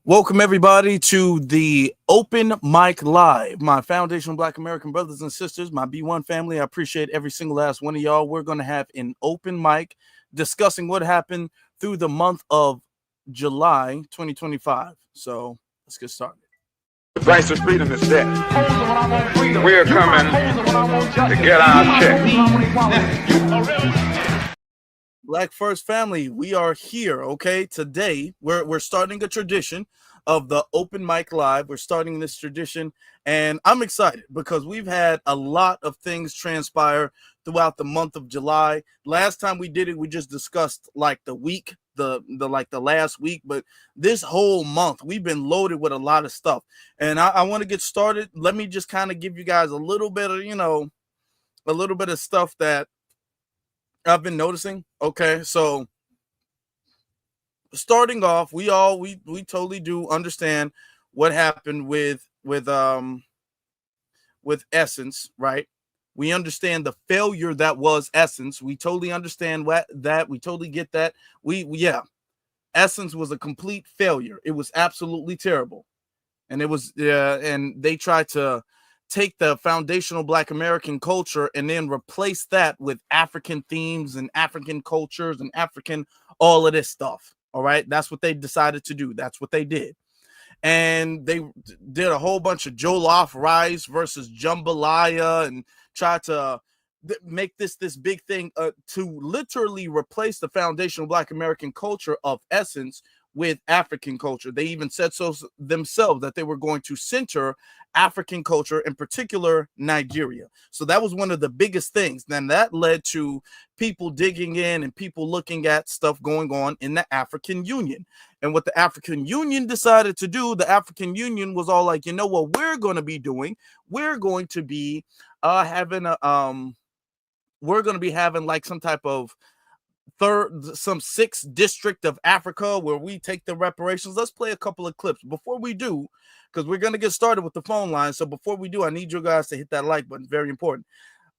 Welcome everybody to the Open Mic Live. My foundational Black American brothers and sisters, my B1 family, I appreciate every single last one of y'all. We're going to have an open mic discussing what happened through the month of July 2025. So let's get started. The price of freedom is death. We're coming to get our check. Black First family, we are here, okay? Today, we're starting a tradition of the Open Mic Live. We're starting this tradition, and I'm excited because we've had a lot of things transpire throughout the month of July. Last time we did it, we just discussed like the week, the last week, but this whole month we've been loaded with a lot of stuff. And I want to get started. Let me just kind of give you guys a little bit of, a little bit of stuff that I've been noticing. Okay, so starting off, we totally do understand what happened with Essence, right? We understand the failure that was Essence. We totally understand that. We totally get that. Yeah, Essence was a complete failure. It was absolutely terrible, and it was and they tried to take the foundational Black American culture and then replace that with African themes and African cultures and African all of this stuff. All right, that's what they decided to do. That's what they did. And they did a whole bunch of Jollof rice versus jambalaya and tried to make this big thing to literally replace the foundational Black American culture of Essence with African culture. They even said so themselves that they were going to center African culture, in particular Nigeria. So that was one of the biggest things. Then that led to people digging in and people looking at stuff going on in the African Union. And what the African Union decided to do, the African Union was all like, you know what we're going to be doing? We're going to be having like some type of some sixth district of Africa where we take the reparations. Let's play a couple of clips before we do, because we're going to get started with the phone line. So before we do, I need you guys to hit that like button. Very important.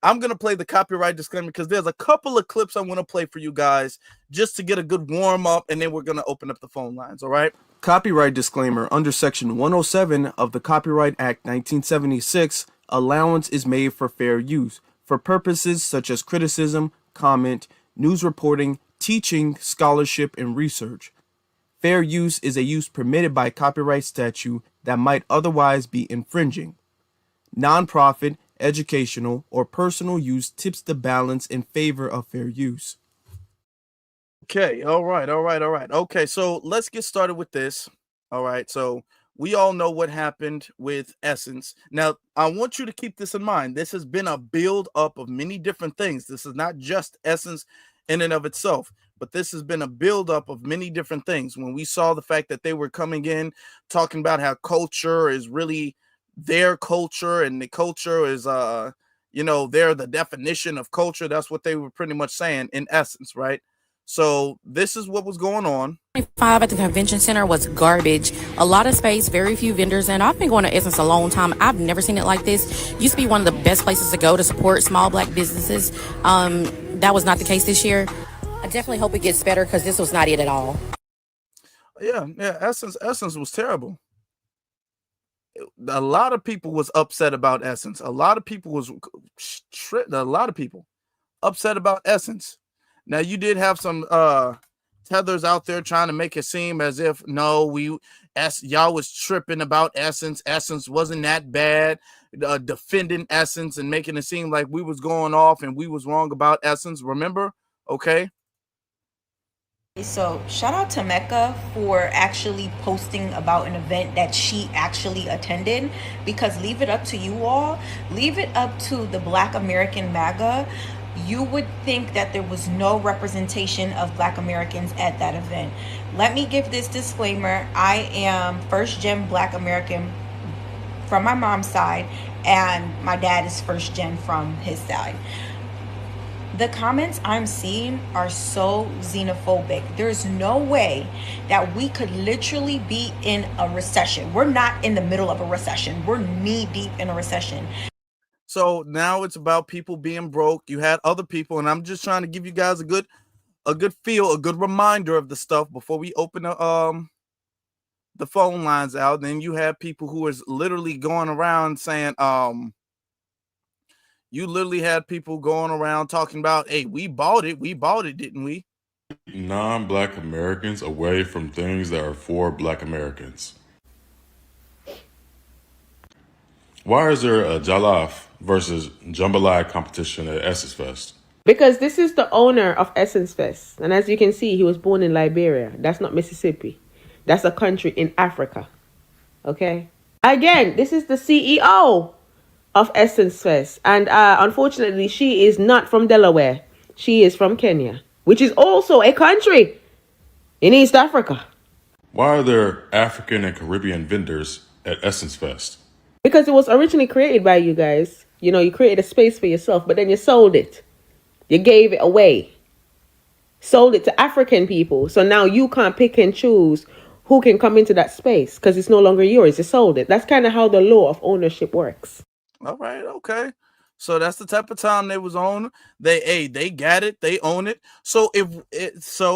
I'm going to play the copyright disclaimer because there's a couple of clips I want to play for you guys just to get a good warm up, and then we're going to open up the phone lines. All right. Copyright disclaimer. Under Section 107 of the Copyright Act 1976, allowance is made for fair use for purposes such as criticism, comment, news reporting, teaching, scholarship, and research. Fair use is a use permitted by copyright statute that might otherwise be infringing. Nonprofit, educational, or personal use tips the balance in favor of fair use. Okay, all right. Okay, so let's get started with this. All right, so we all know what happened with Essence. Now, I want you to keep this in mind. This has been a build up of many different things. This is not just Essence in and of itself, but this has been a build up of many different things. When we saw the fact that they were coming in talking about how culture is really their culture, and the culture is they're the definition of culture. That's what they were pretty much saying in essence, right? So this is what was going on. 25 at the convention center was garbage. A lot of space, very few vendors, and I've been going to Essence a long time. I've never seen it like this. Used to be one of the best places to go to support small Black businesses. That was not the case this year. I definitely hope it gets better because this was not it at all. Yeah, Essence was terrible. A lot of people was upset about Essence. A lot of people upset about Essence. Now, you did have some tethers out there trying to make it seem as if y'all was tripping about Essence. Essence wasn't that bad, defending Essence and making it seem like we was going off and we was wrong about Essence. Remember? Okay. So shout out to Mecca for actually posting about an event that she actually attended, because leave it up to you all, leave it up to the Black American MAGA, you would think that there was no representation of Black Americans at that event. Let me give this disclaimer. I am first gen Black American from my mom's side, and my dad is first gen from his side. The comments I'm seeing are so xenophobic. There's no way that we could literally be in a recession. We're not in the middle of a recession. We're knee deep in a recession. So now it's about people being broke. You had other people, and I'm just trying to give you guys a good reminder of the stuff before we open the phone lines out. Then you have people who is literally going around saying, you literally had people going around talking about, hey, we bought it, didn't we? Non-black Americans away from things that are for black Americans. Why is there a Jollof versus jambalaya competition at Essence Fest? Because this is the owner of Essence Fest. And as you can see, he was born in Liberia. That's not Mississippi. That's a country in Africa. Okay? Again, this is the CEO of Essence Fest. And unfortunately, she is not from Delaware. She is from Kenya, which is also a country in East Africa. Why are there African and Caribbean vendors at Essence Fest? Because it was originally created by you guys. You know, you created a space for yourself, but then you sold it. You gave it away. Sold it to African people. So now you can't pick and choose who can come into that space because it's no longer yours. You sold it. That's kind of how the law of ownership works. All right, okay. So that's the type of time they was on. They got it, they own it. So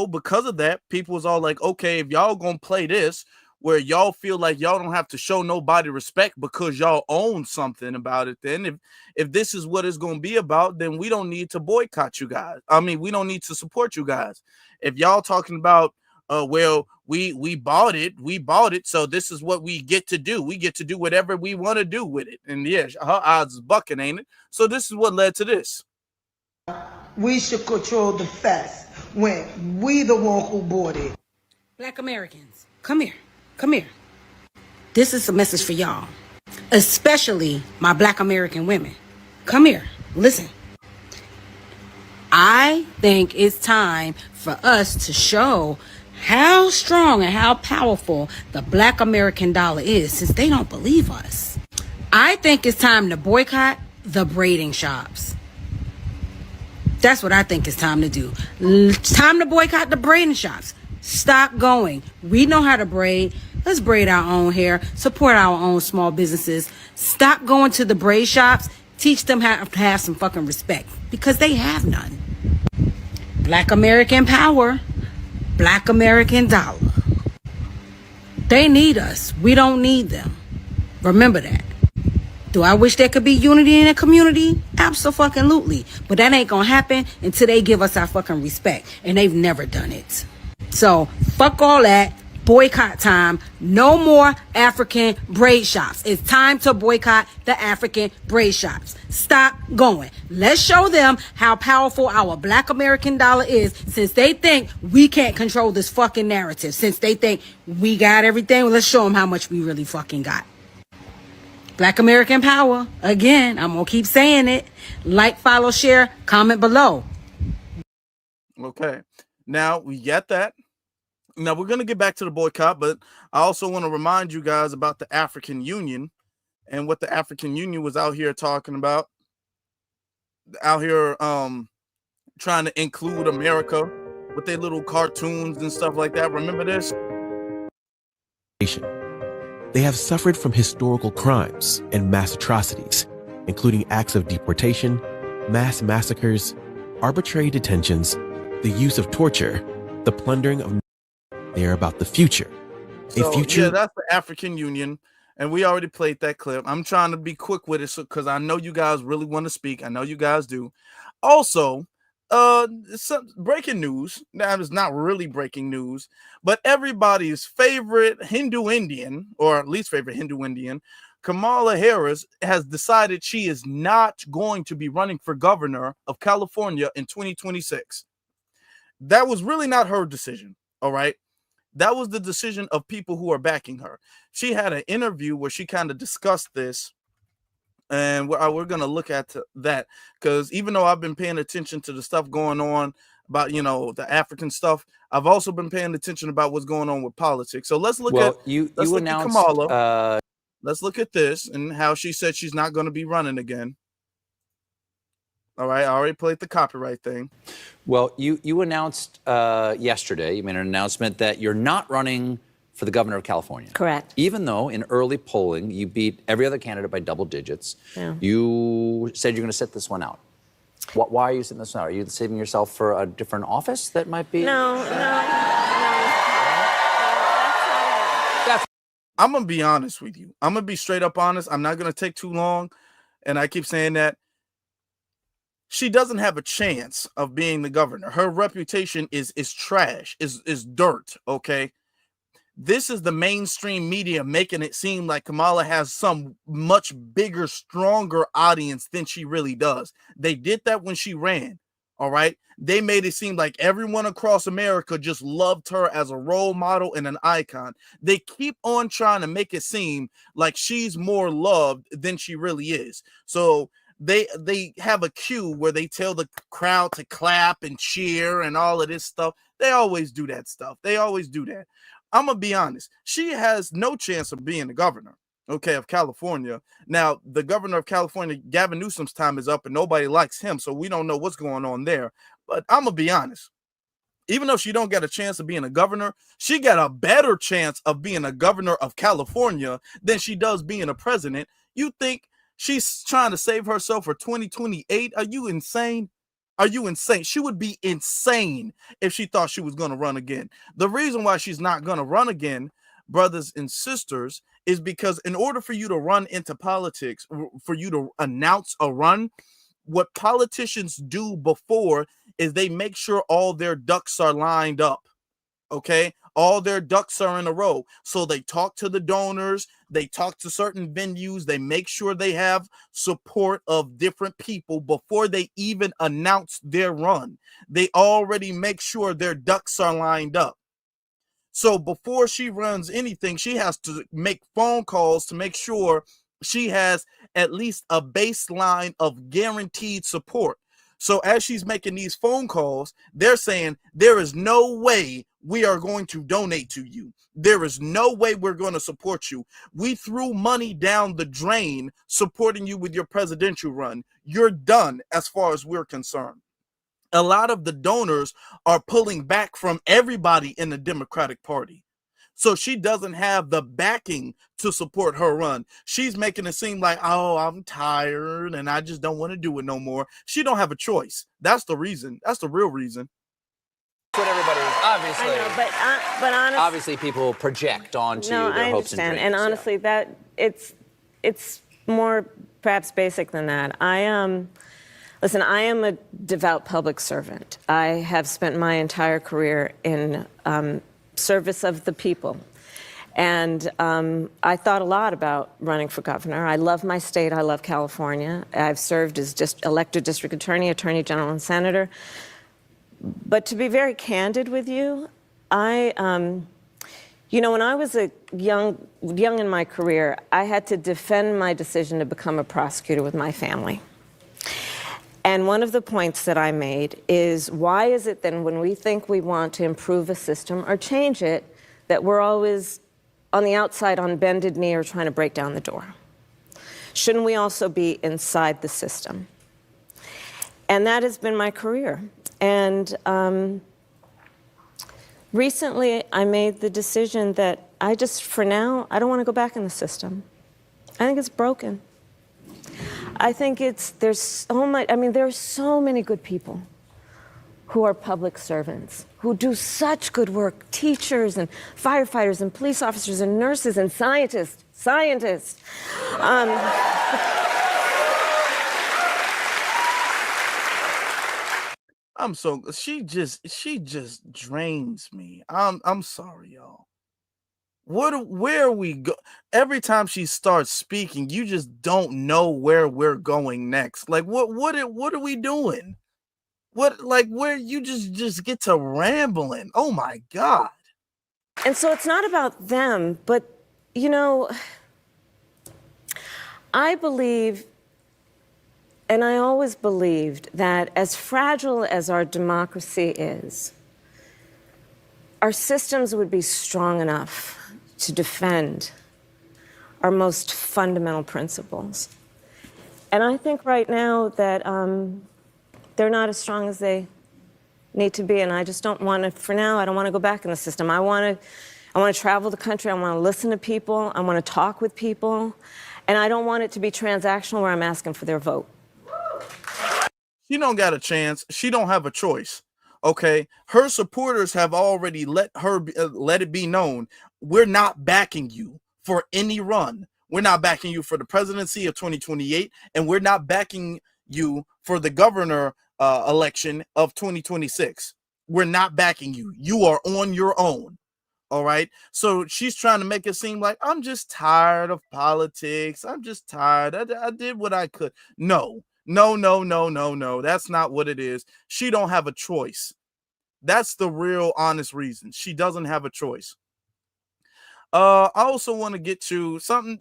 because of that, people was all like, okay, if y'all gonna play this where y'all feel like y'all don't have to show nobody respect because y'all own something about it, then if this is what it's gonna be about, then we don't need to boycott you guys. I mean, we don't need to support you guys. If y'all talking about well, we bought it, so this is what we get to do. We get to do whatever we want to do with it. And yeah, her odds is bucking, ain't it? So this is what led to this. We should control the fest when we the one who bought it. Black Americans, come here. This is a message for y'all, especially my Black American women. Come here, listen. I think it's time for us to show how strong and how powerful the Black American dollar is, since they don't believe us. I think it's time to boycott the braiding shops. That's what I think it's time to do. It's time to boycott the braiding shops. Stop going. We know how to braid. Let's braid our own hair. Support our own small businesses. Stop going to the braid shops. Teach them how to have some fucking respect, because they have none. Black American power. Black American dollar. They need us. We don't need them. Remember that. Do I wish there could be unity in a community? Absolutely. But that ain't gonna happen until they give us our fucking respect. And they've never done it. So, fuck all that. Boycott time. No more African braid shops. It's time to boycott the African braid shops. Stop going. Let's show them how powerful our Black American dollar is, since they think we can't control this fucking narrative. Since they think we got everything, let's show them how much we really fucking got. Black American power. Again, I'm going to keep saying it. Like, follow, share, comment below. Okay. Now, we get that. Now, we're going to get back to the boycott, but I also want to remind you guys about the African Union and what the African Union was out here talking about. Out here trying to include America with their little cartoons and stuff like that. Remember this? They have suffered from historical crimes and mass atrocities, including acts of deportation, mass massacres, arbitrary detentions, the use of torture, the plundering of. They are about the future. So, yeah, that's the African Union, and we already played that clip. I'm trying to be quick with it because I know you guys really want to speak. I know you guys do. Also, some breaking news. Now, it's not really breaking news, but everybody's favorite Hindu Indian, or at least favorite Hindu Indian, Kamala Harris, has decided she is not going to be running for governor of California in 2026. That was really not her decision, all right? That was the decision of people who are backing her. She had an interview where she kind of discussed this, and we're going to look at that, because even though I've been paying attention to the stuff going on about, the African stuff, I've also been paying attention about what's going on with politics. So let's look at Kamala. Let's look at this and how she said she's not going to be running again. All right, I already played the copyright thing. Well, you announced yesterday, you made an announcement that you're not running for the governor of California. Correct. Even though in early polling, you beat every other candidate by double digits. Yeah. You said you're going to sit this one out. Why are you sitting this one out? Are you saving yourself for a different office that might be? No. I'm gonna be honest with you. I'm gonna be straight up honest. I'm not gonna take too long, and I keep saying that she doesn't have a chance of being the governor. Her reputation is trash, is dirt. Okay, this is the mainstream media making it seem like Kamala has some much bigger, stronger audience than she really does. They did that when she ran. All right. They made it seem like everyone across America just loved her as a role model and an icon. They keep on trying to make it seem like she's more loved than she really is. So they have a cue where they tell the crowd to clap and cheer and all of this stuff. They always do that stuff. They always do that. I'm gonna be honest. She has no chance of being the governor, okay, of California. Now, the governor of California, Gavin Newsom's time is up, and nobody likes him, so we don't know what's going on there. But I'm gonna be honest. Even though she don't get a chance of being a governor, she got a better chance of being a governor of California than she does being a president. You think she's trying to save herself for 2028? Are you insane? Are you insane? She would be insane if she thought she was going to run again. The reason why she's not going to run again, brothers and sisters, is because in order for you to run into politics, for you to announce a run, what politicians do before is they make sure all their ducks are lined up. Okay, all their ducks are in a row. So they talk to the donors, they talk to certain venues, they make sure they have support of different people before they even announce their run. They already make sure their ducks are lined up. So before she runs anything, she has to make phone calls to make sure she has at least a baseline of guaranteed support. So as she's making these phone calls, they're saying there is no way we are going to donate to you. There is no way we're going to support you. We threw money down the drain supporting you with your presidential run. You're done as far as we're concerned. A lot of the donors are pulling back from everybody in the Democratic Party. So she doesn't have the backing to support her run. She's making it seem like, oh, I'm tired and I just don't want to do it no more. She don't have a choice. That's the reason. That's the real reason. What everybody obviously. I know, but honestly, obviously people project onto their I hopes and understand. dreams. And honestly, that it's more perhaps basic than that. Listen, I am a devout public servant. I have spent my entire career in service of the people. And I thought a lot about running for governor. I love my state. I love California. I've served as just elected district attorney, attorney general, and senator. But to be very candid with you, when I was young in my career, I had to defend my decision to become a prosecutor with my family. And one of the points that I made is, why is it then when we think we want to improve a system or change it, that we're always on the outside on bended knee or trying to break down the door? Shouldn't we also be inside the system? And that has been my career. And recently I made the decision that for now, I don't want to go back in the system. I think it's broken. I think there's so much, there are so many good people who are public servants, who do such good work, teachers and firefighters and police officers and nurses and scientists. She just drains me. I'm sorry, y'all. Where we go? Every time she starts speaking, you just don't know where we're going next. Like what are we doing? Where you just get to rambling. Oh my God. And so it's not about them, but I believe, and I always believed, that as fragile as our democracy is, our systems would be strong enough to defend our most fundamental principles. And I think right now that they're not as strong as they need to be, and I just don't want to, for now, I don't want to go back in the system. I want to travel the country, I want to listen to people, I want to talk with people, and I don't want it to be transactional where I'm asking for their vote. She don't got a chance. She don't have a choice. Okay, her supporters have already let it be known, we're not backing you for any run. We're not backing you for the presidency of 2028, and we're not backing you for the governor election of 2026. We're not backing you. You are on your own. All right. So she's trying to make it seem like I'm just tired of politics. I'm just tired. I did what I could. No. That's not what it is. She don't have a choice. That's the real honest reason. She doesn't have a choice. I also want to get to something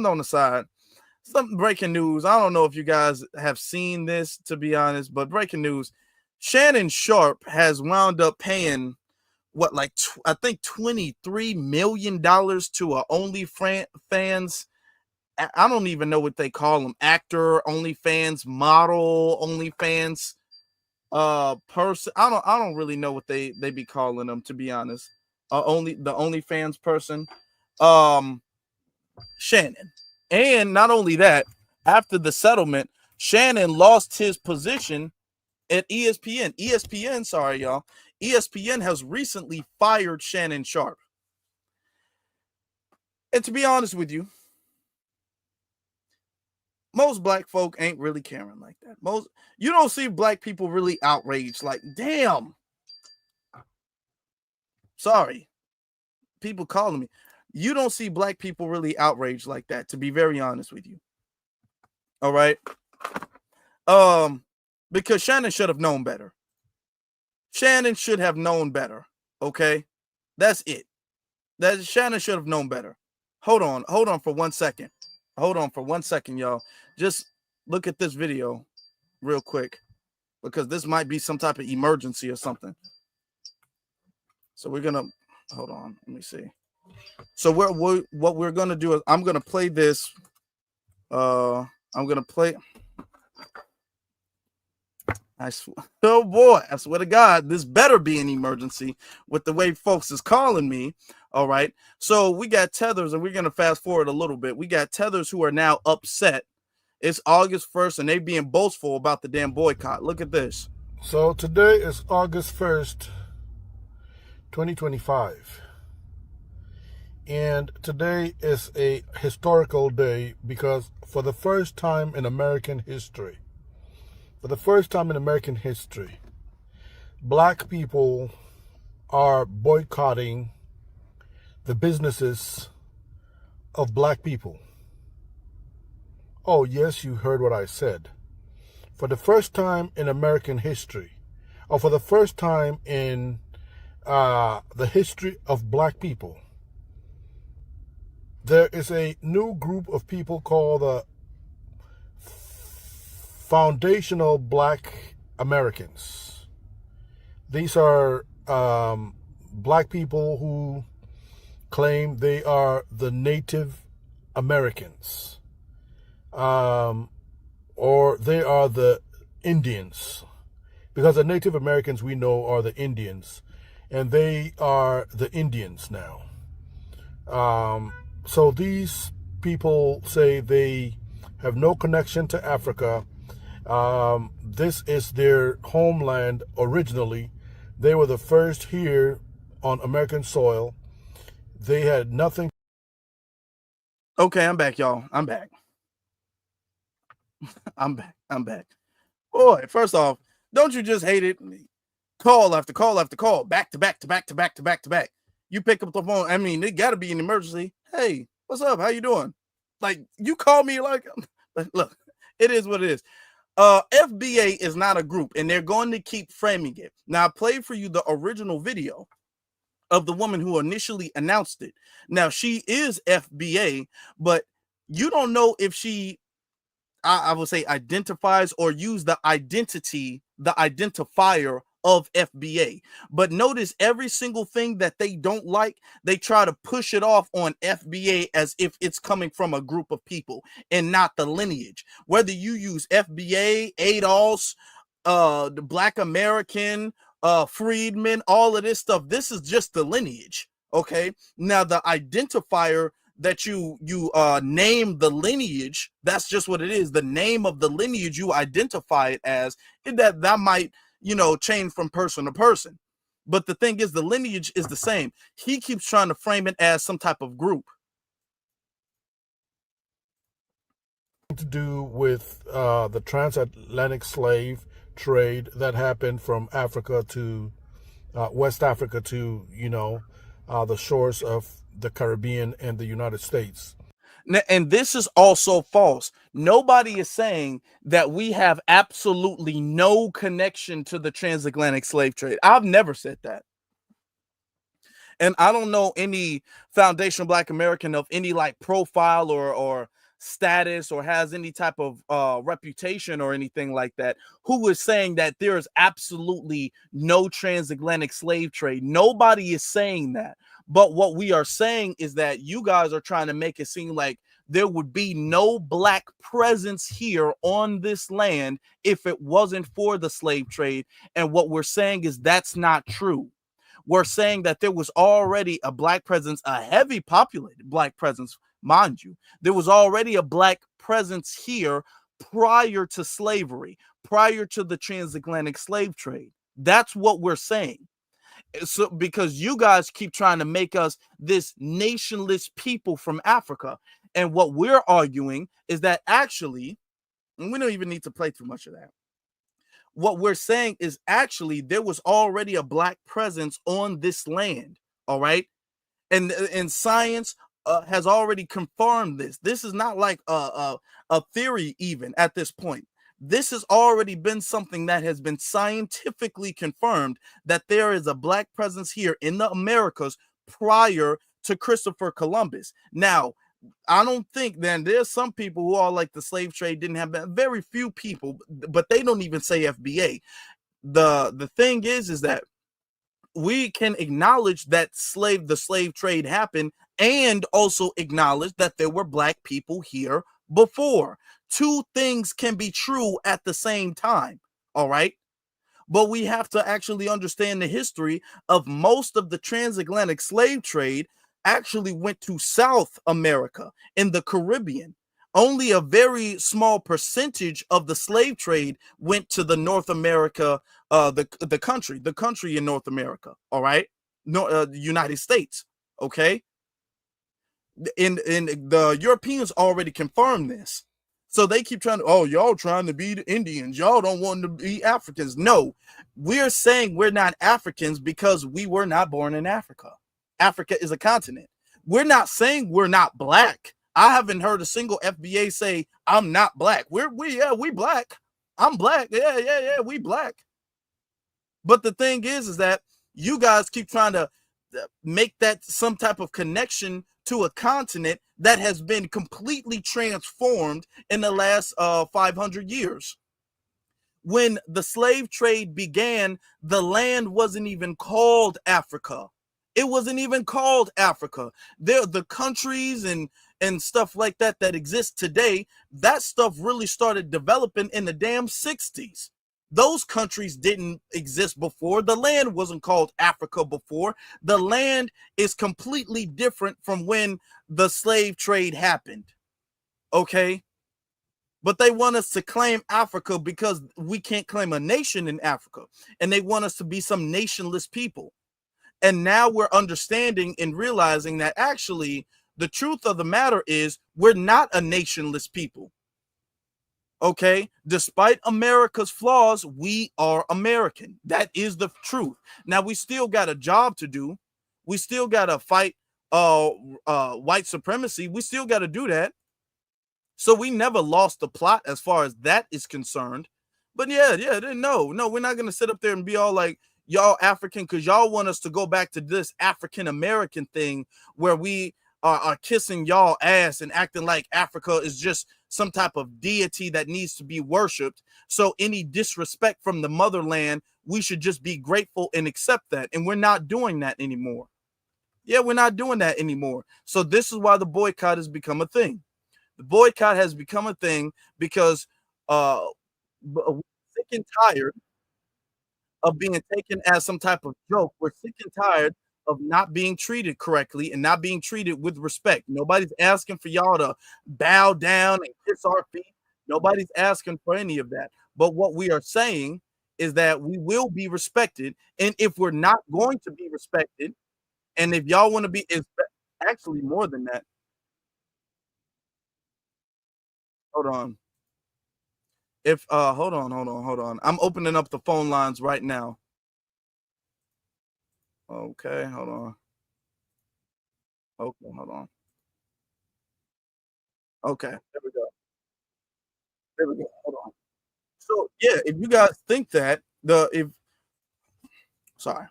on the side. Some breaking news. I don't know if you guys have seen this, to be honest, but breaking news. Shannon Sharpe has wound up paying I think $23 million to a OnlyFans. I don't even know what they call them. Actor, OnlyFans, model, OnlyFans person. I don't really know what they be calling them, to be honest. The OnlyFans person. Shannon. And not only that, after the settlement, Shannon lost his position at ESPN. ESPN has recently fired Shannon Sharpe. And to be honest with you, most black folk ain't really caring like that. You don't see black people really outraged, like, damn. Sorry. People calling me. You don't see black people really outraged like that, to be very honest with you. All right. Because Shannon should have known better. Shannon should have known better. Okay. That's it. Shannon should have known better. Hold on for 1 second. Hold on for 1 second, y'all. Just look at this video real quick, because this might be some type of emergency or something. So we're gonna hold on. Let me see. So what we're gonna do is I'm gonna play this. I'm gonna play. Oh boy, I swear to God, this better be an emergency with the way folks is calling me. All right. So we got tethers, and we're going to fast forward a little bit. We got tethers who are now upset. It's August 1st, and they being boastful about the damn boycott. Look at this. So today is August 1st, 2025. And today is a historical day because for the first time in American history, black people are boycotting the businesses of black people. Oh, yes, you heard what I said. For the first time in American history, or for the first time in the history of black people, there is a new group of people called the Foundational Black Americans. These are black people who claim they are the Native Americans, or they are the Indians, because the Native Americans we know are the Indians, and they are the Indians now. So these people say they have no connection to Africa. This is their homeland originally. They were the first here on American soil. They had nothing. Okay, I'm back, y'all. I'm back. I'm back. Boy, first off, don't you just hate it? Call after call after call, back to back to back to back to back to back. You pick up the phone. I mean, it got to be an emergency. Hey, what's up? How you doing? Like, you call me like, look, it is what it is. FBA is not a group, and they're going to keep framing it. Now, I played for you the original video of the woman who initially announced it. Now, she is FBA, but you don't know if she, I would say, identifies or use the identity, the identifier of FBA. But notice every single thing that they don't like, they try to push it off on FBA as if it's coming from a group of people and not the lineage. Whether you use FBA, ADOS, the Black American, freedmen, all of this stuff, this is just the lineage. Okay. Now the identifier that you name the lineage, that's just what it is. The name of the lineage you identify it as, that might, change from person to person. But the thing is, the lineage is the same. He keeps trying to frame it as some type of group. to do with the transatlantic slave trade that happened from Africa to West Africa to, the shores of the Caribbean and the United States. And this is also false. Nobody is saying that we have absolutely no connection to the transatlantic slave trade. I've never said that. And I don't know any foundational Black American of any like profile or status or has any type of reputation or anything like that who is saying that there is absolutely no transatlantic slave trade. Nobody is saying that. But what we are saying is that you guys are trying to make it seem like there would be no Black presence here on this land if it wasn't for the slave trade. And what we're saying is that's not true. We're saying that there was already a Black presence, a heavy populated Black presence, mind you. There was already a Black presence here prior to slavery, prior to the transatlantic slave trade. That's what we're saying. So, because you guys keep trying to make us this nationless people from Africa. And what we're arguing is that actually, and we don't even need to play too much of that. What we're saying is actually there was already a Black presence on this land. All right. And science has already confirmed this. This is not like a theory even at this point. This has already been something that has been scientifically confirmed that there is a Black presence here in the Americas prior to Christopher Columbus. Now, I don't think then there's some people who are like the slave trade didn't have that. Very few people, but they don't even say FBA. The thing is that we can acknowledge that the slave trade happened and also acknowledge that there were Black people here before. Two things can be true at the same time. All right. But we have to actually understand the history of most of the transatlantic slave trade actually went to South America in the Caribbean. Only a very small percentage of the slave trade went to the North America, the country in North America. All right, the United States. Okay, in the Europeans already confirmed this. So they keep trying to, oh, y'all trying to be the Indians. Y'all don't want to be Africans. No, we're saying we're not Africans because we were not born in Africa. Africa is a continent. We're not saying we're not Black. I haven't heard a single FBA say I'm not Black. We Black. I'm Black. Yeah, we Black. But the thing is that you guys keep trying to make that some type of connection to a continent that has been completely transformed in the last 500 years. When the slave trade began, the land wasn't even called Africa. It wasn't even called Africa. The countries and stuff like that exist today, that stuff really started developing in the damn 60s. Those countries didn't exist before. The land wasn't called Africa before. The land is completely different from when the slave trade happened. Okay? But they want us to claim Africa because we can't claim a nation in Africa. And they want us to be some nationless people. And now we're understanding and realizing that actually the truth of the matter is we're not a nationless people. Okay, despite America's flaws, we are American. That is the truth. Now we still got a job to do. We still got to fight white supremacy. We still got to do that. So we never lost the plot as far as that is concerned. But no, we're not gonna sit up there and be all like y'all African because y'all want us to go back to this African American thing where we are kissing y'all ass and acting like Africa is just some type of deity that needs to be worshipped. So any disrespect from the motherland, we should just be grateful and accept that. And we're not doing that anymore. Yeah, we're not doing that anymore. So this is why the boycott has become a thing. The boycott has become a thing because we're sick and tired of being taken as some type of joke. We're sick and tired of not being treated correctly and not being treated with respect. Nobody's asking for y'all to bow down and kiss our feet. Nobody's asking for any of that. But what we are saying is that we will be respected. And if we're not going to be respected, and if y'all want to be, it's actually more than that. Hold on. If hold on. I'm opening up the phone lines right now. Okay, hold on. Okay, hold on. Okay, there we go. There we go. Hold on. So yeah, if you guys think that the if sorry,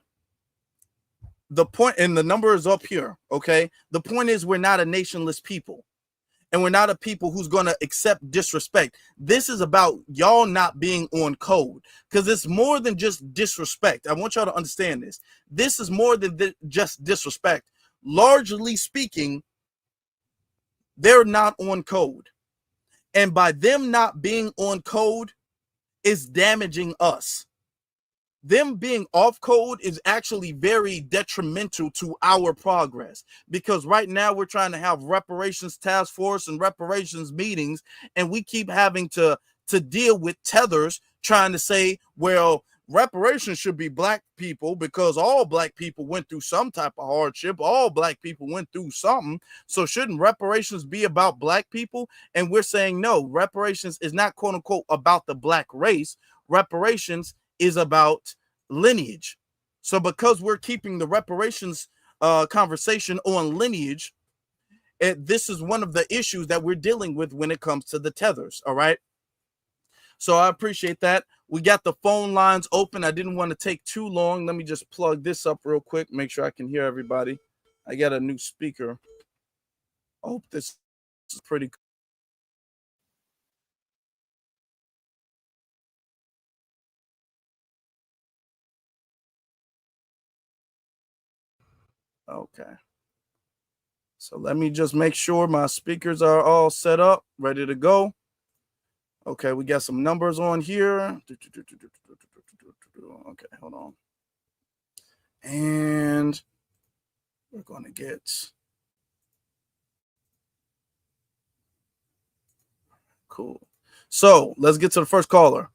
the point and the number is up here. Okay, the point is we're not a nationless people. And we're not a people who's going to accept disrespect. This is about y'all not being on code because it's more than just disrespect. I want y'all to understand this. This is more than just disrespect. Largely speaking, they're not on code. And by them not being on code is damaging us. Them being off code is actually very detrimental to our progress because right now we're trying to have reparations task force and reparations meetings, and we keep having to deal with tethers trying to say, well, reparations should be black people because all black people went through some type of hardship, all black people went through something, so shouldn't reparations be about black people? And we're saying no, reparations is not quote unquote about the black race. Reparations is about lineage. So because we're keeping the reparations conversation on lineage, this is one of the issues that we're dealing with when it comes to the tethers. All right. So I appreciate that. We got the phone lines open. I didn't want to take too long. Let me just plug this up real quick, make sure I can hear everybody. I got a new speaker. I hope this is pretty cool. Okay. So let me just make sure my speakers are all set up, ready to go. Okay, we got some numbers on here. Okay, hold on. And we're going to get cool. So let's get to the first caller.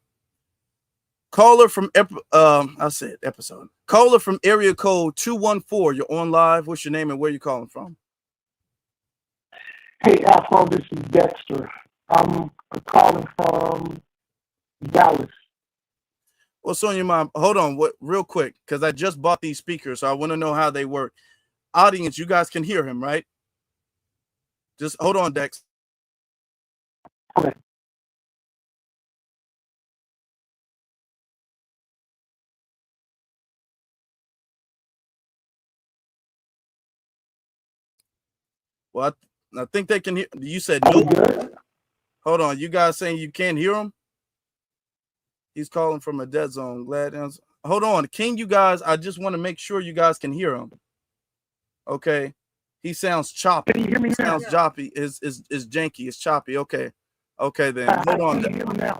Caller from I said episode. Caller from area code 214. You're on live. What's your name and where you calling from? Hey, Afro, this is Dexter. I'm calling from Dallas. What's on your mind? Hold on, real quick, because I just bought these speakers, so I want to know how they work. Audience, you guys can hear him, right? Just hold on, Dex. Okay. Well, I think they can hear. You said no. Hold on, you guys saying you can't hear him? He's calling from a dead zone. Glad. Hold on, King. You guys, I just want to make sure you guys can hear him. Okay, he sounds choppy. Can you hear me now? Sounds choppy. Is janky. It's choppy. Okay, okay then. Hold on. Can you hear me now?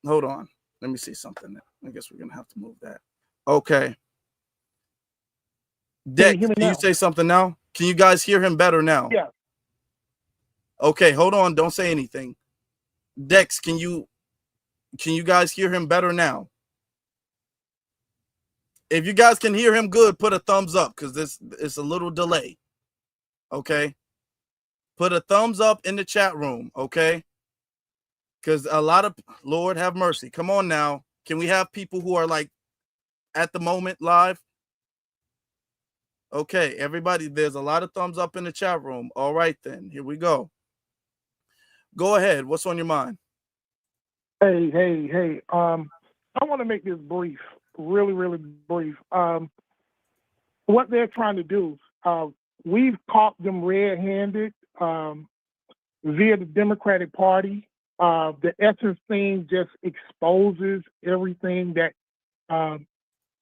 Hold on. Let me see something. I guess we're gonna have to move that. Okay. Dex, can you say something now? Can you guys hear him better now? Yeah. Okay, hold on. Don't say anything. Dex, can you guys hear him better now? If you guys can hear him good, put a thumbs up because this is a little delay. Okay. Put a thumbs up in the chat room, okay? Because a lot of Lord have mercy. Come on now. Can we have people who are like at the moment live? Okay, everybody, there's a lot of thumbs up in the chat room. All right, then. Here we go. Go ahead. What's on your mind? Hey. I want to make this brief, really, really brief. What they're trying to do, we've caught them red-handed via the Democratic Party. The Essence thing just exposes everything that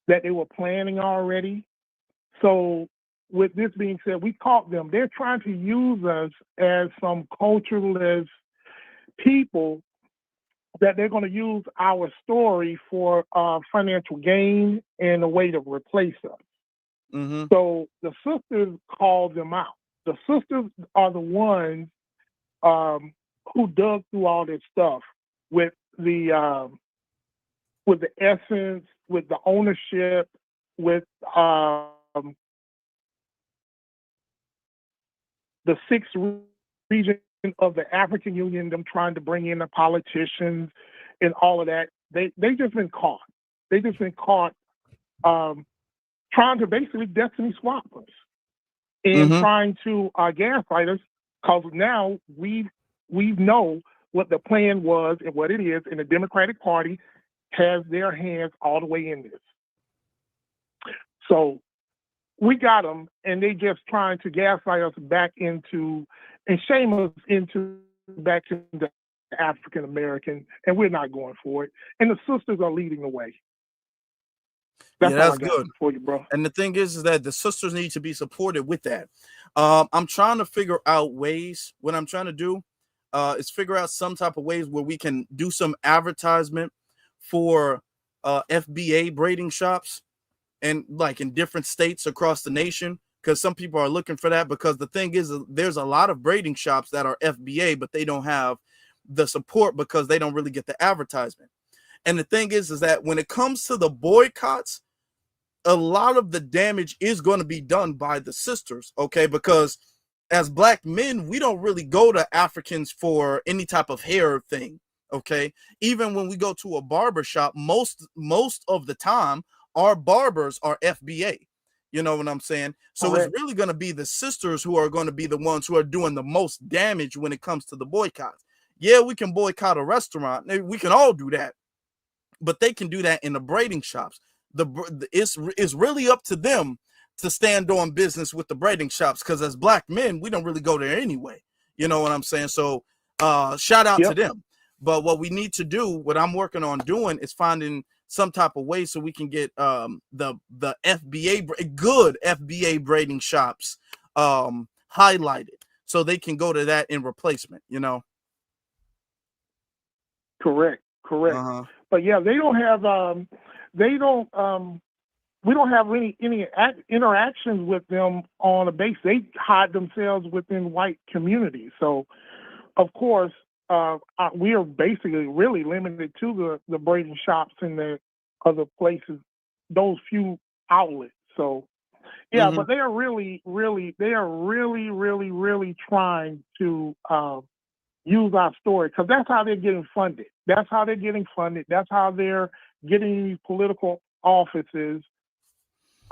they were planning already. So with this being said, we caught them. They're trying to use us as some culturalist people that they're going to use our story for financial gain and a way to replace us. Mm-hmm. So the sisters called them out. The sisters are the ones who dug through all this stuff with the essence, with the ownership, with the 6 regions of the African Union, them trying to bring in the politicians and all of that, they just been caught. They just been caught trying to basically destiny swap us and trying to gaslight us, because now we know what the plan was and what it is, and the Democratic Party has their hands all the way in this. So we got them, and they just trying to gaslight us back into and shame us into back into African American, and we're not going for it. And the sisters are leading the way. That's yeah, that's all I got good for you, bro. And the thing is that the sisters need to be supported with that. I'm trying to figure out ways. What I'm trying to do is figure out some type of ways where we can do some advertisement for FBA braiding shops, and like in different states across the nation, because some people are looking for that. Because the thing is, there's a lot of braiding shops that are FBA, but they don't have the support because they don't really get the advertisement. And the thing is that when it comes to the boycotts, a lot of the damage is going to be done by the sisters, okay? Because as black men, we don't really go to Africans for any type of hair thing, okay? Even when we go to a barber shop, most of the time, our barbers are FBA. You know what I'm saying? So it's really going to be the sisters who are going to be the ones who are doing the most damage when it comes to the boycotts. Yeah, we can boycott a restaurant. We can all do that. But they can do that in the braiding shops. It's really up to them to stand on business with the braiding shops, because as black men, we don't really go there anyway. You know what I'm saying? So shout out to them. But what we need to do, what I'm working on doing, is finding some type of way so we can get the FBA, good FBA braiding shops highlighted, so they can go to that in replacement, you know? Correct. But yeah, they don't have we don't have any interactions with them on a base. They hide themselves within white communities. So of course we are basically really limited to the braiding shops and the other places, those few outlets. So yeah, but they are really trying to use our story, because that's how they're getting funded. That's how they're getting these political offices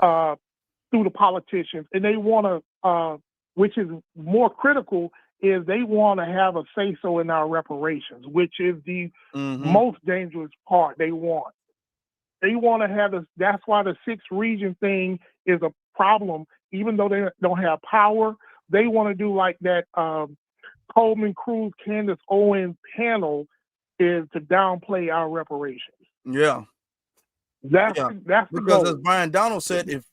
through the politicians. And they want to, which is more critical, is they want to have a say-so in our reparations, which is the most dangerous part. They want to have this. That's why the 6th region thing is a problem. Even though they don't have power, they want to do like that Coleman Cruz, Candace Owens panel, is to downplay our reparations. Yeah. That's the because goal. as Brian Donald said, if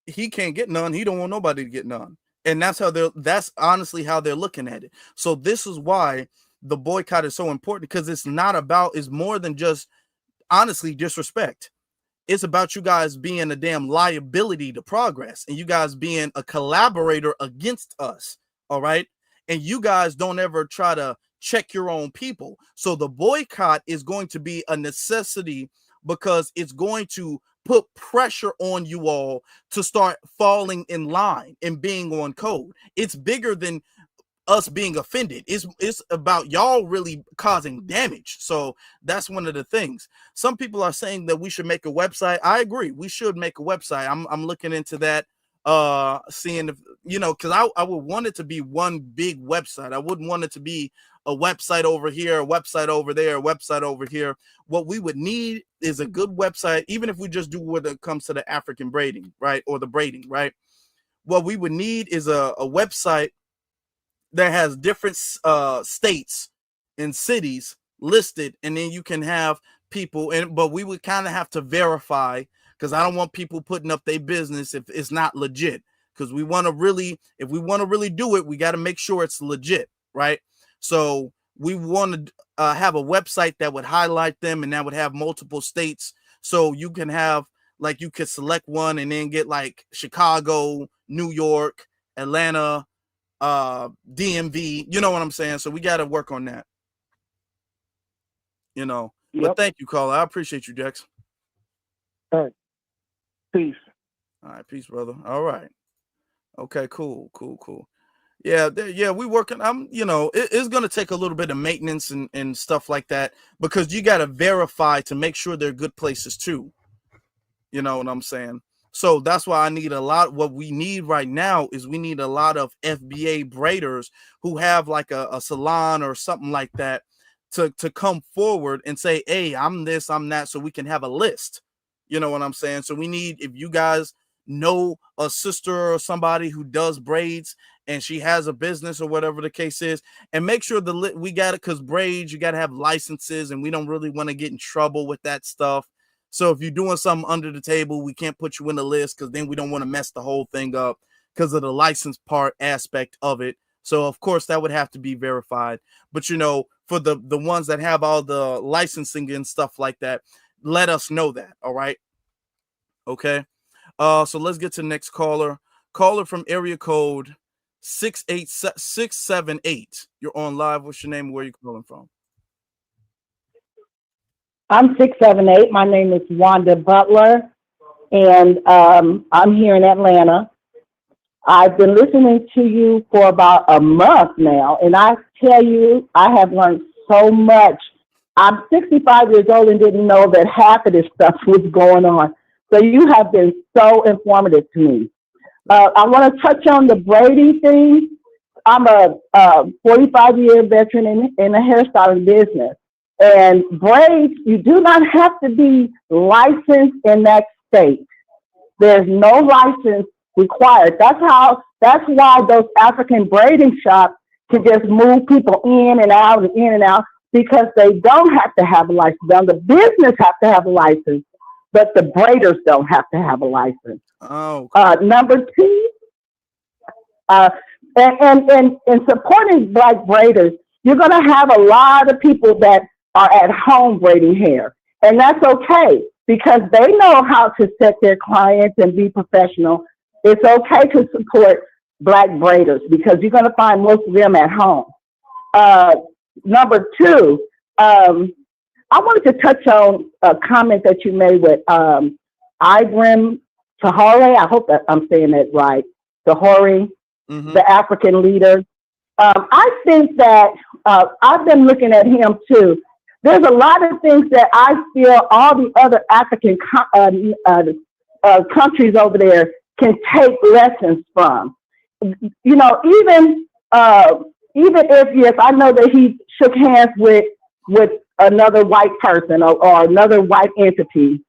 he can't get none, he don't want nobody to get none. And that's honestly how they're looking at it. So this is why the boycott is so important, because it's more than just honestly disrespect. It's about you guys being a damn liability to progress, and you guys being a collaborator against us. All right. And you guys don't ever try to check your own people. So the boycott is going to be a necessity, because it's going to put pressure on you all to start falling in line and being on code. It's bigger than us being offended. It's about y'all really causing damage. So that's one of the things. Some people are saying that we should make a website. I agree, we should make a website. I'm looking into that, seeing if, because I would want it to be one big website. I wouldn't want it to be a website over here, a website over there, a website over here. What we would need is a good website, even if we just do when it comes to the African braiding, right, or the braiding, right? What we would need is a website that has different states and cities listed, and then you can have people, but we would kind of have to verify, because I don't want people putting up their business if it's not legit. Because if we want to really do it, we got to make sure it's legit, right? So we want to have a website that would highlight them, and that would have multiple states. So you can have, like, you could select one and then get like Chicago, New York, Atlanta, DMV, you know what I'm saying? So we got to work on that, But thank you, caller. I appreciate you, Dex. All right. Peace. All right. Peace, brother. All right. Okay, cool. Yeah, yeah, we working. It's gonna take a little bit of maintenance and stuff like that because you gotta verify to make sure they're good places too. You know what I'm saying? So that's why I need a lot. What we need right now is we need a lot of FBA braiders who have like a salon or something like that to come forward and say, hey, I'm this, I'm that, so we can have a list. You know what I'm saying? So we need, if you guys know a sister or somebody who does braids and she has a business or whatever the case is, and make sure we got it, because braids, you got to have licenses and we don't really want to get in trouble with that stuff. So if you're doing something under the table, we can't put you in the list because then we don't want to mess the whole thing up because of the license part aspect of it. So of course that would have to be verified. But for the ones that have all the licensing and stuff like that, let us know that. All right. Okay. So let's get to the next caller. Caller from area code 678. You're on live. What's your name and where you calling from? I'm 678. My name is Wanda Butler, and I'm here in Atlanta. I've been listening to you for about a month now, and I tell you, I have learned so much. I'm 65 years old and didn't know that half of this stuff was going on. So you have been so informative to me. I want to touch on the braiding thing. I'm a 45-year veteran in the hairstyling business. And braids, you do not have to be licensed in that state. There's no license required. That's why those African braiding shops can just move people in and out and in and out, because they don't have to have a license. Now, the business have to have a license, but the braiders don't have to have a license. Oh. Number two, and supporting Black braiders, you're going to have a lot of people that are at home braiding hair. And that's okay, because they know how to set their clients and be professional. It's okay to support Black braiders because you're going to find most of them at home. Number two, I wanted to touch on a comment that you made with Ibrahim Traore. I hope that I'm saying that right. Traore, the African leader. I think that I've been looking at him too. There's a lot of things that I feel all the other African countries over there can take lessons from. Even if, yes, I know that he shook hands with another white person or another white entity.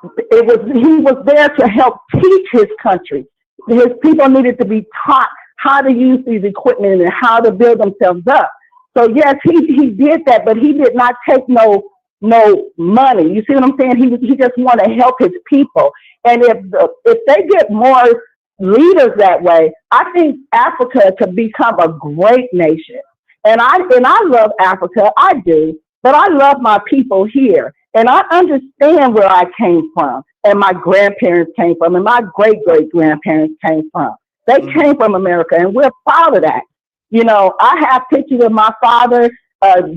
He was there to help teach his country. His people needed to be taught how to use these equipment and how to build themselves up. So yes, he did that, but he did not take no money. You see what I'm saying? He just wanted to help his people. And if they get more leaders that way, I think Africa could become a great nation. And I love Africa, I do, but I love my people here. And I understand where I came from, and my grandparents came from, and my great-great-grandparents came from. They came from America, and we're proud of that. I have pictures of my father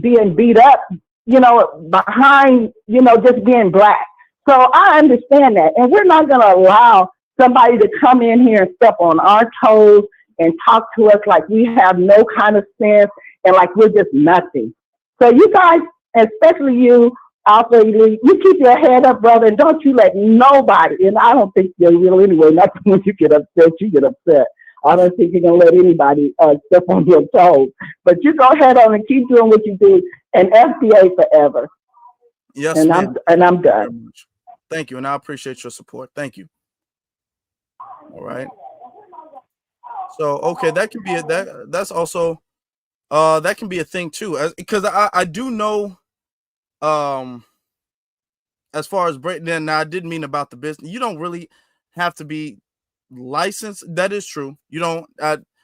being beat up, behind, just being Black. So I understand that. And we're not going to allow somebody to come in here and step on our toes and talk to us like we have no kind of sense and like we're just nothing. So you guys, especially you, Alpha Elite, you keep your head up, brother, and don't you let nobody, and I don't think you will anyway, not when you get upset, you get upset. I don't think you're going to let anybody step on your toes. But you go ahead on and keep doing what you do, and FBA forever. Yes, and ma'am. I'm done. Thank you, and I appreciate your support. Thank you. All right. So, okay, that can be that's also that can be a thing too, because I do know as far as breakdown. Now, I didn't mean about the business. You don't really have to be licensed. That is true. You don't.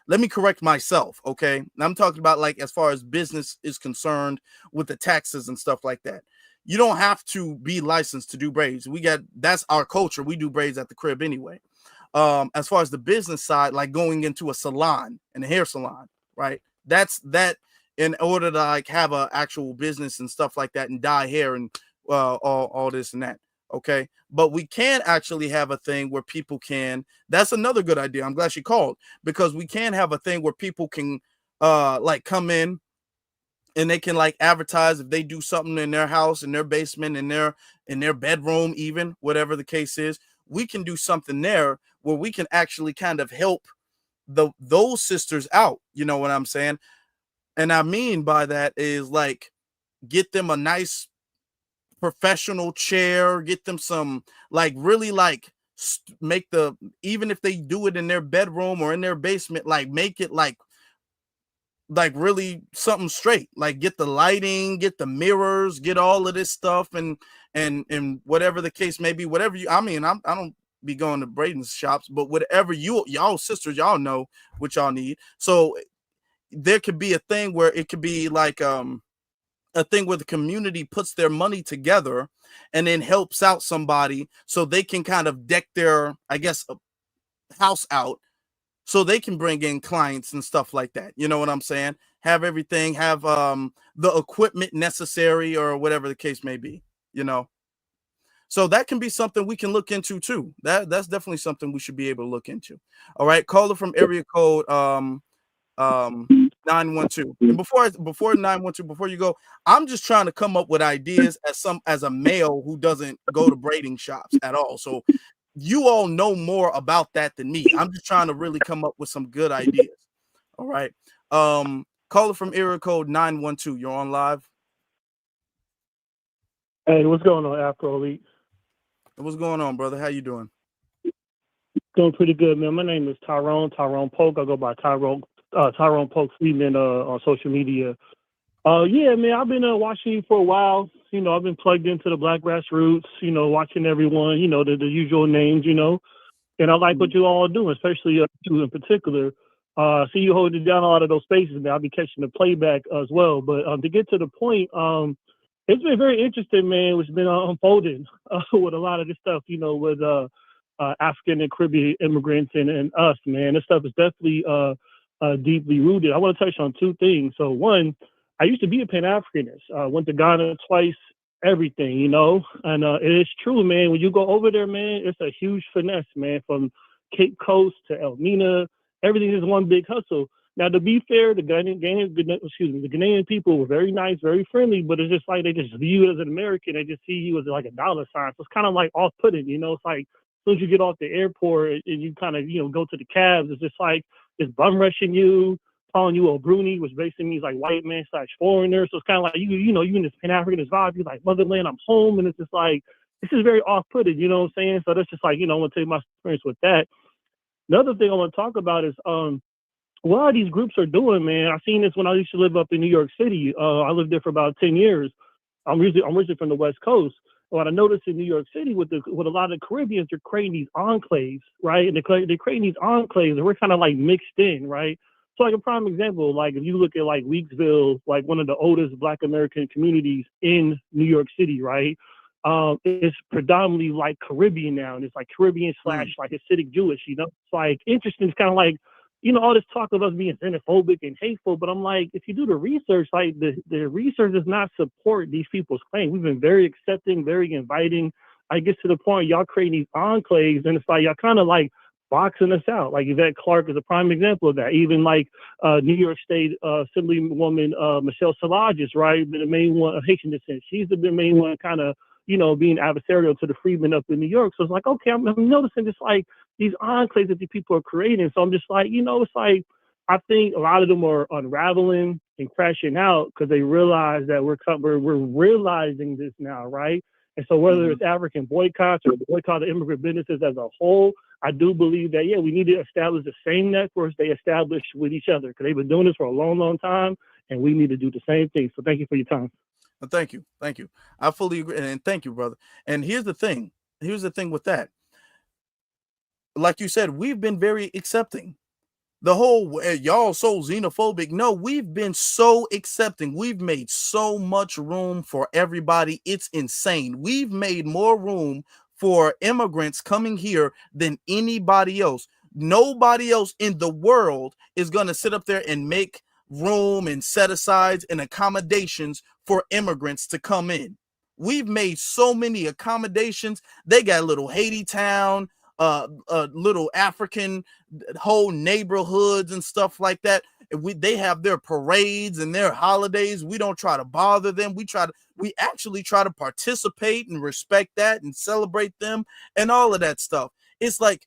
Let me correct myself. Okay, I'm talking about like as far as business is concerned with the taxes and stuff like that. You don't have to be licensed to do braids. That's our culture. We do braids at the crib anyway. As far as the business side, like going into a salon and a hair salon, right? That's that in order to like have a actual business and stuff like that and dye hair and all this and that. Okay, but we can actually have a thing where people can. That's another good idea. I'm glad she called, because we can have a thing where people can like come in and they can like advertise if they do something in their house, in their basement, in their bedroom, even whatever the case is. We can do something there where we can actually kind of help those sisters out. You know what I'm saying? And I mean by that is like get them a nice professional chair, get them some like really like make the, even if they do it in their bedroom or in their basement, like make it like really something straight, like get the lighting, get the mirrors, get all of this stuff, and whatever the case may be, whatever you, I mean, I don't be going to Braden's shops, but whatever y'all sisters, y'all know what y'all need. So there could be a thing where it could be like a thing where the community puts their money together and then helps out somebody so they can kind of deck their, I guess, house out so they can bring in clients and stuff like that. You know what I'm saying? Have everything, have the equipment necessary or whatever the case may be, you know? So that can be something we can look into too. That's definitely something we should be able to look into. All right, caller from area code 912. And before 912, before you go, I'm just trying to come up with ideas as a male who doesn't go to braiding shops at all. So you all know more about that than me. I'm just trying to really come up with some good ideas. All right. Caller from area code 912. You're on live. Hey, what's going on, Afro Elite? What's going on, brother? How you doing? Doing pretty good, man. My name is Tyrone Polk. I go by Tyrone Polk Freeman on social media. Yeah, man, I've been watching you for a while. You know, I've been plugged into the Black grassroots, you know, watching everyone, you know, the usual names, you know. And I like what you all do, especially you in particular. See you holding down a lot of those spaces, man. I'll be catching the playback as well. But to get to the point, it's been very interesting, man. It's been unfolding with a lot of this stuff, you know, with African and Caribbean immigrants and us, man. This stuff is definitely deeply rooted. I want to touch on two things. So one, I used to be a Pan-Africanist. Went to Ghana twice, everything, you know. And it is true, man. When you go over there, man, it's a huge finesse, man. From Cape Coast to Elmina, everything is one big hustle. Now, to be fair, the Ghanaian people were very nice, very friendly, but it's just like they just view you as an American. They just see you as like a dollar sign. So it's kind of like off-putting, you know. It's like as soon as you get off the airport and you kind of, you know, go to the cabs, it's just like it's bum rushing you, calling you a Bruni, which basically means like white man / foreigner. So it's kind of like you know, you in this Pan-Africanist vibe, you're like motherland, I'm home, and it's just like this is very off-putting, you know what I'm saying? So that's just like, you know, I want to tell you my experience with that. The other thing I want to talk about is what all these groups are doing, man. I seen this when I used to live up in New York City. I lived there for about 10 years. I'm originally from the West Coast. What I noticed in New York City with a lot of Caribbeans, they're creating these enclaves, right? And they're creating these enclaves, and we're kind of like mixed in, right? So like a prime example, like if you look at like Weeksville, like one of the oldest Black American communities in New York City, right? It's predominantly like Caribbean now, and it's like Caribbean / like Hasidic Jewish, you know? It's like interesting. It's kind of like, you know, all this talk of us being xenophobic and hateful, but I'm like, if you do the research, like the research does not support these people's claims. We've been very accepting, very inviting. I get to the point y'all creating these enclaves, and it's like y'all kind of like boxing us out. Like Yvette Clarke is a prime example of that. Even like New York State Assemblywoman Michelle Salages, right, the main one of Haitian descent. She's the main one kind of, you know, being adversarial to the freedmen up in New York. So it's like, okay, I'm noticing just like these enclaves that these people are creating. So I'm just like, you know, it's like, I think a lot of them are unraveling and crashing out because they realize that we're realizing this now, right? And so whether it's African boycotts or boycott of immigrant businesses as a whole, I do believe that, yeah, we need to establish the same networks they established with each other because they've been doing this for a long, long time, and we need to do the same thing. So thank you for your time. Thank you. I fully agree, and thank you, brother. And here's the thing with that. Like you said, we've been very accepting. The whole y'all so xenophobic. No, we've been so accepting. We've made so much room for everybody. It's insane. We've made more room for immigrants coming here than anybody else. Nobody else in the world is going to sit up there and make room and set asides and accommodations for immigrants to come in. We've made so many accommodations. They got little Haiti town, little African whole neighborhoods and stuff like that. They have their parades and their holidays. We don't try to bother them. We actually try to participate and respect that and celebrate them and all of that stuff. It's like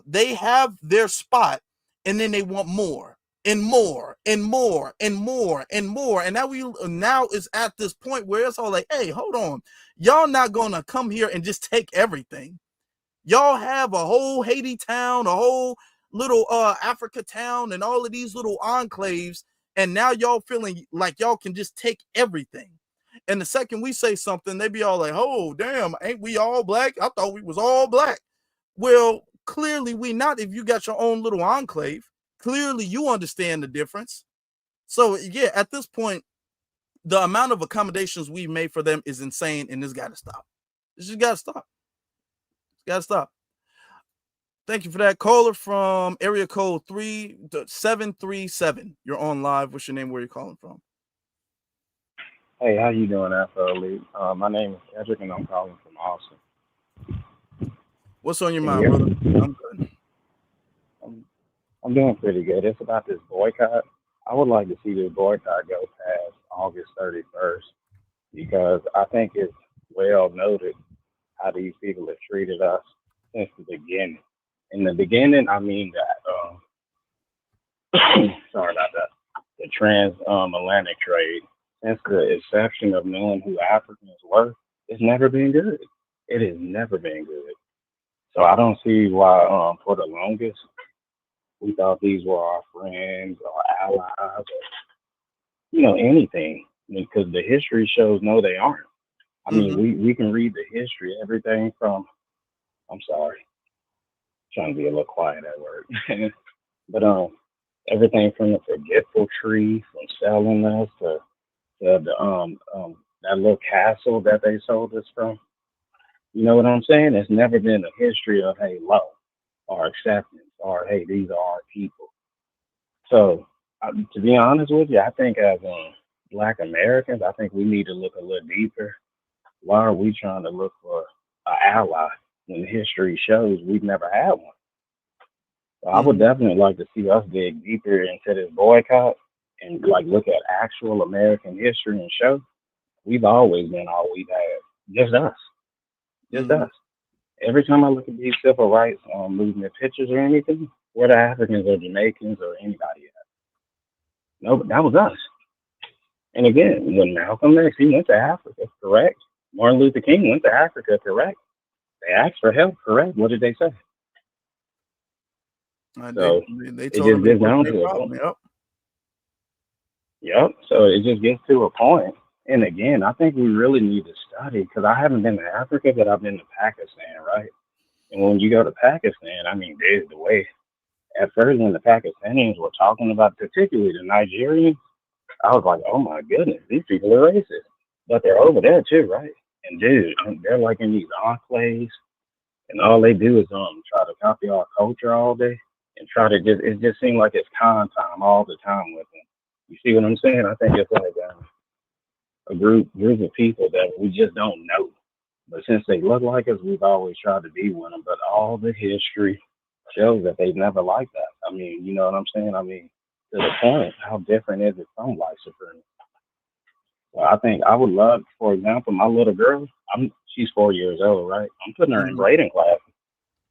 they have their spot and then they want more and more and more and more and more. And now it's at this point where it's all like, hey, hold on. Y'all not gonna come here and just take everything. Y'all have a whole Haiti town, a whole little Africa town, and all of these little enclaves, and now y'all feeling like y'all can just take everything. And the second we say something, they be all like, oh damn, ain't we all black? I thought we was all black. Well, clearly we not. If you got your own little enclave, clearly you understand the difference. So yeah, at this point, the amount of accommodations we've made for them is insane, and this got to stop. This just got to stop. It's got to stop. Thank you for that. Caller from area code 3737. You're on live. What's your name? Where you calling from? Hey, how you doing, Afro Elite? My name is Cedric, and I'm calling from Austin. What's on your Can mind, you hear brother? me? I'm good. I'm doing pretty good. It's about this boycott. I would like to see this boycott go past August 31st because I think it's well noted how these people have treated us since the beginning. In the beginning, I mean that, sorry about that, the transatlantic trade, since the inception of knowing who Africans were, it's never been good. It has never been good. So I don't see why, for the longest, we thought these were our friends or allies or, anything. Because the history shows no, they aren't. I mean, we can read the history, everything from, I'm sorry, trying to be a little quiet at work. But everything from the forgetful tree, from selling us to the that little castle that they sold us from. You know what I'm saying? There's never been a history of, hey, love or acceptance or, hey, these are our people. So, to be honest with you, I think as Black Americans, I think we need to look a little deeper. Why are we trying to look for an ally when history shows we've never had one? So I would definitely like to see us dig deeper into this boycott and like look at actual American history and show we've always been all we've had. Just us. Just us. Every time I look at these civil rights movement pictures or anything, where the Africans or Jamaicans or anybody at? No, but that was us. And again, when Malcolm X, he went to Africa, correct? Martin Luther King went to Africa, correct? They asked for help, correct? What did they say? So they it told just them it gets wasn't down their to a problem. point. Yep. Yep. So it just gets to a point. And again, I think we really need to study because I haven't been to Africa, but I've been to Pakistan, right? And when you go to Pakistan, I mean, there's the way. At first, when the Pakistanis were talking about, particularly the Nigerians, I was like, oh my goodness, these people are racist. But they're over there too, right? And dude, they're like in these enclaves, and all they do is try to copy our culture all day and try to it just seems like it's con time all the time with them. You see what I'm saying? I think it's like a group of people that we just don't know. But since they look like us, we've always tried to be with them. But all the history shows that they've never liked that. I mean, you know what I'm saying? I mean, to the point, how different is it from white supremacy? Well, I think I would love, for example, my little girl, she's 4 years old, right? I'm putting her in braiding classes.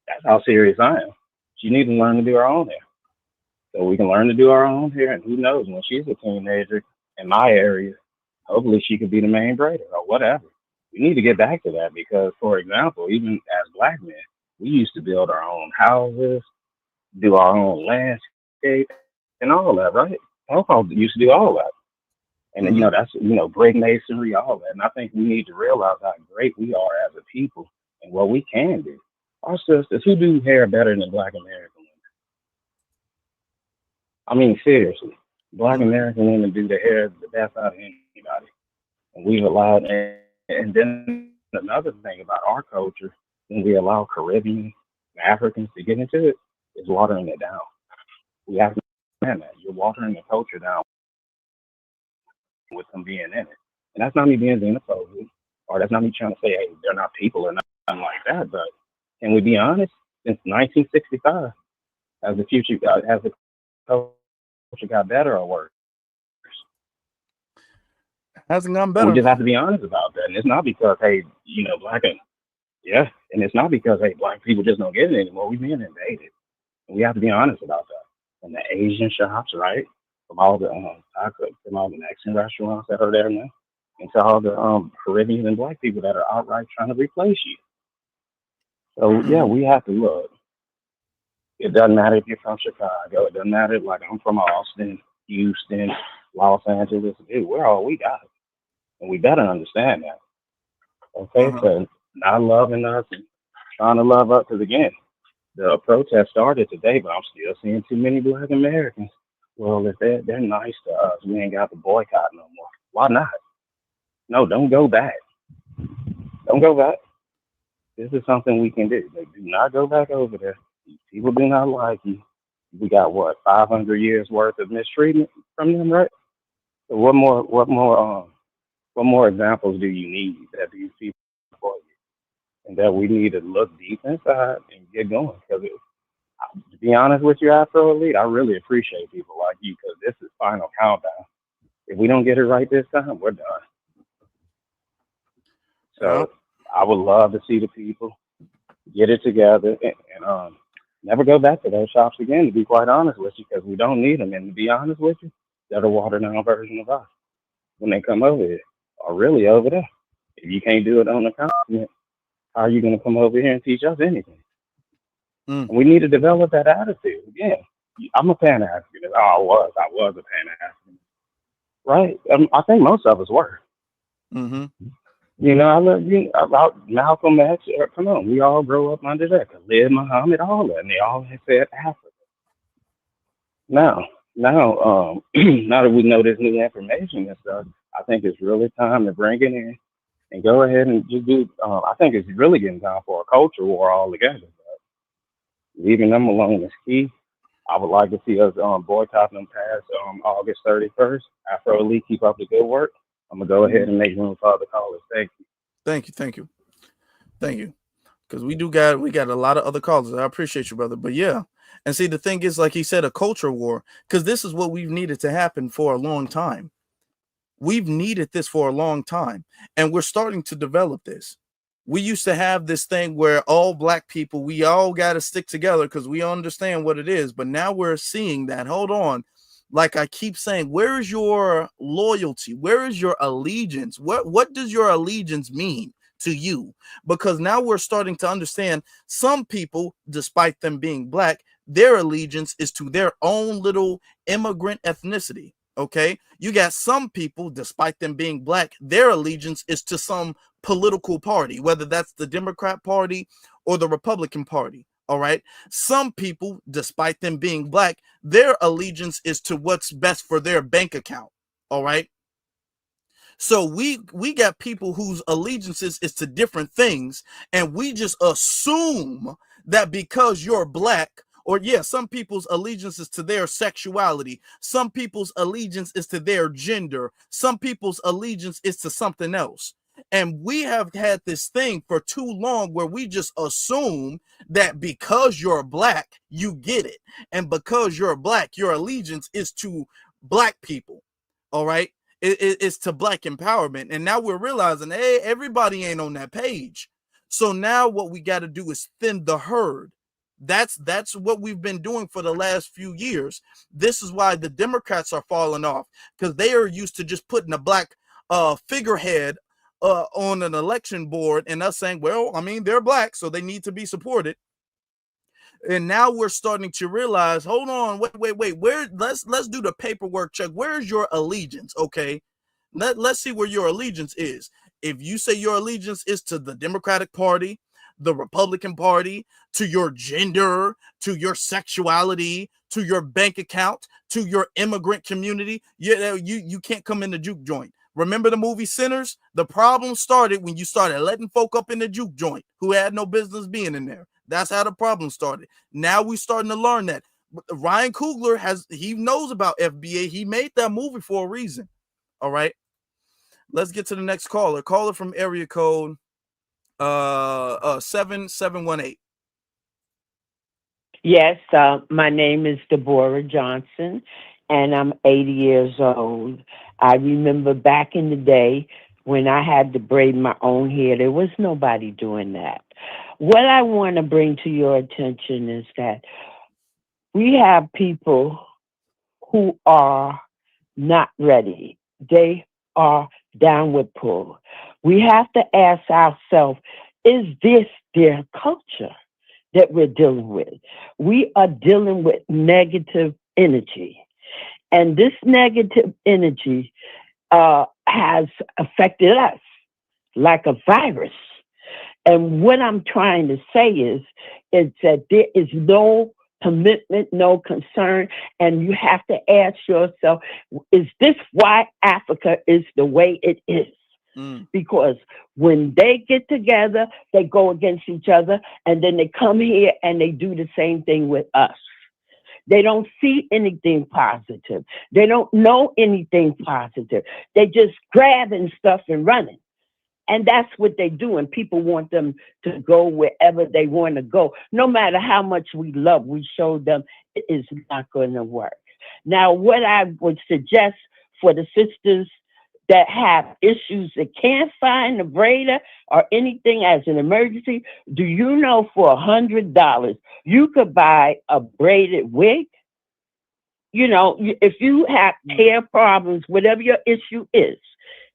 That's how serious I am. She needs to learn to do her own hair. So we can learn to do our own hair, and who knows, when she's a teenager in my area, hopefully she could be the main braider or whatever. We need to get back to that because, for example, even as Black men, we used to build our own houses, do our own landscape, and all that, right? Papa used to do all that. And then, that's, brick masonry, all that. And I think we need to realize how great we are as a people and what we can do. Our sisters, who do hair better than Black American women? I mean, seriously, Black American women do the hair the best out of anybody. And we've allowed, and then another thing about our culture, when we allow Caribbean Africans to get into it, is watering it down. We have to understand that. You're watering the culture down with them being in it. And that's not me being xenophobic Or that's not me trying to say, hey, they're not people or nothing like that. But can we be honest? Since 1965, has the culture got better or worse? Hasn't gone We better. just have to be honest about that. And it's not because, hey, and it's not because, hey, black people just don't get it anymore. We've been invaded. And we have to be honest about that. And the Asian shops, right? From all the from all the Mexican restaurants that are there now, and to all the Caribbean and black people that are outright trying to replace you. So yeah, we have to look. It doesn't matter if you're from Chicago. It doesn't matter like I'm from Austin, Houston, Los Angeles. Dude, we're all we got, and we better understand that. Okay, so not loving us and trying to love us, because again, the protest started today, but I'm still seeing too many black Americans. Well, if they're nice to us, we ain't got to boycott no more. Why not? No, don't go back. Don't go back. This is something we can do. Like, do not go back over there. These people do not like you. We got what 500 years worth of mistreatment from them, right? So what more examples do you need that these people for you, and that we need to look deep inside and get going? Because to be honest with you, Afro Elite, I really appreciate people like you, because this is final countdown. If we don't get it right this time, we're done. So I would love to see the people get it together and never go back to those shops again, to be quite honest with you, because we don't need them. And to be honest with you, they're the watered down version of us when they come over here, or really over there. If you can't do it on the continent, how are you going to come over here and teach us anything? And we need to develop that attitude. Again, I'm a Pan-Africanist. I was a Pan-Africanist. Right? I think most of us were. You know, I love you about Malcolm X. Come on, we all grow up under that. Khalid Muhammad, all that, and they all have said Africa. Now, now that we know this new information and stuff, I think it's really time to bring it in and go ahead and just do. I think it's really getting time for a culture war altogether. But leaving them alone is key. I would like to see us boycott them past August 31st. Afro Elite, keep up the good work. I'm gonna go ahead and make room for other callers. Thank you. Thank you. Because we got a lot of other callers. I appreciate you, brother. But yeah. And see, the thing is, like he said, a culture war, because this is what we've needed to happen for a long time. We've needed this for a long time, and we're starting to develop this. We used to have this thing where all black people, we all got to stick together because we understand what it is. But now we're seeing that, hold on, like I keep saying, where is your loyalty? Where is your allegiance? What does your allegiance mean to you? Because now we're starting to understand some people, despite them being black, their allegiance is to their own little immigrant ethnicity. Okay, you got some people, despite them being black, their allegiance is to some political party, whether that's the Democrat Party or the Republican Party. All right, some people, despite them being black, their allegiance is to what's best for their bank account. All right, so we got people whose allegiances is to different things, and we just assume that because you're black, or yeah, some people's allegiance is to their sexuality, some people's allegiance is to their gender, some people's allegiance is to something else. And we have had this thing for too long where we just assume that because you're black, you get it. And because you're black, your allegiance is to black people. All right. It's to black empowerment. And now we're realizing, hey, everybody ain't on that page. So now what we got to do is thin the herd. That's what we've been doing for the last few years. This is why the Democrats are falling off, because they are used to just putting a black figurehead on an election board and us saying, well, I mean, they're black, so they need to be supported. And now we're starting to realize, hold on, wait, where let's do the paperwork check. Where's your allegiance? Okay. Let's see where your allegiance is. If you say your allegiance is to the Democratic Party, the Republican Party, to your gender, to your sexuality, to your bank account, to your immigrant community, you can't come in the juke joint. Remember the movie Sinners? The problem started when you started letting folk up in the juke joint who had no business being in there. That's how the problem started. Now we're starting to learn that. Ryan Coogler he knows about FBA. He made that movie for a reason. All right. Let's get to the next caller. Caller from area code 7718. Yes, my name is Deborah Johnson, and I'm 80 years old. I remember back in the day when I had to braid my own hair, there was nobody doing that. What I want to bring to your attention is that we have people who are not ready. They are downward pull. We have to ask ourselves, is this their culture that we're dealing with? We are dealing with negative energy. And this negative energy has affected us like a virus. And what I'm trying to say is that there is no commitment, no concern, and you have to ask yourself, is this why Africa is the way it is? Because when they get together, they go against each other, and then they come here and they do the same thing with us. They don't see anything positive. They don't know anything positive. They just grabbing stuff and running. And that's what they do. And people want them to go wherever they want to go. No matter how much we love, we show them it is not going to work. Now, what I would suggest for the sisters that have issues that can't find a braider or anything as an emergency, do you know for $100, you could buy a braided wig? You know, if you have hair problems, whatever your issue is,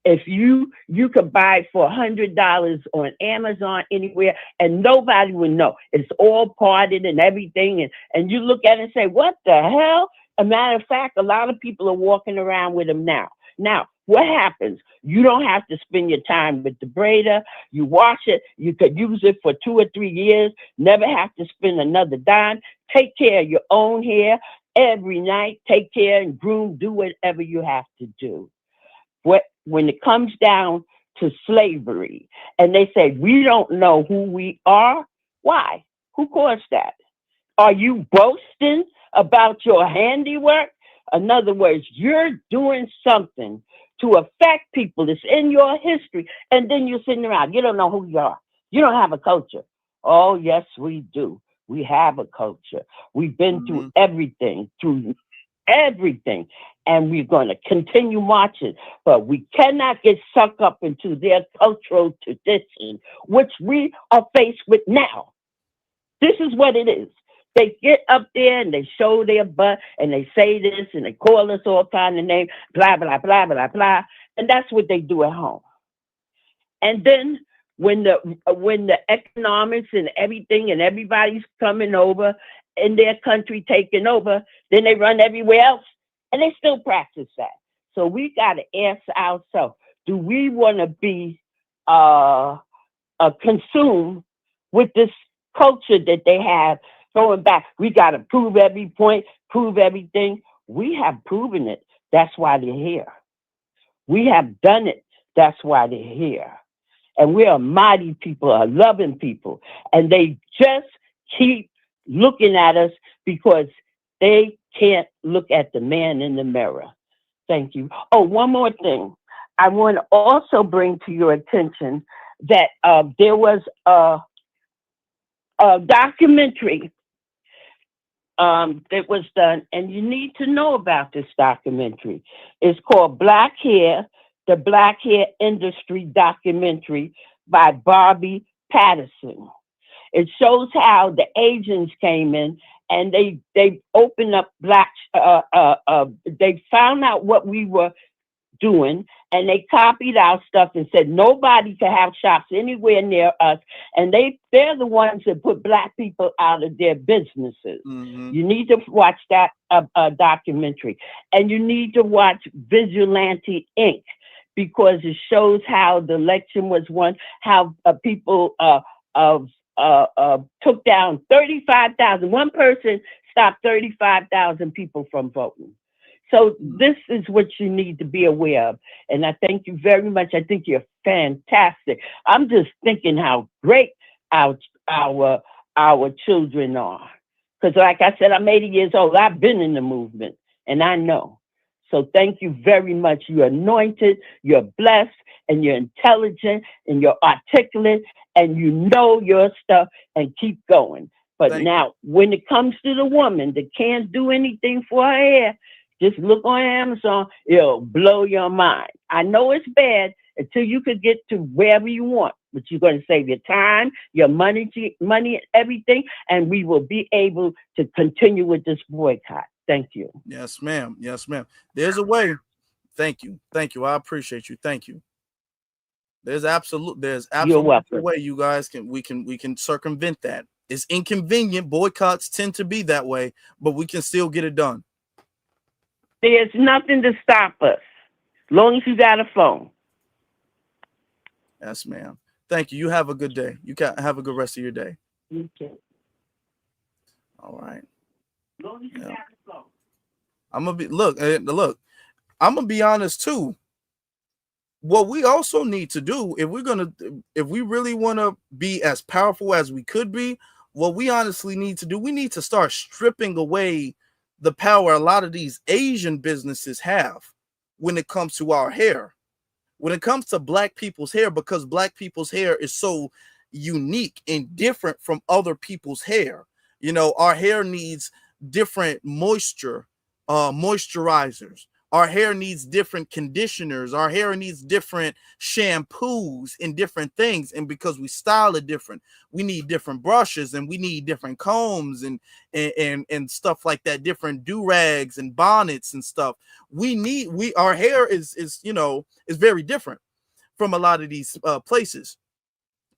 if you could buy it for $100 on Amazon anywhere, and nobody would know. It's all parted and everything, and you look at it and say, what the hell? A matter of fact, a lot of people are walking around with them now. Now, what happens? You don't have to spend your time with the braider. You wash it. You could use it for 2 or 3 years, never have to spend another dime. Take care of your own hair every night. Take care and groom, do whatever you have to do. When it comes down to slavery, and they say, we don't know who we are, why? Who caused that? Are you boasting about your handiwork? In other words, you're doing something to affect people. It's in your history, and then you're sitting around. You don't know who you are. You don't have a culture. Oh, yes, we do. We have a culture. We've been through everything, and we're going to continue marching, but we cannot get sucked up into their cultural tradition, which we are faced with now. This is what it is. They get up there and they show their butt and they say this and they call us all kind of names, blah, blah, blah, blah, blah. And that's what they do at home. And then when the economics and everything and everybody's coming over in their country taking over, then they run everywhere else. And they still practice that. So we got to ask ourselves, do we want to be consumed with this culture that they have going back? We got to prove every point, prove everything. We have proven it. That's why they're here. We have done it. That's why they're here. And we're a mighty people, a loving people. And they just keep looking at us because they can't look at the man in the mirror. Thank you. Oh, one more thing. I want to also bring to your attention that there was a documentary that was done, and you need to know about this documentary. It's called Black Hair, the Black Hair Industry Documentary by Barbie Patterson. It shows how the Asians came in and they opened up they found out what we were doing, and they copied our stuff and said nobody could have shops anywhere near us. And they're the ones that put Black people out of their businesses. You need to watch that documentary, and you need to watch Vigilante Inc. because it shows how the election was won, how people took down 35,000. One person stopped 35,000 people from voting. So this is what you need to be aware of. And I thank you very much. I think you're fantastic. I'm just thinking how great our children are. Because like I said, I'm 80 years old. I've been in the movement, and I know. So thank you very much. You're anointed. You're blessed. and you're intelligent and you're articulate and you know your stuff and keep going. But now, when it comes to the woman that can't do anything for her hair, just look on Amazon. It'll blow your mind. I know it's bad until you could get to wherever you want, but you're going to save your time, your money, everything, and we will be able to continue with this boycott. Thank you. Yes, ma'am. Yes, ma'am. There's a way. Thank you. Thank you. I appreciate you. Thank you. There's absolutely a way you guys we can circumvent that. It's inconvenient. Boycotts tend to be that way, but we can still get it done. There's nothing to stop us, as long as you got a phone. Yes, ma'am. Thank you. You have a good day. You can have a good rest of your day. You too. All right. As long as you got a phone. I'm gonna look. I'm gonna be honest too. What we also need to do, if we really want to be as powerful as we could be, what we honestly need to do, we need to start stripping away the power a lot of these Asian businesses have when it comes to our hair, when it comes to Black people's hair, because Black people's hair is so unique and different from other people's hair. You know, our hair needs different moisturizers. Our hair needs different conditioners. Our hair needs different shampoos and different things. And because we style it different, we need different brushes and we need different combs and stuff like that, different do-rags and bonnets and stuff. Our hair is very different from a lot of these places.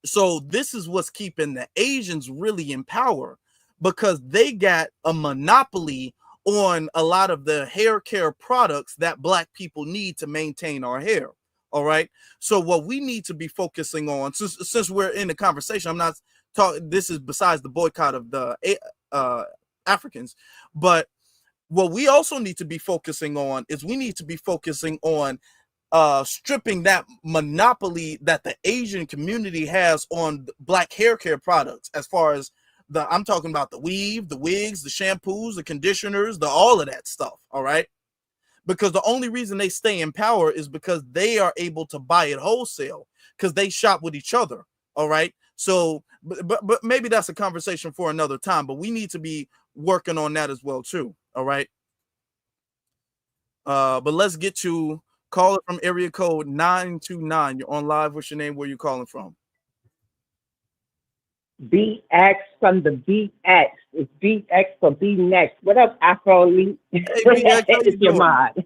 So this is what's keeping the Asians really in power, because they got a monopoly on a lot of the hair care products that Black people need to maintain our hair. All right. So what we need to be focusing on, since we're in the conversation, I'm not talking, this is besides the boycott of the Africans, but what we also need to be focusing on is we need to be focusing on stripping that monopoly that the Asian community has on Black hair care products, as far as I'm talking about the weave, the wigs, the shampoos, the conditioners, all of that stuff. All right. Because the only reason they stay in power is because they are able to buy it wholesale, because they shop with each other. All right. So, but maybe that's a conversation for another time, but we need to be working on that as well too. All right. But let's get to caller from area code 929. You're on live. What's your name? Where you calling from? BX from the BX. It's BX for B next. What up, Afro Elite? Hey, BX, how you Your doing? mod.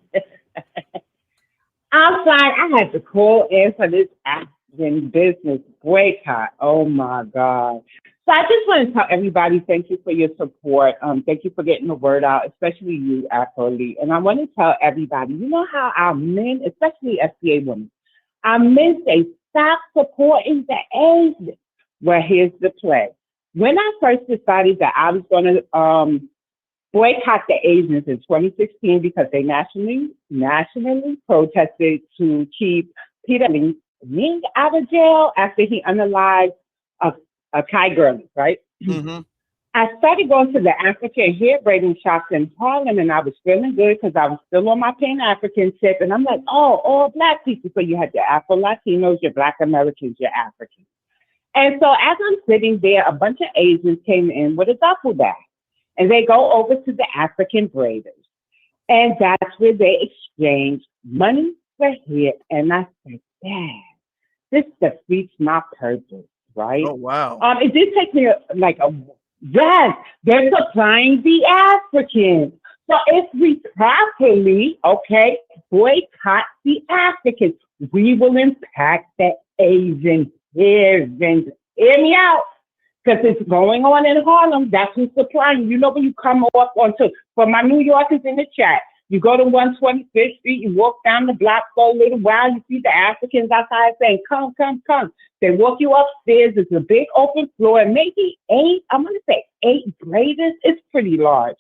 I'm fine. I had to call in for this African business boycott. Oh my God. So I just want to tell everybody thank you for your support. Thank you for getting the word out, especially you, Afro Elite. And I want to tell everybody, you know how our men, especially FBA women, our men say, stop supporting the Asians. Well, here's the play. When I first decided that I was going to boycott the Asians in 2016 because they nationally protested to keep Peter Ling out of jail after he unalived a Kai girlie, right? Mm-hmm. I started going to the African hair braiding shops in Harlem, and I was feeling good because I was still on my Pan-African tip. And I'm like, oh, all Black people. So you had your Afro-Latinos, your Black Americans, your Africans. And so as I'm sitting there, a bunch of Asians came in with a duffel bag, and they go over to the African braiders. And that's where they exchange money for hair. And I said, Dad, this defeats my purpose, right? Oh, wow. It did take me yes, they're supplying the Africans. So if we properly, boycott the Africans, we will impact the Asians. Hear me out, because it's going on in Harlem. That's who's supplying. You know, when you come up onto, for my New Yorkers in the chat, you go to 125th Street, you walk down the block for a little while, you see the Africans outside saying, come, come, come. They walk you upstairs. It's a big open floor, and maybe 8 braiders. It's pretty large.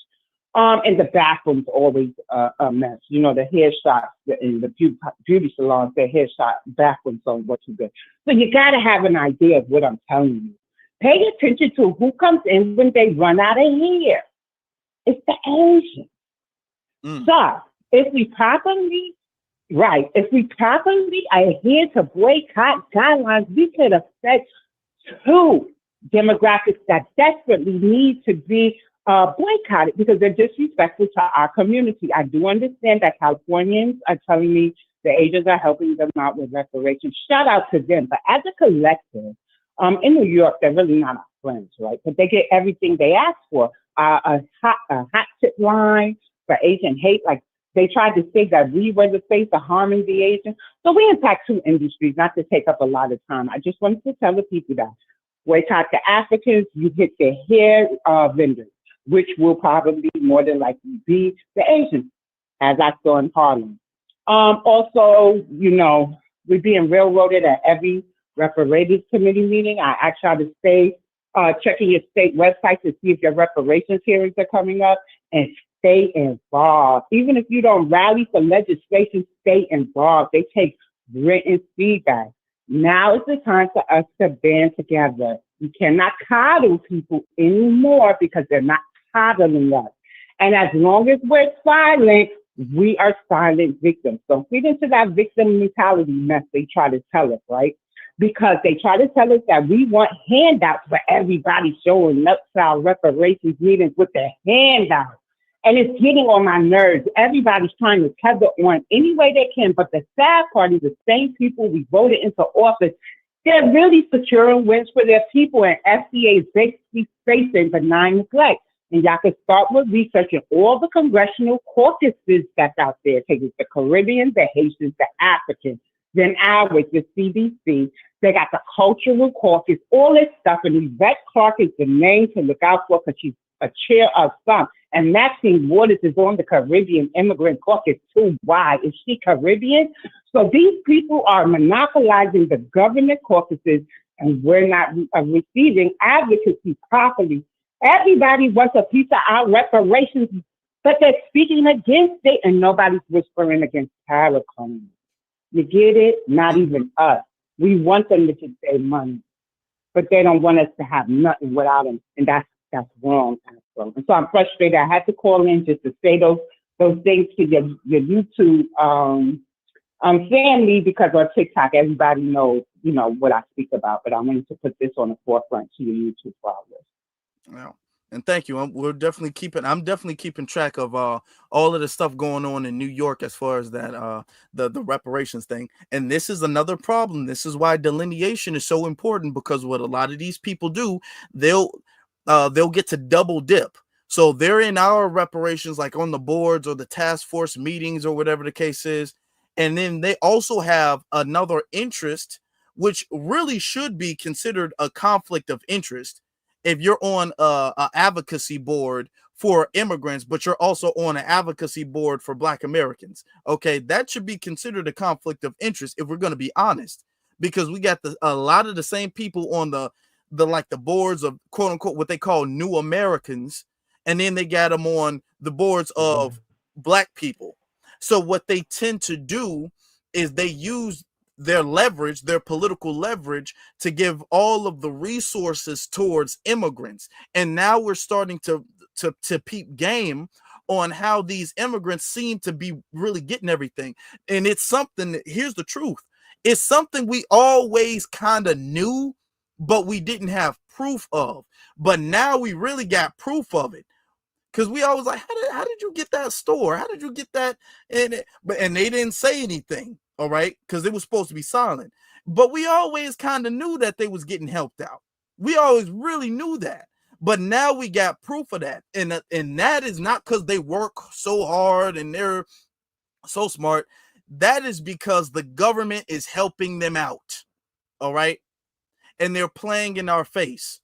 And the bathroom's always a mess. You know, the hair shops in the beauty salons, their hair shop bathrooms don't look too good. So you got to have an idea of what I'm telling you. Pay attention to who comes in when they run out of hair. It's the Asians. So if we properly Right. If we properly adhere to boycott guidelines, we could affect two demographics that desperately need to be boycotted because they're disrespectful to our community. I do understand that Californians are telling me the agents are helping them out with reparations. Shout out to them. But as a collective, in New York, they're really not our friends, right? But they get everything they ask for. A hot tip line for Asian hate, like they tried to say that we were the face of harming the Asians. So we impact two industries, not to take up a lot of time. I just wanted to tell the people that boycott the Africans, you hit the hair vendors, which will probably more than likely be the Asians, as I saw in Harlem. Also, we're being railroaded at every reparations committee meeting. I ask y'all to stay checking your state website to see if your reparations hearings are coming up and stay involved. Even if you don't rally for legislation, stay involved. They take written feedback. Now is the time for us to band together. We cannot coddle people anymore because they're not coddling us. And as long as we're silent, we are silent victims. Don't feed into that victim mentality mess they try to tell us, right? Because they try to tell us that we want handouts for everybody showing up to our reparations meetings with their handouts. And it's getting on my nerves. Everybody's trying to tether on any way they can. But the sad part is the same people we voted into office, they're really securing wins for their people. And FDA is basically facing benign neglect. And y'all can start with researching all the congressional caucuses that's out there. Take it the Caribbean, the Haitians, the Africans. Then ours, the CDC. They got the Cultural Caucus, all this stuff. And Yvette Clarke is the name to look out for because she's a chair of some. And Maxine Waters is on the Caribbean Immigrant Caucus too. Why? Is she Caribbean? So these people are monopolizing the government caucuses and we're not receiving advocacy properly. Everybody wants a piece of our reparations, but they're speaking against it and nobody's whispering against Tara Cohen. You get it? Not even us. We want them to just save money, but they don't want us to have nothing without them. And that's wrong. And so I'm frustrated. I had to call in just to say those things to your YouTube family because on TikTok everybody knows what I speak about. But I wanted to put this on the forefront to your YouTube followers. Yeah. And thank you. I'm definitely keeping track of all of the stuff going on in New York as far as that the reparations thing. And this is another problem. This is why delineation is so important, because what a lot of these people do, they'll get to double dip. So they're in our reparations, like on the boards or the task force meetings or whatever the case is. And then they also have another interest, which really should be considered a conflict of interest. If you're on a advocacy board for immigrants, but you're also on an advocacy board for Black Americans, okay, that should be considered a conflict of interest if we're going to be honest, because we got a lot of the same people on the boards of quote unquote what they call new Americans, and then they got them on the boards of Black people. So what they tend to do is they use their leverage, their political leverage, to give all of the resources towards immigrants. And now we're starting to peep game on how these immigrants seem to be really getting everything. And it's something that, here's the truth, it's something we always kind of knew, but we didn't have proof of. But now we really got proof of it. Because we always like, how did you get that store? How did you get that? And they didn't say anything, all right, because it was supposed to be silent. But we always kind of knew that they was getting helped out. We always really knew that. But now we got proof of that, and that is not because they work so hard and they're so smart. That is because the government is helping them out, all right, and they're playing in our face.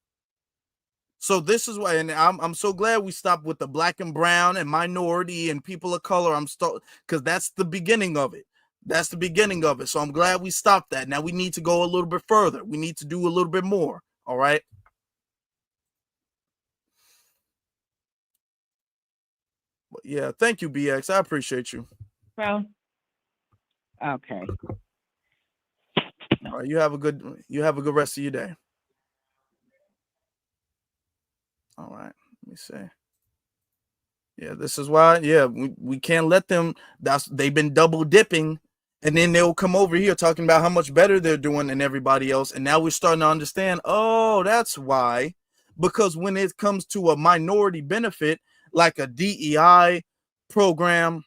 So this is why, and I'm so glad we stopped with the Black and brown and minority and people of color. Because that's the beginning of it. That's the beginning of it. So I'm glad we stopped that. Now we need to go a little bit further. We need to do a little bit more. All right. But yeah. Thank you, BX. I appreciate you. Well, okay. All right. You have a good rest of your day. All right. Let me see. Yeah, this is why. Yeah, we can't let them. They've been double dipping. And then they'll come over here talking about how much better they're doing than everybody else. And now we're starting to understand, oh, that's why. Because when it comes to a minority benefit, like a DEI program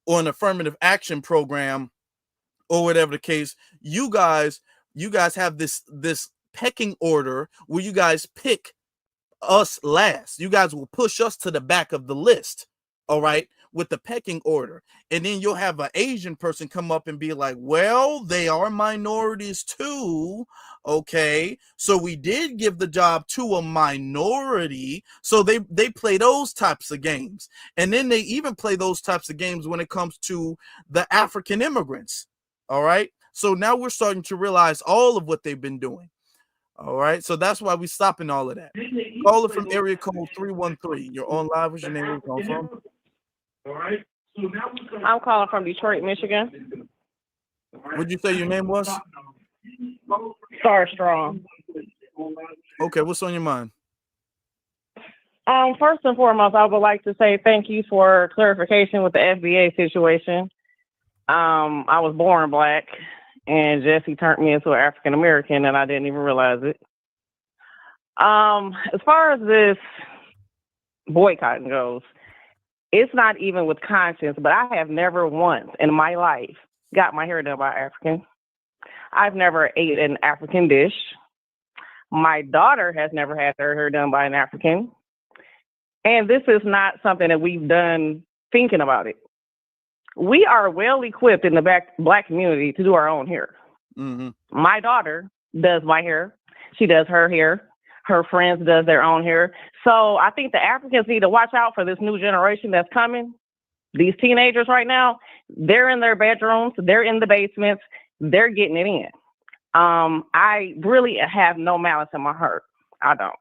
or an affirmative action program or whatever the case, you guys have this pecking order where you guys pick us last. You guys will push us to the back of the list, all right, with the pecking order. And then you'll have an Asian person come up and be like, well, they are minorities too. Okay, so we did give the job to a minority. So they play those types of games. And then they even play those types of games when it comes to the African immigrants. All right. So now we're starting to realize all of what they've been doing. All right, so that's why we're stopping all of that. Caller from area code 313. You're on live. What's your name? Where you calling from? All right. I'm calling from Detroit, Michigan. What'd you say your name was? Star Strong. Okay, what's on your mind? First and foremost, I would like to say thank you for clarification with the FBA situation. I was born black, and Jesse turned me into an African American, and I didn't even realize it. As far as this boycotting goes, it's not even with conscience, but I have never once in my life got my hair done by African. I've never ate an African dish. My daughter has never had her hair done by an African. And this is not something that we've done thinking about it. We are well equipped in the black community to do our own hair. Mm-hmm. My daughter does my hair. She does her hair. Her friends does their own hair. So I think the Africans need to watch out for this new generation that's coming. These teenagers right now, they're in their bedrooms. They're in the basements. They're getting it in. I really have no malice in my heart. I don't.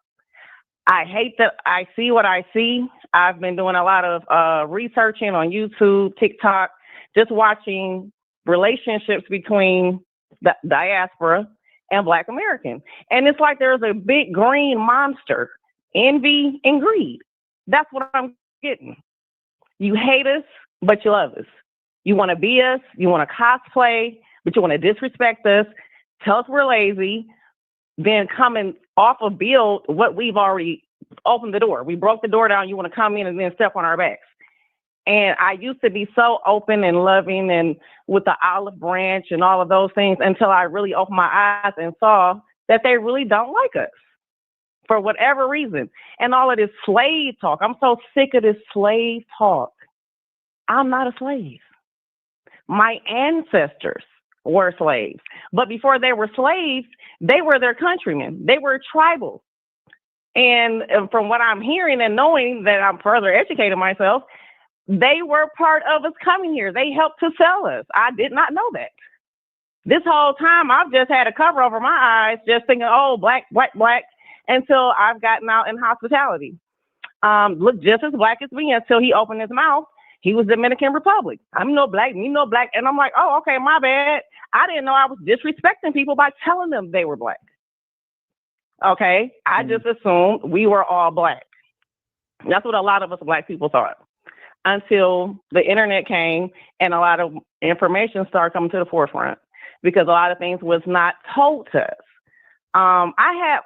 I hate that I see what I see. I've been doing a lot of researching on YouTube, TikTok, just watching relationships between the diaspora and Black American. And it's like there's a big green monster, envy and greed. That's what I'm getting. You hate us, but you love us. You want to be us. You want to cosplay, but you want to disrespect us, tell us we're lazy, then come and off of build what we've already opened the door. We broke the door down. You want to come in and then step on our backs. And I used to be so open and loving and with the olive branch and all of those things until I really opened my eyes and saw that they really don't like us for whatever reason. And all of this slave talk. I'm so sick of this slave talk. I'm not a slave. My ancestors were slaves. But before they were slaves, they were their countrymen. They were tribal. And from what I'm hearing and knowing that I'm further educating myself, they were part of us coming here. They helped to sell us. I did not know that. This whole time, I've just had a cover over my eyes, just thinking, oh, black, black, black, until I've gotten out in hospitality. Look just as black as me until he opened his mouth. He was Dominican Republic. I'm no black, me no black. And I'm like, oh, okay, my bad. I didn't know I was disrespecting people by telling them they were black. Okay, I just assumed we were all black. That's what a lot of us black people thought until the internet came and a lot of information started coming to the forefront because a lot of things was not told to us. I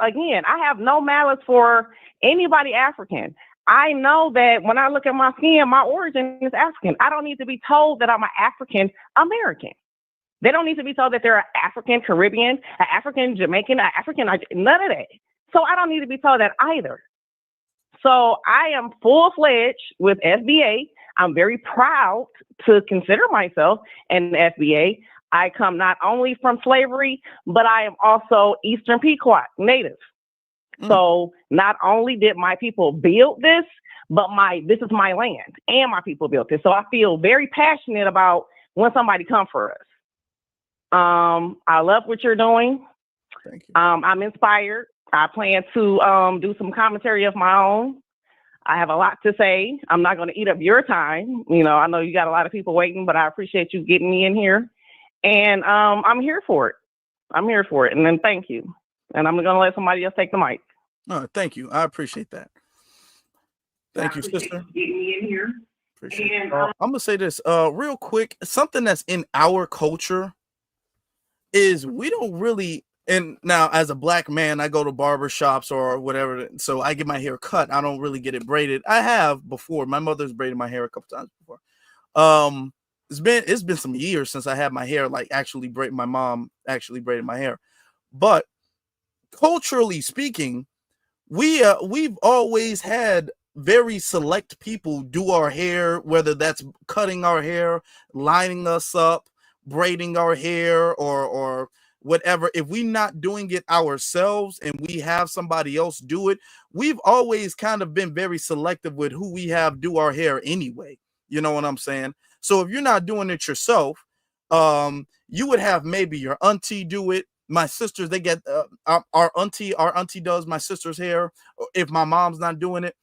have no malice for anybody African. I know that when I look at my skin, my origin is African. I don't need to be told that I'm an African American. They don't need to be told that they're an African Caribbean, an African Jamaican, an African, none of that. So I don't need to be told that either. So I am full-fledged with FBA. I'm very proud to consider myself an FBA. I come not only from slavery, but I am also Eastern Pequot Native. So not only did my people build this, but this is my land and my people built this. So I feel very passionate about when somebody come for us. I love what you're doing. Thank you. I'm inspired. I plan to do some commentary of my own. I have a lot to say. I'm not going to eat up your time. You know, I know you got a lot of people waiting, but I appreciate you getting me in here. And I'm here for it. I'm here for it. And then thank you. And I'm going to let somebody else take the mic. Oh, thank you. I appreciate that. Thank you, sister. Getting me in here. Appreciate it. I'm gonna say this real quick. Something that's in our culture is we don't really, and now as a black man, I go to barber shops or whatever, so I get my hair cut. I don't really get it braided. I have before. My mother's braided my hair a couple times before. Um, it's been some years since I had my hair like actually braid. My mom actually braided my hair, but culturally speaking, we've always had very select people do our hair, whether that's cutting our hair, lining us up, braiding our hair, or whatever. If we're not doing it ourselves and we have somebody else do it, we've always kind of been very selective with who we have do our hair anyway. You know what I'm saying? So if you're not doing it yourself, you would have maybe your auntie do it. My sisters, they get our auntie does my sister's hair if my mom's not doing it.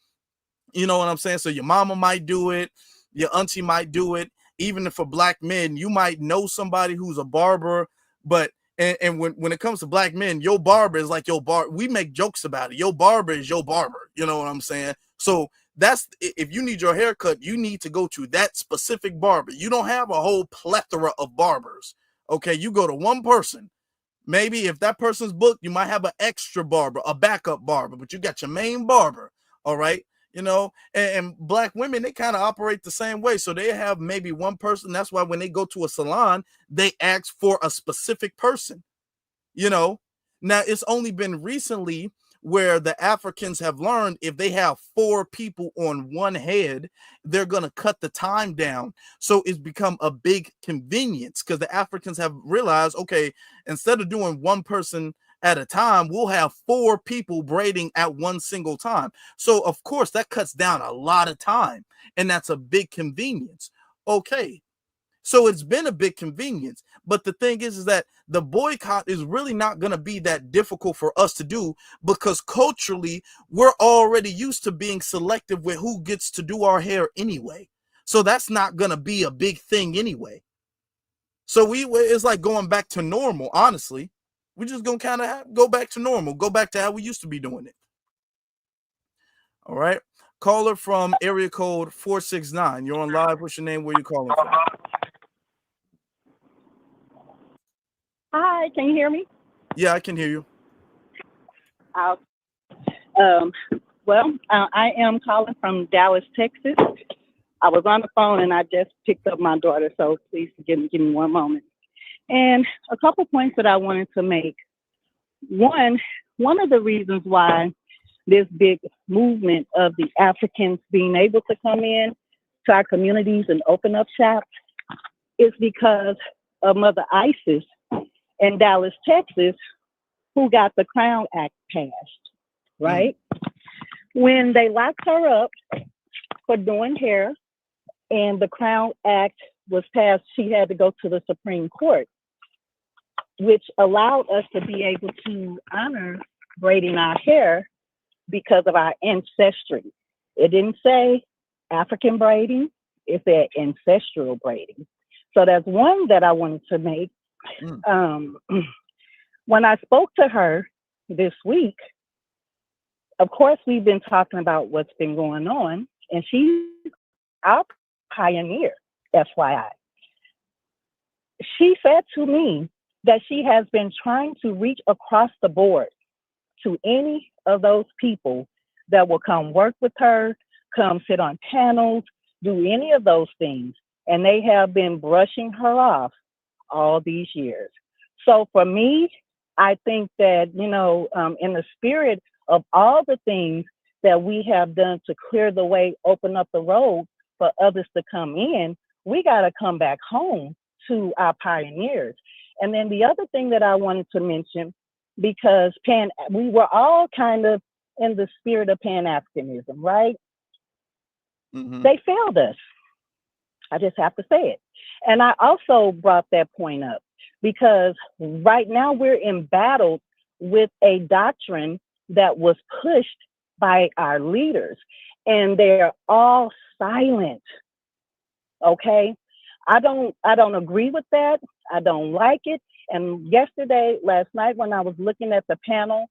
You know what I'm saying? So your mama might do it, your auntie might do it. Even for black men, you might know somebody who's a barber, but and when it comes to black men, your barber is like your bar. We make jokes about it. Your barber is your barber. You know what I'm saying? So that's, if you need your haircut, you need to go to that specific barber. You don't have a whole plethora of barbers. Okay, you go to one person. Maybe if that person's booked, you might have an extra barber, a backup barber, but you got your main barber. All right. You know, and black women, they kind of operate the same way. So they have maybe one person. That's why when they go to a salon, they ask for a specific person. You know, now it's only been recently where the Africans have learned if they have 4 people on one head, they're going to cut the time down. So it's become a big convenience because the Africans have realized, okay, instead of doing one person at a time, we'll have 4 people braiding at one single time. So of course that cuts down a lot of time, and that's a big convenience. Okay. So it's been a big convenience. But the thing is that the boycott is really not going to be that difficult for us to do because culturally, we're already used to being selective with who gets to do our hair anyway. So that's not going to be a big thing anyway. So it's like going back to normal, honestly. We're just going to kind of go back to normal, go back to how we used to be doing it. All right. Caller from area code 469. You're on live. What's your name? Where you calling from? Hi, can you hear me? Yeah, I can hear you. I am calling from Dallas, Texas. I was on the phone and I just picked up my daughter, so please give me one moment. And a couple points that I wanted to make. One of the reasons why this big movement of the Africans being able to come in to our communities and open up shops is because of Mother Isis in Dallas, Texas, who got the Crown Act passed, right? When they locked her up for doing hair and the Crown Act was passed, she had to go to the Supreme Court, which allowed us to be able to honor braiding our hair because of our ancestry. It didn't say African braiding, it said ancestral braiding. So that's one that I wanted to make. When I spoke to her this week, of course, we've been talking about what's been going on, and she's our pioneer, FYI. She said to me that she has been trying to reach across the board to any of those people that will come work with her, come sit on panels, do any of those things, and they have been brushing her off all these years. So for me, I think that, in the spirit of all the things that we have done to clear the way, open up the road for others to come in, we got to come back home to our pioneers. And then the other thing that I wanted to mention, because we were all kind of in the spirit of Pan-Africanism, right? They failed us. I just have to say it. And I also brought that point up because right now we're embattled with a doctrine that was pushed by our leaders, and they're all silent. Okay? I don't agree with that. I don't like it. And last night, when I was looking at the panel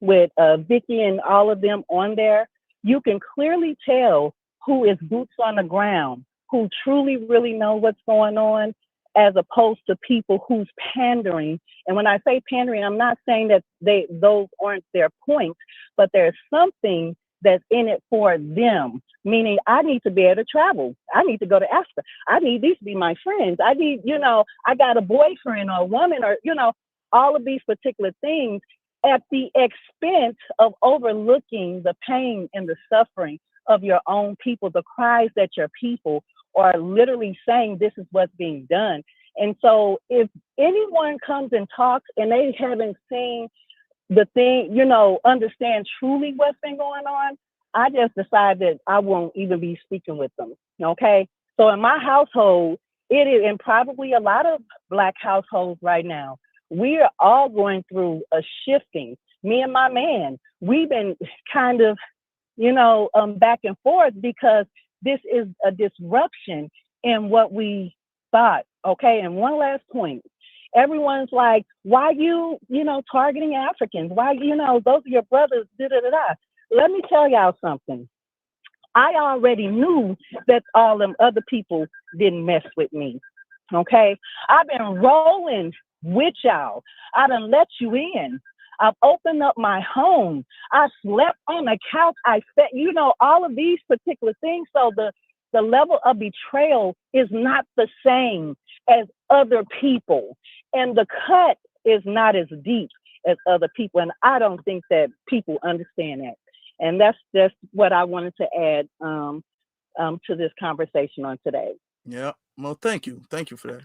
with Vicky and all of them on there, you can clearly tell who is boots on the ground, who truly really know what's going on, as opposed to people who's pandering. And when I say pandering, I'm not saying that those aren't their points, but there's something that's in it for them. Meaning, I need to be able to travel. I need to go to Africa. I need these to be my friends. I need, I got a boyfriend or a woman or, all of these particular things at the expense of overlooking the pain and the suffering of your own people, the cries that your people are literally saying this is what's being done. And so if anyone comes and talks and they haven't seen the thing, understand truly what's been going on, I just decide that I won't even be speaking with them. Okay. So in my household, it is, and probably a lot of Black households right now, we are all going through a shifting. Me and my man, we've been kind of, back and forth because this is a disruption in what we thought. Okay. And one last point. Everyone's like, why you targeting Africans? Why, those are your brothers, da-da-da-da. Let me tell y'all something. I already knew that all them other people didn't mess with me. Okay. I've been rolling with y'all. I done let you in. I've opened up my home. I slept on the couch. I fed, all of these particular things. So the level of betrayal is not the same as other people. And the cut is not as deep as other people. And I don't think that people understand that. And that's just what I wanted to add to this conversation on today. Yeah. Well, thank you for that.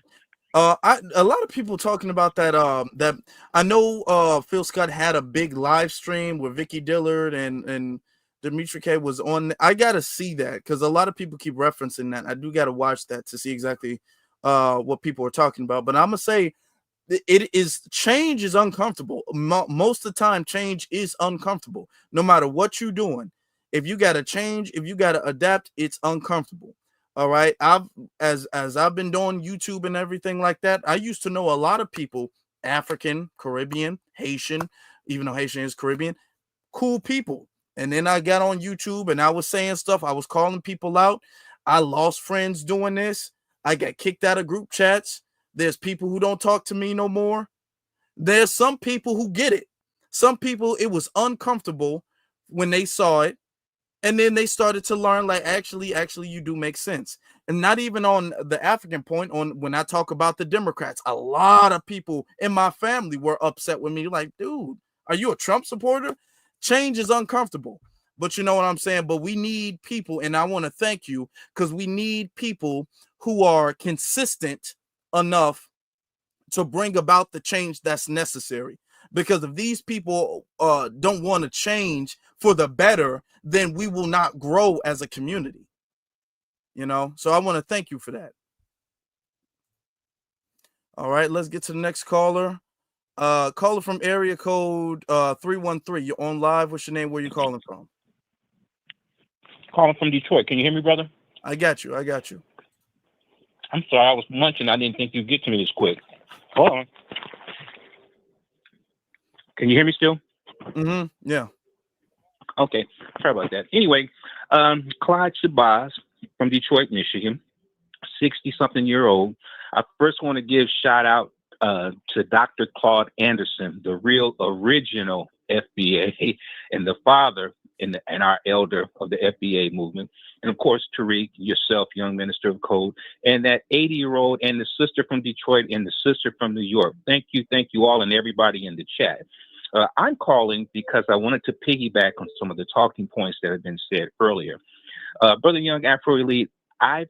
A lot of people talking about that. That I know. Phil Scott had a big live stream where Vicky Dillard and Dimitri K was on. I gotta see that because a lot of people keep referencing that. I do gotta watch that to see exactly what people are talking about. But I'm gonna say change is uncomfortable. Most of the time, change is uncomfortable. No matter what you're doing, if you gotta change, if you gotta adapt, it's uncomfortable. All right. As I've been doing YouTube and everything like that, I used to know a lot of people, African, Caribbean, Haitian, even though Haitian is Caribbean, cool people. And then I got on YouTube and I was saying stuff. I was calling people out. I lost friends doing this. I got kicked out of group chats. There's people who don't talk to me no more. There's some people who get it. Some people, it was uncomfortable when they saw it. And then they started to learn, like, actually, you do make sense. And not even on the African point, on when I talk about the Democrats, a lot of people in my family were upset with me. Like, dude, are you a Trump supporter? Change is uncomfortable. But you know what I'm saying? But we need people, and I want to thank you, because we need people who are consistent enough to bring about the change that's necessary. Because if these people don't want to change for the better, then we will not grow as a community. So I want to thank you for that. All right, let's get to the next caller. Caller from area code 313. You're on live. What's your name? Where you calling from? Calling from Detroit. Can you hear me, brother? I got you. I'm sorry, I was munching. I didn't think you'd get to me this quick. Hold on. Can you hear me still? Mm-hmm. Yeah. Okay. Sorry about that. Anyway, Clyde Shabazz from Detroit, Michigan, 60-something-year-old. I first want to give shout out to Dr. Claude Anderson, the real original FBA and the father and our elder of the FBA movement. And of course, Tariq, yourself, young minister of code, and that 80-year-old and the sister from Detroit and the sister from New York. Thank you all and everybody in the chat. I'm calling because I wanted to piggyback on some of the talking points that have been said earlier. Brother Young, Afro Elite, I've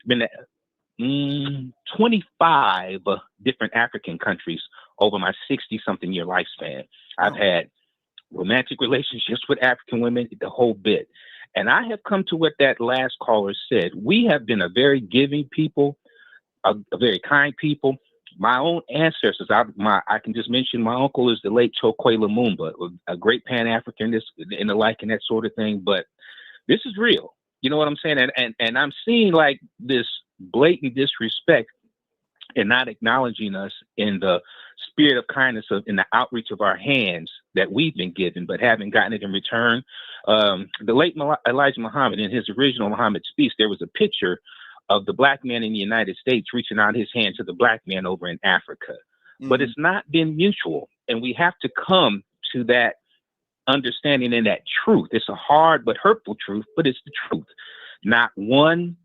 been 25 different African countries over my 60-something year lifespan. I've had romantic relationships with African women, the whole bit. And I have come to what that last caller said. We have been a very giving people, a very kind people. My own ancestors, I can just mention my uncle is the late Chokwe Lumumba, a great Pan-Africanist and the like and that sort of thing. But this is real. You know what I'm saying? And I'm seeing like this blatant disrespect and not acknowledging us in the spirit of kindness in the outreach of our hands that we've been given, but haven't gotten it in return. The late Elijah Muhammad, in his original Muhammad speech, there was a picture of the black man in the United States reaching out his hand to the black man over in Africa. But it's not been mutual. And we have to come to that understanding and that truth. It's a hard but hurtful truth, but it's the truth. Not one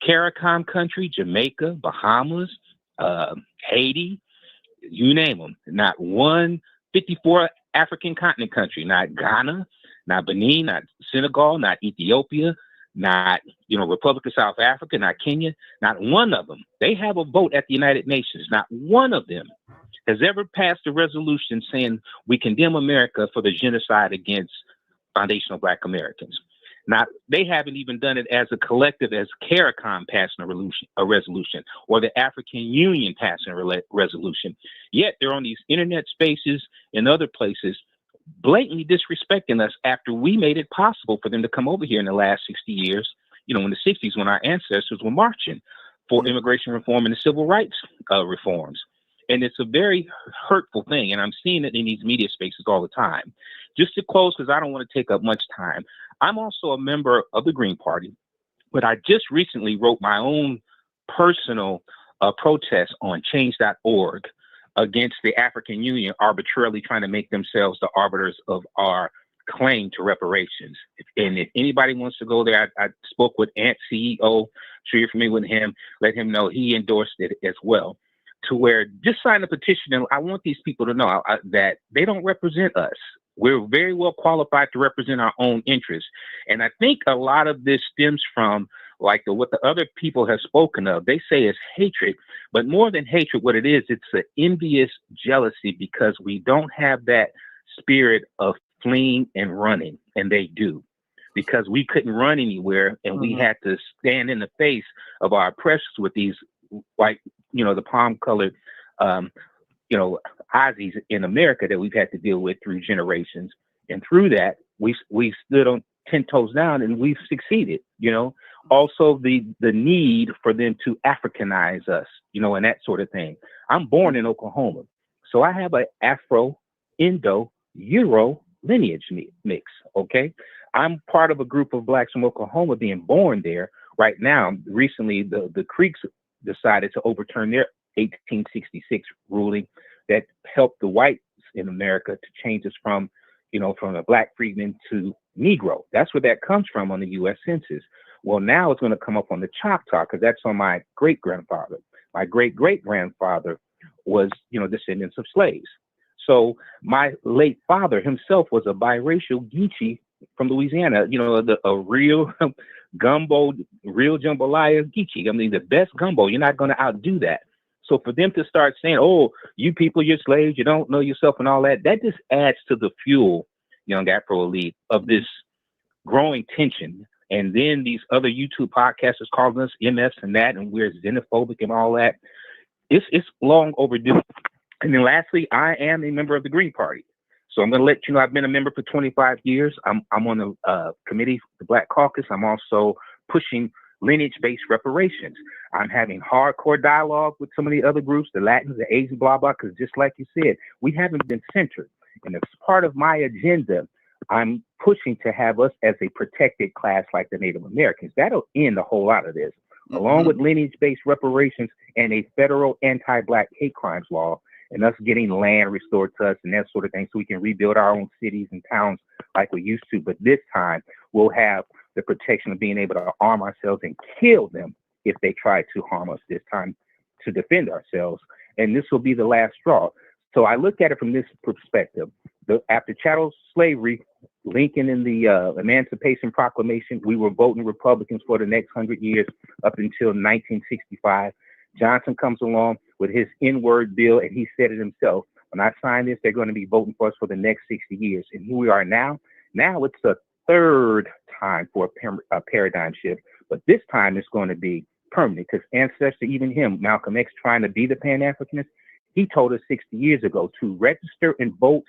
CARICOM country, Jamaica, Bahamas, Haiti, you name them. Not one 54 African continent country, not Ghana, not Benin, not Senegal, not Ethiopia, not, Republic of South Africa, not Kenya, not one of them. They have a vote at the United Nations. Not one of them has ever passed a resolution saying we condemn America for the genocide against foundational Black Americans. They haven't even done it as a collective, as CARICOM passing a resolution, or the African Union passing a resolution. Yet they're on these internet spaces and other places blatantly disrespecting us after we made it possible for them to come over here in the last 60 years, in the 60s when our ancestors were marching for immigration reform and the civil rights reforms. And it's a very hurtful thing. And I'm seeing it in these media spaces all the time. Just to close, because I don't want to take up much time, I'm also a member of the Green Party, but I just recently wrote my own personal protest on change.org against the African Union arbitrarily trying to make themselves the arbiters of our claim to reparations. And if anybody wants to go there, I spoke with Ant CEO, I'm sure you're familiar with him, let him know he endorsed it as well, to where just sign a petition. And I want these people to know that they don't represent us. We're very well qualified to represent our own interests. And I think a lot of this stems from what the other people have spoken of. They say it's hatred, but more than hatred, what it is, it's an envious jealousy because we don't have that spirit of fleeing and running, and they do. Because we couldn't run anywhere, and we had to stand in the face of our oppressors with these, the palm-colored, Aussies in America that we've had to deal with through generations. And through that, we stood on 10 toes down, and we've succeeded, Also, the need for them to Africanize us, and that sort of thing. I'm born in Oklahoma, so I have an Afro, Indo, Euro lineage mix, okay? I'm part of a group of Blacks from Oklahoma being born there right now. Recently, the Creeks decided to overturn their 1866 ruling that helped the whites in America to change us from a Black freedman to Negro. That's where that comes from on the U.S. Census. Well, now it's going to come up on the Choctaw because that's on my great-grandfather. My great-great-grandfather was, descendants of slaves. So my late father himself was a biracial Geechee from Louisiana, a real gumbo, real jambalaya Geechee. I mean, the best gumbo. You're not going to outdo that. So for them to start saying, oh, you people, you're slaves, you don't know yourself and all that, that just adds to the fuel, young Afro elite, of this growing tension. And then these other YouTube podcasters calling us MS and that, and we're xenophobic and all that. It's long overdue. And then lastly, I am a member of the Green Party. So I'm going to let you know I've been a member for 25 years. I'm on the committee, the Black Caucus. I'm also pushing lineage-based reparations. I'm having hardcore dialogue with some of the other groups, the Latins, the Asians, blah, blah, because just like you said, we haven't been centered. And as part of my agenda, I'm pushing to have us as a protected class like the Native Americans. That'll end a whole lot of this, along with lineage-based reparations and a federal anti-Black hate crimes law, and us getting land restored to us and that sort of thing so we can rebuild our own cities and towns like we used to. But this time, we'll have the protection of being able to arm ourselves and kill them if they try to harm us this time to defend ourselves. And this will be the last straw. So I look at it from this perspective. After chattel slavery, Lincoln and the Emancipation Proclamation, we were voting Republicans for the next 100 years up until 1965. Johnson comes along with his N-word bill, and he said it himself. When I sign this, they're going to be voting for us for the next 60 years. And here we are now. Now it's the third time for a paradigm shift, but this time it's going to be permanent because ancestor, even him, Malcolm X, trying to be the Pan-Africanist, he told us 60 years ago to register and vote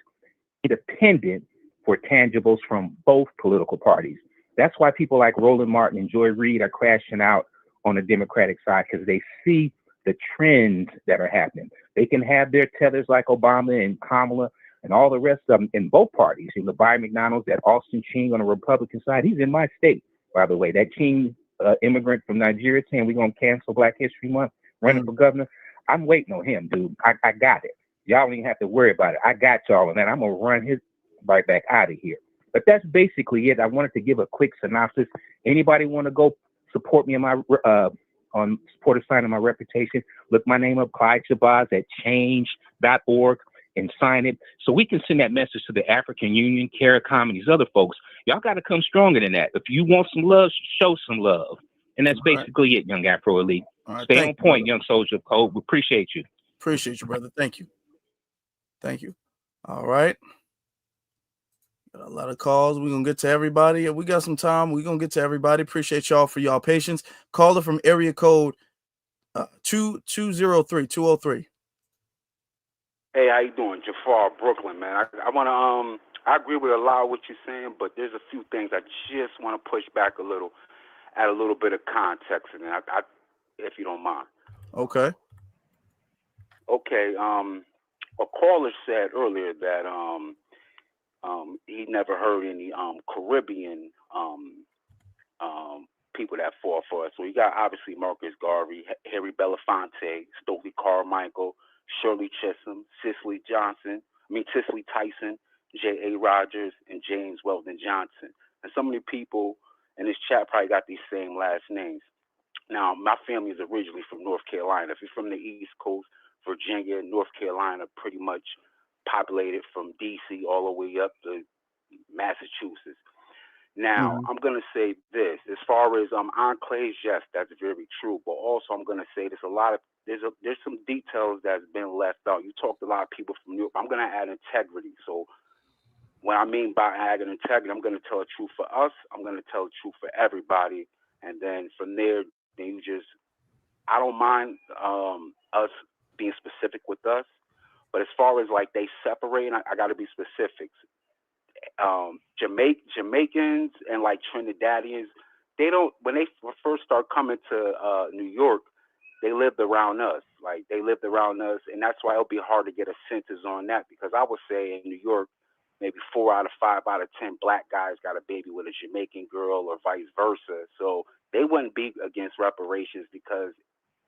independent for tangibles from both political parties. That's why people like Roland Martin and Joy Reid are crashing out on the Democratic side, because they see the trends that are happening. They can have their tethers like Obama and Kamala and all the rest of them in both parties. You know, Levi McDonald's, that Austin Ching on the Republican side, he's in my state, by the way. That Ching immigrant from Nigeria saying we're going to cancel Black History Month, running for governor. I'm waiting on him, dude. I got it. Y'all don't even have to worry about it. I got y'all on that. I'm going to run his right back out of here. But that's basically it. I wanted to give a quick synopsis. Anybody want to go support me in my on supporter sign of my reputation? Look my name up, Clyde Shabazz at change.org, and sign it so we can send that message to the African Union, CARICOM, and these other folks. Y'all got to come stronger than that. If you want some love, show some love. And that's basically it, Young Afro Elite. Stay on point, Young Soldier of Code. We appreciate you. Appreciate you, brother. Thank you. Thank you. All right. Got a lot of calls. We're going to get to everybody. We got some time. We're going to get to everybody. Appreciate y'all for y'all patience. Caller from area code 203. Hey, how you doing? Jafar, Brooklyn, man. I want to, I agree with a lot of what you're saying, but there's a few things I just want to push back a little, add a little bit of context in it, if you don't mind. Okay. Okay. A caller said earlier that he never heard any Caribbean people that fought for us. So you got obviously Marcus Garvey, Harry Belafonte, Stokely Carmichael, Shirley Chisholm, Cicely Tyson, J.A. Rogers, and James Weldon Johnson. And so many people in this chat probably got these same last names. Now, my family is originally from North Carolina. If you're from the East Coast, Virginia, North Carolina, pretty much populated from D.C. all the way up to Massachusetts. Now, I'm going to say this. As far as enclaves, yes, that's very true. But also, I'm going to say there's some details that's been left out. You talked to a lot of people from New York. I'm going to add integrity. So what I mean by adding integrity, I'm going to tell the truth for us. I'm going to tell the truth for everybody. And then from there, then I don't mind us being specific with us. But as far as like they separate, I got to be specific. Jamaicans and like Trinidadians, when they first start coming to New York, they lived around us. And that's why it'll be hard to get a census on that, because I would say in New York, maybe 4 out of 5 out of 10 black guys got a baby with a Jamaican girl or vice versa. So they wouldn't be against reparations because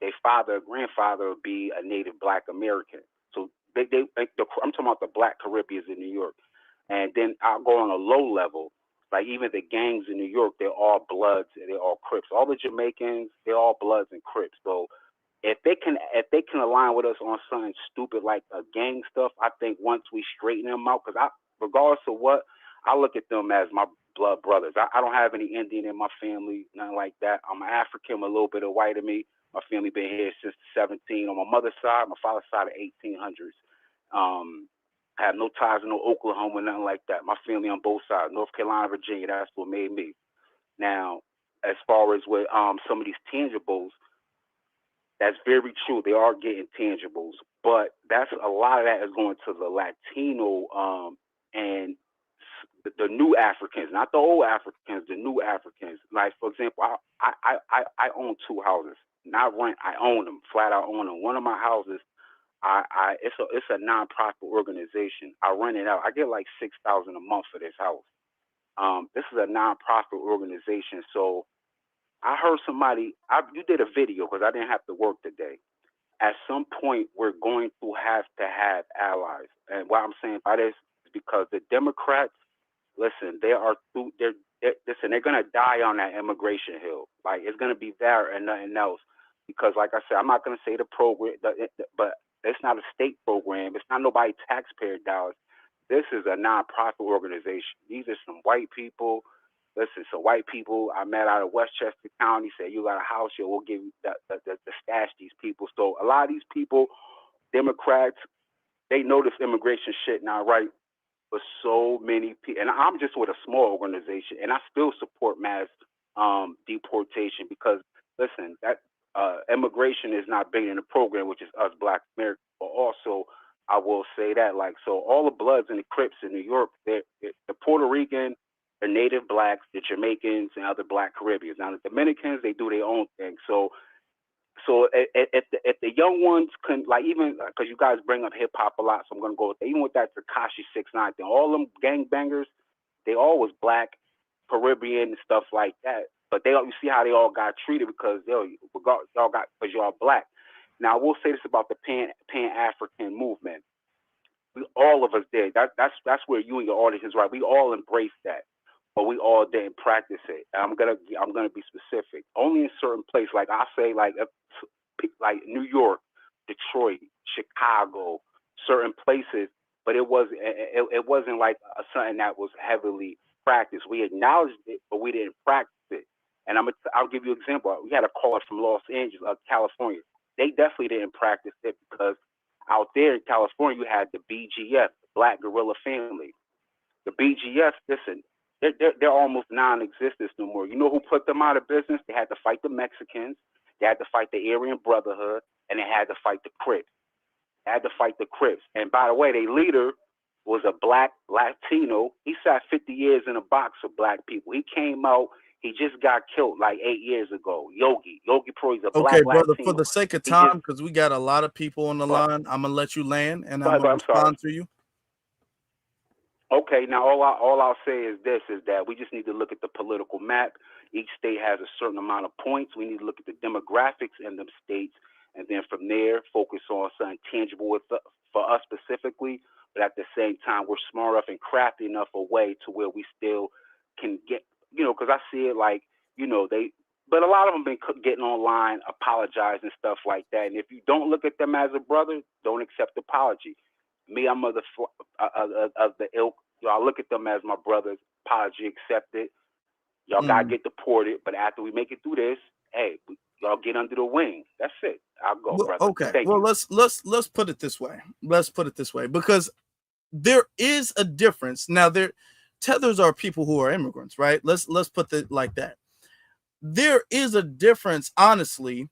their father or grandfather would be a native black American. So I'm talking about the black Caribbeans in New York. And then I'll go on a low level, like even the gangs in New York, they're all Bloods, they're all Crips. All the Jamaicans, they're all Bloods and Crips. So if they can align with us on something stupid like a gang stuff, I think once we straighten them out, because regardless of what, I look at them as my blood brothers. I don't have any Indian in my family, nothing like that. I'm African, a little bit of white in me. My family been here since 17 on my mother's side, my father's side of 1800s. I have no ties to no Oklahoma, nothing like that. My family on both sides, North Carolina, Virginia, that's what made me. Now, as far as with some of these tangibles, that's very true. They are getting tangibles, but that's a lot of that is going to the Latino and the new Africans, not the old Africans, the new Africans. Like, for example, I own 2 houses, not rent. I own them, flat out own them. One of my houses, it's a nonprofit organization. I rent it out. I get like $6,000 a month for this house. This is a nonprofit organization. So I heard somebody. You did a video because I didn't have to work today. At some point, we're going to have allies. And what I'm saying by this is because the Democrats, listen, they're going to die on that immigration hill. Like, it's going to be there and nothing else. Because, like I said, I'm not going to say the program, but it's not a state program. It's not nobody taxpayer dollars. This is a nonprofit organization. These are some white people. Listen, so white people I met out of Westchester County said, you got a house here, we'll give you the stash these people. So a lot of these people, Democrats, they know this immigration shit not right. But so many people, and I'm just with a small organization, and I still support mass deportation because, listen, that immigration is not big in the program, which is us Black Americans. But also, I will say that, like, so all the Bloods and the Crips in New York, the Puerto Rican, the native blacks, the Jamaicans, and other Black Caribbeans. Now, the Dominicans, they do their own thing. So So if the young ones can, like, even because you guys bring up hip hop a lot, so I'm gonna go with that. Even with that Tekashi 6ix9ine thing, all them gangbangers, they all was black, Caribbean and stuff like that. But you see how they all got treated because y'all got because y'all black. Now I will say this about the Pan African movement. All of us did. That's where you and your audience is right. We all embraced that, but we all didn't practice it. And I'm gonna be specific. Only in certain places, like I say, like New York, Detroit, Chicago, certain places. But it wasn't like something that was heavily practiced. We acknowledged it, but we didn't practice it. And I'll give you an example. We had a caller from Los Angeles, California. They definitely didn't practice it because out there in California, you had the BGF, the Black Guerrilla Family. The BGF, listen, they're almost non-existent no more. You know who put them out of business? They had to fight the Mexicans, they had to fight the Aryan Brotherhood, and they had to fight the Crips. And by the way, their leader was a black Latino. He sat 50 years in a box for black people. He came out. He just got killed like 8 years ago. Yogi Pro is a Okay, black brother, Latino. for the sake of time, because we got a lot of people on the line, I'm gonna let you land and I'm gonna respond to you. Okay, now all I'll say is this: is that we just need to look at the political map. Each state has a certain amount of points. We need to look at the demographics in them states, and then from there, focus on something tangible for us specifically. But at the same time, we're smart enough and crafty enough a way to where we still can get, because I see it like, but a lot of them been getting online, apologizing, stuff like that. And if you don't look at them as a brother, don't accept the apology. Me, I'm of the ilk. I look at them as my brothers. Apology accepted. Y'all gotta get deported, but after we make it through this, hey, y'all get under the wing. That's it. I'll go, brother. Okay. Thank well, you. let's put it this way. Because there is a difference. Now, tethers are people who are immigrants, right? Let's put it like that. There is a difference, honestly,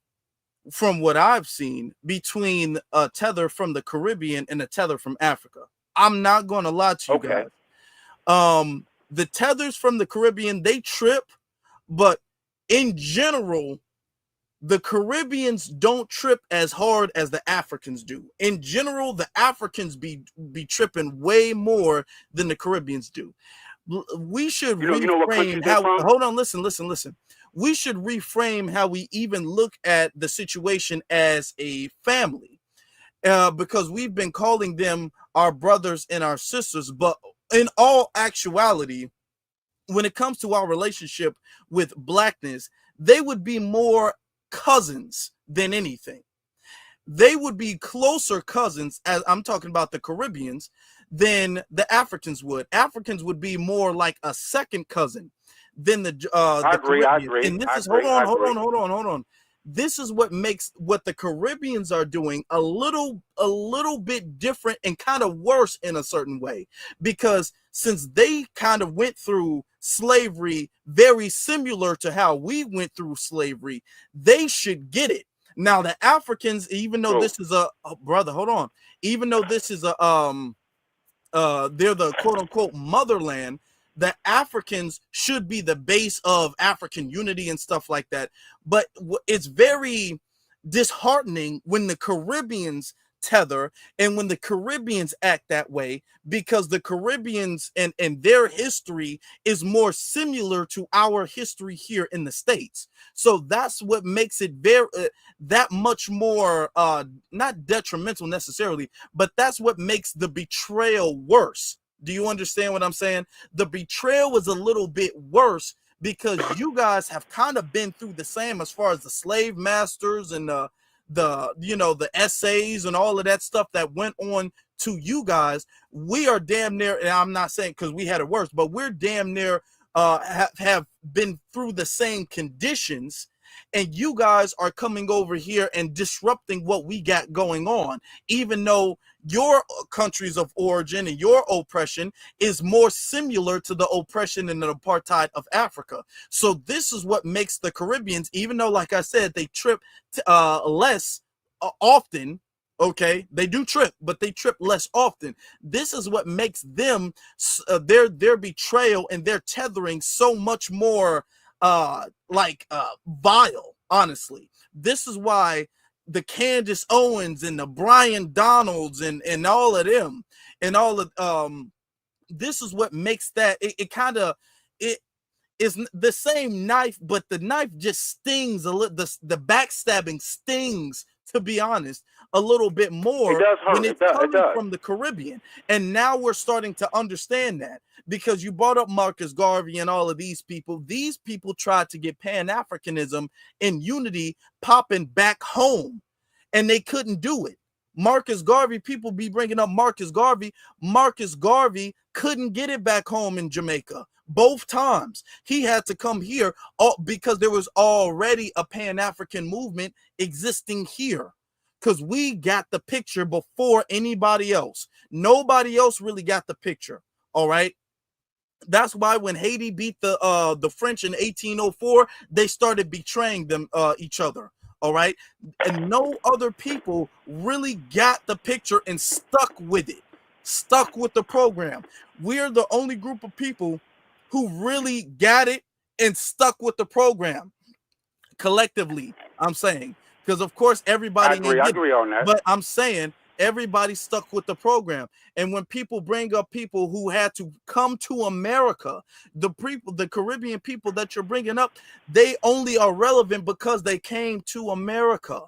from what I've seen between a tether from the Caribbean and a tether from Africa. I'm not going to lie to you guys. The tethers from the Caribbean, they trip, but in general, the Caribbeans don't trip as hard as the Africans do. In general, the Africans be tripping way more than the Caribbeans do. We should reframe how. Hold on, listen. We should reframe how we even look at the situation as a family, because we've been calling them our brothers and our sisters. But in all actuality, when it comes to our relationship with blackness, they would be more cousins than anything. They would be closer cousins, as I'm talking about the Caribbeans, than the Africans would. Africans would be more like a second cousin than the Caribbeans. I agree. And this is hold on. This is what makes what the Caribbeans are doing a little bit different and kind of worse in a certain way, because since they kind of went through slavery very similar to how we went through slavery, they should get it. Now the Africans, even though this is brother, hold on, even though this is they're the quote unquote motherland, the Africans should be the base of African unity and stuff like that. But it's very disheartening when the Caribbeans tether and when the Caribbeans act that way, because the Caribbeans and their history is more similar to our history here in the States. So that's what makes it very that much more not detrimental necessarily, but that's what makes the betrayal worse. Do you understand what I'm saying? The betrayal was a little bit worse because you guys have kind of been through the same as far as the slave masters and the essays and all of that stuff that went on to you guys. We are damn near, and I'm not saying because we had it worse, but we're damn near have been through the same conditions, and you guys are coming over here and disrupting what we got going on, even though your countries of origin and your oppression is more similar to the oppression and the apartheid of Africa. So this is what makes the Caribbeans, even though, like I said, they trip less often. Okay, they do trip, but they trip less often. This is what makes them their betrayal and their tethering so much more vile. honestly. This is why the Candace Owens and the Brian Donalds and all of them and all of this is what makes that it kind of it is the same knife, but the knife just stings a little. The backstabbing stings, to be honest, a little bit more It does hurt. when it's It coming does. from the Caribbean. And now we're starting to understand that, because you brought up Marcus Garvey and all of these people. These people tried to get Pan-Africanism and unity popping back home, and they couldn't do it. Marcus Garvey, people be bringing up Marcus Garvey. Marcus Garvey couldn't get it back home in Jamaica. Both times he had to come here because there was already a Pan-African movement existing here, because we got the picture before anybody else. Nobody else really got the picture. All right. That's why when Haiti beat the French in 1804, they started betraying them each other. All right. And no other people really got the picture and stuck with it, stuck with the program. We're the only group of people who really got it and stuck with the program collectively. I'm saying, because of course everybody I agree on that. but I'm saying everybody stuck with the program. And when people bring up people who had to come to America, the Caribbean people that you're bringing up, they only are relevant because they came to America.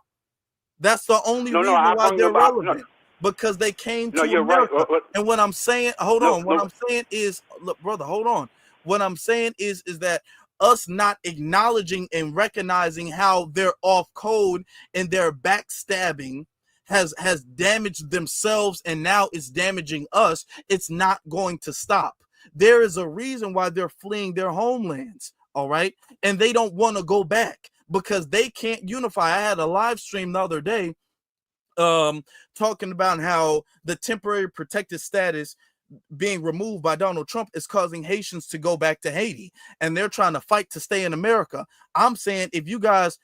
That's the only reason why they're relevant, because they came to America. Right. And what I'm saying, I'm saying is, look, brother, hold on. What I'm saying is that us not acknowledging and recognizing how they're off code and their backstabbing has damaged themselves, and now it's damaging us. It's not going to stop. There is a reason why they're fleeing their homelands, all right? And they don't want to go back because they can't unify. I had a live stream the other day talking about how the temporary protected status being removed by Donald Trump is causing Haitians to go back to Haiti, and they're trying to fight to stay in America. I'm saying if you guys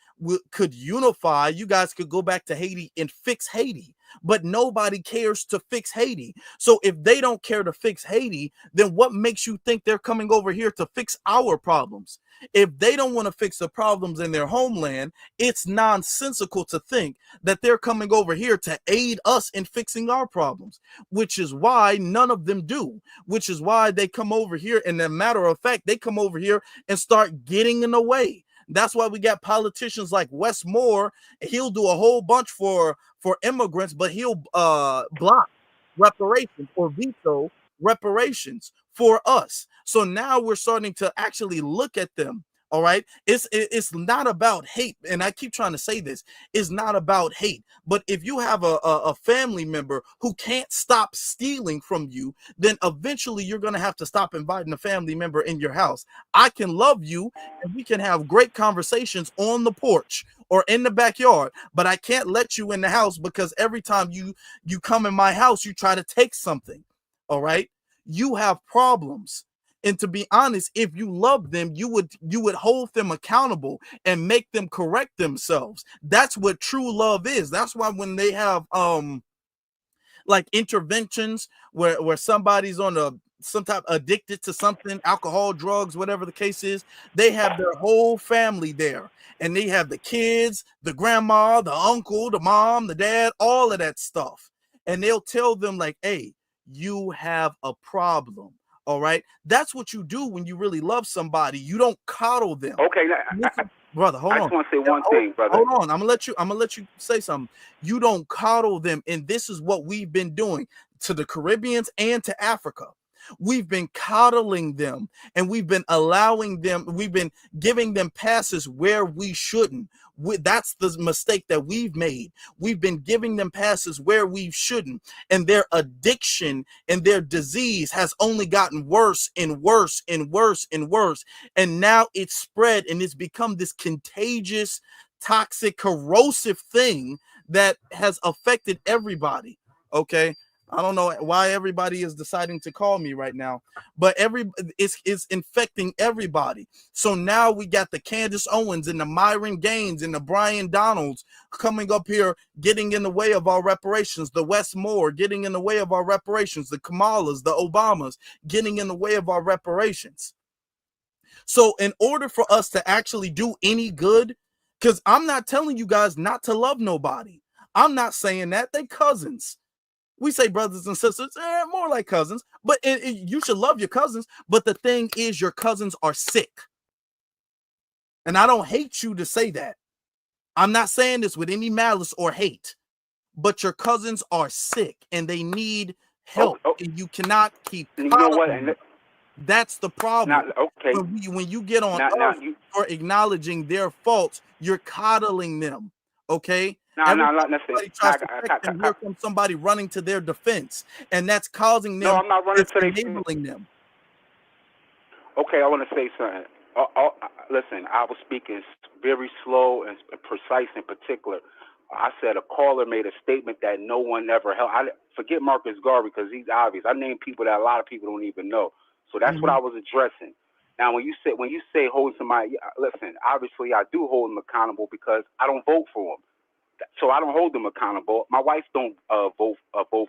could unify, you guys could go back to Haiti and fix Haiti. But nobody cares to fix Haiti. So if they don't care to fix Haiti, then what makes you think they're coming over here to fix our problems? If they don't want to fix the problems in their homeland, it's nonsensical to think that they're coming over here to aid us in fixing our problems, which is why none of them do, which is why they come over here. And as a matter of fact, they come over here and start getting in the way. That's why we got politicians like Wes Moore. He'll do a whole bunch for immigrants, but he'll block reparations or veto reparations for us. So now we're starting to actually look at them. All right. It's not about hate. And I keep trying to say this. It's not about hate. But if you have a family member who can't stop stealing from you, then eventually you're going to have to stop inviting a family member in your house. I can love you and we can have great conversations on the porch or in the backyard, but I can't let you in the house because every time you come in my house, you try to take something. All right. You have problems. And to be honest, if you love them, you would hold them accountable and make them correct themselves. That's what true love is. That's why when they have like interventions where somebody's on some type addicted to something, alcohol, drugs, whatever the case is, they have their whole family there. And they have the kids, the grandma, the uncle, the mom, the dad, all of that stuff. And they'll tell them like, hey, you have a problem. All right. That's what you do when you really love somebody. You don't coddle them. Okay, brother, hold on. I just want to say one thing, brother. Hold on. I'm gonna let you say something. You don't coddle them. And this is what we've been doing to the Caribbeans and to Africa. We've been coddling them and we've been allowing them, we've been giving them passes where we shouldn't. That's the mistake that we've made. We've been giving them passes where we shouldn't. And their addiction and their disease has only gotten worse and worse and worse and worse. And now it's spread and it's become this contagious, toxic, corrosive thing that has affected everybody. Okay. I don't know why everybody is deciding to call me right now, but it's infecting everybody. So now we got the Candace Owens and the Myron Gaines and the Brian Donalds coming up here, getting in the way of our reparations. The Wes Moore getting in the way of our reparations. The Kamalas, the Obamas getting in the way of our reparations. So in order for us to actually do any good, Because I'm not telling you guys not to love nobody. I'm not saying that. They cousins. We say brothers and sisters, more like cousins, but you should love your cousins. But the thing is, your cousins are sick. And I don't hate you to say that. I'm not saying this with any malice or hate, but your cousins are sick and they need help. And you cannot keep coddling them. That's the problem. When you get on us for acknowledging their faults, you're coddling them. Okay? Everybody tries to protect them. Here comes somebody running to their defense, and that's causing them. No, I'm not running to their enabling them. Okay, I want to say something. Listen, I was speaking very slow and precise in particular. I said a caller made a statement that no one ever held. I forget Marcus Garvey because he's obvious. I named people that a lot of people don't even know. So that's what I was addressing. Now, when you say hold somebody, listen, obviously I do hold them accountable because I don't vote for them. So I don't hold them accountable. My wife don't vote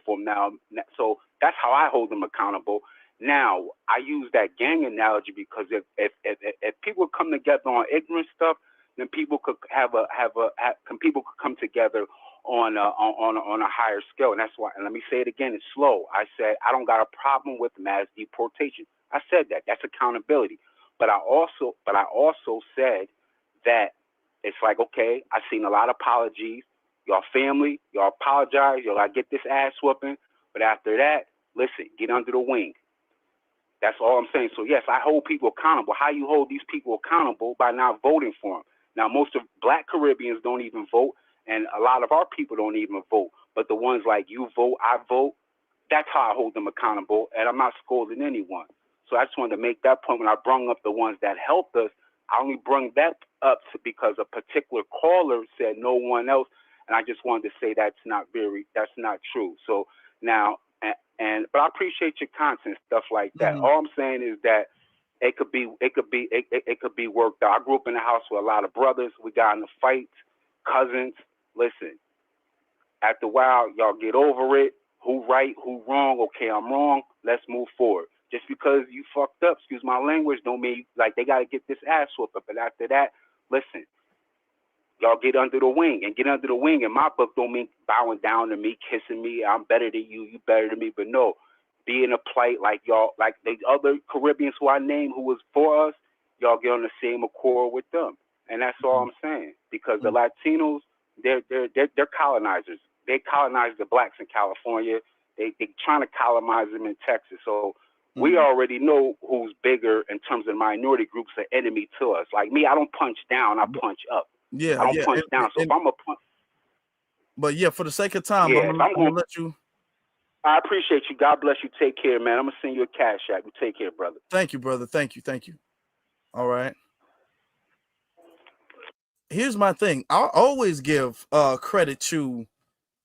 for them now. So that's how I hold them accountable. Now, I use that gang analogy because if people come together on ignorant stuff, then people could people could come together on a higher scale. And that's why, and let me say it again, it's slow. I said I don't got a problem with mass deportation. I said that. That's accountability. But I also said that it's like, okay, I've seen a lot of apologies. Y'all family, y'all apologize. Y'all gotta get this ass whooping. But after that, listen, get under the wing. That's all I'm saying. So, yes, I hold people accountable. How you hold these people accountable? By not voting for them. Now, most of Black Caribbeans don't even vote, and a lot of our people don't even vote. But the ones like you vote, I vote, that's how I hold them accountable, and I'm not scolding anyone. So I just wanted to make that point when I brung up the ones that helped us. I only brung that up because a particular caller said no one else, and I just wanted to say that's not true. So now, but I appreciate your content, stuff like that. All I'm saying is that it could be worked out. I grew up in a house with a lot of brothers. We got in the fights, cousins. Listen, after a while, y'all get over it. Who right, who wrong? Okay, I'm wrong. Let's move forward. Just because you fucked up, excuse my language, don't mean like they got to get this ass whooped. But after that, listen, y'all get under the wing. And get under the wing in my book don't mean bowing down to me, kissing me. I'm better than you. You better than me. But no, be in a plight like y'all, like the other Caribbeans who I named who was for us, y'all get on the same accord with them. And that's all I'm saying. Because the Latinos, they're colonizers. They colonized the blacks in California. They trying to colonize them in Texas. So we already know who's bigger in terms of minority groups, an enemy to us. Like me, I don't punch down, I punch up. Yeah, I don't punch down. So if I'm a punch. But yeah, for the sake of time, Yeah, I'm gonna let you. I appreciate you. God bless you. Take care, man. I'm gonna send you a cash app. You take care, brother. Thank you, brother. Thank you. All right. Here's my thing. I always give credit to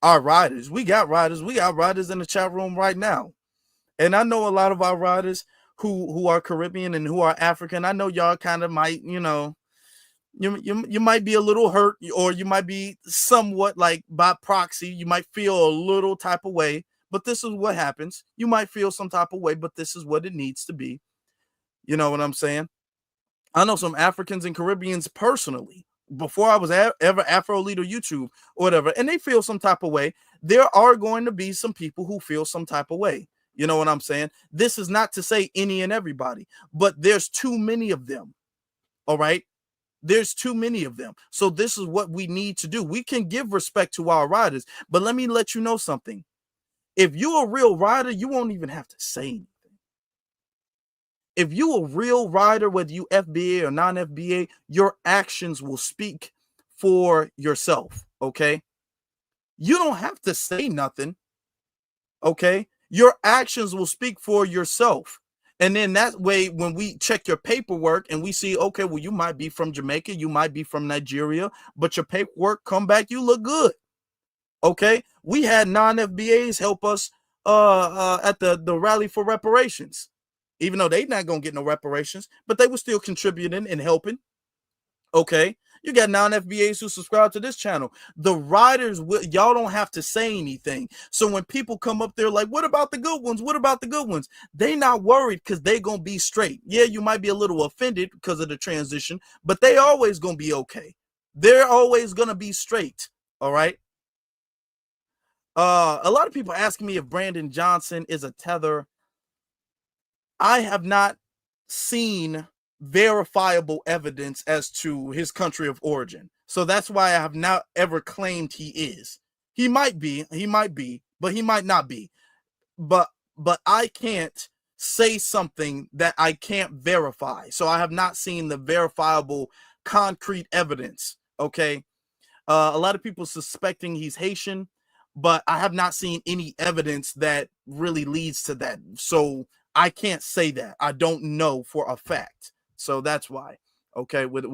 our riders. We got riders in the chat room right now. And I know a lot of our riders who are Caribbean and who are African. I know y'all kind of might, you might be a little hurt, or you might be somewhat like by proxy, you might feel a little type of way, but this is what happens. You might feel some type of way, but this is what it needs to be. You know what I'm saying? I know some Africans and Caribbeans personally before I was ever Afro Leader YouTube or whatever, and they feel some type of way. There are going to be some people who feel some type of way. You know what I'm saying? This is not to say any and everybody, but there's too many of them. All right? There's too many of them. So this is what we need to do. We can give respect to our riders, but let me let you know something. If you're a real rider, you won't even have to say anything. If you're a real rider, whether you FBA or non-FBA, your actions will speak for yourself, okay? You don't have to say nothing, okay? Your actions will speak for yourself. And then that way, when we check your paperwork and we see, okay, well, you might be from Jamaica, you might be from Nigeria, but your paperwork come back, you look good. Okay. We had non-FBAs help us at the rally for reparations, even though they not gonna get no reparations, but they were still contributing and helping. Okay. You got non-FBAs who subscribe to this channel. The riders, y'all don't have to say anything. So when people come up there like, what about the good ones? What about the good ones? They not worried because they going to be straight. Yeah, you might be a little offended because of the transition, but they always going to be okay. They're always gonna be straight. All right. A lot of people asking me if Brandon Johnson is a tether. I have not seen verifiable evidence as to his country of origin. So that's why I have not ever claimed he is. He might be, but he might not be. But I can't say something that I can't verify. So I have not seen the verifiable concrete evidence. Okay. A lot of people suspecting he's Haitian, but I have not seen any evidence that really leads to that. So I can't say that. I don't know for a fact. So that's why. Okay, with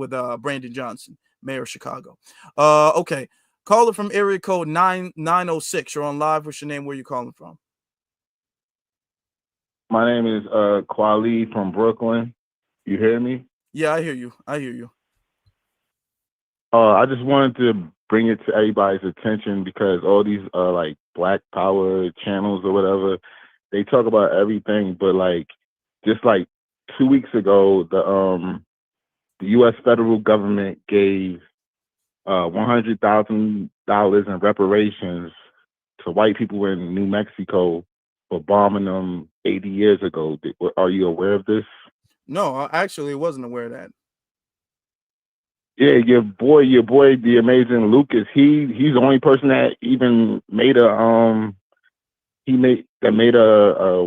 Brandon Johnson, mayor of Chicago. Okay. Caller from area code 9906. You're on live. What's your name? Where you calling from? My name is Kwali from Brooklyn. You hear me? Yeah, I hear you. I hear you. I just wanted to bring it to everybody's attention because all these like Black Power channels or whatever, they talk about everything, but like just like 2 weeks ago, the U.S. federal government gave $100,000 in reparations to white people in New Mexico for bombing them 80 years ago. Are you aware of this? No, I actually wasn't aware of that. Yeah, your boy, the amazing Lucas. He's the only person that even made a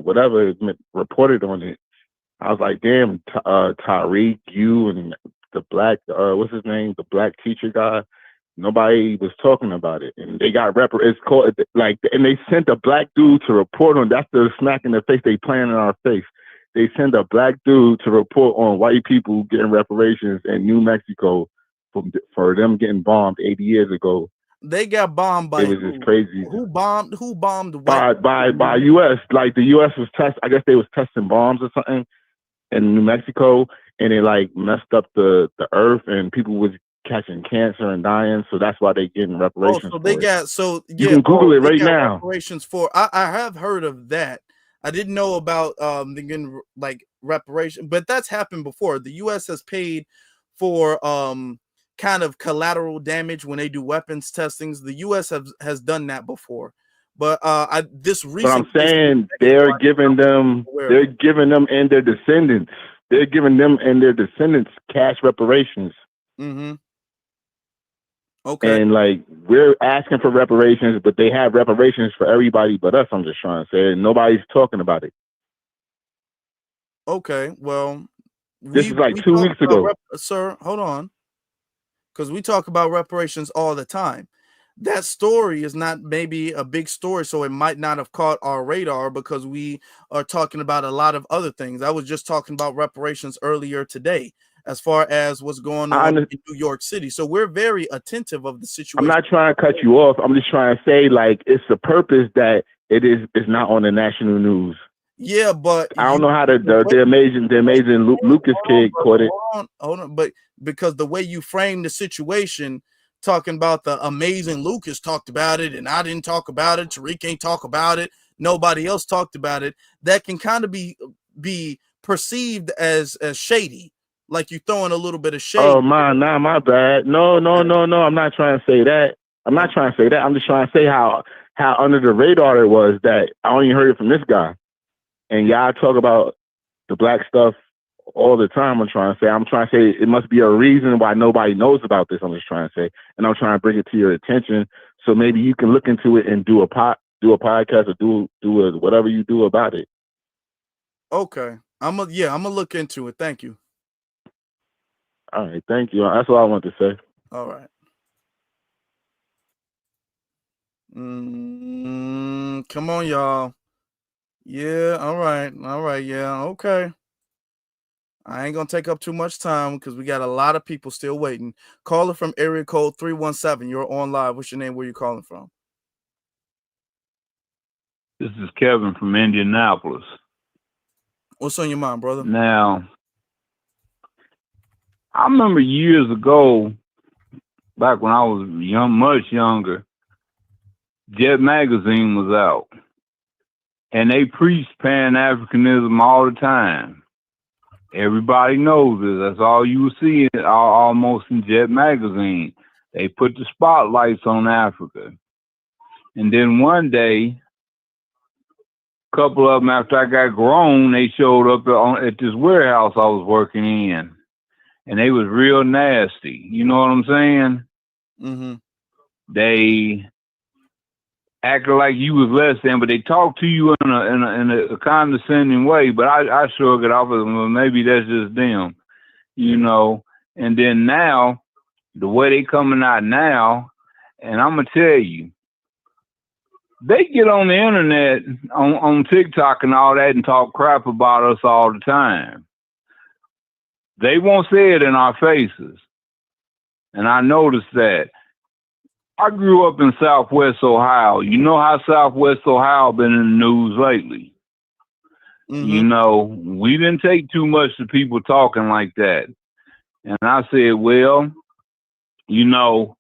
whatever reported on it. I was like, damn, Tariq, you and the black what's his name, the black teacher guy. Nobody was talking about it, and they got it's called like, and they sent a black dude to report on. That's the smack in the face they playing in our face. They sent a black dude to report on white people getting reparations in New Mexico for them getting bombed 80 years ago. They got bombed by it was just crazy. Who bombed white by US. Like the US was I guess they was testing bombs or something in New Mexico, and it like messed up the earth, and people was catching cancer and dying. So that's why they getting reparations. So they for got it. You can Google it right now. Reparations for I have heard of that. I didn't know about the getting like reparation, but that's happened before. The US has paid for kind of collateral damage when they do weapons testings. The US has done that before. But this recent. But I'm saying they're giving them and their descendants. They're giving them and their descendants cash reparations. Mm-hmm. Okay. And like we're asking for reparations, but they have reparations for everybody but us. I'm just trying to say, and nobody's talking about it. Okay, well, this is like 2 weeks ago. Sir, hold on, because we talk about reparations all the time. That story is not maybe a big story, so it might not have caught our radar because we are talking about a lot of other things. I was just talking about reparations earlier today, as far as what's going on in New York City. So we're very attentive of the situation. I'm not trying to cut you off. I'm just trying to say, like, it's the purpose that it's not on the national news. Yeah, but I don't know how the amazing Lucas kid caught it. Hold on, but because the way you frame the situation, talking about the amazing Lucas talked about it, and I didn't talk about it. Tariq ain't talk about it. Nobody else talked about it. That can kind of be perceived as shady, like you throwing a little bit of shade. Oh my bad. No. I'm not trying to say that. I'm not trying to say that. I'm just trying to say how under the radar it was that I only heard it from this guy. And y'all talk about the black stuff all the time. I'm trying to say it must be a reason why nobody knows about this. I'm just trying to say, and I'm trying to bring it to your attention so maybe you can look into it and do a podcast or do whatever you do about it. Okay, I'm gonna look into it. Thank you. All right, thank you. That's all I want to say. All right. Come on, y'all. Yeah, all right, yeah, okay. I ain't gonna take up too much time because we got a lot of people still waiting. Caller from area code 317. You're on live. What's your name? Where you calling from? This is Kevin from Indianapolis. What's on your mind, brother? Now, I remember years ago, back when I was much younger, Jet Magazine was out. And they preached Pan-Africanism all the time. Everybody knows it. That's all you will see almost in Jet Magazine. They put the spotlights on Africa. And then one day, a couple of them after I got grown, they showed up at this warehouse I was working in. And they was real nasty. You know what I'm saying? Mm-hmm. They acted like you was less than, but they talked to you in a condescending way. But I shrugged it off as, well, maybe that's just them, you know. And then now, the way they coming out now, and I'm gonna tell you, they get on the internet, on TikTok and all that, and talk crap about us all the time. They won't say it in our faces, and I noticed that. I grew up in Southwest Ohio. You know how Southwest Ohio been in the news lately. Mm-hmm. You know, we didn't take too much to people talking like that. And I said, well, you know,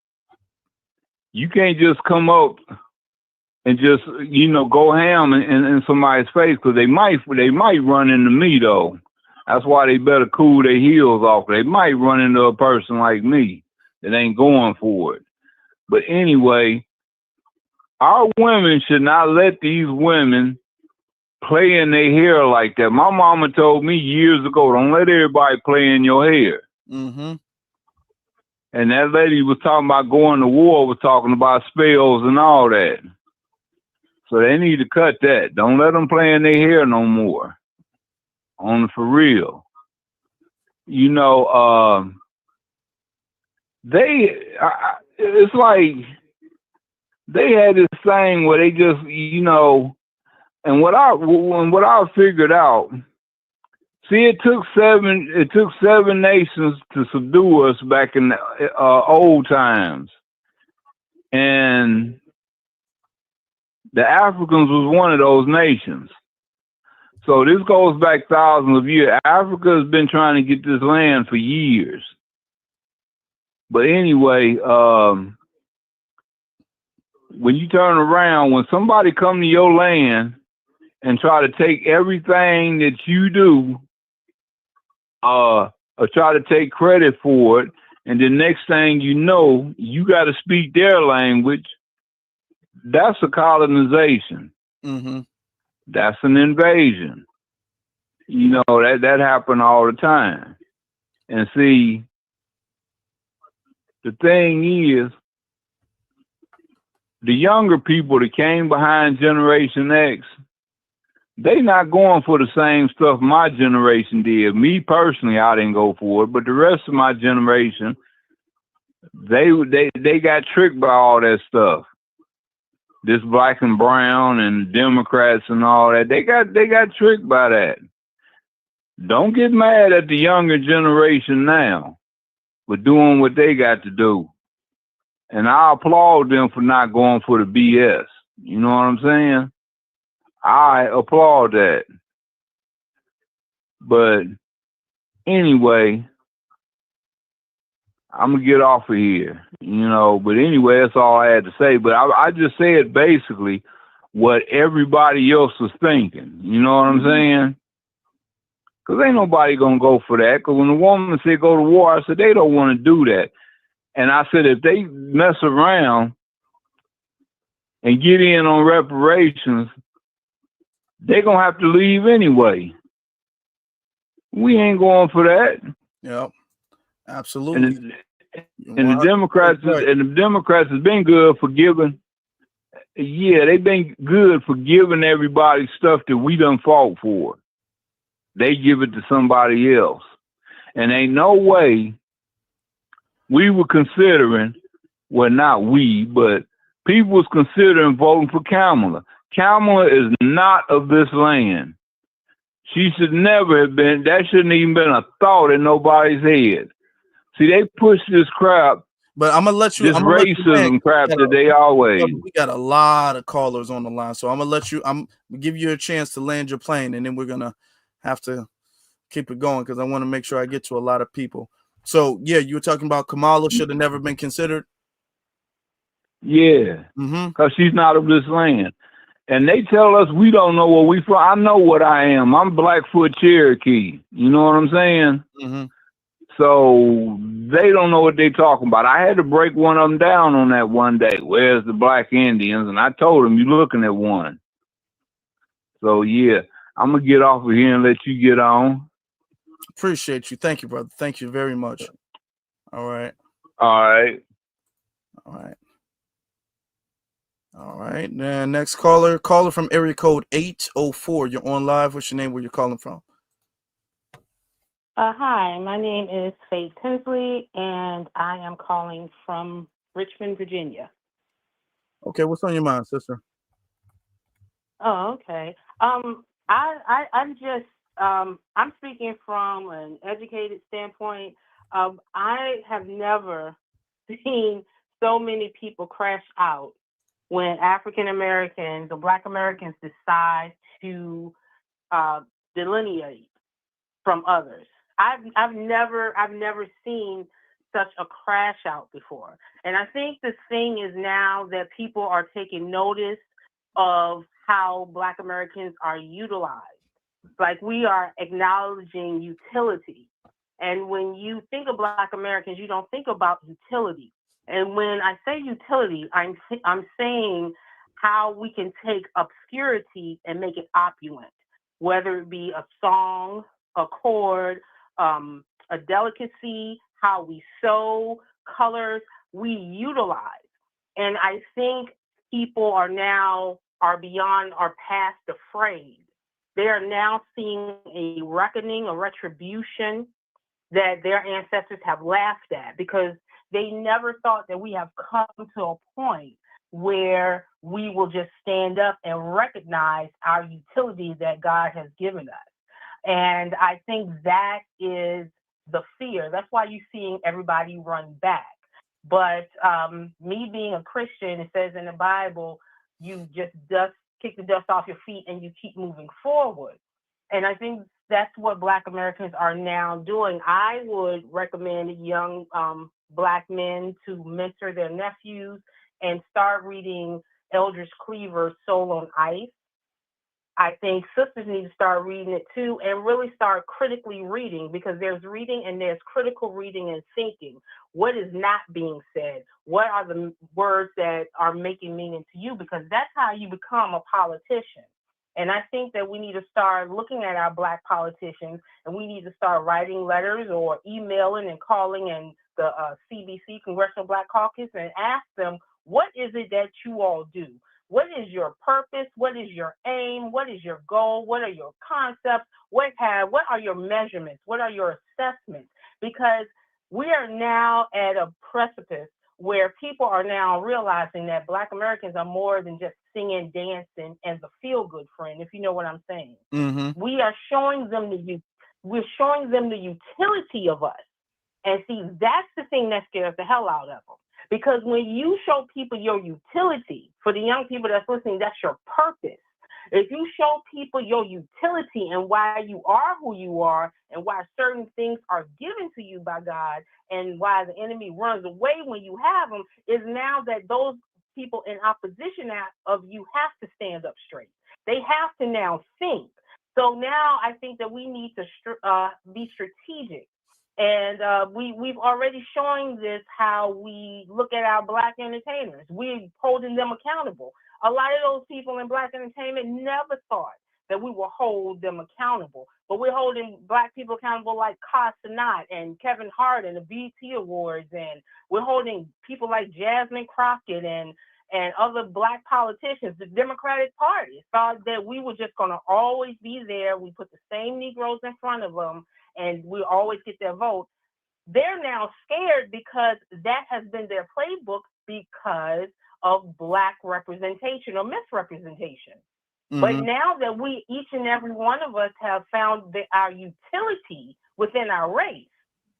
you can't just come up and just, you know, go ham in somebody's face, because they might run into me, though. That's why they better cool their heels off. They might run into a person like me that ain't going for it. But anyway, our women should not let these women play in their hair like that. My mama told me years ago, don't let everybody play in your hair. Mm-hmm. And that lady was talking about going to war, was talking about spells and all that. So they need to cut that. Don't let them play in their hair no more. On for real. You know, it's like they had this thing where they just, you know, and what I figured out, see, it took seven nations to subdue us back in the old times. And the Africans was one of those nations. So this goes back thousands of years. Africa has been trying to get this land for years. But anyway, when you turn around, when somebody come to your land and try to take everything that you do, or try to take credit for it, and the next thing you know, you got to speak their language, that's a colonization. Mm-hmm. That's an invasion. You know, that happened all the time. And see, the thing is, the younger people that came behind Generation X, they not going for the same stuff my generation did. Me personally, I didn't go for it, but the rest of my generation, they got tricked by all that stuff. This black and brown and Democrats and all that, they got tricked by that. Don't get mad at the younger generation now for doing what they got to do. And I applaud them for not going for the BS. You know what I'm saying? I applaud that. But anyway, I'm going to get off of here, you know. But anyway, that's all I had to say. But I just said basically what everybody else was thinking. You know what I'm saying? Because ain't nobody going to go for that. Because when the woman said go to war, I said they don't want to do that. And I said if they mess around and get in on reparations, they're going to have to leave anyway. We ain't going for that. Yep. Absolutely. And the Democrats has been good for giving. Yeah, they've been good for giving everybody stuff that we done fought for. They give it to somebody else. And ain't no way we were considering, well, not we, but people was considering voting for Kamala. Kamala is not of this land. She should never have been, that shouldn't even been a thought in nobody's head. See, they push this crap. But I'm gonna let you. This racism crap that they always. We got a lot of callers on the line, so I'm gonna let you. I'm gonna give you a chance to land your plane, and then we're gonna have to keep it going because I want to make sure I get to a lot of people. So yeah, you were talking about Kamala should have never been considered. Yeah, because she's not of this land, and they tell us we don't know where we from. I know what I am. I'm Blackfoot Cherokee. You know what I'm saying? So they don't know what they're talking about. I had to break one of them down on that one day. Where's the black Indians? And I told him, you're looking at one. So, yeah, I'm going to get off of here and let you get on. Appreciate you. Thank you, brother. Thank you very much. All right. All right. All right. All right. Then next caller from area code 804. You're on live. What's your name? Where you're calling from? Hi, my name is Faith Tinsley, and I am calling from Richmond, Virginia. Okay, what's on your mind, sister? Oh, okay. I'm speaking from an educated standpoint. I have never seen so many people crash out when African Americans or Black Americans decide to delineate from others. I've never seen such a crash out before. And I think the thing is now that people are taking notice of how Black Americans are utilized. Like, we are acknowledging utility. And when you think of Black Americans, you don't think about utility. And when I say utility, I'm saying how we can take obscurity and make it opulent, whether it be a song, a chord, a delicacy, how we sew, colors, we utilize. And I think people are beyond, are past afraid. They are now seeing a reckoning, a retribution that their ancestors have laughed at, because they never thought that we have come to a point where we will just stand up and recognize our utility that God has given us. And I think that is the fear. That's why you're seeing everybody run back. But me being a Christian, it says in the Bible, you just kick the dust off your feet and you keep moving forward. And I think that's what Black Americans are now doing. I would recommend young Black men to mentor their nephews and start reading Eldridge Cleaver's Soul on Ice. I think sisters need to start reading it too, and really start critically reading, because there's reading and there's critical reading and thinking. What is not being said? What are the words that are making meaning to you? Because that's how you become a politician. And I think that we need to start looking at our Black politicians, and we need to start writing letters or emailing and calling in the CBC, Congressional Black Caucus, and ask them, what is it that you all do? What is your purpose? What is your aim? What is your goal? What are your concepts? What are your measurements? What are your assessments? Because we are now at a precipice where people are now realizing that Black Americans are more than just singing, dancing, and the feel-good friend, if you know what I'm saying. Mm-hmm. We are showing them we're showing them the utility of us. And see, that's the thing that scares the hell out of them. Because when you show people your utility, for the young people that's listening, that's your purpose. If you show people your utility and why you are who you are and why certain things are given to you by God and why the enemy runs away when you have them, is now that those people in opposition of you have to stand up straight. They have to now think. So now I think that we need to be strategic. And we've already showing this, how we look at our Black entertainers. We're holding them accountable. A lot of those people in Black entertainment never thought that we will hold them accountable. But we're holding Black people accountable like Ka Sanat and Kevin Hart and the BET Awards. And we're holding people like Jasmine Crockett and other Black politicians. The Democratic Party thought that we were just going to always be there. We put the same Negroes in front of them, and we always get their vote. They're now scared because that has been their playbook because of Black representation or misrepresentation. Mm-hmm. But now that we, each and every one of us, have found our utility within our race,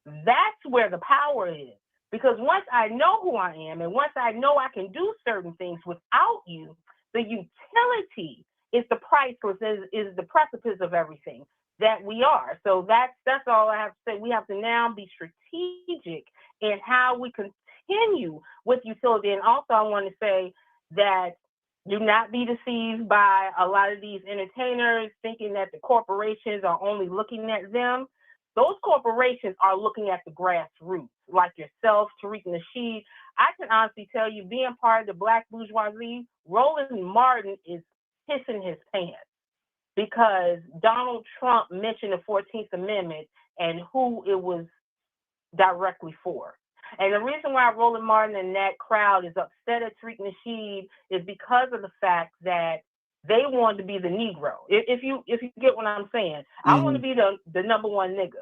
that's where the power is. Because once I know who I am, and once I know I can do certain things without you, the utility is the priceless, is the precipice of everything that we are. So that's all I have to say. We have to now be strategic in how we continue with utility. And also I want to say that do not be deceived by a lot of these entertainers thinking that the corporations are only looking at them. those corporations are looking at the grassroots, like yourself, Tariq Nasheed. I can honestly tell you, being part of the black bourgeoisie, Roland Martin is pissing his pants because Donald Trump mentioned the 14th Amendment and who it was directly for. And the reason why Roland Martin and that crowd is upset at Tariq Nasheed is because of the fact that they wanted to be the Negro. If you get what I'm saying, I want to be the number one nigga.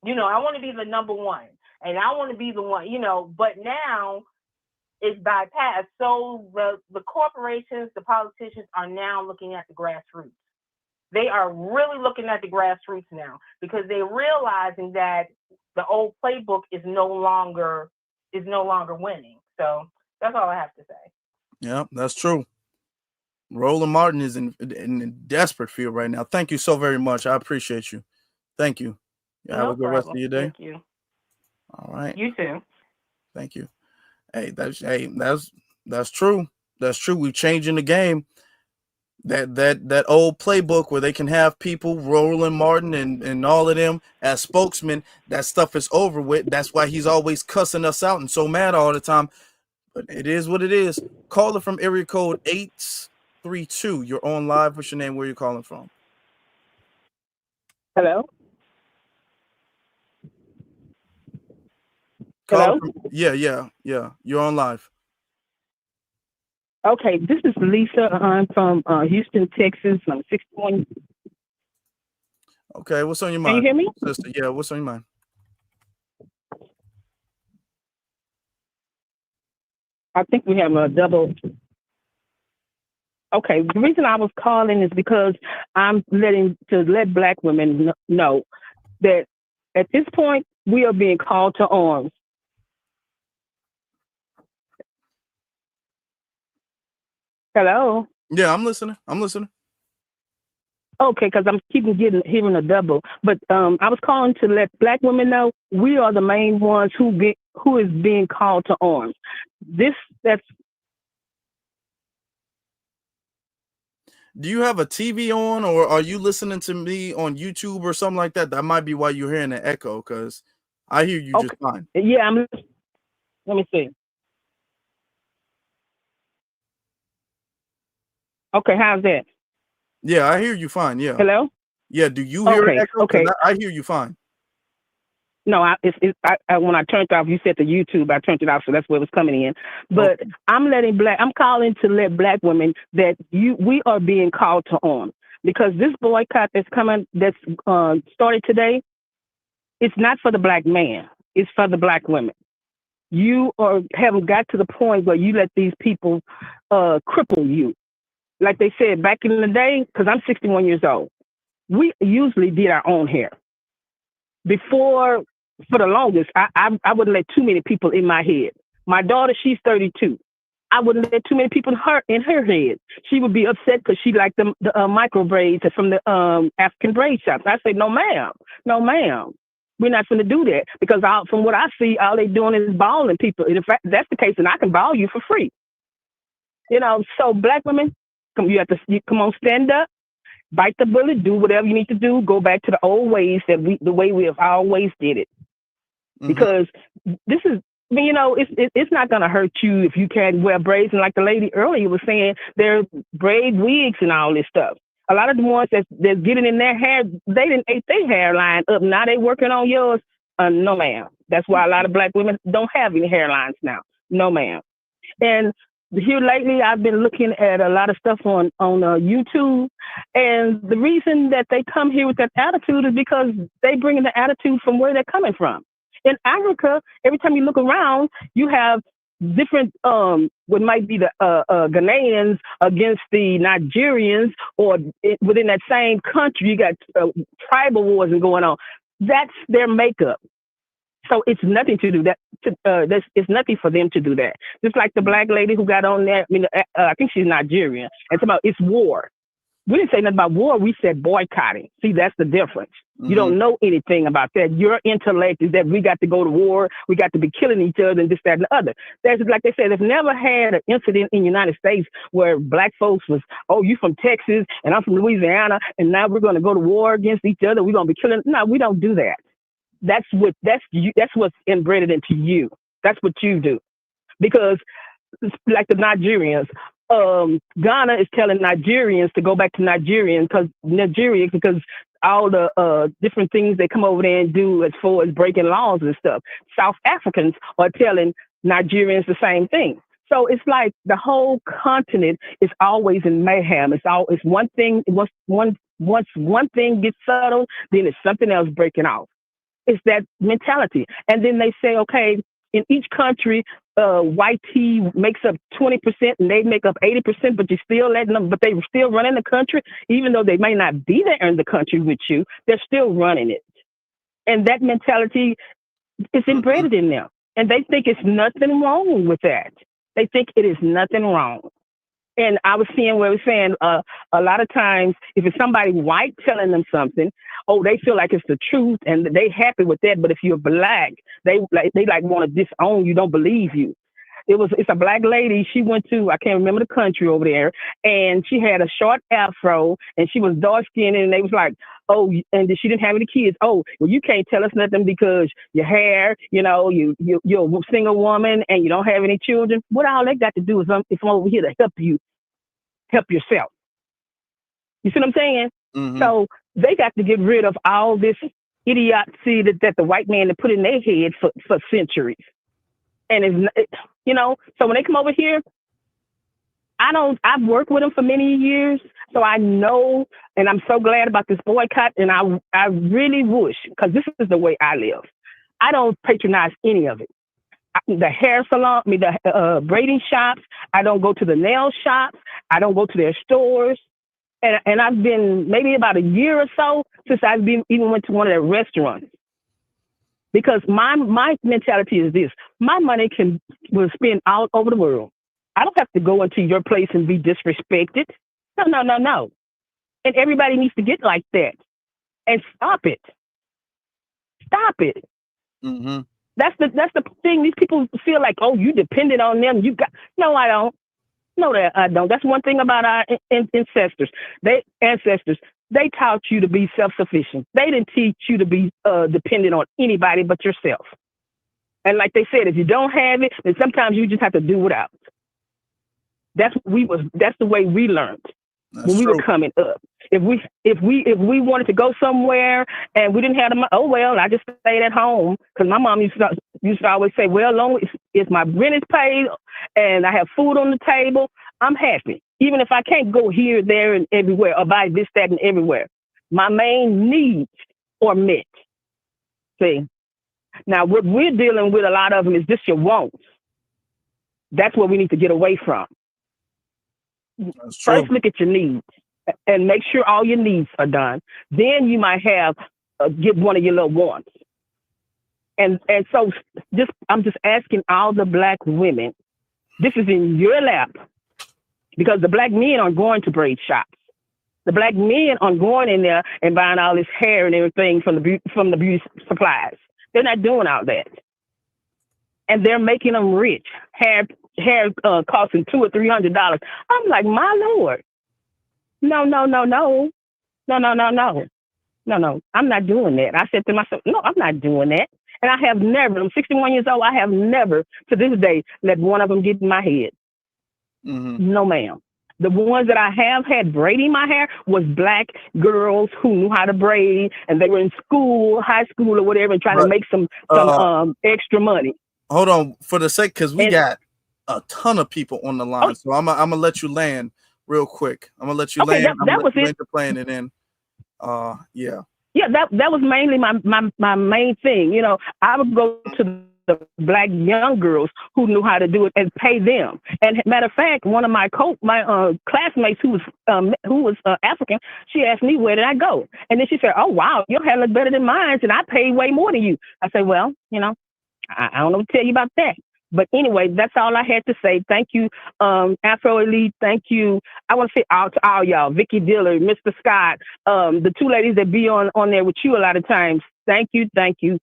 I want to be the number one, and I want to be the one. But now it's bypassed. So the corporations, the politicians are now looking at the grassroots. They are really looking at the grassroots now because they're realizing that the old playbook is no longer winning. So that's all I have to say. Yeah, that's true. Roland Martin is in desperate field right now. Thank you so very much. I appreciate you. Thank you. You have a good rest of your day. Thank you. All right. You too. Thank you. That's true. That's true. We're changing the game. That old playbook where they can have people, Roland Martin and all of them as spokesmen, that stuff is over with. That's why he's always cussing us out and so mad all the time. But it is what it is. Caller from area code 832. You're on live. What's your name? Where are you calling from? Hello? Caller Hello? Yeah. You're on live. Okay, this is Lisa. I'm from Houston, Texas. I'm 61. Okay, what's on your Can mind? you hear me? Sister, yeah, what's on your mind? I think we have a double. Okay, the reason I was calling is because I'm let black women know that at this point we are being called to arms. Hello? Yeah, I'm listening. Okay, because I'm hearing a double. But I was calling to let black women know we are the main ones who is being called to arms. Do you have a TV on, or are you listening to me on YouTube or something like that? That might be why you're hearing an echo, because I hear you just fine. Yeah, let me see. Okay, how's that? Yeah, I hear you fine. Yeah. Hello? Yeah, do you hear an echo? Okay. I hear you fine. No, when I turned off, you said the YouTube, I turned it off, so that's where it was coming in. But okay. I'm calling to let black women that we are being called to arms because this boycott that's started today, it's not for the black man, it's for the black women. You haven't got to the point where you let these people cripple you. Like they said back in the day, because I'm 61 years old, we usually did our own hair. Before, for the longest, I wouldn't let too many people in my head. My daughter, she's 32. I wouldn't let too many people in her head. She would be upset because she liked the micro braids from the African braid shops. I say, no, ma'am. We're not going to do that because from what I see, all they doing is balling people. And if that's the case, then I can ball you for free. So black women, you come on, stand up. Bite the bullet, do whatever you need to do, go back to the old ways the way we have always did it. Mm-hmm. Because this is, it's not going to hurt you if you can't wear braids. And like the lady earlier was saying, they're braid wigs and all this stuff. A lot of the ones that's getting in their hair, they didn't ate their hairline up. Now they working on yours. No, ma'am. That's why a lot of black women don't have any hairlines now. No, ma'am. And here lately, I've been looking at a lot of stuff on YouTube, and the reason that they come here with that attitude is because they bring in the attitude from where they're coming from. In Africa, every time you look around, you have different, what might be the Ghanaians against the Nigerians, or within that same country, you got tribal wars going on. That's their makeup. So it's nothing to do that. It's nothing for them to do that. Just like the black lady who got on there. I think she's Nigerian. And about it's war. We didn't say nothing about war. We said boycotting. See, that's the difference. Mm-hmm. You don't know anything about that. Your intellect is that we got to go to war. We got to be killing each other and this, that, and the other. That's like they said. They've never had an incident in the United States where black folks was, oh, you from Texas and I'm from Louisiana, and now we're going to go to war against each other. We're going to be killing. No, we don't do that. That's what's inbred into you. That's what you do. Because like the Nigerians, Ghana is telling Nigerians to go back to Nigeria because all the different things they come over there and do as far as breaking laws and stuff. South Africans are telling Nigerians the same thing. So it's like the whole continent is always in mayhem. It's one thing. Once one thing gets settled, then it's something else breaking off. It's that mentality. And then they say, okay, in each country, white tea makes up 20% and they make up 80%, but you're still letting them, but they still running the country, even though they may not be there in the country with you, they're still running it. And that mentality is inbred in them. And they think it's nothing wrong with that. They think it is nothing wrong. And I was seeing where it was saying a lot of times, if it's somebody white telling them something, they feel like it's the truth and they happy with that. But if you're black, they want to disown you, don't believe you. It's a black lady. She went to, I can't remember the country over there, and she had a short afro and she was dark skinned, and they was like, and she didn't have any kids. Well, you can't tell us nothing because your hair, you're a single woman and you don't have any children. What all they got to do is if I'm over here to help yourself. You see what I'm saying? Mm-hmm. So they got to get rid of all this idiocy that the white man had put in their head for centuries. And so when they come over here, I've worked with them for many years, so I know, and I'm so glad about this boycott, and I really wish, because this is the way I live. I don't patronize any of it. The hair salon, the braiding shops, I don't go to the nail shops, I don't go to their stores, and I've been maybe about a year or so since I've even went to one of their restaurants. Because my mentality is this: my money will spend all over the world. I don't have to go into your place and be disrespected. No. And everybody needs to get like that. And stop it. Stop it. Mm-hmm. That's the thing. These people feel like, you dependent on them. No, I don't. No, that I don't. That's one thing about our ancestors. They taught you to be self-sufficient. They didn't teach you to be dependent on anybody but yourself. And like they said, if you don't have it, then sometimes you just have to do without. That's the way we learned when we were coming up. If we wanted to go somewhere and we didn't have the money, I just stayed at home, because my mom used to always say, well, long as my rent is paid and I have food on the table, I'm happy. Even if I can't go here, there, and everywhere, or buy this, that, and everywhere, my main needs are met. See, now what we're dealing with, a lot of them, is just your wants. That's what we need to get away from. First, look at your needs and make sure all your needs are done. Then you might have get one of your little wants. And so I'm just asking all the black women, this is in your lap, because the black men are going to braid shops. The black men are going in there and buying all this hair and everything from the beauty supplies. They're not doing all that. And they're making them rich. Hair costing $200 or $300. I'm like, my Lord. No. I'm not doing that. I said to myself, no, I'm not doing that. And I have never, I'm 61 years old, I have never, to this day, let one of them get in my head. Mm-hmm. No, ma'am. The ones that I have had braiding my hair was black girls who knew how to braid, and they were in school, high school or whatever, and trying to make some extra money. Hold on, for the sake, because we got a ton of people on the line, so I'm gonna let you land real quick. I'm gonna let you land. That was it. Playing it in. Yeah. Yeah, that was mainly my main thing. I would go to the black young girls who knew how to do it and pay them. And matter of fact, one of my classmates who was African, she asked me, where did I go? And then she said, oh, wow, your hair looks better than mine, and I paid way more than you. I said, well, I don't know what to tell you about that. But anyway, that's all I had to say. Thank you, Afro Elite. Thank you. I want to say to all y'all, Vicky Diller, Mr. Scott, the two ladies that be on there with you a lot of times. Thank you. Thank you.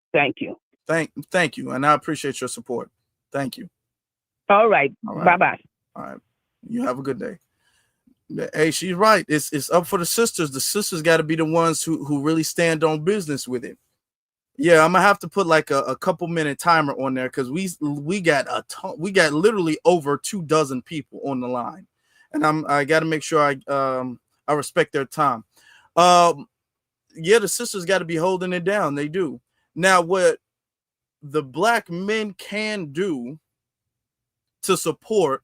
And I appreciate your support. Thank you. All right. Bye-bye. All right. You have a good day. Hey, she's right. It's up for the sisters. The sisters got to be the ones who really stand on business with it. Yeah, I'm gonna have to put like a couple minute timer on there because we got a ton, we got literally over 24 people on the line, and I got to make sure I respect their time. Yeah, the sisters got to be holding it down. They do. Now, what the black men can do to support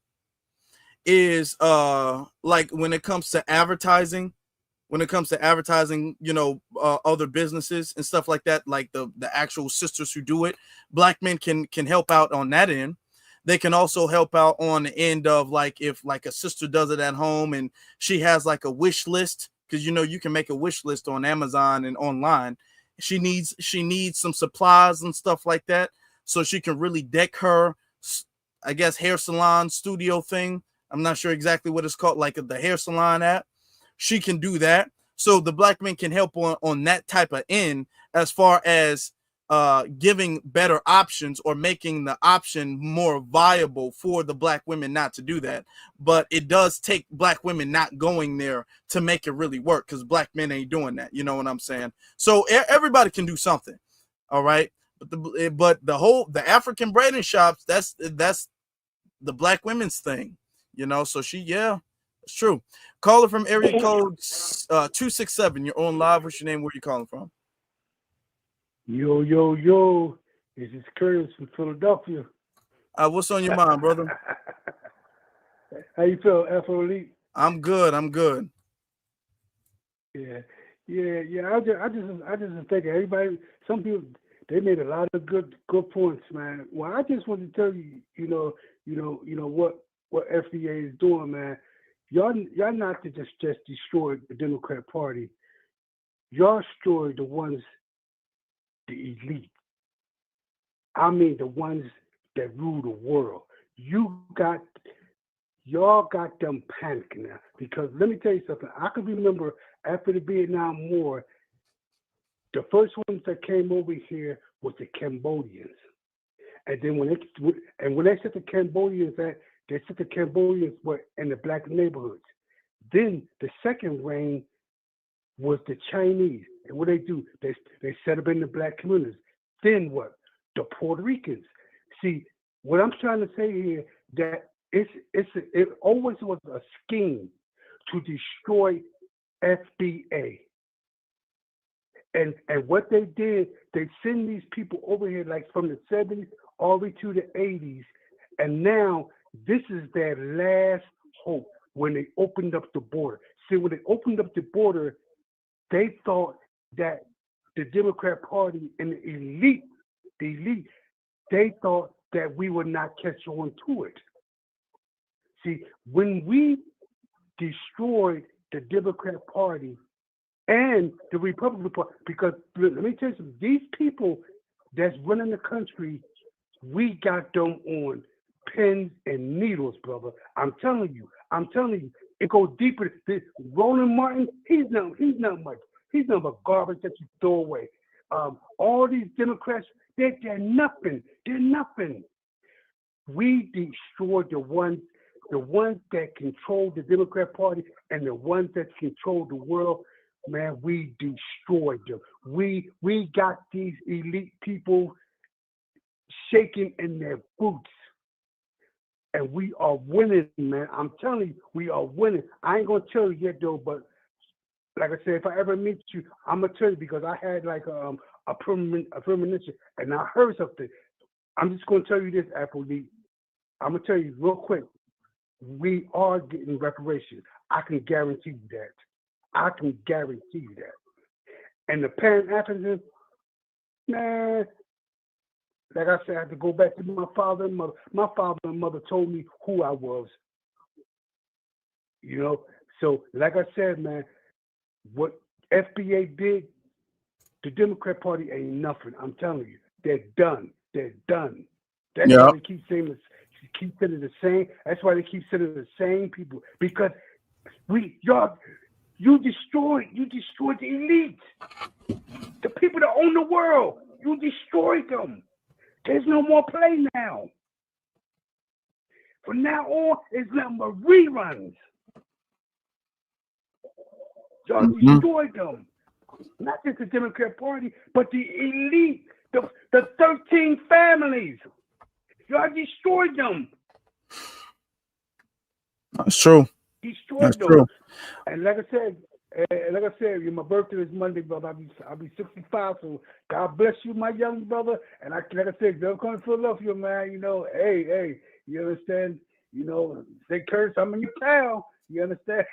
is like when it comes to advertising, other businesses and stuff like that, like the actual sisters who do it, black men can help out on that end. They can also help out on the end of like if like a sister does it at home and she has like a wish list, because you can make a wish list on Amazon and online. She needs some supplies and stuff like that, so she can really deck her, I guess, hair salon studio thing. I'm not sure exactly what it's called, like the hair salon app. She can do that. So the black men can help on that type of end as far as giving better options or making the option more viable for the black women not to do that. But it does take black women not going there to make it really work, because black men ain't doing that. You know what I'm saying? So everybody can do something. All right. But the African braiding shops, that's the black women's thing, so it's true. Caller from area code 267. You're on live. What's your name? Where you calling from? Yo, yo, yo. This is Curtis from Philadelphia. What's on your mind, brother? How you feel, F.O.L.E.? I'm good. Yeah. I just think everybody, some people, they made a lot of good points, man. Well, I just want to tell you, what FDA is doing, man. Y'all not to just destroy the Democrat Party. Y'all destroy the ones, the elite. I mean the ones that rule the world. Y'all got them panicking now. Because let me tell you something. I can remember after the Vietnam War, the first ones that came over here was the Cambodians. And then when they set the Cambodians at, they said the Cambodians were in the black neighborhoods. Then the second reign was the Chinese. And what they do, they set up in the black communities. Then what? The Puerto Ricans. See, what I'm trying to say here, that it always was a scheme to destroy FBA. And what they did, they send these people over here like from the 70s all the way to the 80s. And now this is their last hope when they opened up the border. See, when they opened up the border, they thought that the Democrat Party and the elite, they thought that we would not catch on to it. See, when we destroyed the Democrat Party and the Republican Party, because let me tell you something, these people that's running the country, we got them on pins and needles, brother. I'm telling you, it goes deeper. Roland Martin, he's not much. He's not but garbage that you throw away. All these Democrats, they're nothing. They're nothing. We destroyed the ones that control the Democrat Party and the ones that control the world. Man, we destroyed them. We got these elite people shaking in their boots. And we are winning, man. I'm telling you, we are winning. I ain't gonna tell you yet though, but like I said, if I ever meet you, I'm gonna tell you, because I had like a premonition and I heard something. I'm just gonna tell you this, Appleby. I'm gonna tell you real quick. We are getting reparations. I can guarantee you that. And the Pan-Africans, man, like I said, I have to go back to my father and mother. My father and mother told me who I was. So like I said, man, what FBA did, the Democrat Party ain't nothing. I'm telling you, they're done. That's why they keep saying the same. That's why they keep sending the same people, because you destroyed the elite, the people that own the world. You destroyed them. There's no more play now. From now on, it's nothing but reruns. Y'all destroyed them. not just the Democrat Party, but the elite, the 13 families. Y'all destroyed them. That's true. Destroyed That's them. true. And like I said, my birthday is Monday, brother. I'll be 65. So God bless you, my young brother. And like I said, don't come to Philadelphia, man. You know, hey, you understand? You know, say Curtis, I'm in your town. You understand?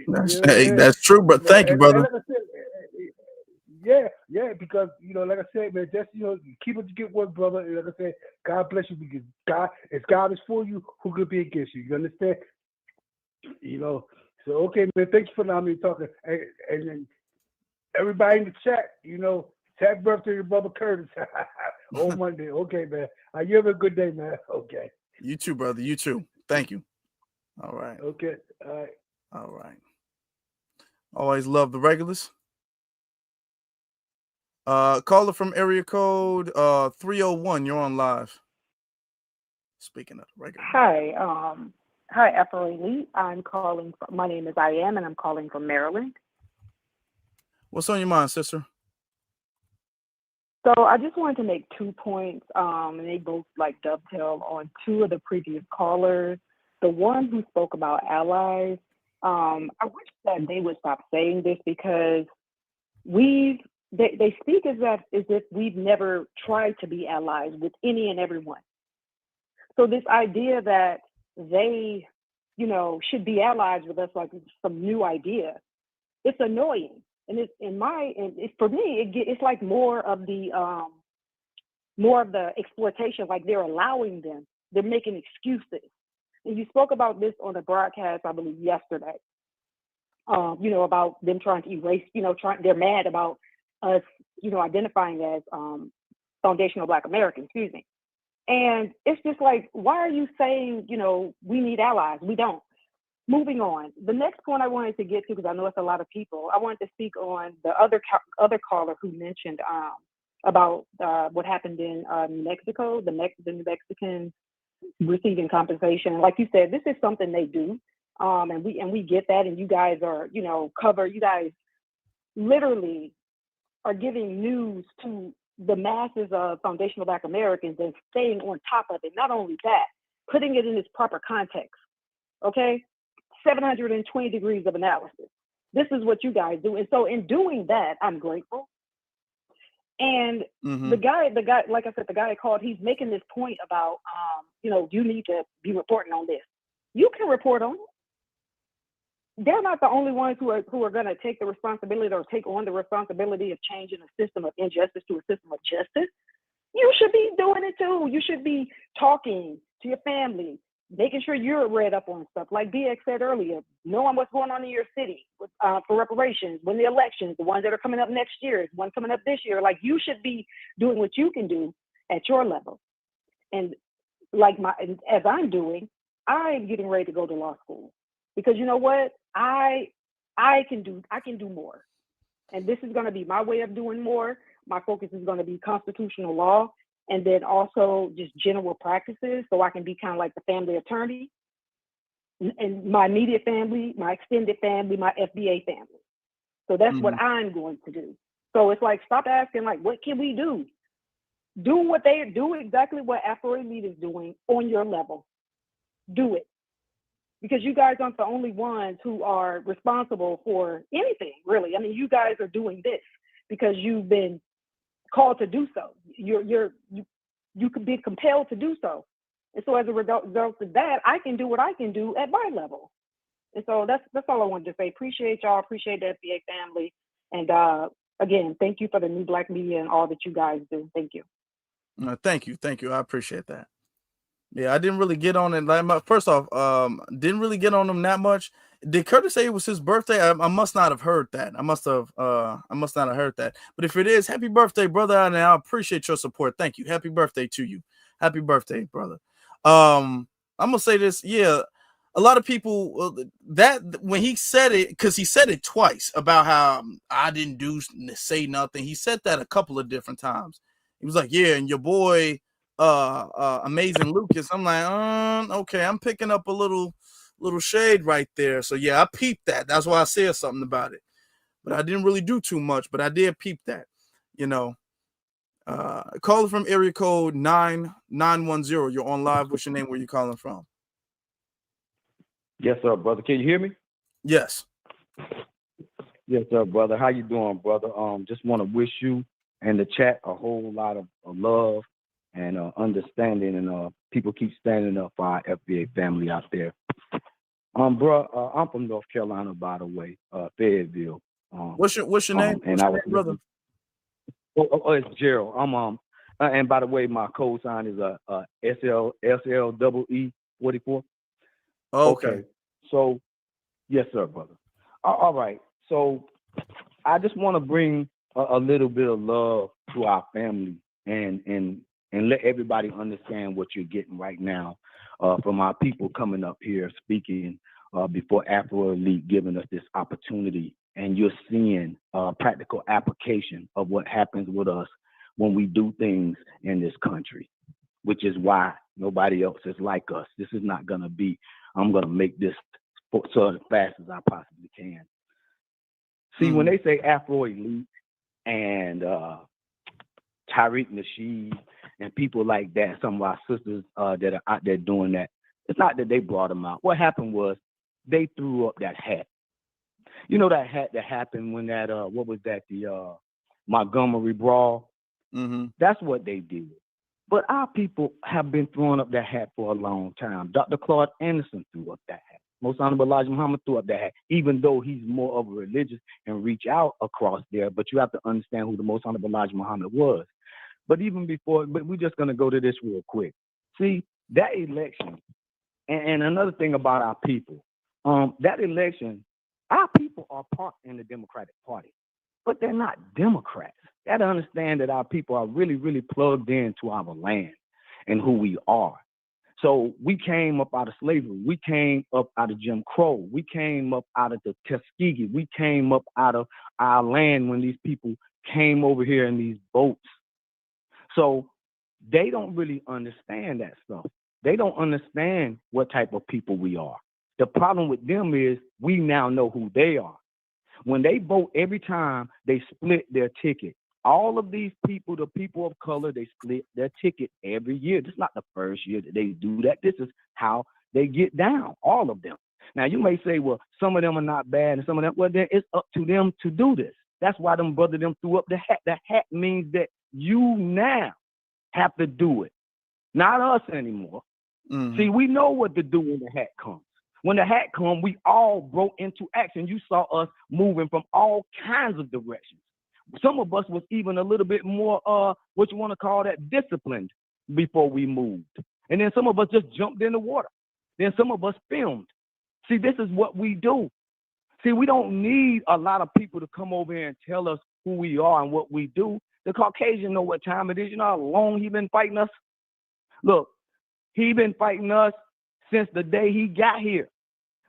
That's true, but thank you, brother. And like I said, yeah, because like I said, man, just keep it to get work, brother. And like I said, God bless you because if God is for you, who could be against you? You understand? So okay, man, thanks for allowing me to talk. And then everybody in the chat, happy birthday to brother Curtis on Monday. Okay, man. You have a good day, man. Okay. You too, brother. You too. Thank you. All right. Okay. All right. All right. Always love the regulars. Caller from area code 301. You're on live. Speaking of the regular. Hi, Lee. I'm calling. My name is and I'm calling from Maryland. What's on your mind, sister? So I just wanted to make 2 points, and they both dovetail on two of the previous callers. The one who spoke about allies, I wish that they would stop saying this because they speak as if we've never tried to be allies with any and everyone. So this idea that they, should be allies with us like it's some new idea, it's annoying. And it's for me, it's like more of the exploitation, like they're allowing them, they're making excuses. And you spoke about this on the broadcast, I believe, yesterday. About them trying to erase, they're mad about us, identifying as foundational Black Americans, excuse me. And it's just like, why are you saying, we need allies? We don't. Moving on. The next point I wanted to get to, because I know it's a lot of people, I wanted to speak on the other caller who mentioned about what happened in New Mexico, the New Mexicans receiving compensation. Like you said, this is something they do, and we get that. And you guys are, you guys literally are giving news to the masses of foundational Black Americans and staying on top of it. Not only that, putting it in its proper context. Okay, 720 degrees of analysis. This is what you guys do, and so in doing that, I'm grateful. And the guy, like I said, the guy I called, he's making this point about, you need to be reporting on this. You can report on it. They're not the only ones who are going to take the responsibility or take on the responsibility of changing a system of injustice to a system of justice. You should be doing it too. You should be talking to your family, making sure you're read up on stuff. Like BX said earlier, knowing what's going on in your city for reparations, when the elections, the ones that are coming up next year, one coming up this year, like you should be doing what you can do at your level. And as I'm doing, I'm getting ready to go to law school because you know what? I can do more. And this is going to be my way of doing more. My focus is going to be constitutional law and then also just general practices so I can be kind of like the family attorney and my immediate family, my extended family, my FBA family. So that's what I'm going to do. So it's like, stop asking like, what can we do? Do exactly what Afro-Elite is doing on your level. Do it. Because you guys aren't the only ones who are responsible for anything, really. I mean, you guys are doing this because you've been called to do so. You could be compelled to do so. And so as a result of that, I can do what I can do at my level. And so that's all I wanted to say. Appreciate y'all, appreciate the FBA family. And again, thank you for the New Black Media and all that you guys do. Thank you. Thank you. I appreciate that. Yeah, I didn't really get on it. First off, didn't really get on him that much. Did Curtis say it was his birthday? I must not have heard that. I must not have heard that. But if it is, happy birthday, brother, and I appreciate your support. Thank you. Happy birthday to you. Happy birthday, brother. I'm gonna say this. Yeah, a lot of people that when he said it, because he said it twice about how I didn't say nothing. He said that a couple of different times. He was like, yeah, and your boy. Amazing Lucas. I'm like, okay, I'm picking up a little shade right there. So yeah, I peeped that. That's why I said something about it. but I didn't really do too much. But I did peep that, you know. Caller from area code 9910. You're on live. What's your name? Where you calling from? Yes, sir, brother. Can you hear me? Yes. Yes, sir, brother. How you doing, brother? Just want to wish you and the chat a whole lot of love and understanding, and people keep standing up for our FBA family out there. Bro, I'm from North Carolina, by the way, Fayetteville. What's your name? And What's I your was name, brother? it's Gerald. I'm and by the way, my code sign is SLEE 44. Okay. So, yes, sir, brother. All right. So, I just want to bring a little bit of love to our family and let everybody understand what you're getting right now from our people coming up here speaking before Afro Elite, giving us this opportunity. And you're seeing practical application of what happens with us when we do things in this country, which is why nobody else is like us. This is not going to be, I'm going to make this so as fast as I possibly can. See, when they say Afro Elite and Tariq Nasheed and people like that, some of our sisters that are out there doing that, it's not that they brought them out. What happened was they threw up that hat. You know that hat that happened when that, what was that, the Montgomery Brawl? Mm-hmm. That's what they did. But our people have been throwing up that hat for a long time. Dr. Claude Anderson threw up that hat. Most Honorable Elijah Muhammad threw up that hat, even though he's more of a religious and reach out across there. But you have to understand who the Most Honorable Elijah Muhammad was. But even before, but we're just going to go to this real quick. See, that election, and another thing about our people, that election, our people are part in the Democratic Party, but they're not Democrats. You got to understand that our people are really, really plugged into our land and who we are. So we came up out of slavery. We came up out of Jim Crow. We came up out of the Tuskegee. We came up out of our land when these people came over here in these boats. So they don't really understand that stuff. They don't understand what type of people we are. The problem with them is we now know who they are. When they vote, every time they split their ticket. All of these people, the people of color, they split their ticket every year. This is not the first year that they do that. This is how they get down, all of them. Now, you may say, well, some of them are not bad and some of them, well, then it's up to them to do this. That's why them brother them threw up the hat. The hat means that you now have to do it, not us anymore. Mm-hmm. See, we know what to do when the hat comes. When the hat comes, we all broke into action. You saw us moving from all kinds of directions. Some of us was even a little bit more, what you want to call that, disciplined before we moved. And then some of us just jumped in the water. Then some of us filmed. See, this is what we do. See, we don't need a lot of people to come over here and tell us who we are and what we do. The Caucasian know what time it is. You know how long he been fighting us? Look, he been fighting us since the day he got here.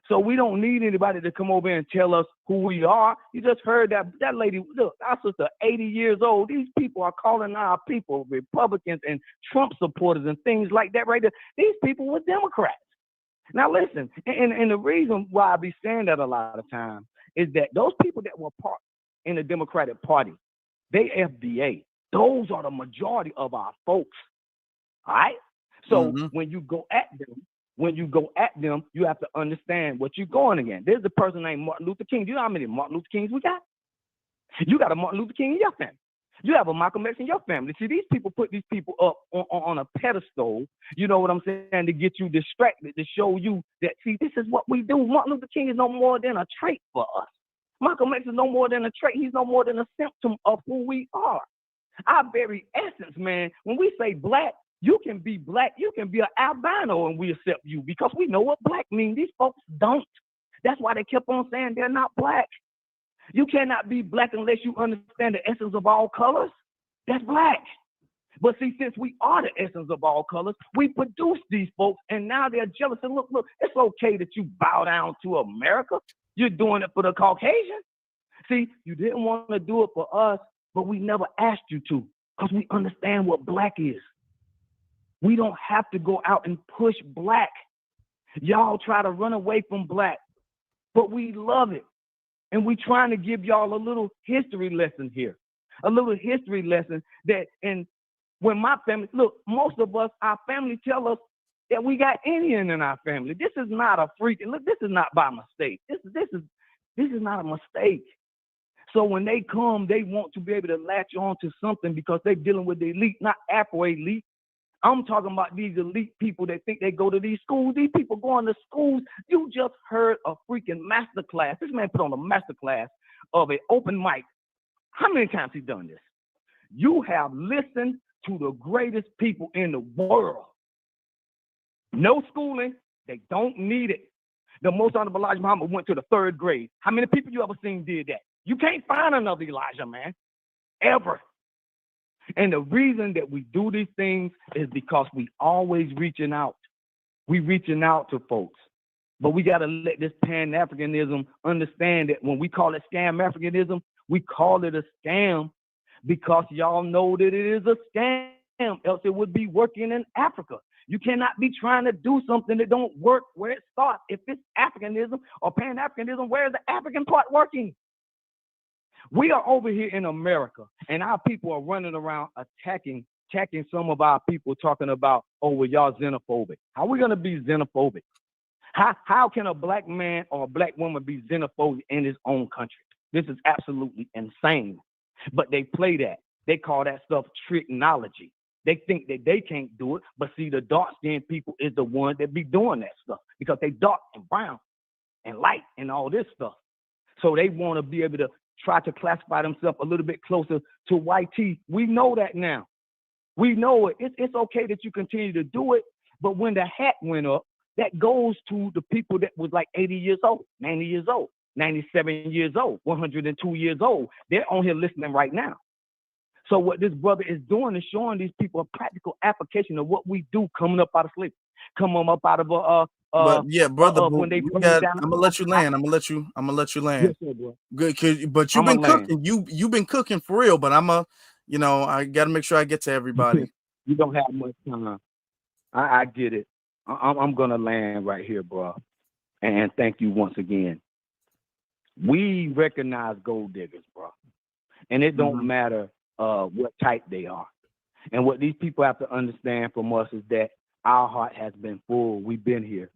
So we don't need anybody to come over and tell us who we are. You just heard that lady, look, our sister, 80 years old. These people are calling our people Republicans and Trump supporters and things like that right there. These people were Democrats. Now listen, and the reason why I be saying that a lot of times is that those people that were part in the Democratic Party, they FBA. Those are the majority of our folks. All right? So when you go at them, you have to understand what you're going against. There's a person named Martin Luther King. Do you know how many Martin Luther Kings we got? You got a Martin Luther King in your family. You have a Malcolm X in your family. See, these people put these people up on a pedestal, you know what I'm saying, to get you distracted, to show you that, see, this is what we do. Martin Luther King is no more than a trait for us. Malcolm X is no more than a trait. He's no more than a symptom of who we are. Our very essence, man, when we say black, you can be black, you can be an albino, and we accept you because we know what black means. These folks don't. That's why they kept on saying they're not black. You cannot be black unless you understand the essence of all colors. That's black. But see, since we are the essence of all colors, we produce these folks, and now they're jealous. And look, it's okay that you bow down to America. You're doing it for the Caucasian. See, you didn't want to do it for us, but we never asked you to because we understand what black is. We don't have to go out and push black. Y'all try to run away from black, but we love it. And we trying to give y'all a little history lesson here. A little history lesson that, and when my family, look, most of us, our family tell us that we got Indian in our family. This is not a freaking, look, this is not by mistake. This is not a mistake. So when they come, they want to be able to latch on to something because they're dealing with the elite, not Afro elite. I'm talking about these elite people that think they go to these schools. These people going to schools. You just heard a freaking master class. This man put on a master class of an open mic. How many times he done this? You have listened to the greatest people in the world. No schooling. They don't need it. The most honorable Elijah Muhammad went to the 3rd grade. How many people you ever seen did that? You can't find another Elijah, man, ever. And the reason that we do these things is because we always reaching out. We reaching out to folks. But we got to let this Pan-Africanism understand that when we call it scam Africanism, we call it a scam because y'all know that it is a scam, else it would be working in Africa. You cannot be trying to do something that don't work where it starts. If it's Africanism or Pan-Africanism, where is the African part working? We are over here in America, and our people are running around attacking some of our people, talking about, oh, well, y'all xenophobic. How are we going to be xenophobic? How can a black man or a black woman be xenophobic in his own country? This is absolutely insane. But they play that. They call that stuff tricknology. They think that they can't do it, but see, the dark-skinned people is the ones that be doing that stuff because they dark and brown and light and all this stuff. So they want to be able to try to classify themselves a little bit closer to white tea. We know that now. We know it. It's okay that you continue to do it, but when the hat went up, that goes to the people that was like 80 years old, 90 years old, 97 years old, 102 years old. They're on here listening right now. So what this brother is doing is showing these people a practical application of what we do coming up out of sleep, coming up out of but yeah, brother, when they I'm gonna let you land. I'm gonna let you land. Yes, sir, bro. Good, but you've been cooking. You've been cooking for real. But I gotta make sure I get to everybody. You don't have much time. I get it. I'm gonna land right here, bro. And thank you once again. We recognize gold diggers, bro, and it don't matter what type they are. And what these people have to understand from us is that our heart has been full. We've been here.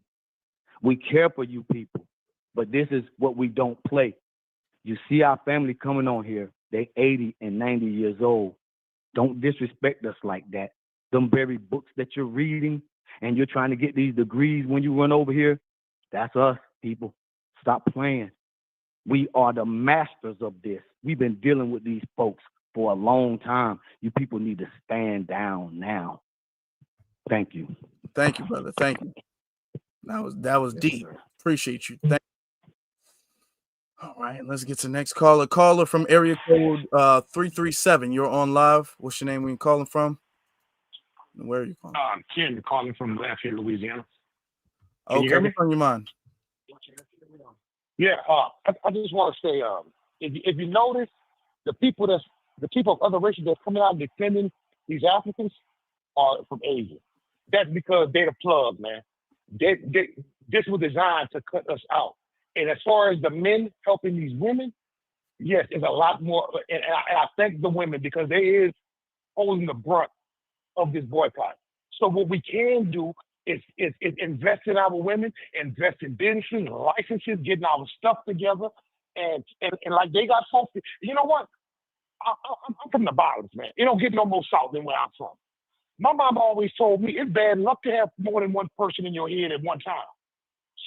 We care for you people, but this is what we don't play. You see our family coming on here. They 80 and 90 years old. Don't disrespect us like that. Them very books that you're reading and you're trying to get these degrees when you run over here, that's us, people. Stop playing. We are the masters of this. We've been dealing with these folks for a long time. You people need to stand down now. Thank you. Thank you, brother. Thank you. That was deep. Sir. Appreciate you. Thank you. All right, let's get to the next caller. Caller from area code 337. You're on live. What's your name? Where you calling from? Where are you calling? Ken, calling from Lafayette, Louisiana. Can you hear me? What's on your mind? Yeah, I just want to say, if you notice, the people of other races that's coming out and defending these Africans are from Asia. That's because they're the plug, man. This was designed to cut us out. And as far as the men helping these women, yes, it's a lot more. And I thank the women because they is holding the brunt of this boycott. So what we can do is invest in our women, invest in businesses, licenses, getting our stuff together, and like they got folks. You know what? I'm from the bottoms, man. It don't get no more south than where I'm from. My mom always told me it's bad luck to have more than one person in your head at one time.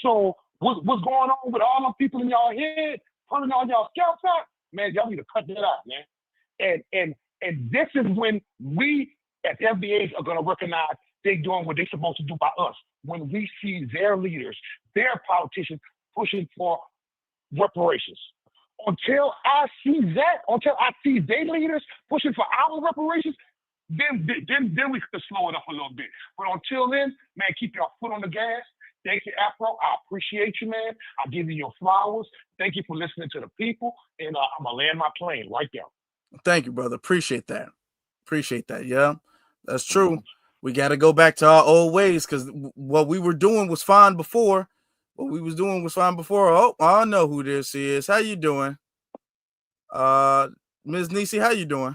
So what's going on with all the people in y'all head, pulling all y'all scalps out? Man, y'all need to cut that out, man. And this is when we as FBAs are gonna recognize they doing what they're supposed to do by us. When we see their leaders, their politicians pushing for reparations. Until I see that, until I see their leaders pushing for our reparations, then we could slow it up a little bit. But until then, man, keep your foot on the gas. Thank you, Afro. I appreciate you, man. I'll give you your flowers. Thank you for listening to the people. And I'm going to land my plane right there. Thank you, brother. Appreciate that. Yeah, that's true. We got to go back to our old ways because what we were doing was fine before. What we was doing was fine before. Oh, I know who this is. How you doing? Ms. Nisi, how you doing?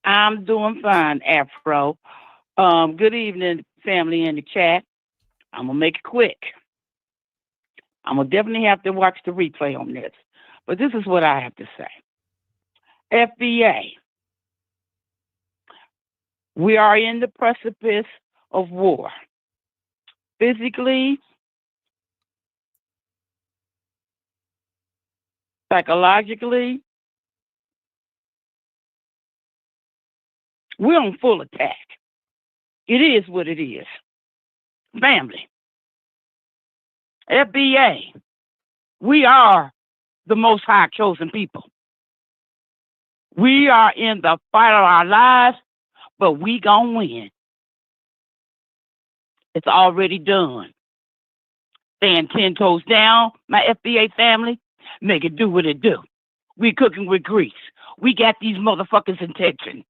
I'm doing fine, Afro. Good evening, family in the chat. I'm gonna make it quick. I'm gonna definitely have to watch the replay on this, but this is what I have to say. FBA, we are in the precipice of war. Physically, psychologically, we're on full attack. It is what it is. Family, FBA, we are the Most High chosen people. We are in the fight of our lives, but we gonna win. It's already done. Stand 10 toes down, my FBA family. Make it do what it do. We cooking with grease. We got these motherfuckers' attention.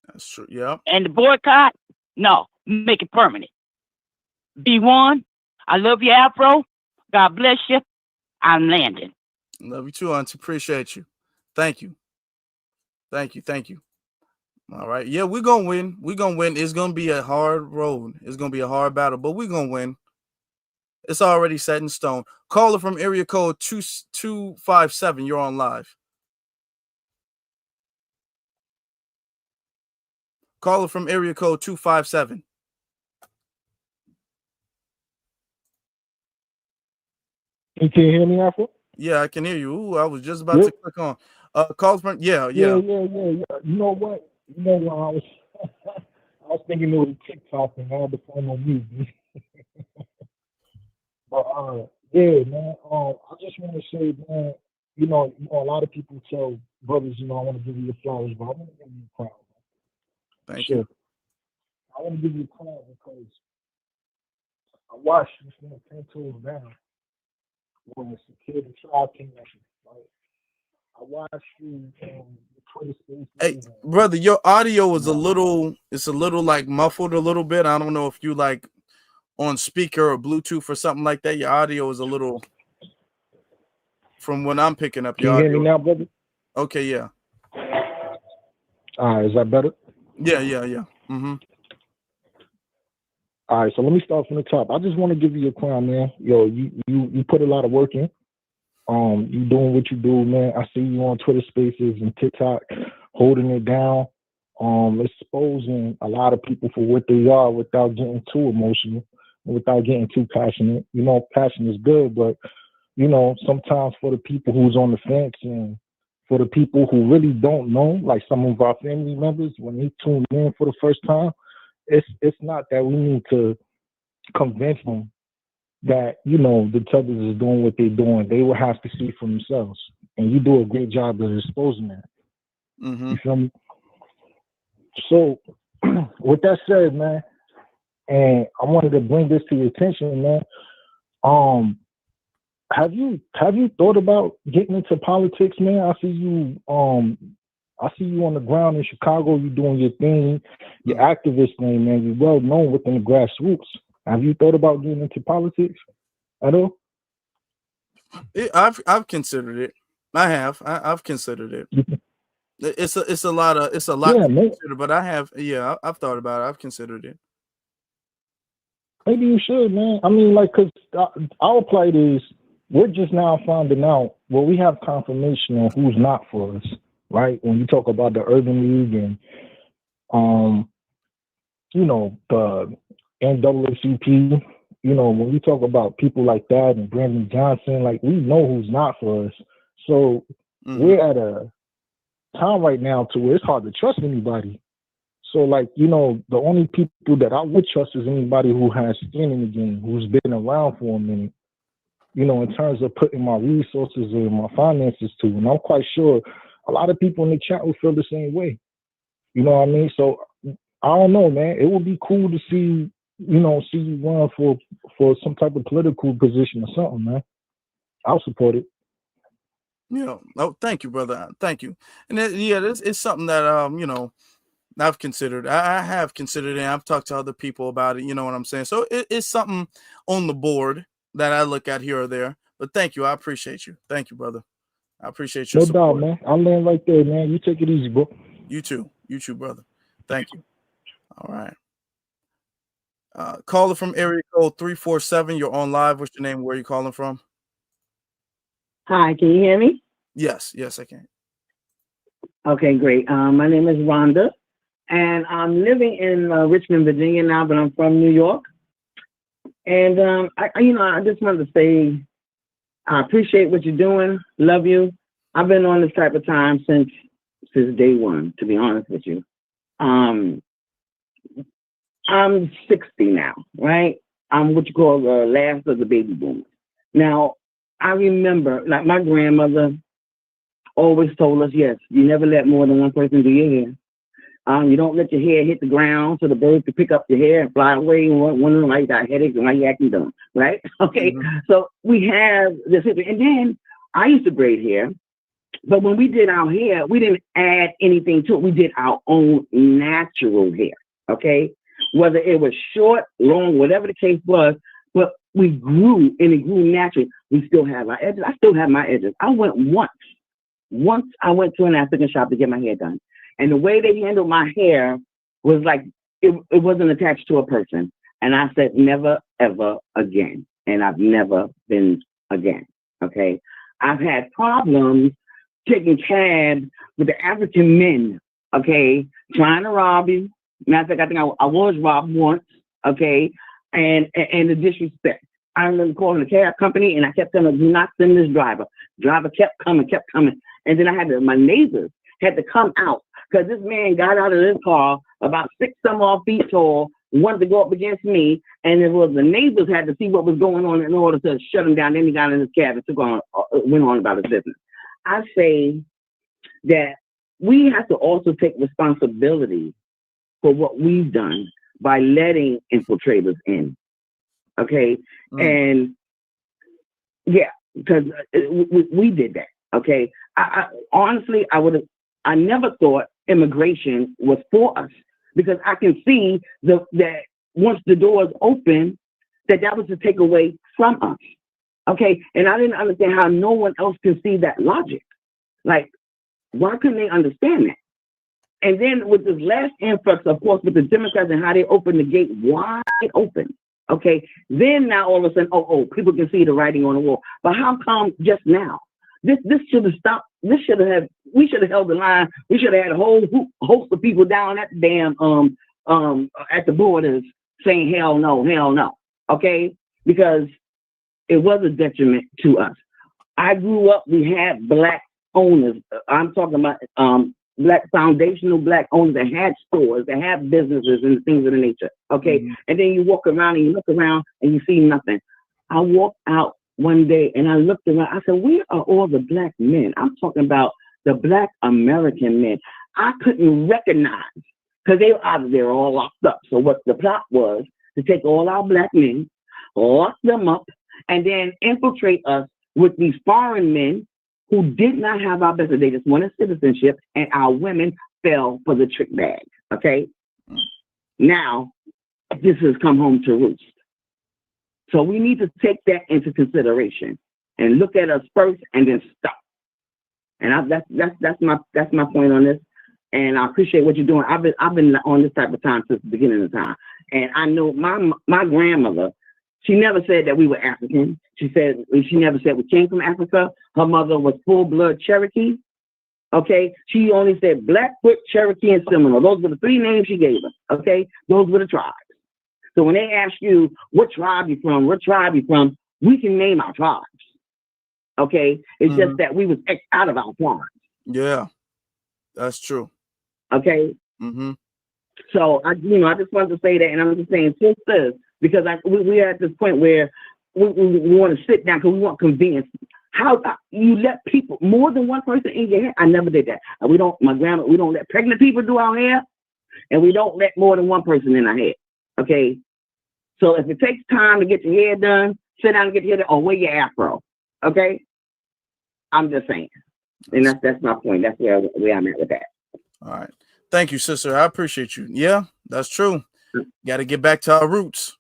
That's true. Yeah. And the boycott, no, make it permanent. B1, I love you, Afro. God bless you. I'm landing. Love you too, Auntie. Appreciate you. Thank you. Thank you. Thank you. All right. Yeah, we're gonna win. We're gonna win. It's gonna be a hard road. It's gonna be a hard battle, but we're gonna win. It's already set in stone. Caller from area code 2257. You're on live. Caller from area code 257. You can hear me, Afro? Yeah, I can hear you. Ooh, I was just about to click on. Call from yeah. Yeah. You know what? I was thinking it was TikTok and all the phone on mute. But yeah, man. I just want to say, man. A lot of people tell brothers, I want to give you your flowers, but I want to give you a crown. Thank you. I want to give you a crown because I watched this man 10 toes down when Security Trial came at me, right? I watched you the Twitter spaces. Hey, brother, your audio is a little like muffled a little bit. I don't know if you like on speaker or Bluetooth or something like that. Your audio is a little from when I'm picking up. Can you hear me now, brother? Okay, yeah. All right, is that better? Yeah. Mm-hmm. All right, so let me start from the top. I just want to give you a crown, man. Yo, you put a lot of work in. You doing what you do, man. I see you on Twitter Spaces and TikTok, holding it down, exposing a lot of people for what they are without getting too emotional, without getting too passionate. Passion is good, but sometimes for the people who's on the fence and for the people who really don't know, like some of our family members, when they tune in for the first time, it's not that we need to convince them that the Tuggers is doing what they're doing. They will have to see for themselves, and you do a great job of exposing that. Mm-hmm. You feel me? So, with that said, man, and I wanted to bring this to your attention, man. Have you thought about getting into politics, man? I see you on the ground in Chicago. You're doing your thing, your activist thing, man. You're well known within the grassroots. Have you thought about getting into politics at all? I've considered it. I've considered it. It's a lot to consider, but I've thought about it. I've considered it. Maybe you should, man. I mean, because our plight is we're just now finding out. Well, we have confirmation on who's not for us, right? When you talk about the Urban League and the NAACP, when we talk about people like that and Brandon Johnson, like we know who's not for us. So we're at a time right now to where it's hard to trust anybody. So the only people that I would trust is anybody who has skin in the game, who's been around for a minute, in terms of putting my resources and my finances to. And I'm quite sure a lot of people in the chat will feel the same way. You know what I mean? So I don't know, man. It would be cool to see you run for some type of political position or something, man. I'll support it. Oh, thank you, brother. Thank you. And it's something that I've considered. I have considered it. I've talked to other people about it. You know what I'm saying? So it's something on the board that I look at here or there. But thank you. I appreciate you. Thank you, brother. I appreciate your No doubt, support. man. I'll land right there, man. You take it easy, bro. You too. You too, brother. Thank you. All right. Caller from area code 347. You're on live. What's your name? Where are you calling from? Hi, can you hear me? Yes, I can. Okay, great. My name is Rhonda, and I'm living in Richmond, Virginia now, but I'm from New York. And I just wanted to say I appreciate what you're doing. Love you. I've been on this type of time since day one, to be honest with you. I'm 60 now, right? I'm what you call the last of the baby boomers. Now, I remember, like my grandmother always told us, yes, you never let more than one person do your hair. You don't let your hair hit the ground so the birds can pick up your hair and fly away and wondering why you got headaches and why you acting dumb, right? Okay, so we have this, and then I used to braid hair, but when we did our hair, we didn't add anything to it. We did our own natural hair, okay? Whether it was short, long, whatever the case was, but we grew and it grew naturally. We still have our edges. I still have my edges. I went once I went to an African shop to get my hair done. And the way they handled my hair was like, it wasn't attached to a person. And I said, never, ever again. And I've never been again, okay? I've had problems taking cabs with the African men, okay, trying to rob you. Matter of fact, I think I was robbed once, okay, and the disrespect. I remember calling the cab company, and I kept telling them, do not send this driver. Driver kept coming. And then my neighbors had to come out because this man got out of this car about 6 some odd feet tall, wanted to go up against me, and it was the neighbors had to see what was going on in order to shut him down. Then he got in his cab and went on about his business. I say that we have to also take responsibility for what we've done by letting infiltrators in, okay? And yeah, because we did that, okay? I honestly, I never thought immigration was for us because I can see that once the doors open, that was to take away from us, okay? And I didn't understand how no one else can see that logic. Like, why couldn't they understand that? And then with this last influx, of course, with the Democrats and how they opened the gate wide open, okay? Then now all of a sudden, people can see the writing on the wall. But how come just now? This should have stopped. We should have held the line. We should have had a whole host of people down at the damn at the borders saying hell no, okay? Because it was a detriment to us. I grew up, we had black owners. I'm talking about foundational black owners that had stores, that had businesses and things of the nature, okay? And then you walk around and you look around and you see nothing. I walked out one day and I looked around. I said, where are all the black men? I'm talking about the black American men. I couldn't recognize because they were out there all locked up. So what the plot was to take all our black men, lock them up, and then infiltrate us with these foreign men who did not have our best. They just wanted citizenship, and our women fell for the trick bag, okay? Now, this has come home to roost. So we need to take that into consideration and look at us first and then stop. And that's my point on this. And I appreciate what you're doing. I've been on this type of time since the beginning of time. And I know my grandmother, she never said that we were African. She never said we came from Africa. Her mother was full-blood Cherokee. Okay? She only said Blackfoot, Cherokee, and Seminole. Those were the 3 names she gave us. Okay? Those were the tribes. So when they ask you, what tribe you from, we can name our tribes. Okay? It's just that we was X out of our tribes. Yeah, that's true. Okay? So, I just wanted to say that, and I'm just saying, since this, because we're at this point where we want to sit down because we want convenience. How you let people, more than one person in your hair? I never did that. We don't let pregnant people do our hair, and we don't let more than one person in our hair. Okay? So if it takes time to get your hair done, sit down and get your hair done, or wear your afro. Okay? I'm just saying. And that's my point. That's where I'm at with that. All right. Thank you, sister. I appreciate you. Yeah, that's true. Got to get back to our roots.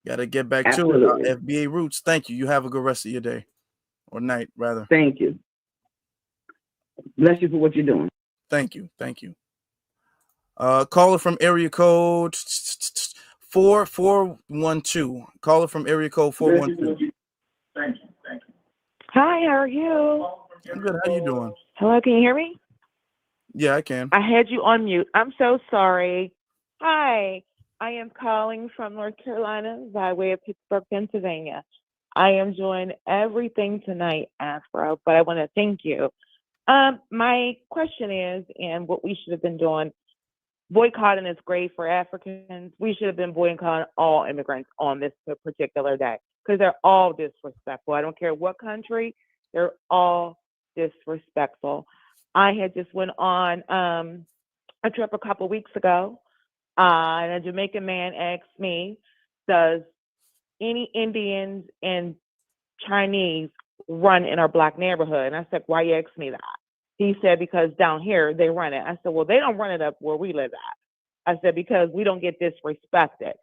Got to get back to it. Our Absolutely. FBA roots. Thank you. You have a good rest of your day or night, rather. Thank you. Bless you for what you're doing. Thank you. Thank you. Caller from area code 4412. Caller from area code 412. Thank you. Thank you. Hi, how are you? I'm good. How you doing? Hello, can you hear me? Yeah, I can. I had you on mute. I'm so sorry. Hi, I am calling from North Carolina by way of Pittsburgh, Pennsylvania. I am enjoying everything tonight, Afro, but I want to thank you. My question is, and what we should have been doing, boycotting is great for Africans. We should have been boycotting all immigrants on this particular day because they're all disrespectful. I don't care what country, they're all disrespectful. I had just went on a trip a couple weeks ago, and a Jamaican man asked me, does any Indians and Chinese run in our black neighborhood? And I said, why you ask me that? He said, because down here they run it. I said, well, they don't run it up where we live at. I said, because we don't get disrespected.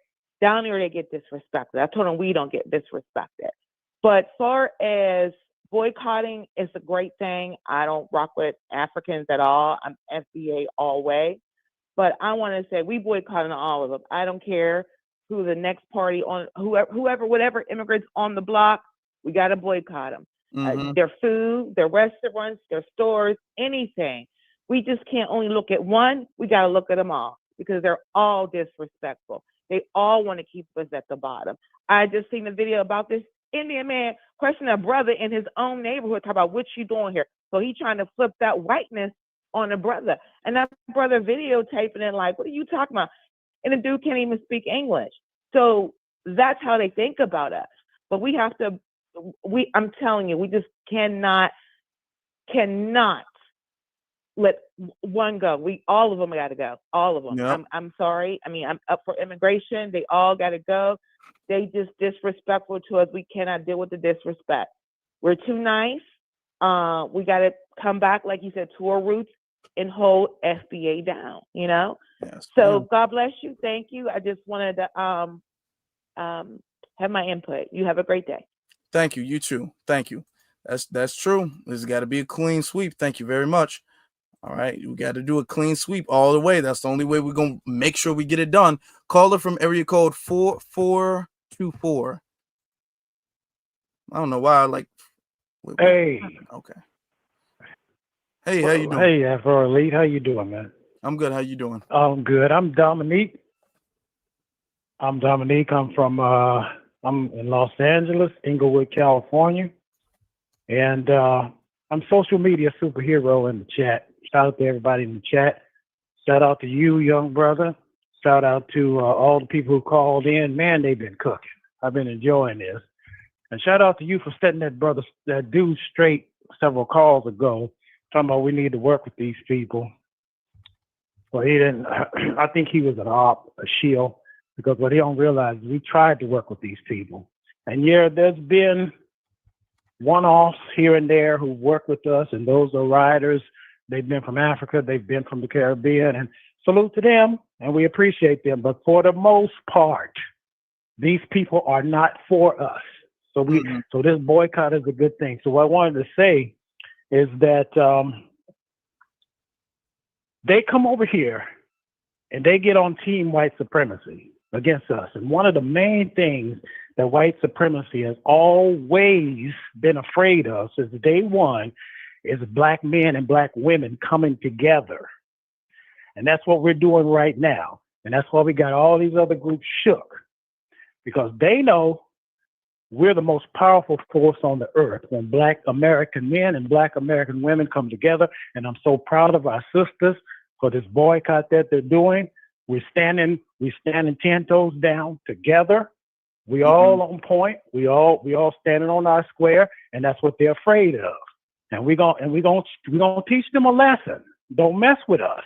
Down here they get disrespected. I told him we don't get disrespected. But far as boycotting is a great thing. I don't rock with Africans at all. I'm FBA all way. But I want to say we boycotting all of them. I don't care who the next party on, whoever, whatever immigrants on the block, we got to boycott them. Their food, their restaurants, their stores, anything. We just can't only look at one. We got to look at them all because they're all disrespectful. They all want to keep us at the bottom. I just seen a video about this Indian man questioning a brother in his own neighborhood, talk about what you doing here. So he trying to flip that whiteness on a brother. And that brother videotaping it like, what are you talking about? And the dude can't even speak English. So that's how they think about us. But we have to, I'm telling you, we just cannot let one go. All of them got to go. All of them. Yep. I'm sorry. I mean, I'm up for immigration. They all got to go. They just disrespectful to us. We cannot deal with the disrespect. We're too nice. We got to come back, like you said, to our roots and hold FBA down, you know? Yes. So God bless you. Thank you. I just wanted to have my input. You have a great day. Thank you. You too. Thank you. That's true. There's got to be a clean sweep. Thank you very much. All right. We got to do a clean sweep all the way. That's the only way we're going to make sure we get it done. Caller from area code 4424. I don't know why I like. Hey. Okay. Hey, how you doing? Hey, Afro Elite. How you doing, man? I'm good. How you doing? I'm good. I'm Dominique. I'm from I'm in Los Angeles, Inglewood, California. And I'm social media superhero in the chat. Shout out to everybody in the chat. Shout out to you, young brother. Shout out to all the people who called in. Man, they've been cooking. I've been enjoying this. And shout out to you for setting that dude straight several calls ago, talking about we need to work with these people. Well, he didn't. I think he was an op, a shield, because what he don't realize is we tried to work with these people. And yeah, there's been one-offs here and there who work with us, and those are riders. They've been from Africa, they've been from the Caribbean, and salute to them, and we appreciate them. But for the most part, these people are not for us. So so this boycott is a good thing. So what I wanted to say is that they come over here and they get on team white supremacy against us. And one of the main things that white supremacy has always been afraid of since day one is black men and black women coming together. And that's what we're doing right now. And that's why we got all these other groups shook, because they know we're the most powerful force on the earth when black American men and black American women come together. And I'm so proud of our sisters for this boycott that they're doing. We're standing 10 toes down together. We all on point. We all standing on our square, and that's what they're afraid of. And we're gonna teach them a lesson. Don't mess with us.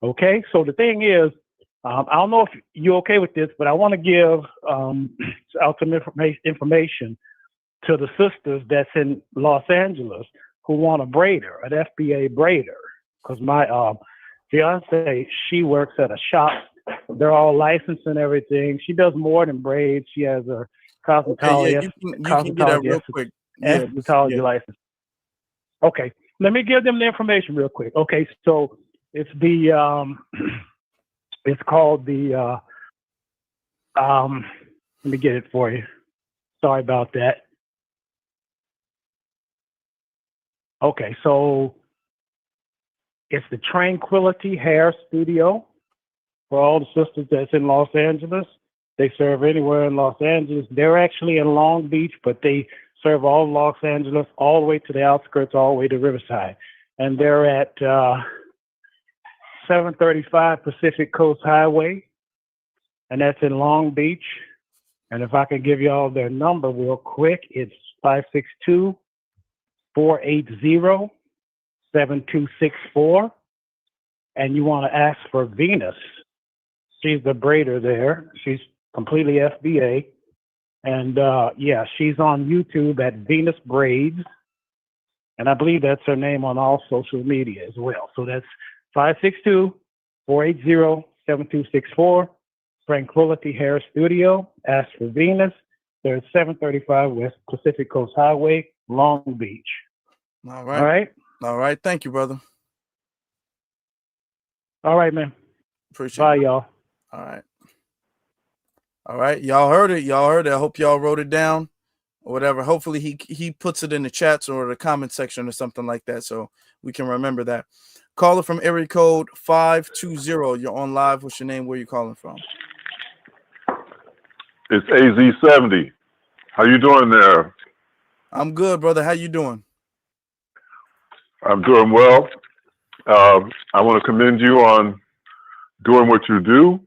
Okay? So the thing is, I don't know if you're okay with this, but I want to give out some information to the sisters that's in Los Angeles who want a braider, an FBA braider, because my fiance, she works at a shop. They're all licensed and everything. She does more than braids. She has a Okay, yeah, cosmetology, you can get that real quick. Yeah, cosmetology yeah. license. Okay, let me give them the information real quick. Okay, so it's the it's called the let me get it for you. Sorry about that. Okay, so it's the Tranquility Hair Studio for all the sisters that's in Los Angeles. They serve anywhere in Los Angeles. They're actually in Long Beach, but they serve all of Los Angeles, all the way to the outskirts, all the way to Riverside. And they're at 735 Pacific Coast Highway, and that's in Long Beach. And if I can give you all their number real quick, it's 562-480-7264. And you want to ask for Venus. She's the braider there. She's completely FBA. And yeah, she's on YouTube at Venus Braids. And I believe that's her name on all social media as well. So that's 562-480-7264. Tranquility Hair Studio. Ask for Venus. They're at 735 West Pacific Coast Highway, Long Beach. All right. All right. All right. Thank you, brother. All right, man. Appreciate Bye, it. y'all. All right. All right. Y'all heard it. Y'all heard it. I hope y'all wrote it down or whatever. Hopefully he puts it in the chats or the comment section or something like that so we can remember that. Caller from area code 520. You're on live. What's your name? Where you calling from? It's AZ70. How you doing there? I'm good, brother. How you doing? I'm doing well. I want to commend you on doing what you do.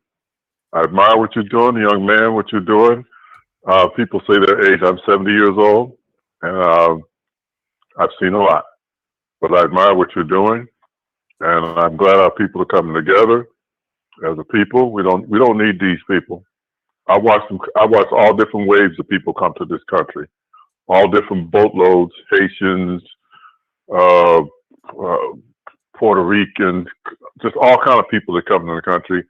I admire what you're doing, young man, what you're doing. People say their age. I'm 70 years old, and I've seen a lot. But I admire what you're doing, and I'm glad our people are coming together as a people. We don't need these people. I watched all different waves of people come to this country, all different boatloads, Haitians, Puerto Ricans, just all kind of people that come to the country.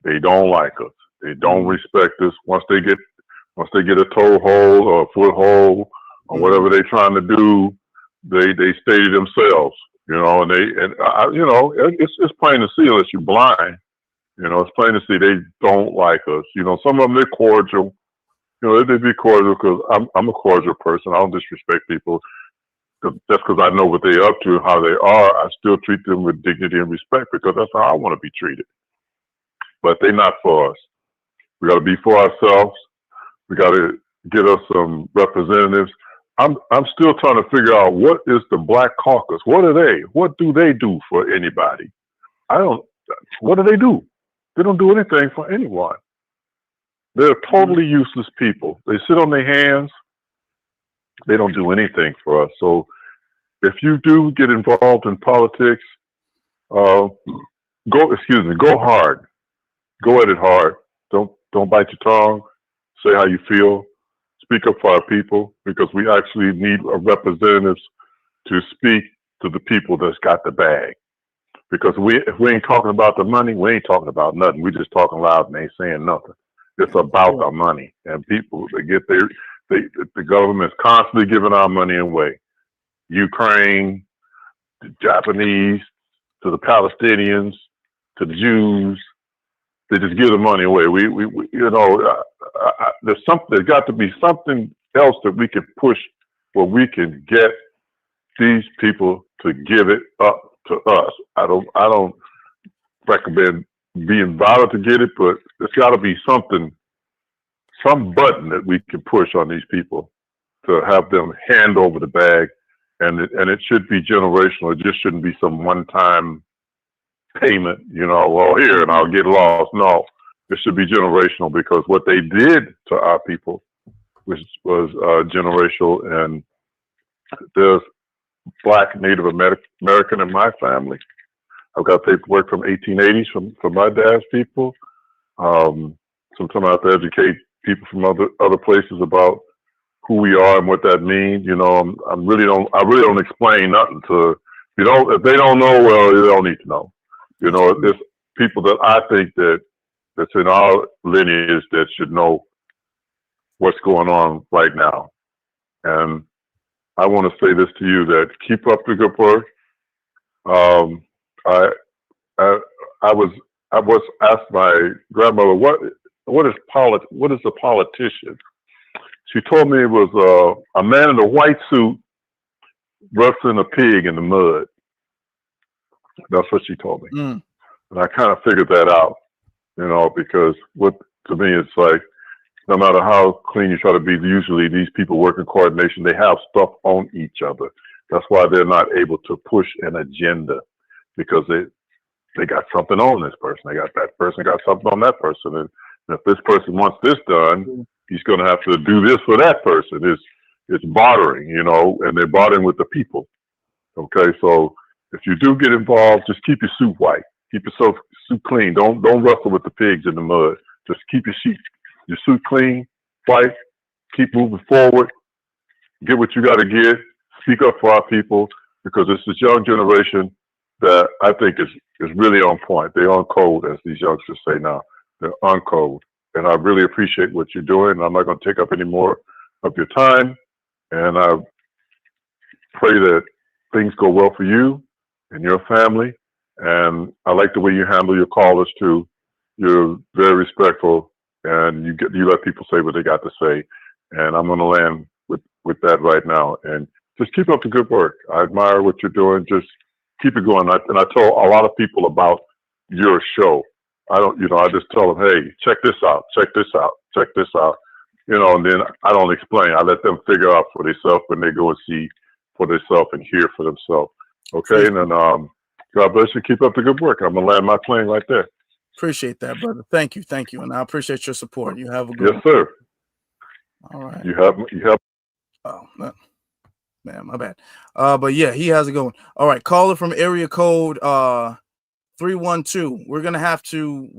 They don't like us. They don't respect us. Once they get a toehold or a foothold or whatever they're trying to do, they stay to themselves. You know, it's plain to see unless you're blind. You know, it's plain to see they don't like us. You know, some of them, they're cordial. You know, they be cordial because I'm a cordial person. I don't disrespect people. Just because I know what they're up to and how they are, I still treat them with dignity and respect because that's how I want to be treated. But they're not for us. We got to be for ourselves. We got to get us some representatives. I'm still trying to figure out what is the Black Caucus. What are they? What do they do for anybody? What do they do? They don't do anything for anyone. They're totally useless people. They sit on their hands. They don't do anything for us. So if you do get involved in politics, go hard. Go at it hard. Don't bite your tongue. Say how you feel. Speak up for our people because we actually need representatives to speak to the people that's got the bag. Because if we ain't talking about the money, we ain't talking about nothing. We just talking loud and ain't saying nothing. It's about our money. And people, the government's constantly giving our money away. Ukraine, the Japanese, to the Palestinians, to the Jews, they just give the money away. There's got to be something else that we can push where we can get these people to give it up to us. I don't recommend being violent to get it, but there's got to be some button that we can push on these people to have them hand over the bag, and it should be generational. It just shouldn't be some one-time payment, well, here and I'll get lost. No, it should be generational because what they did to our people was generational, and there's Black Native American in my family. I've got paperwork from 1880s from my dad's people. Sometimes I have to educate people from other places about who we are and what that means. I really don't explain nothing to if they don't know, well, they don't need to know. You know, it's people that I think that's in our lineage that should know what's going on right now. And I want to say this to you: that keep up the good work. Um, I, I I was asked my grandmother what is a politician. She told me it was a man in a white suit wrestling a pig in the mud. That's what she told me, Mm. and I kind of figured that out, you know, because what to me it's like no matter how clean you try to be, usually these people work in coordination. They have stuff on each other. That's why they're not able to push an agenda because they got something on this person. They got that person got something on that person. And if this person wants this done, he's going to have to do this for that person. It's bartering, you know, and they're bartering with the people. Okay, so if you do get involved, just keep your suit white. Keep your suit clean. Don't wrestle with the pigs in the mud. Just keep your suit clean, white. Keep moving forward. Get what you got to get. Speak up for our people because it's this young generation that I think is really on point. They're on code, as these youngsters say now. They're on code. And I really appreciate what you're doing. I'm not going to take up any more of your time. And I pray that things go well for you and your family. And I like the way you handle your callers too. You're very respectful and you let people say what they got to say. And I'm going to land with that right now. And just keep up the good work. I admire what you're doing. Just keep it going. And I tell a lot of people about your show. I just tell them, hey, check this out, check this out, check this out. You know, and then I don't explain. I let them figure out for themselves when they go and see for themselves and hear for themselves. Okay, and then God bless you. Keep up the good work. I'm gonna land my plane right there. Appreciate that, brother. Thank you, and I appreciate your support. You have a good Yes, sir. All right. You have. Oh man, my bad. But yeah, he has a good one. All right, caller from area code 312. We're gonna have to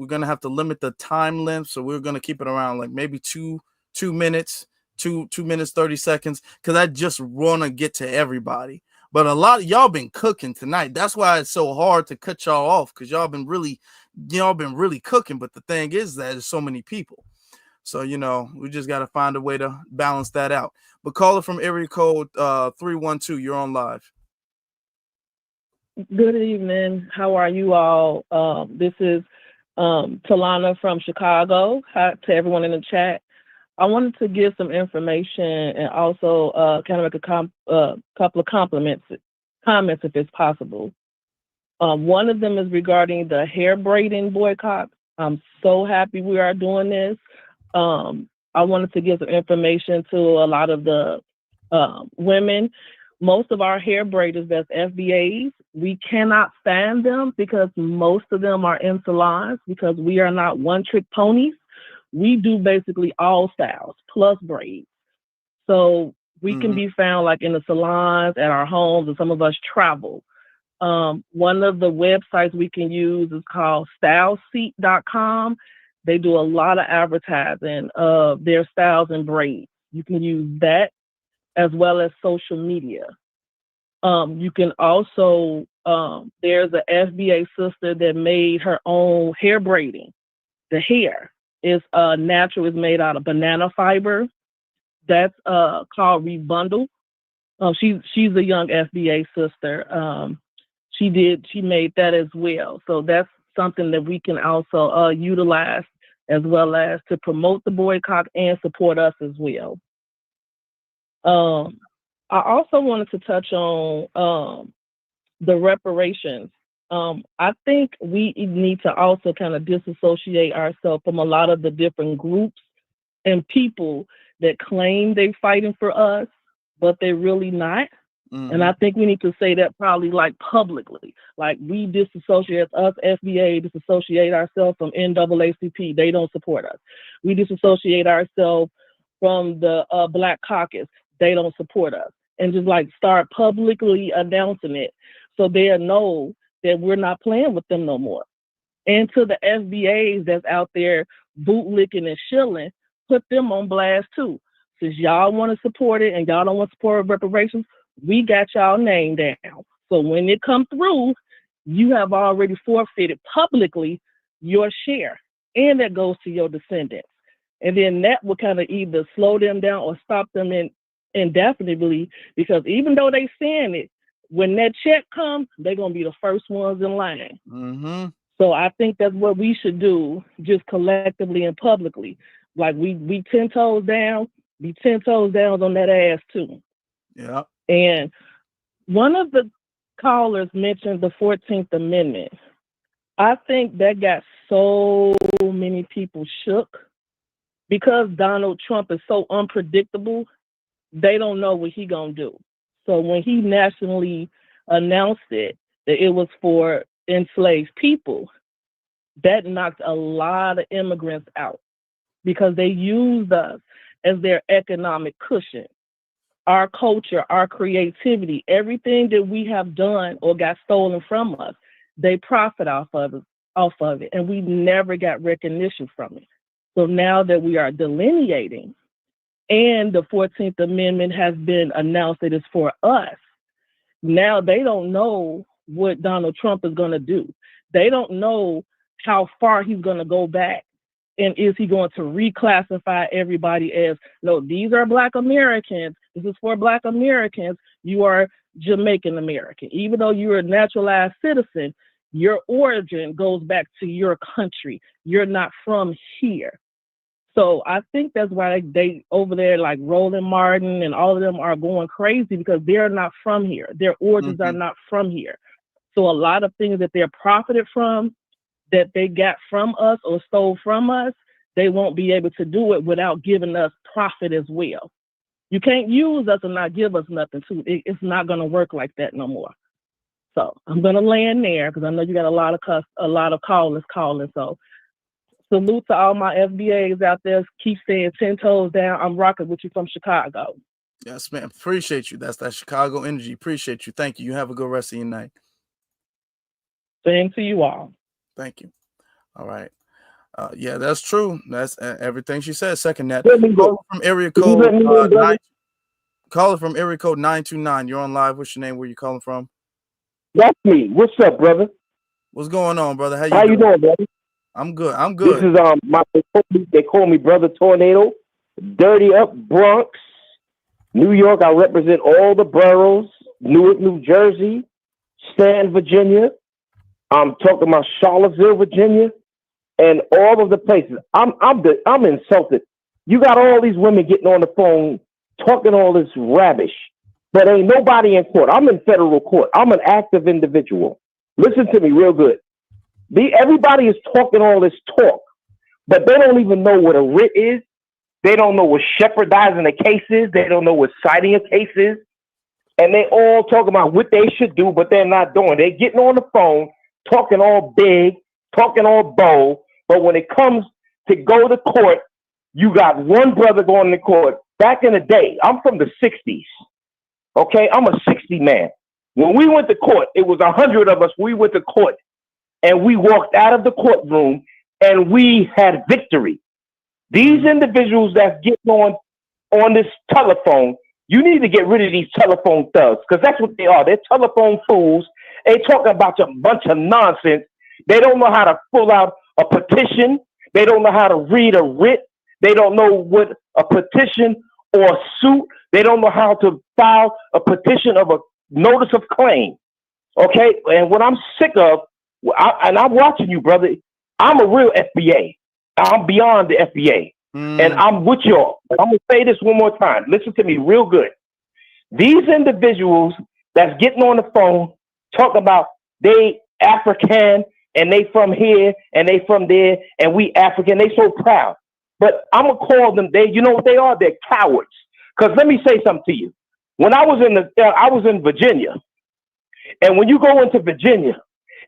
limit the time length, so we're gonna keep it around like maybe two minutes, 2 minutes 30 seconds, because I just want to get to everybody. But a lot of y'all been cooking tonight. That's why it's so hard to cut y'all off, because y'all been really cooking. But the thing is that there's so many people. So, you know, we just got to find a way to balance that out. But caller from area code 312, you're on live. Good evening. How are you all? This is Talana from Chicago. Hi to everyone in the chat. I wanted to give some information and also kind of make a couple of comments if it's possible. One of them is regarding the hair braiding boycott. I'm so happy we are doing this. I wanted to give some information to a lot of the women. Most of our hair braiders that's FBAs, we cannot stand them because most of them are in salons because we are not one-trick ponies. We do basically all styles plus braids. So we can be found like in the salons, at our homes, and some of us travel. One of the websites we can use is called styleseat.com. They do a lot of advertising of their styles and braids. You can use that as well as social media. You can also, there's an FBA sister that made her own hair braiding. The hair is natural, it's made out of banana fiber. That's called Rebundle. She's a young FBA sister. She made that as well. So that's something that we can also utilize as well as to promote the boycott and support us as well. I also wanted to touch on the reparations. I think we need to also kind of disassociate ourselves from a lot of the different groups and people that claim they're fighting for us, but they're really not. And I think we need to say that probably like publicly, like we disassociate us, FBA, disassociate ourselves from NAACP. They don't support us. We disassociate ourselves from the Black Caucus. They don't support us. And just like start publicly announcing it so they'll know that we're not playing with them no more. And to the FBAs that's out there bootlicking and shilling, put them on blast too. Since y'all want to support it and y'all don't want to support reparations, we got y'all name down. So when it comes through, you have already forfeited publicly your share, and that goes to your descendants. And then that will kind of either slow them down or stop them indefinitely, because even though they saying it, when that check comes, they're going to be the first ones in line. Mm-hmm. So I think that's what we should do, just collectively and publicly. Like we 10 toes down, be 10 toes down on that ass too. Yeah. And one of the callers mentioned the 14th Amendment. I think that got so many people shook because Donald Trump is so unpredictable. They don't know what he gonna do. So when he nationally announced it, that it was for enslaved people, that knocked a lot of immigrants out because they used us as their economic cushion. Our culture, our creativity, everything that we have done or got stolen from us, they profit off of it, and we never got recognition from it. So now that we are delineating, and the 14th Amendment has been announced that it's for us, now they don't know what Donald Trump is going to do. They don't know how far he's going to go back. And is he going to reclassify everybody as, no, these are Black Americans. This is for Black Americans. You are Jamaican American. Even though you're a naturalized citizen, your origin goes back to your country. You're not from here. So I think that's why they over there, like Roland Martin and all of them are going crazy, because they're not from here. Their origins are not from here. So a lot of things that they're profited from, that they got from us or stole from us, they won't be able to do it without giving us profit as well. You can't use us and not give us nothing too. It's not going to work like that no more. So I'm going to land there because I know you got a lot of callers calling. So salute to all my FBAs out there. Keep staying 10 toes down. I'm rocking with you from Chicago. Yes, ma'am. Appreciate you. That's that Chicago energy. Appreciate you. Thank you. You have a good rest of your night. Same to you all. Thank you. All right. Yeah, that's true. That's everything she said. Second that. From area code caller from area code 929. You're on live. What's your name? Where you calling from? That's me. What's up, brother? What's going on, brother? How you doing, brother? I'm good. I'm good. This is they call me Brother Tornado. Dirty up Bronx, New York. I represent all the boroughs. Newark, New Jersey, Stanton, Virginia. I'm talking about Charlottesville, Virginia, and all of the places. I'm insulted. You got all these women getting on the phone talking all this rubbish, but ain't nobody in court. I'm in federal court. I'm an active individual. Listen to me real good. Everybody is talking all this talk, but they don't even know what a writ is. They don't know what shepherdizing a case is. They don't know what citing a case is. And they all talk about what they should do, but they're not doing. They're getting on the phone, talking all big, talking all bold. But when it comes to go to court, you got one brother going to court. Back in the day, I'm from the 60s. Okay, I'm a 60 man. When we went to court, it was 100 of us. We went to court. And we walked out of the courtroom and we had victory. These individuals that's getting on this telephone, you need to get rid of these telephone thugs, because that's what they are. They're telephone fools. They talking about a bunch of nonsense. They don't know how to fill out a petition. They don't know how to read a writ. They don't know what a petition or a suit. They don't know how to file a petition of a notice of claim. Okay? And what I'm sick of, and I'm watching you, brother. I'm a real FBA. I'm beyond the FBA. And I'm with y'all. I'm going to say this one more time. Listen to me real good. These individuals that's getting on the phone talking about they African and they from here and they from there and we African, they so proud. But I'm going to call them, you know what they are? They're cowards. Because let me say something to you. When I was in Virginia, and when you go into Virginia,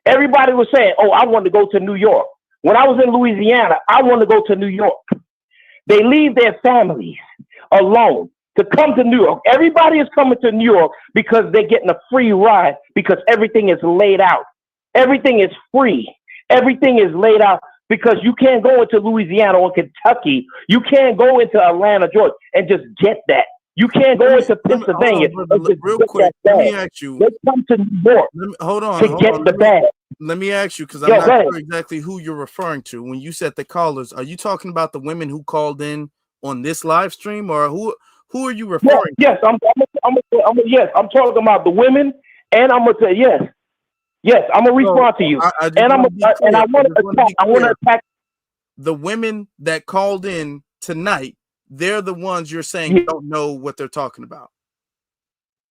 everybody was saying, oh, I want to go to New York. When I was in Louisiana, I want to go to New York. They leave their families alone to come to New York. Everybody is coming to New York because they're getting a free ride, because everything is laid out. Everything is free. Everything is laid out, because you can't go into Louisiana or Kentucky. You can't go into Atlanta, Georgia, and just get that. You can't go into Pennsylvania and just real get quick. that Let me bag. ask you. They come to New York Hold on. to get the bag. Let me ask you, because I'm Yo, not go ahead. sure exactly who you're referring to. When you said the callers, are you talking about the women who called in on this live stream, or who are you referring Yes, I'm talking about the women, and I'm gonna say yes. Yes, I'm gonna respond to you. I just And I'm want to be clear. and I want to attack. I want to attack the women that called in tonight. They're the ones you're saying don't know what they're talking about.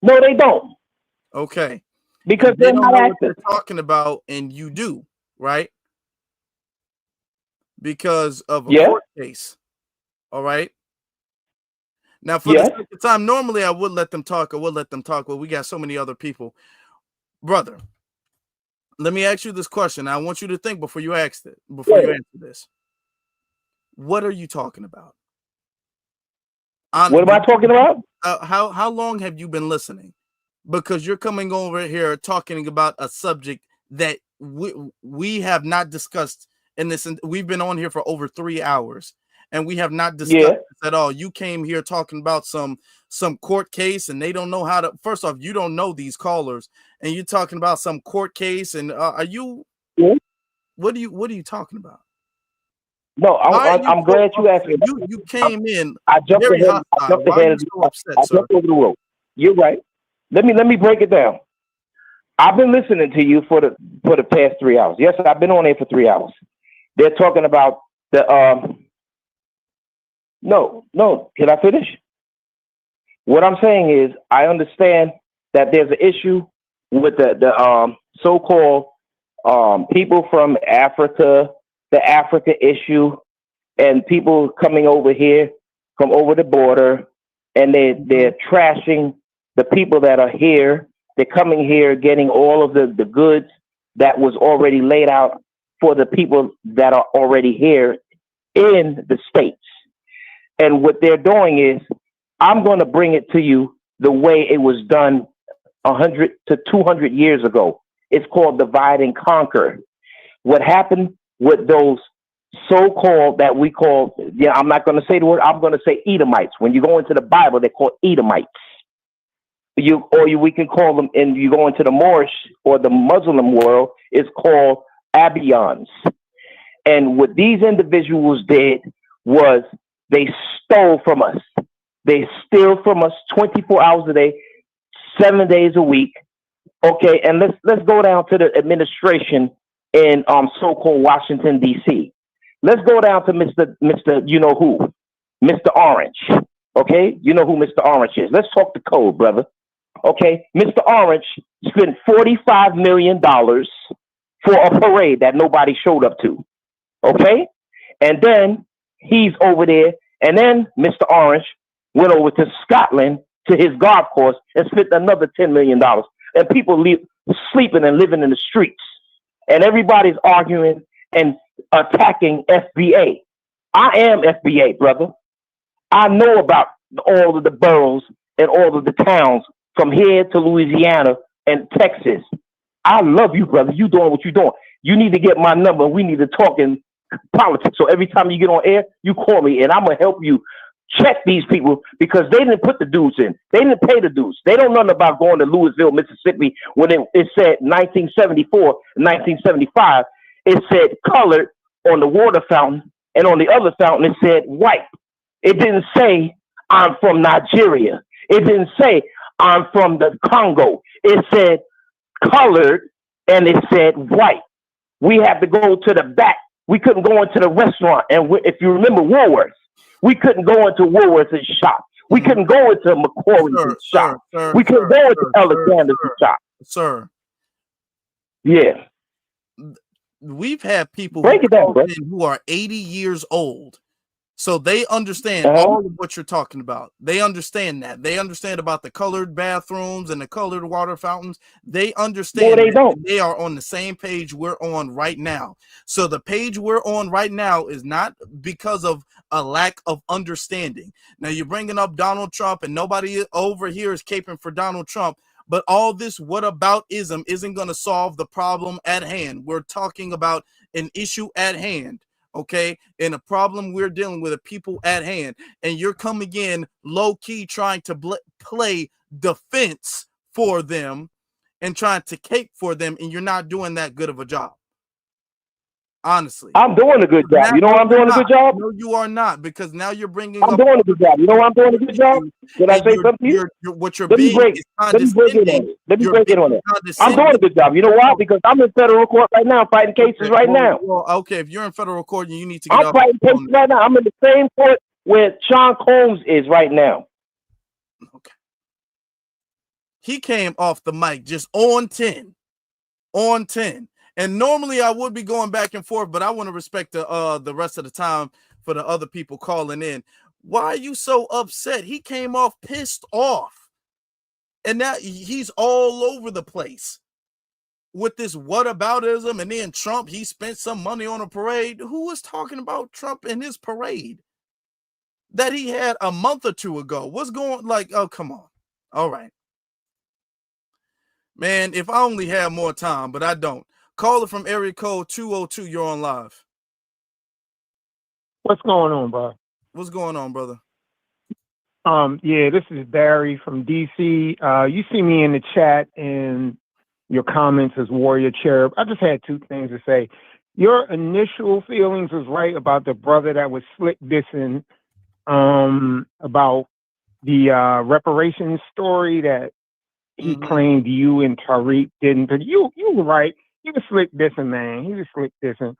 No, they don't. Okay. Because and they they're don't not know what active. they're talking about, and you do, right? Because of a court case. All right. Now, for the sake of time, normally I would let them talk. But we got so many other people. Brother, let me ask you this question. I want you to think before you ask it. Before you answer this. What are you talking about? What am I talking about? How long have you been listening? Because you're coming over here talking about a subject that we have not discussed in this. We've been on here for over 3 hours, and we have not discussed this at all. You came here talking about some court case, and they don't know how to. First off, you don't know these callers, and you're talking about some court case. And are you? What are you talking about? No, I'm glad you asked me. You came in I jumped very ahead. I hostile. jumped Why are ahead. you so upset, I sir? jumped over the road. You're right. Let me break it down. I've been listening to you for the past 3 hours. Yes, I've been on there for 3 hours. They're talking about the No. Can I finish? What I'm saying is I understand that there's an issue with the so-called people from Africa, the Africa issue, and people coming over here from over the border, and they're trashing the people that are here. They're coming here, getting all of the goods that was already laid out for the people that are already here in the States. And what they're doing is, I'm going to bring it to you the way it was done 100 to 200 years ago. It's called divide and conquer. What happened with those so-called that we call, I'm not going to say the word, I'm going to say Edomites. When you go into the Bible, they're called Edomites. We can call them, and you go into the Moorish or the Muslim world, it's called Abians. And what these individuals did was they stole from us. They steal from us 24 hours a day, 7 days a week. Okay, and let's go down to the administration in so-called Washington, D.C. Let's go down to Mr. You know who, Mr. Orange. Okay, you know who Mr. Orange is. Let's talk the code, brother. Okay, Mr. Orange spent $45 million for a parade that nobody showed up to. Okay, and then he's over there, and then Mr. Orange went over to Scotland to his golf course and spent another $10 million. And people sleeping and living in the streets. And everybody's arguing and attacking FBA. I am FBA, brother. I know about all of the boroughs and all of the towns from here to Louisiana and Texas. I love you, brother. You doing what you're doing. You need to get my number. We need to talk in politics. So every time you get on air, you call me, and I'm going to help you check these people, because they didn't put the dues in. They didn't pay the dues. They don't know about going to Louisville, Mississippi, when it said 1974, 1975, it said colored on the water fountain, and on the other fountain it said white. It didn't say I'm from Nigeria. It didn't say I'm from the Congo. It said colored, and it said white. We had to go to the back. We couldn't go into the restaurant. And if you remember Woolworths, we couldn't go into Woolworths and shop. We couldn't go into McCormick's and shop. We couldn't go into Alexander's and shop. Sir. Yeah. We've had people Break it down, bro. Who are 80 years old. So they understand all of what you're talking about. They understand that. They understand about the colored bathrooms and the colored water fountains. They understand. No, they don't. They are on the same page we're on right now. So the page we're on right now is not because of a lack of understanding. Now you're bringing up Donald Trump, and nobody over here is caping for Donald Trump. But all this whataboutism isn't going to solve the problem at hand. We're talking about an issue at hand. okay? And the problem we're dealing with are people at hand, and you're coming in low key trying to play defense for them and trying to cape for them, and you're not doing that good of a job. Honestly, I'm doing a good job. You know why I'm doing a good job? No, you are not, because now you're bringing I'm up. doing a good job. You know why I'm doing a good job? Did I say something to you? What you're Let me being break. is Let me break it on condescending. it. Let me You're break it on being it. I'm doing a good job. You know why? Because I'm in federal court right now, fighting cases right now. Well, okay, if you're in federal court, you need to get I'm up. fighting cases right now. I'm in the same court where Sean Combs is right now. Okay. He came off the mic just on 10. On 10. And normally I would be going back and forth, but I want to respect the rest of the time for the other people calling in. Why are you so upset? He came off pissed off. And now he's all over the place with this whataboutism. And then Trump, he spent some money on a parade. Who was talking about Trump and his parade that he had a month or two ago? What's going like? Oh, come on. All right. Man, if I only had more time, but I don't. Caller from area code 202, you're on live. What's going on, bro? What's going on, brother? Yeah, this is Barry from DC. You see me in the chat and your comments as Warrior Cherub. I just had two things to say. Your initial feelings was right about the brother that was slick dissing about the reparations story that he claimed you and Tariq didn't. But you were right. He was slick dissing, man. He was slick dissing.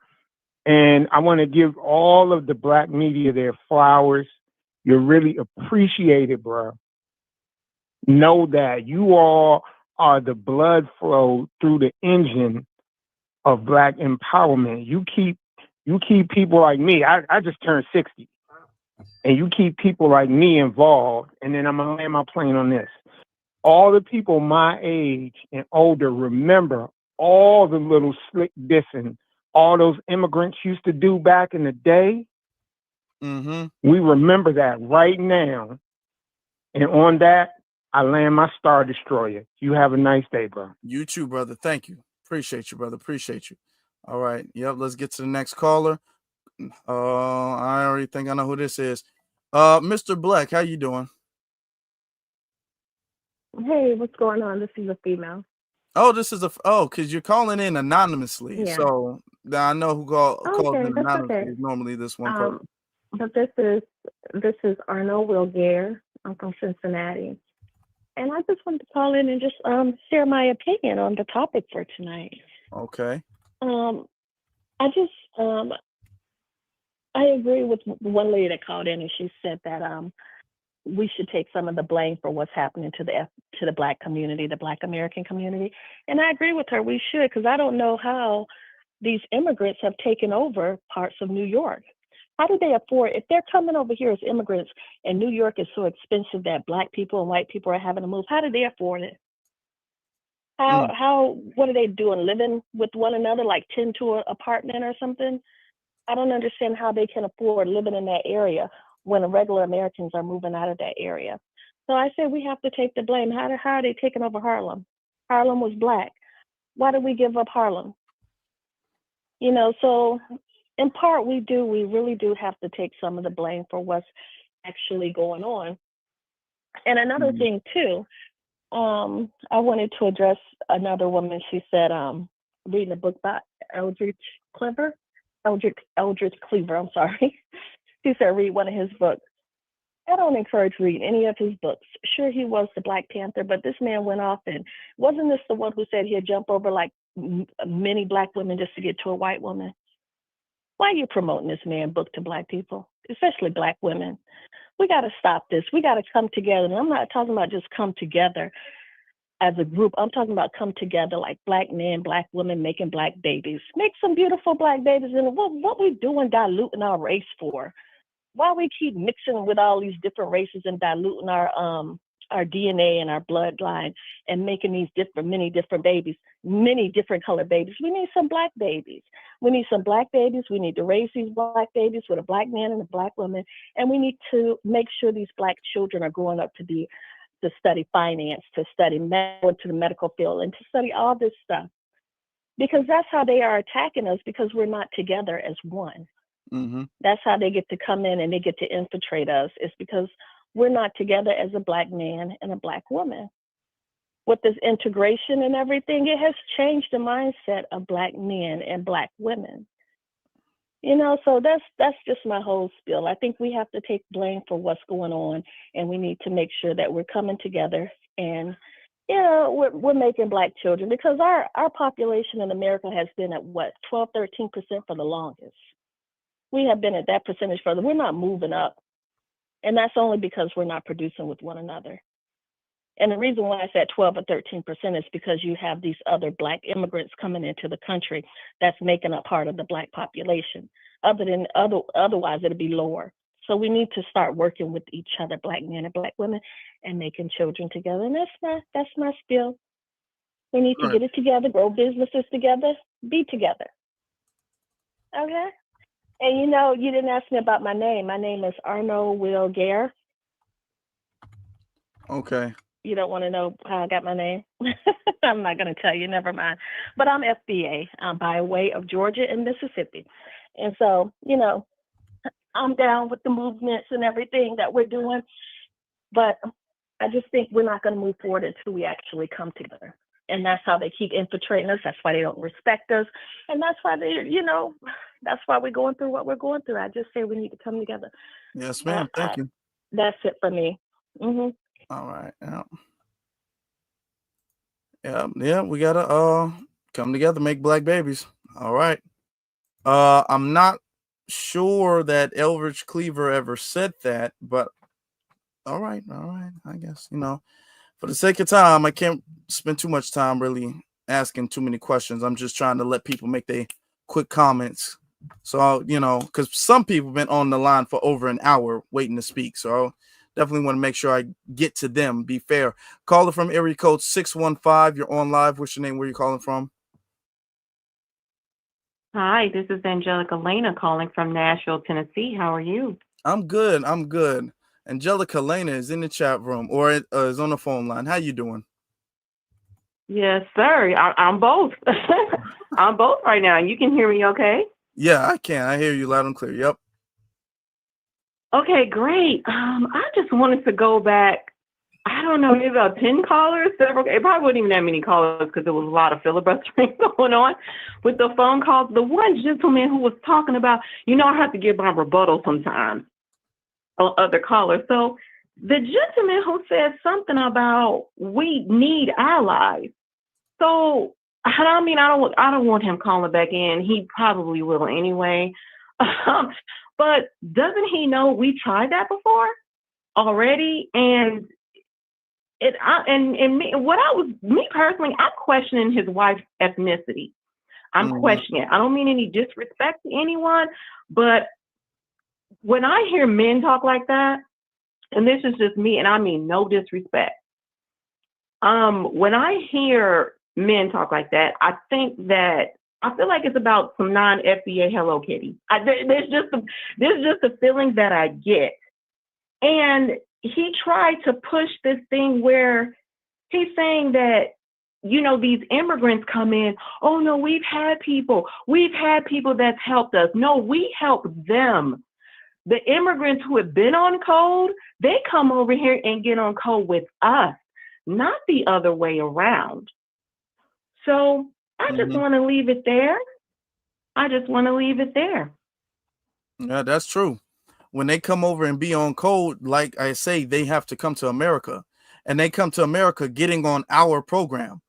And I want to give all of the black media their flowers. You're really appreciated, bro. Know that you all are the blood flow through the engine of black empowerment. You keep people like me. I just turned 60. And you keep people like me involved. And then I'm going to land my plane on this. All the people my age and older remember all the little slick dissing all those immigrants used to do back in the day. We remember that right now. And on that, I land my Star Destroyer. You have a nice day, bro. You too, brother. Thank you. Appreciate you, brother. Appreciate you. All right. Yep. Let's get to the next caller. I already think I know who this is. Mr. Black, how you doing? Hey, what's going on? This is a female. Oh, this is because you're calling in anonymously. Yeah. So I know who calls Okay, in that's anonymously. okay. Is normally this one person. But this is Arnold Wilgare. I'm from Cincinnati, and I just wanted to call in and just share my opinion on the topic for tonight. Okay. I just I agree with the one lady that called in, and she said that we should take some of the blame for what's happening to the black community, the black American community. And I agree with her. We should, because I don't know how these immigrants have taken over parts of New York. How do they afford, if they're coming over here as immigrants and New York is so expensive that black people and white people are having to move, how do they afford it? What are they doing? Living with one another, like 10 to an apartment or something? I don't understand how they can afford living in that area when regular Americans are moving out of that area. So I say we have to take the blame. How are they taking over Harlem? Harlem was black. Why did we give up Harlem? So in part we really do have to take some of the blame for what's actually going on. And another thing too, I wanted to address another woman. She said, reading a book by Eldridge Cleaver, I'm sorry. She said, read one of his books. I don't encourage reading any of his books. Sure, he was the Black Panther, but this man went off and wasn't this the one who said he'd jump over like many black women just to get to a white woman? Why are you promoting this man's book to black people, especially black women? We got to stop this. We got to come together. And I'm not talking about just come together as a group. I'm talking about come together like black men, black women making black babies. Make some beautiful black babies. And what we doing diluting our race for? Why we keep mixing with all these different races and diluting our DNA and our bloodline and making these many different babies, many different colored babies? We need some black babies. We need some black babies. We need to raise these black babies with a black man and a black woman. And we need to make sure these black children are growing up to study finance, to study into the medical field, and to study all this stuff. Because that's how they are attacking us, because we're not together as one. Mm-hmm. That's how they get to come in and they get to infiltrate us. It's because we're not together as a Black man and a Black woman. With this integration and everything, it has changed the mindset of Black men and Black women. You know, so that's just my whole spiel. I think we have to take blame for what's going on, and we need to make sure that we're coming together and, you know, we're making Black children, because our population in America has been at what, 12, 13% for the longest. We have been at that percentage further. We're not moving up. And that's only because we're not producing with one another. And the reason why I said 12 or 13% is because you have these other Black immigrants coming into the country that's making up part of the Black population. Otherwise, it'll be lower. So we need to start working with each other, Black men and Black women, and making children together. And that's my spiel. We need to Right. get it together, grow businesses together, be together. Okay? And you know, you didn't ask me about my name. My name is Arno Will Gare. Okay. You don't want to know how I got my name? I'm not going to tell you, never mind. But I'm FBA by way of Georgia and Mississippi. And so, you know, I'm down with the movements and everything that we're doing. But I just think we're not going to move forward until we actually come together. And that's how they keep infiltrating us. That's why they don't respect us. And that's why they, you know, that's why we're going through what we're going through. I just say we need to come together. Yes, ma'am. Thank you. That's it for me. Mm-hmm. All right. Yeah. We gotta come together, make Black babies. All right. I'm not sure that Elridge Cleaver ever said that, but all right. I guess, you know, for the sake of time, I can't spend too much time really asking too many questions. I'm just trying to let people make their quick comments. So, you know, because some people have been on the line for over an hour waiting to speak. So I'll definitely want to make sure I get to them, be fair. Caller from area code 615. You're on live. What's your name? Where are you calling from? Hi, this is Angelica Lena calling from Nashville, Tennessee. How are you? I'm good. Angelica Lena is in the chat room or is on the phone line. How you doing? Yes, sir. I'm both. I'm both right now. You can hear me okay? Yeah, I can. I hear you loud and clear. Yep. Okay, great. I just wanted to go back, I don't know, maybe about 10 callers, several. It probably wasn't even that many callers because there was a lot of filibustering going on with the phone calls. The one gentleman who was talking about, you know, I have to give my rebuttal sometimes on other callers. So the gentleman who said something about we need allies. So I mean, I don't want him calling back in. He probably will anyway. But doesn't he know we tried that before already? And me personally, I'm questioning his wife's ethnicity. I'm questioning it. I don't mean any disrespect to anyone, but when I hear men talk like that, and this is just me, and I mean no disrespect. When I hear men talk like that, I feel like it's about some non-FBA Hello Kitty. There's just a feeling that I get. And he tried to push this thing where he's saying that, you know, these immigrants come in. Oh no, we've had people that's helped us. No, we help them. The immigrants who have been on code, they come over here and get on code with us, not the other way around. So I just want to leave it there. Yeah, that's true. When they come over and be on code, like I say, they have to come to America, and they come to America getting on our program.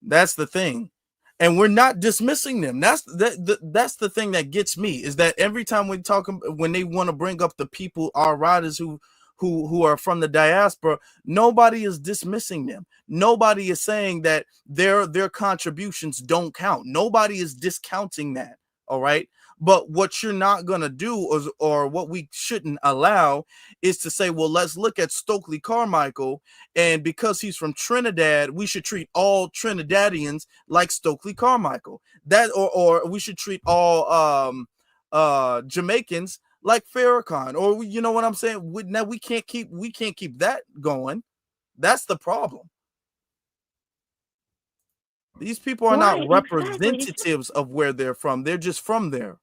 That's the thing. And we're not dismissing them. That's the thing that gets me, is that every time we talk, when they want to bring up the people, our riders who are from the diaspora, nobody is dismissing them. Nobody is saying that their contributions don't count. Nobody is discounting that. All right. But what you're not going to do or what we shouldn't allow is to say, well, let's look at Stokely Carmichael, and because he's from Trinidad, we should treat all Trinidadians like Stokely Carmichael. That or we should treat all Jamaicans like Farrakhan, or you know what I'm saying? Now we can't keep that going. That's the problem. These people are not Right, exactly. representatives of where they're from. They're just from there.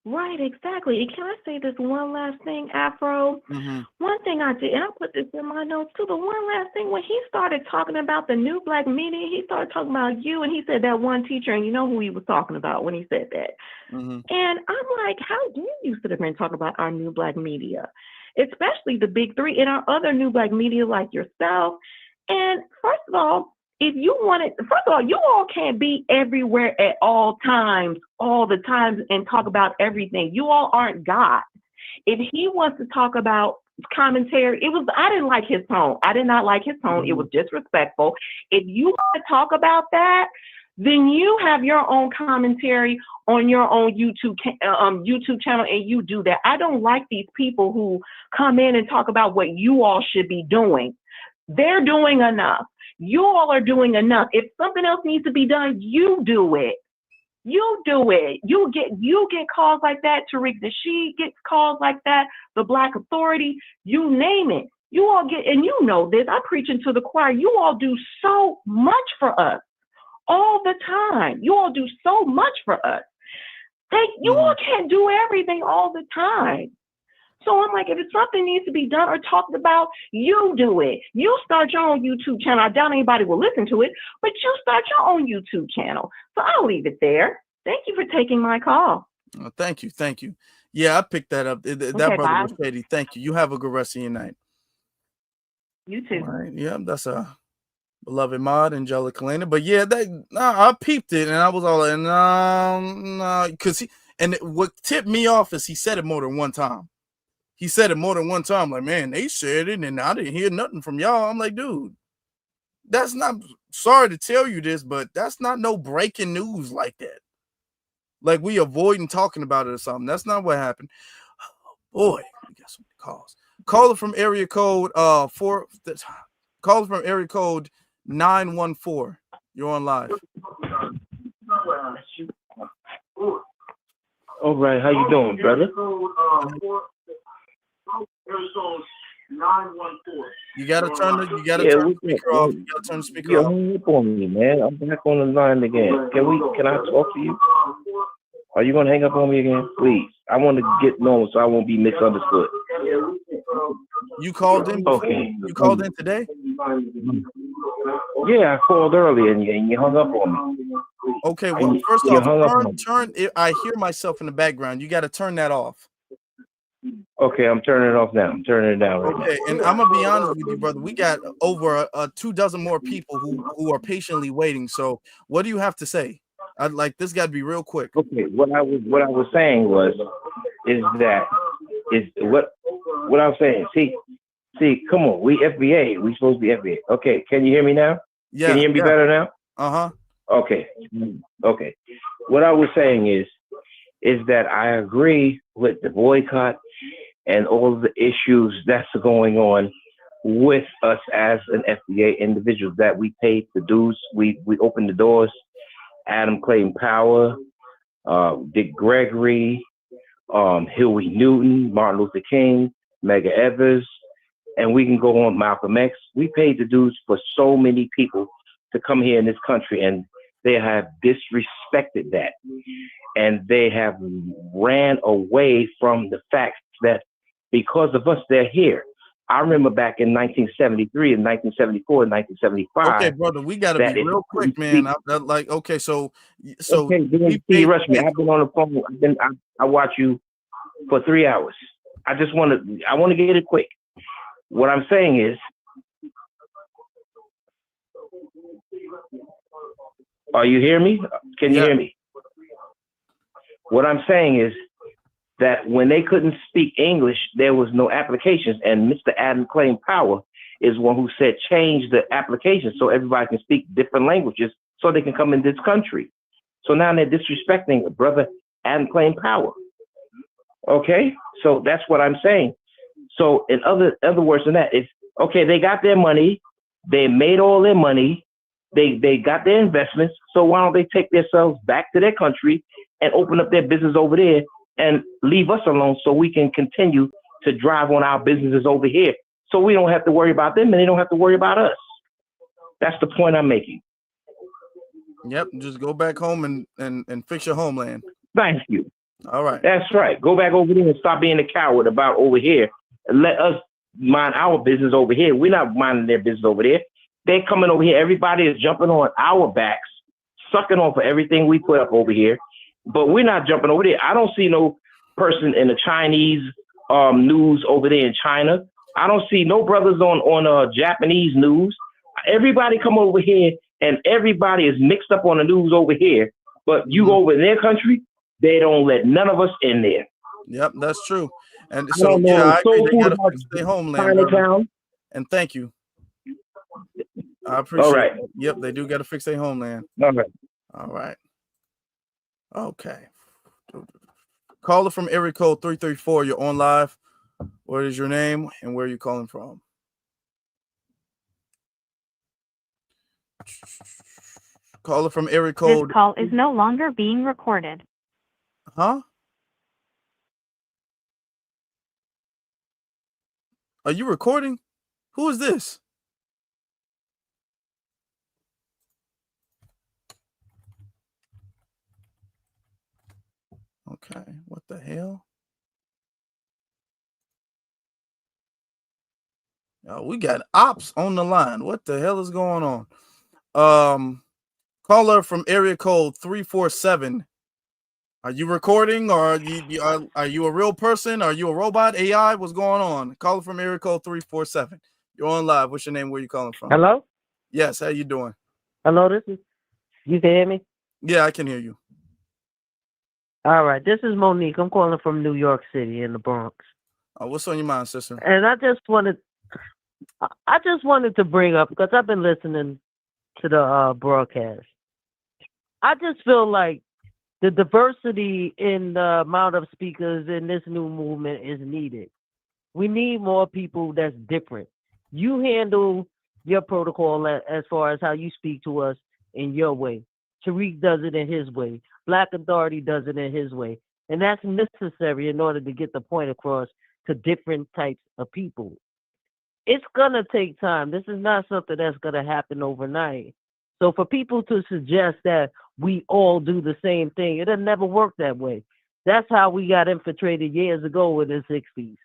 Right, exactly. And can I say this one last thing, Afro? Mm-hmm. One thing I did, and I put this in my notes too, but one last thing, when he started talking about the new black media, he started talking about you, and he said that one teacher, and you know who he was talking about when he said that. Mm-hmm. And I'm like, how dare you sit there and talk about our new black media, especially the big three and our other new black media like yourself. And first of all, if you wanted, first of all, you all can't be everywhere at all times, all the times, and talk about everything. You all aren't God. If he wants to talk about commentary, I didn't like his tone. I did not like his tone. It was disrespectful. If you want to talk about that, then you have your own commentary on your own YouTube channel, and you do that. I don't like these people who come in and talk about what you all should be doing. They're doing enough. You all are doing enough. If something else needs to be done, you do it. You do it. You get calls like that. Tariq Nasheed gets calls like that. The Black Authority, you name it. You all get, and you know this, I'm preaching to the choir. You all do so much for us all the time. You all do so much for us. You all can't do everything all the time. So I'm like, if something needs to be done or talked about, you do it. You start your own YouTube channel. I doubt anybody will listen to it, but you start your own YouTube channel. So I'll leave it there. Thank you for taking my call. Oh, thank you. Thank you. Yeah, I picked that up. That brother was shady. Thank you. You have a good rest of your night. You too. All right. Yeah, that's a beloved mod, Angelica Lena. But yeah, I peeped it and I was all like, no, because what tipped me off is he said it more than one time. He said it more than one time. Like, man, they said it and I didn't hear nothing from y'all. I'm like, dude, that's not, sorry to tell you this, but that's not no breaking news like that. Like we avoiding talking about it or something. That's not what happened. Oh, boy, we got so many calls. Caller from area code 914. You're on live. All right, how you doing, brother? You gotta turn the speaker off. You gotta turn the speaker you off. hung up on me, man. I'm back on the line again. Can I talk to you? Are you gonna hang up on me again? Please. I want to get normal so I won't be misunderstood. You called in before? Okay. You called in today? Yeah, I called earlier and you hung up on me. Okay, well, first off, turn I hear myself in the background. You gotta turn that off. Okay, I'm turning it off now. I'm turning it down right now. Okay, and I'm gonna be honest with you, brother. We got over 24 more people who are patiently waiting. So, what do you have to say? I'd like this. Got to be real quick. Okay, what I was saying what I was saying. See, come on, we FBA. We supposed to be FBA. Okay, can you hear me now? Yeah. Can you hear me better now? Okay. What I was saying is that I agree with the boycott and all of the issues that's going on with us as an FBA individual, that we paid the dues, we opened the doors. Adam Clayton Power, Dick Gregory, Huey Newton, Martin Luther King, Medgar Evers, and we can go on, Malcolm X. We paid the dues for so many people to come here in this country, and they have disrespected that. And they have ran away from the fact that because of us, they're here. I remember back in 1973 and 1974 and 1975. Okay, brother, we got to be real quick, man. Okay, so you rush me. I've been on the phone. I watch you for 3 hours. I want to get it quick. What I'm saying is, are you hear me? Can you hear me? What I'm saying is that when they couldn't speak English, there was no applications. And Mr. Adam Clayton Power is one who said, change the application so everybody can speak different languages so they can come in this country. So now they're disrespecting brother Adam Clayton Power. Okay? So that's what I'm saying. So in other words than that, it's okay, they got their money, they made all their money, they got their investments, so why don't they take themselves back to their country and open up their business over there and leave us alone so we can continue to drive on our businesses over here, so we don't have to worry about them and they don't have to worry about us. That's the point I'm making. Yep, just go back home and fix your homeland. Thank you. All right. That's right. Go back over there and stop being a coward about over here. And let us mind our business over here. We're not minding their business over there. They're coming over here. Everybody is jumping on our backs, sucking on for everything we put up over here. But we're not jumping over there. I don't see no person in the Chinese news over there in China. I don't see no brothers on Japanese news. Everybody come over here, and everybody is mixed up on the news over here. But you go over in their country, they don't let none of us in there. Yep, that's true. And I so, don't know yeah, the I agree. soul They food got to about fix their homeland, brother. Chinatown. And thank you. I All appreciate right. it. Yep, they do got to fix their homeland. All right. All right. Okay. Caller from area code 334. You're on live. What is your name and where are you calling from? Caller from area code. This call is no longer being recorded. Huh? Are you recording? Who is this? Okay, what the hell? We got ops on the line. What the hell is going on? Caller from area code 347. Are you recording, or are you a real person? Are you a robot? AI? What's going on? Caller from area code 347. You're on live. What's your name? Where you calling from? Hello? Yes. How you doing? Hello, you can hear me? Yeah, I can hear you. All right, this is Monique. I'm calling from New York City in the Bronx. What's on your mind, sister? And I just wanted to bring up, because I've been listening to the broadcast. I just feel like the diversity in the amount of speakers in this new movement is needed. We need more people that's different. You handle your protocol as far as how you speak to us in your way. Tariq does it in his way. Black Authority does it in his way. And that's necessary in order to get the point across to different types of people. It's going to take time. This is not something that's going to happen overnight. So for people to suggest that we all do the same thing, it'll never work that way. That's how we got infiltrated years ago in the 60s.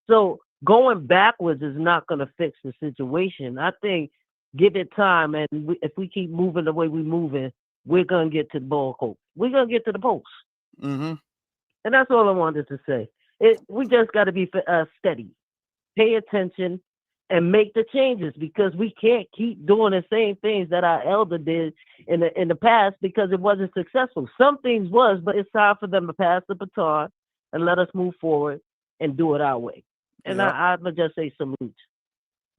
So going backwards is not going to fix the situation. I think give it time, and if we keep moving the way we're moving, we're going to get to the ball court. We're going to get to the post. Mm-hmm. And that's all I wanted to say. We just got to be steady, pay attention, and make the changes, because we can't keep doing the same things that our elder did in the past because it wasn't successful. Some things was, but it's time for them to pass the baton and let us move forward and do it our way. And Yep. I would just say salute.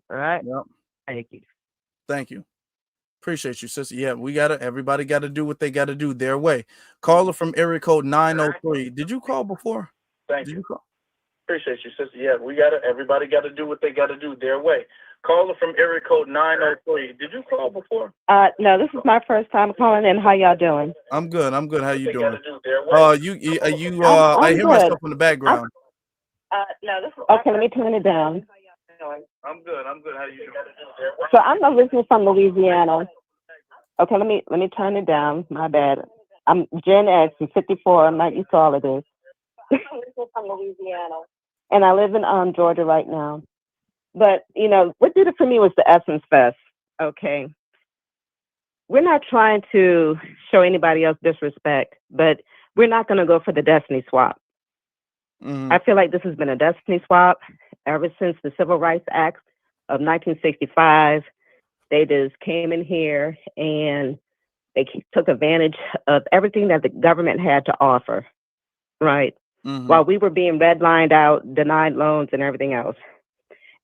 All right? Yep. Thank you. Thank you. Appreciate you, sister. Yeah, everybody got to do what they got to do their way. Caller from area code 903. Did you call before? Thank Did you. you call? Appreciate you, sister. Yeah, everybody got to do what they got to do their way. Caller from area code 903. Did you call before? No, this is my first time calling in. How y'all doing? I'm good. How you doing? I'm I hear good. myself in the background. No, this is okay, let me turn it down. I'm good. How you doing? So I'm originally from Louisiana. Okay, let me turn it down. My bad. I'm Gen X. I'm 54. I'm not used to all of this. I'm originally from Louisiana, and I live in Georgia right now. But what did it for me was the Essence Fest. Okay, we're not trying to show anybody else disrespect, but we're not going to go for the destiny swap. Mm-hmm. I feel like this has been a destiny swap ever since the Civil Rights Act of 1965. They just came in here and they took advantage of everything that the government had to offer, right? Mm-hmm. While we were being redlined out, denied loans and everything else.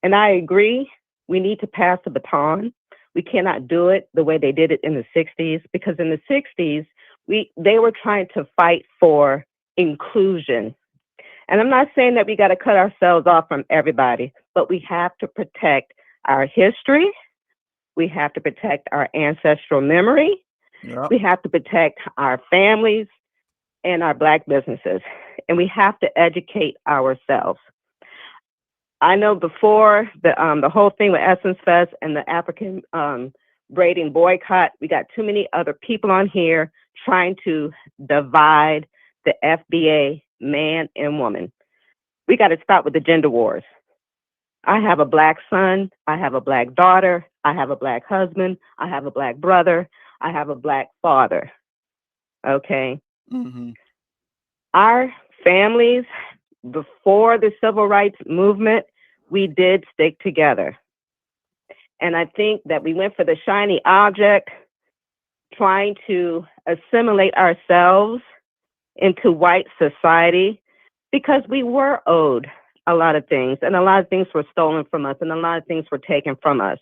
And I agree, we need to pass the baton. We cannot do it the way they did it in the 60s, because in the 60s, they were trying to fight for inclusion. And I'm not saying that we got to cut ourselves off from everybody, but we have to protect our history. We have to protect our ancestral memory. Yep. We have to protect our families and our Black businesses. And we have to educate ourselves. I know before the whole thing with Essence Fest and the African braiding boycott, we got too many other people on here trying to divide the FBA, man and woman. We got to stop with the gender wars. I have a Black son. I have a Black daughter. I have a Black husband. I have a Black brother. I have a Black father. Okay. Mm-hmm. Our families, before the civil rights movement, we did stick together. And I think that we went for the shiny object, trying to assimilate ourselves into white society, because we were owed a lot of things, and a lot of things were stolen from us, and a lot of things were taken from us.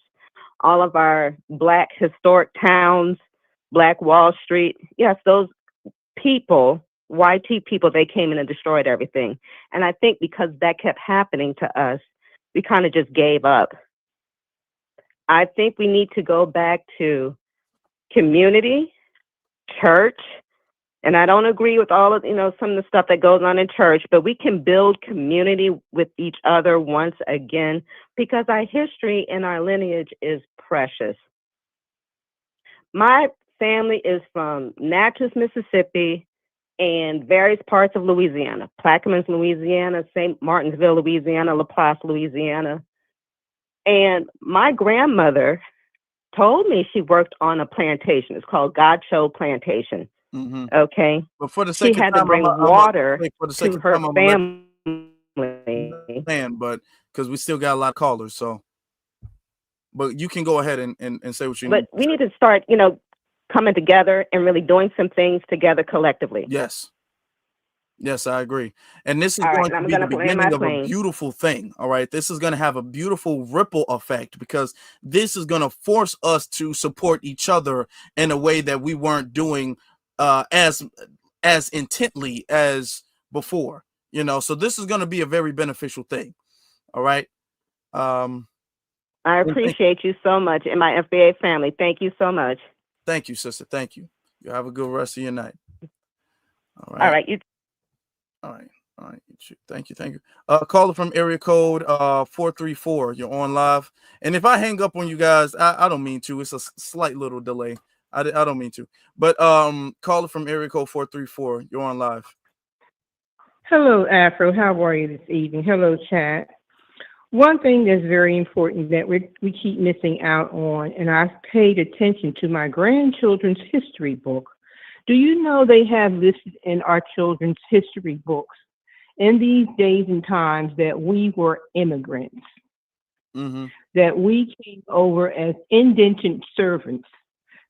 All of our Black historic towns, Black Wall Street, yes, those people, YT people, they came in and destroyed everything. And I think because that kept happening to us, we kind of just gave up. I think we need to go back to community, church, and I don't agree with all of, some of the stuff that goes on in church, but we can build community with each other once again, because our history and our lineage is precious. My family is from Natchez, Mississippi, and various parts of Louisiana. Plaquemines, Louisiana, St. Martinsville, Louisiana, LaPlace, Louisiana. And my grandmother told me she worked on a plantation. It's called Godcho Plantation. Mm-hmm. Okay. But for the she sake of had time, to bring water to her family. But because we still got a lot of callers, so. But you can go ahead and say what you need. But we need to start, coming together and really doing some things together collectively. Yes. Yes, I agree. And this is All going right, to be the beginning of plane. a beautiful thing. All right. This is going to have a beautiful ripple effect, because this is going to force us to support each other in a way that we weren't doing as intently as before. So this is going to be a very beneficial thing. All right. I appreciate you so much, and my FBA family. Thank you so much. Thank you, sister. Thank you. You have a good rest of your night. All right. All right. All right. Thank you. Caller from area code 434. You're on live. And if I hang up on you guys, I don't mean to. It's a slight little delay. I don't mean to. But caller from area code 434. You're on live. Hello, Afro. How are you this evening? Hello, chat. One thing that's very important that we keep missing out on, and I've paid attention to my grandchildren's history book. Do you know they have listed in our children's history books in these days and times that we were immigrants, that we came over as indentured servants?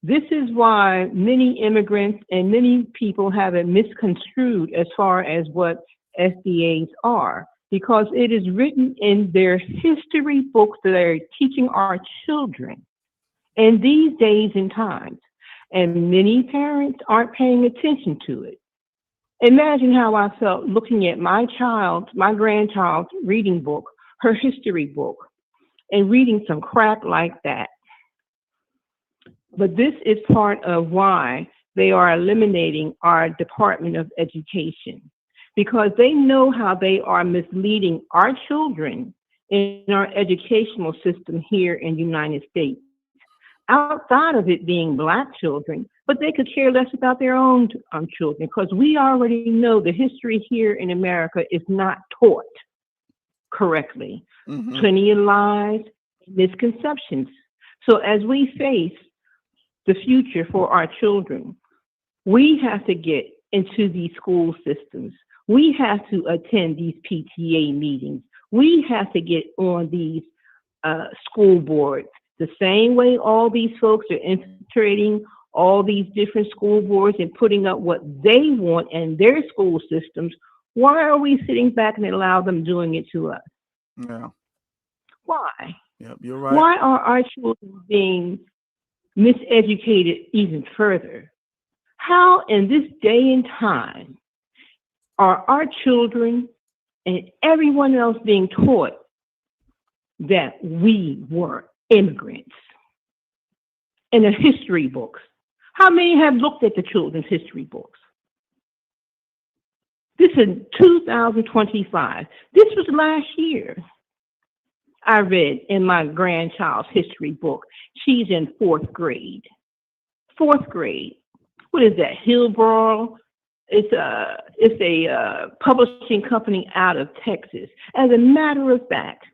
This is why many immigrants and many people have it misconstrued as far as what FBAs are, because it is written in their history books that they're teaching our children in these days and times. And many parents aren't paying attention to it. Imagine how I felt looking at my grandchild's reading book, her history book, and reading some crap like that. But this is part of why they are eliminating our Department of Education, because they know how they are misleading our children in our educational system here in the United States. Outside of it being Black children, but they could care less about their own children, because we already know the history here in America is not taught correctly. Plenty of lies, misconceptions. So as we face the future for our children, we have to get into these school systems. We have to attend these PTA meetings. We have to get on these school boards. The same way all these folks are infiltrating all these different school boards and putting up what they want in their school systems, why are we sitting back and allow them doing it to us? Yeah. Why? Yep, you're right. Why are our children being miseducated even further? How in this day and time are our children and everyone else being taught that we were immigrants in the history books? How many have looked at the children's history books? This is 2025. This was last year. I read in my grandchild's history book. She's in fourth grade. What is that? Hillsborough It's a publishing company out of Texas. As a matter of fact,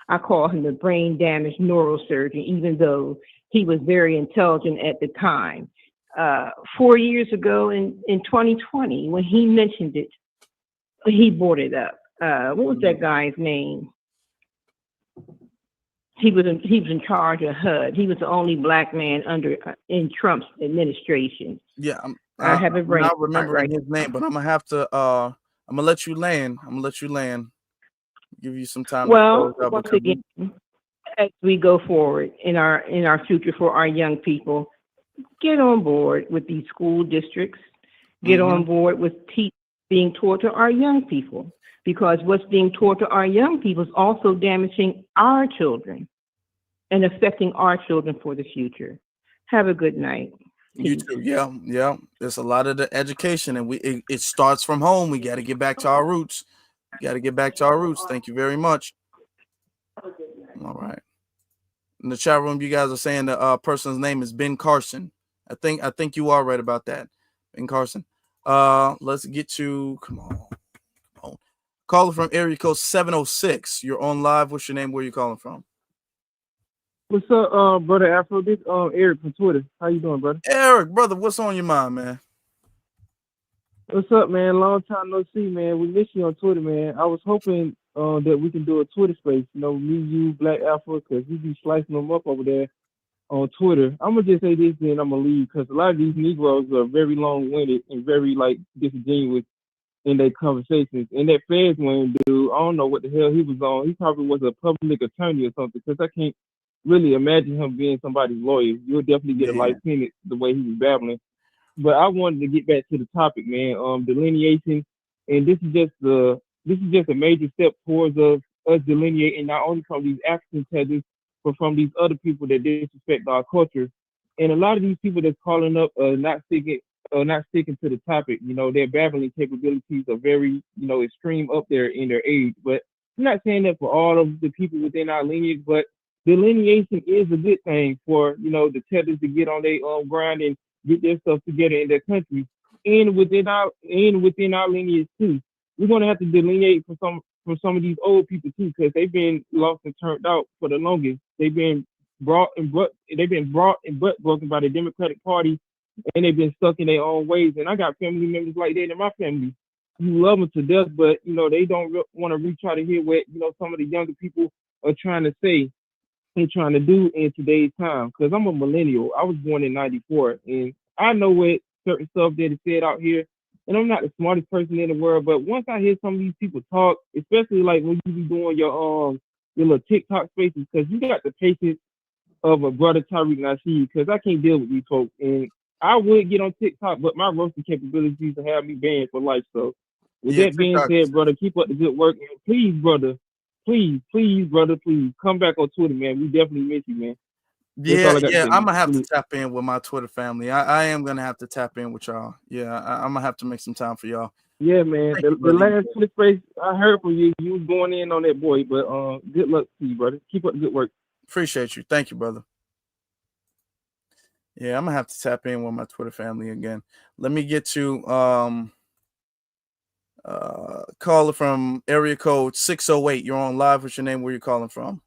I call him the brain damaged neurosurgeon, even though he was very intelligent at the time. 4 years ago in 2020, when he mentioned it, he brought it up. What was that guy's name? He was in charge of HUD. He was the only black man in Trump's administration. Yeah, I have a I'm brain not fart remembering right his name, but I'm gonna have to. I'm gonna let you land. Give you some time to close Well, out once because again, as we go forward in our future for our young people, get on board with these school districts. Get on board with being taught to our young people, because what's being taught to our young people is also damaging our children and affecting our children for the future. Have a good night. you too. Yeah. There's a lot of the education, and it starts from home. We got to get back to our roots. Thank you very much. All right. In the chat room, you guys are saying the person's name is Ben Carson. I think you are right about that, Ben Carson. Let's get to come on. Caller from area code 706. You're on live. What's your name? Where are you calling from? What's up, brother Afro? This Eric from Twitter. How you doing, brother? Eric, brother, what's on your mind, man? What's up, man? Long time no see, man. We miss you on Twitter, man. I was hoping that we can do a Twitter space, me, you, Black Afro, because we be slicing them up over there on Twitter. I'm gonna just say this, then I'm gonna leave, because a lot of these Negroes are very long-winded and very disingenuous in their conversations. And that Feds Wayne dude, I don't know what the hell he was on. He probably was a public attorney or something, because I can't really imagine him being somebody's lawyer. You'll definitely get a life sentence the way he was babbling. But I wanted to get back to the topic, man. Delineation, and this is just a major step towards us delineating not only from these African tethers, but from these other people that disrespect our culture. And a lot of these people that's calling up not sticking to the topic. Their babbling capabilities are very, extreme up there in their age. But I'm not saying that for all of the people within our lineage, but delineation is a good thing for, the tethers to get on their grind and get their stuff together in their country, and within our lineage too. We're gonna have to delineate from some of these old people too, because they've been lost and turned out for the longest. They've been brought and butt broken by the Democratic Party, and they've been stuck in their own ways. And I got family members like that in my family who love them to death, but they don't want to reach out to hear what some of the younger people are trying to say and trying to do in today's time. Because I'm a millennial. I was born in '94, and I know what certain stuff that is said out here. And I'm not the smartest person in the world, but once I hear some of these people talk, especially like when you be doing your little TikTok spaces, because you got the patience of a brother Tyreek Nasheed, because I can't deal with these folks. And I would get on TikTok, but my roasting capabilities to have me banned for life. So with that being said, brother, keep up the good work. And please, brother, please, brother, please come back on Twitter, man. We definitely miss you, man. Yeah, I'm gonna have to tap in with my Twitter family. I am gonna have to tap in with y'all. Yeah, I'm gonna have to make some time for y'all. Yeah, man. The last Twitter space I heard from you, you was going in on that boy. But good luck to you, brother. Keep up the good work. Appreciate you. Thank you, brother. Yeah, I'm gonna have to tap in with my Twitter family again. Let me get to caller from area code 608. You're on live. What's your name? Where you calling from?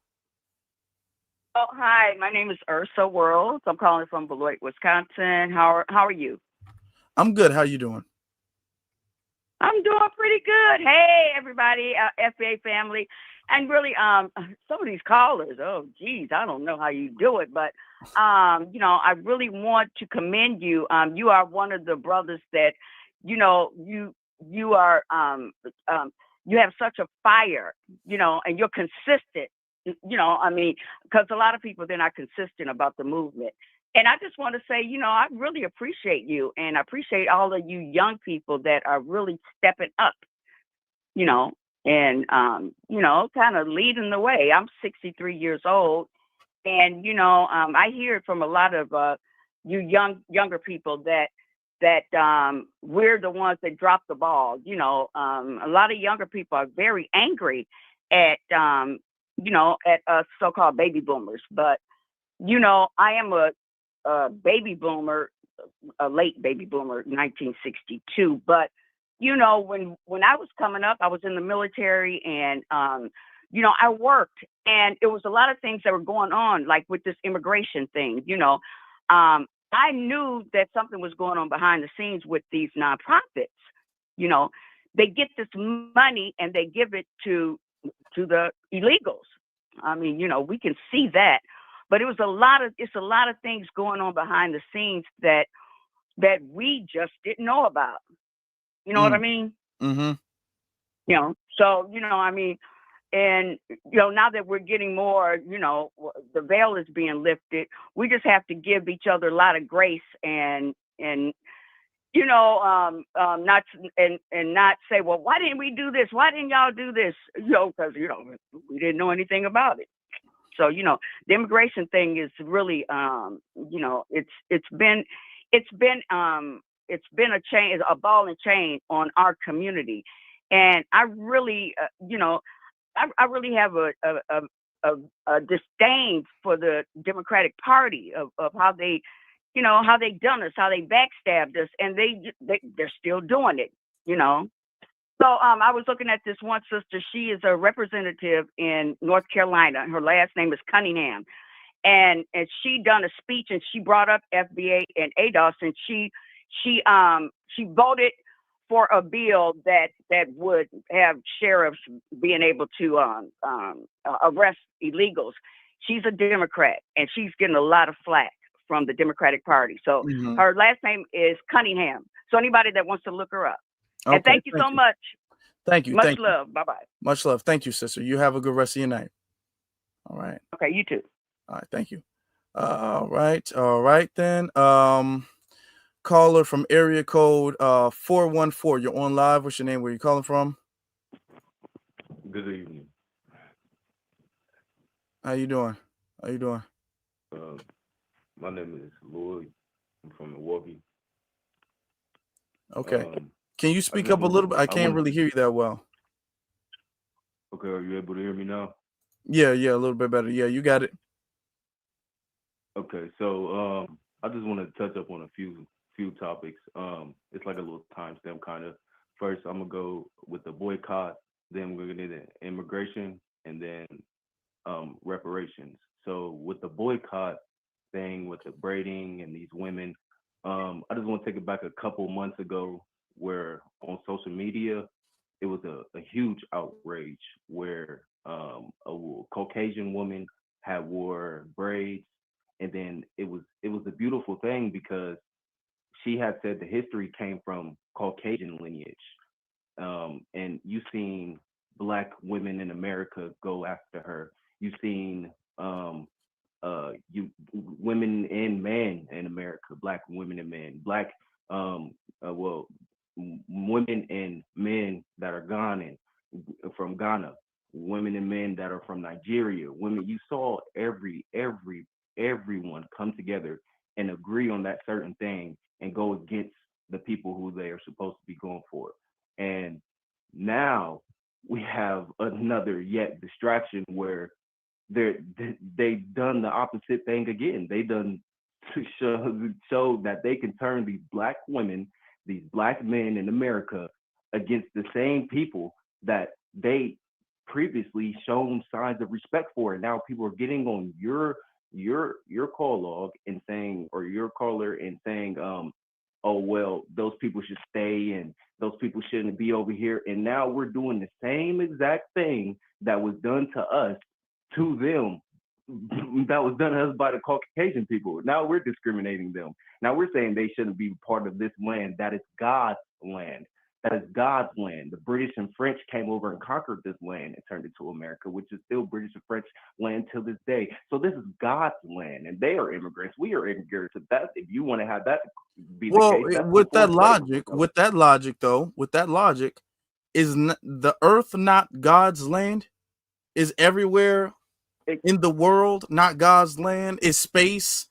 Oh, hi. My name is Ursa World. I'm calling from Beloit, Wisconsin. How are you? I'm good. How you doing? I'm doing pretty good. Hey, everybody, FBA family. And really, some of these callers, oh, geez, I don't know how you do it, but, I really want to commend you. You are one of the brothers that, you are, you have such a fire, and you're consistent, because a lot of people, they're not consistent about the movement. And I just want to say, I really appreciate you, and I appreciate all of you young people that are really stepping up, and, kind of leading the way. I'm 63 years old, and, I hear it from a lot of you younger people that we're the ones that drop the ball. A lot of younger people are very angry at, at us so-called baby boomers. But, I am a a baby boomer, a late baby boomer, 1962. But you know, when I was coming up, I was in the military, and you know, I worked, and it was a lot of things that were going on, like with this immigration thing. You know, I knew that something was going on behind the scenes with these nonprofits. You know, they get this money and they give it to the illegals. I mean, you know, we can see that, but it's a lot of things going on behind the scenes that we just didn't know about. You know what I mean? Mm-hmm. You know, so you know, I mean, and you know, now that we're getting more, you know, the veil is being lifted. We just have to give each other a lot of grace and you know, not and not say, well, why didn't we do this? Why didn't y'all do this? You know, because you know we didn't know anything about it. So you know, the immigration thing is really, you know, it's been a chain, a ball and chain on our community, and I really, you know, I really have a disdain for the Democratic Party of how they, you know, how they done us, how they backstabbed us, and they're still doing it, you know. So I was looking at this one sister. She is a representative in North Carolina. Her last name is Cunningham, and she done a speech, and she brought up FBA and ADOS, and she voted for a bill that would have sheriffs being able to arrest illegals. She's a Democrat, and she's getting a lot of flack from the Democratic Party. So her last name is Cunningham. So anybody that wants to look her up. Okay, and thank you so much. Thank you. Much love. Bye-bye. Much love. Thank you, sister. You have a good rest of your night. All right. Okay, you too. All right, thank you. All right then. Caller from area code 414. You're on live. What's your name? Where you calling from? Good evening. How you doing? My name is Lloyd. I'm from Milwaukee. Okay. Can you speak up a little bit? I can't really hear you that well. Okay, are you able to hear me now? Yeah, a little bit better. Yeah, you got it. Okay, so I just want to touch up on a few topics. It's like a little timestamp kind of. First, I'm gonna go with the boycott. Then we're gonna get immigration, and then reparations. So with the boycott thing, with the braiding and these women, I just want to take it back a couple months ago, where on social media it was a huge outrage where a Caucasian woman had wore braids, and then it was a beautiful thing because she had said the history came from Caucasian lineage. And you've seen Black women in America go after her. You've seen women and men in America, Black women and men, women and men that are Ghanaian from Ghana, women and men that are from Nigeria, women. You saw everyone come together and agree on that certain thing and go against the people who they are supposed to be going for. And now we have another yet distraction where they've done the opposite thing again. They done to show that they can turn these Black women, these Black men in America against the same people that they previously shown signs of respect for. And now people are getting on your call log and saying, or your caller and saying, oh, well, those people should stay and those people shouldn't be over here. And now we're doing the same exact thing that was done to us, to them, that was done to us by the Caucasian people. Now we're discriminating them. Now we're saying they shouldn't be part of this land. That is God's land. That is God's land. The British and French came over and conquered this land and turned it to America, which is still British and French land till this day. So this is God's land, and they are immigrants. We are immigrants. That if you want to have that be the case, that's with that logic, is the earth not God's land? Is everywhere in the world not God's land? Is space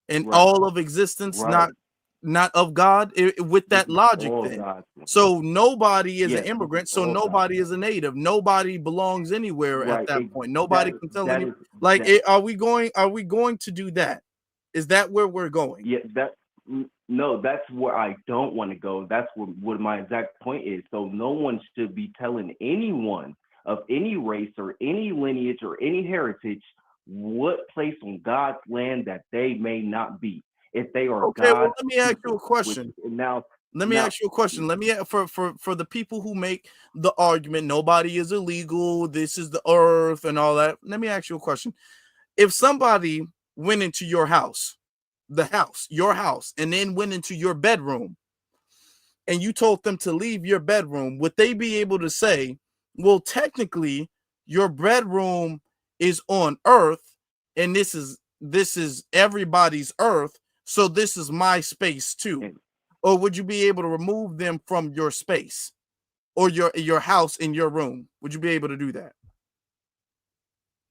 and all of existence not of God? With that logic, then. So nobody is an immigrant. So nobody is a native. Nobody belongs anywhere at that point. Nobody can tell any. Like, are we going to do that? Is that where we're going? Yeah, no, that's where I don't want to go. That's what my exact point is. So no one should be telling anyone of any race or any lineage or any heritage what place on God's land that they may not be. If they are Okay, well, God's let me ask you a people, question. Let me now, ask you a question. Let me for the people who make the argument nobody is illegal, this is the earth and all that. Let me ask you a question. If somebody went into your house, your house, and then went into your bedroom, and you told them to leave your bedroom, would they be able to say, well, technically, your bedroom is on earth, and this is everybody's earth, so this is my space too? Or would you be able to remove them from your space or your house in your room? Would you be able to do that?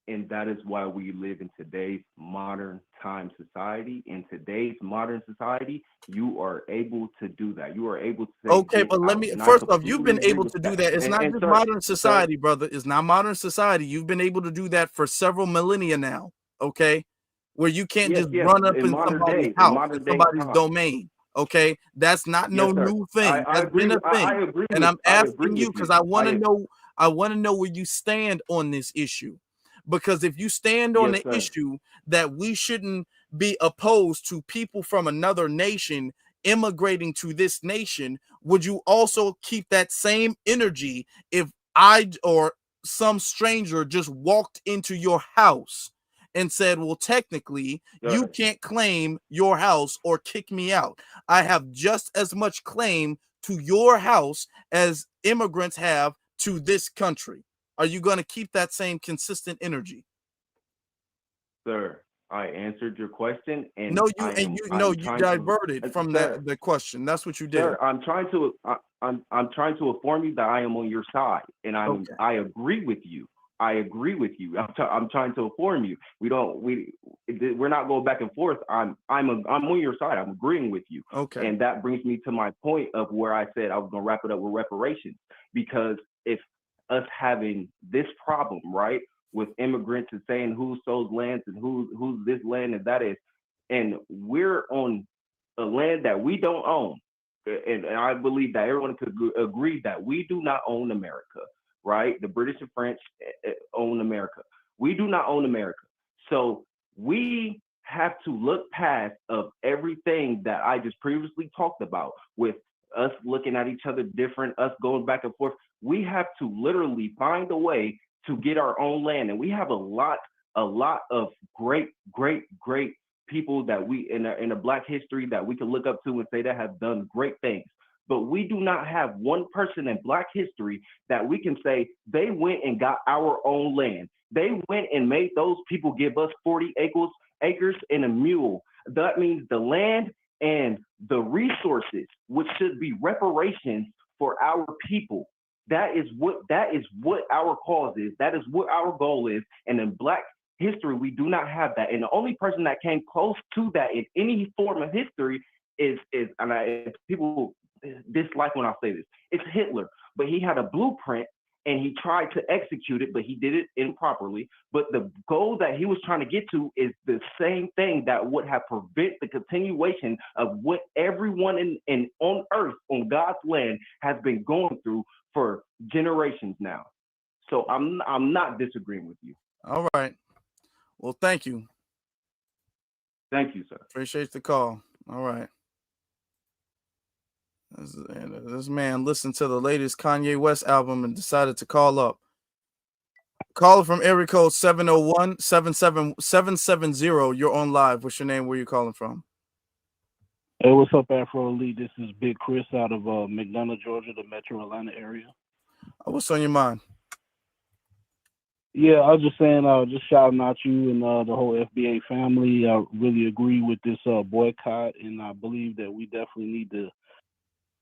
and that is why we live in today's modern time society. In today's modern society, you are able to do that. You are able to say, Okay, get but let out. me And I first off, you've completely been agree able with to do that. that. It's not And just sir, modern society, brother. It's not modern society. You've been able to do that for several millennia now. Okay, where you can't yes, just yes, run up in in modern somebody's days, in house, in modern day somebody's time. domain. Okay, that's not no Yes, sir. new I, thing. I That's been agree. a thing. I agree And with. I'm I agree asking you with because you. I want to know. I want to know where you stand on this issue. Because if you stand on Yes, the sir. issue that we shouldn't be opposed to people from another nation immigrating to this nation, would you also keep that same energy if I or some stranger just walked into your house and said, well, technically, you can't claim your house or kick me out? I have just as much claim to your house as immigrants have to this country. Are you going to keep that same consistent energy? Sir, I answered your question, and No, you trying to, diverted from sir, the question. That's what you did. sir. I'm trying to inform you that I am on your side, and Okay. I agree with you. I agree with you. I'm trying to inform you. We're not going back and forth. I'm on your side. I'm agreeing with you. Okay. And that brings me to my point of where I said I was going to wrap it up with reparations, because if us having this problem, right, with immigrants and saying who sold lands and who's this land and that is, and we're on a land that we don't own, and I believe that everyone could agree that we do not own America, right? The British and French own America. We do not own America. So we have to look past of everything that I just previously talked about, with us looking at each other different, us going back and forth. We have to literally find a way to get our own land. And we have a lot of great people that we in a Black history that we can look up to and say that have done great things. But we do not have one person in Black history that we can say they went and got our own land. They went and made those people give us 40 acres and a mule. That means the land and the resources, which should be reparations for our people. That is what our cause is. That is what our goal is. And in Black history, we do not have that. And the only person that came close to that in any form of history is people dislike when I say this, it's Hitler. But he had a blueprint and he tried to execute it, but he did it improperly. But the goal that he was trying to get to is the same thing that would have prevent the continuation of what everyone in on earth, on God's land, has been going through for generations now. So I'm not disagreeing with you. All right. Well, thank you. Thank you, sir. Appreciate the call. All right. This man listened to the latest Kanye West album and decided to call up. Caller from area code 701-770. You're on live. What's your name? Where you calling from? Hey, what's up, Afro Elite? This is Big Chris out of McDonough, Georgia, the Metro Atlanta area. What's on your mind? Yeah, I was just saying, just shouting out you and the whole FBA family. I really agree with this boycott, and I believe that we definitely need to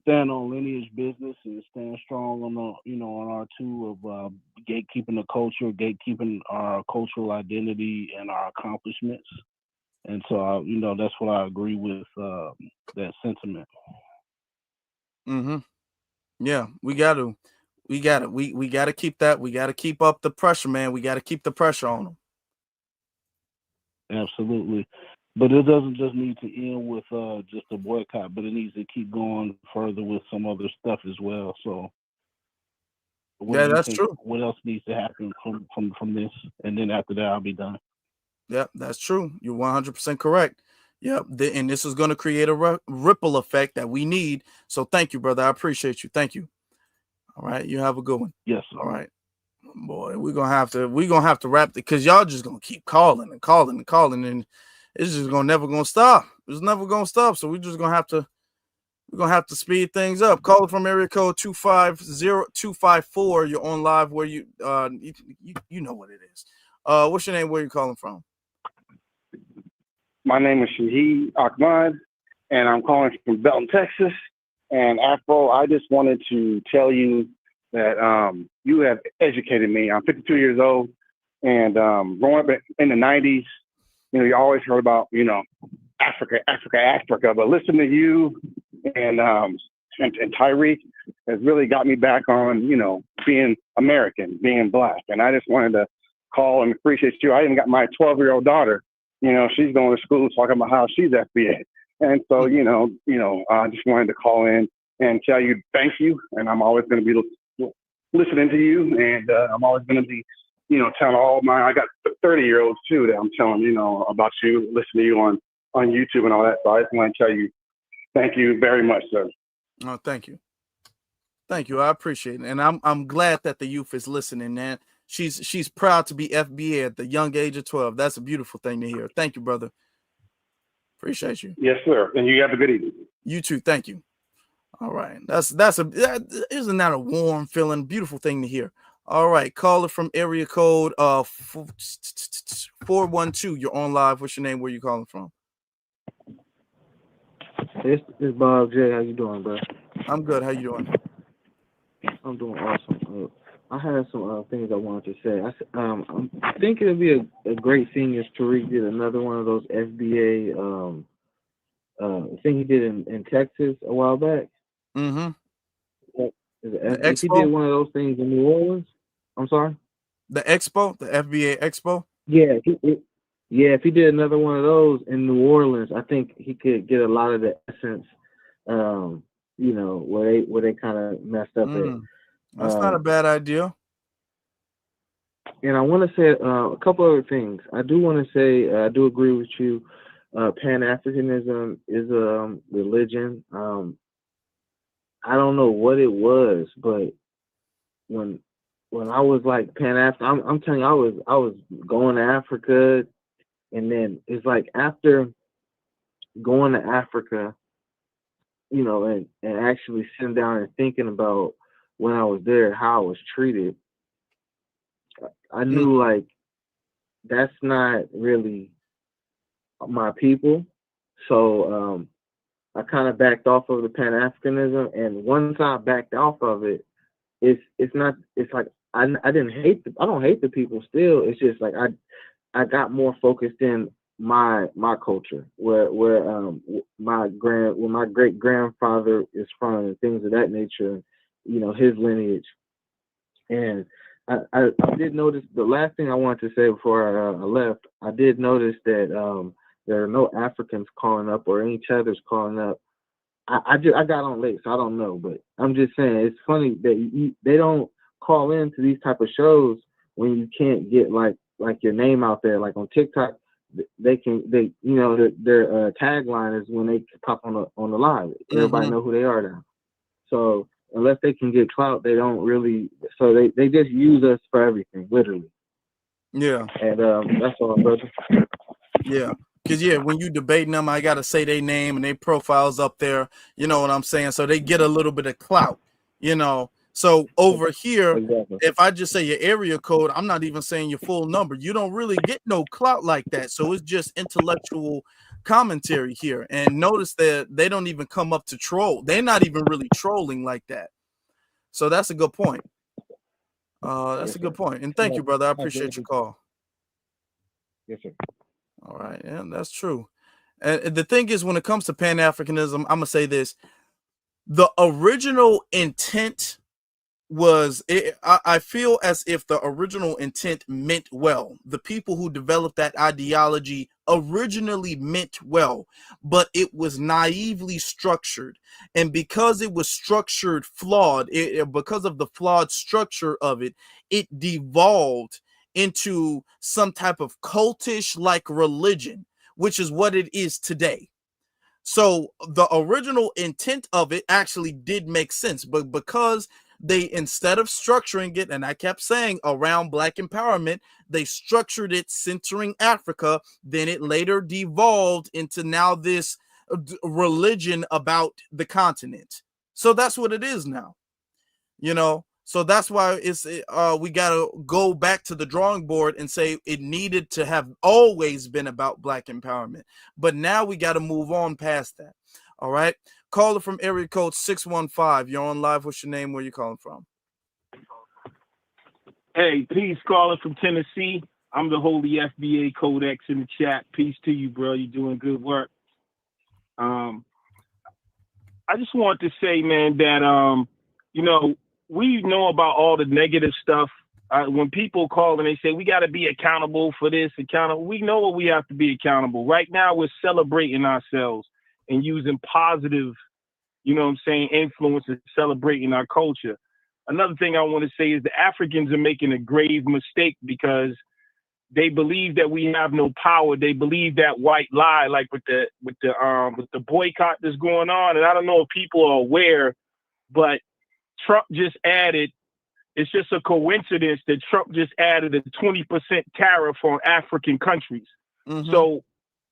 stand on lineage business and stand strong on on our two of gatekeeping the culture, gatekeeping our cultural identity and our accomplishments. And so, that's what I agree with that sentiment. Mm-hmm. Yeah, we got to keep that. We got to keep up the pressure, man. We got to keep the pressure on them. Absolutely. But it doesn't just need to end with just a boycott, but it needs to keep going further with some other stuff as well. So what Yeah, do you that's think? true. What else needs to happen from this? And then after that, I'll be done. Yep, that's true. You're 100% correct. Yep, and this is going to create a ripple effect that we need. So thank you, brother. I appreciate you. Thank you. All right, you have a good one. Yes. All right, boy, we're gonna have to wrap it because y'all just gonna keep calling and calling and calling, and it's just never gonna stop. It's never gonna stop. So we're gonna have to speed things up. Call it from area code 250-254. You're on live where you know what it is. What's your name? Where you calling from? My name is Shahid Ahmad, and I'm calling from Belton, Texas. And Afro, I just wanted to tell you that you have educated me. I'm 52 years old, and growing up in the 90s, you always heard about, Africa, but listening to you and Tyreek has really got me back on, being American, being Black. And I just wanted to call and appreciate you. I even got my 12-year-old daughter, she's going to school talking about how she's FBA. And so, I just wanted to call in and tell you thank you. And I'm always going to be listening to you. And I'm always going to be, telling I got 30-year-olds too that I'm telling, about you, listening to you on YouTube and all that. So I just want to tell you thank you very much, sir. Oh, thank you. Thank you. I appreciate it. And I'm glad that the youth is listening, man. She's proud to be FBA at the young age of 12. That's a beautiful thing to hear. Thank you, brother. Appreciate you. Yes, sir. And you have a good evening. You too. Thank you. All right. Isn't that a warm feeling? Beautiful thing to hear. All right. Caller from area code 412. You're on live. What's your name? Where you calling from? It's Bob J. How you doing, bro? I'm good. How you doing? I'm doing awesome. I had some things I wanted to say. I think it'll be a great thing if Tariq did another one of those FBA thing he did in Texas a while back. Mm-hmm. If he did one of those things in New Orleans, I'm sorry? The expo? The FBA expo? Yeah, if he did another one of those in New Orleans, I think he could get a lot of the essence, where they kind of messed up at. That's not a bad idea. And I want to say a couple other things. I do want to say I do agree with you. Pan-Africanism is a religion. I don't know what it was, but when I was like Pan-African, I'm telling you, I was going to Africa, and then it's like after going to Africa, and actually sitting down and thinking about when I was there, how I was treated, I knew like that's not really my people. So I kind of backed off of the Pan-Africanism, and once I backed off of it, it's like I don't hate the people still. It's just like I got more focused in my culture, where my great grandfather is from, and things of that nature, his lineage. And I did notice, the last thing I wanted to say before I left, I did notice that there are no Africans calling up or any Cheddars calling up. I got on late, so I don't know, but I'm just saying it's funny that they don't call in to these type of shows when you can't get like your name out there. Like on TikTok, their tagline is when they pop on the live. Everybody know who they are now. So unless they can get clout, they don't really. So they just use us for everything, literally. Yeah. And that's all, brother. Yeah. Because, when you debating them, I got to say their name and their profiles up there. You know what I'm saying? So they get a little bit of clout, So over here, exactly. If I just say your area code, I'm not even saying your full number. You don't really get no clout like that. So it's just intellectual commentary here. And notice that they don't even come up to troll. They're not even really trolling like that. So that's a good point. That's a good point. And thank you, brother. I appreciate your call. Yes, sir. All right. Yeah, that's true. And the thing is, when it comes to Pan-Africanism, I'm going to say this. The original intent was I feel as if the original intent meant well. The people who developed that ideology originally meant well, but it was naively structured. And because it was structured flawed, because of the flawed structure of it, it devolved into some type of cultish like religion, which is what it is today. So the original intent of it actually did make sense, but because they, instead of structuring it, and I kept saying around Black empowerment, they structured it centering Africa, then it later devolved into now this religion about the continent. So that's what it is now, you know. So that's why it's we got to go back to the drawing board and say it needed to have always been about Black empowerment, but now we got to move on past that. All right, caller from area code 615, you're on live. What's your name? Where you calling from? Hey, peace, calling from Tennessee. I'm the Holy FBA Codex in the chat. Peace to you, bro. You're doing good work. I just want to say, man, that you know, we know about all the negative stuff. When people call and they say we got to be accountable for this, accountable, we know what we have to be accountable. Right now, we're celebrating ourselves and using positive, you know what I'm saying, influence and celebrating our culture. Another thing I want to say is the Africans are making a grave mistake because they believe that we have no power. They believe that white lie, like with the boycott that's going on. And I don't know if people are aware, but Trump just added, it's just a coincidence that Trump just added a 20% tariff on African countries. Mm-hmm. So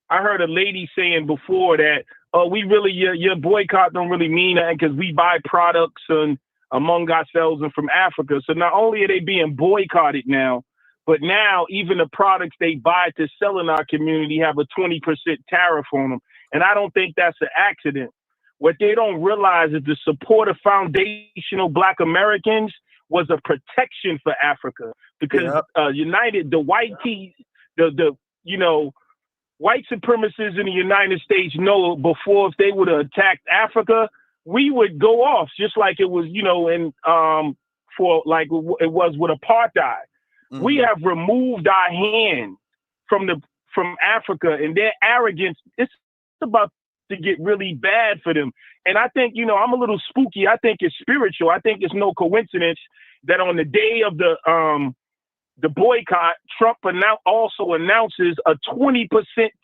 I heard a lady saying before that, oh, we really, your boycott don't really mean that because we buy products among ourselves and from Africa. So not only are they being boycotted now, but now even the products they buy to sell in our community have a 20% tariff on them. And I don't think that's an accident. What they don't realize is the support of foundational Black Americans was a protection for Africa because the white teeth, you know, white supremacists in the United States know before if they would have attacked Africa, we would go off just like it was, you know, for like it was with apartheid. Mm-hmm. We have removed our hand from Africa, and their arrogance, it's about to get really bad for them. And I think, you know, I'm a little spooky. I think it's spiritual. I think it's no coincidence that on the day of the boycott, Trump also announces a 20%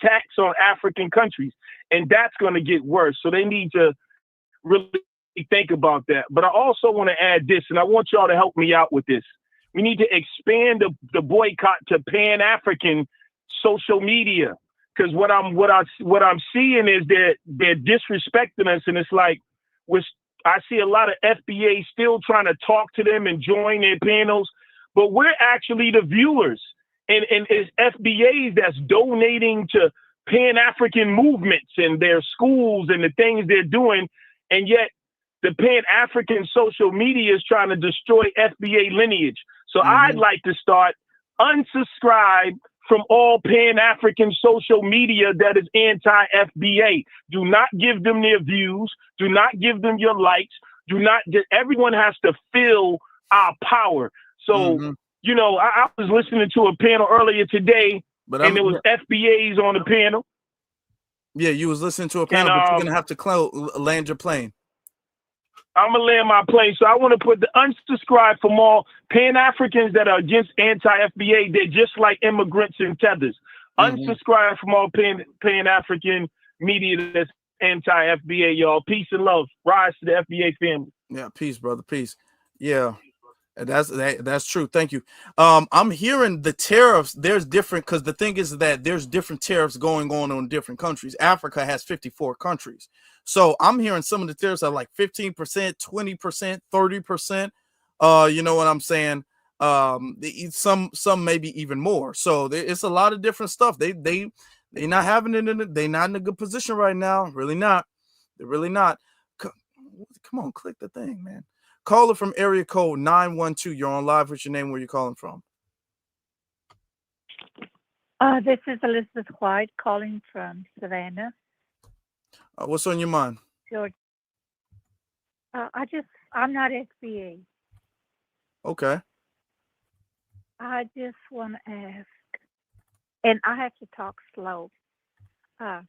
tax on African countries. And that's going to get worse. So they need to really think about that. But I also want to add this, and I want y'all to help me out with this. We need to expand the boycott to Pan-African social media. Because what I'm seeing is that they're disrespecting us, and it's like I see a lot of FBA still trying to talk to them and join their panels, but we're actually the viewers, and it's FBAs that's donating to Pan-African movements and their schools and the things they're doing, and yet the Pan-African social media is trying to destroy FBA lineage. So I'd like to start unsubscribe from all Pan-African social media that is anti-FBA. Do not give them their views. Do not give them your likes. Everyone has to feel our power. So, you know, I was listening to a panel earlier today, and there was FBAs on the panel. Yeah, you was listening to a panel, but you're going to have to land your plane. I'm going to land my plane. So I want to put the unsubscribe from all Pan-Africans that are against anti-FBA. They're just like immigrants in tethers. Unsubscribe from all Pan-African media that's anti-FBA, y'all. Peace and love. Rise to the FBA family. Yeah, peace, brother. Peace. Yeah. That's true. Thank you. I'm hearing the tariffs. There's different, because the thing is that there's different tariffs going on in different countries. Africa has 54 countries. So I'm hearing some of the tariffs are like 15%, 20%, 30%. You know what I'm saying? Some maybe even more. So it's a lot of different stuff. They not having it they not in a good position right now. Really not. They're really not. Come on, click the thing, man. Caller from area code 912. You're on live. What's your name? Where you calling from? This is Elizabeth White calling from Savannah. What's on your mind? Georgia. I'm not FBA. Okay. I just want to ask, and I have to talk slow. Uh,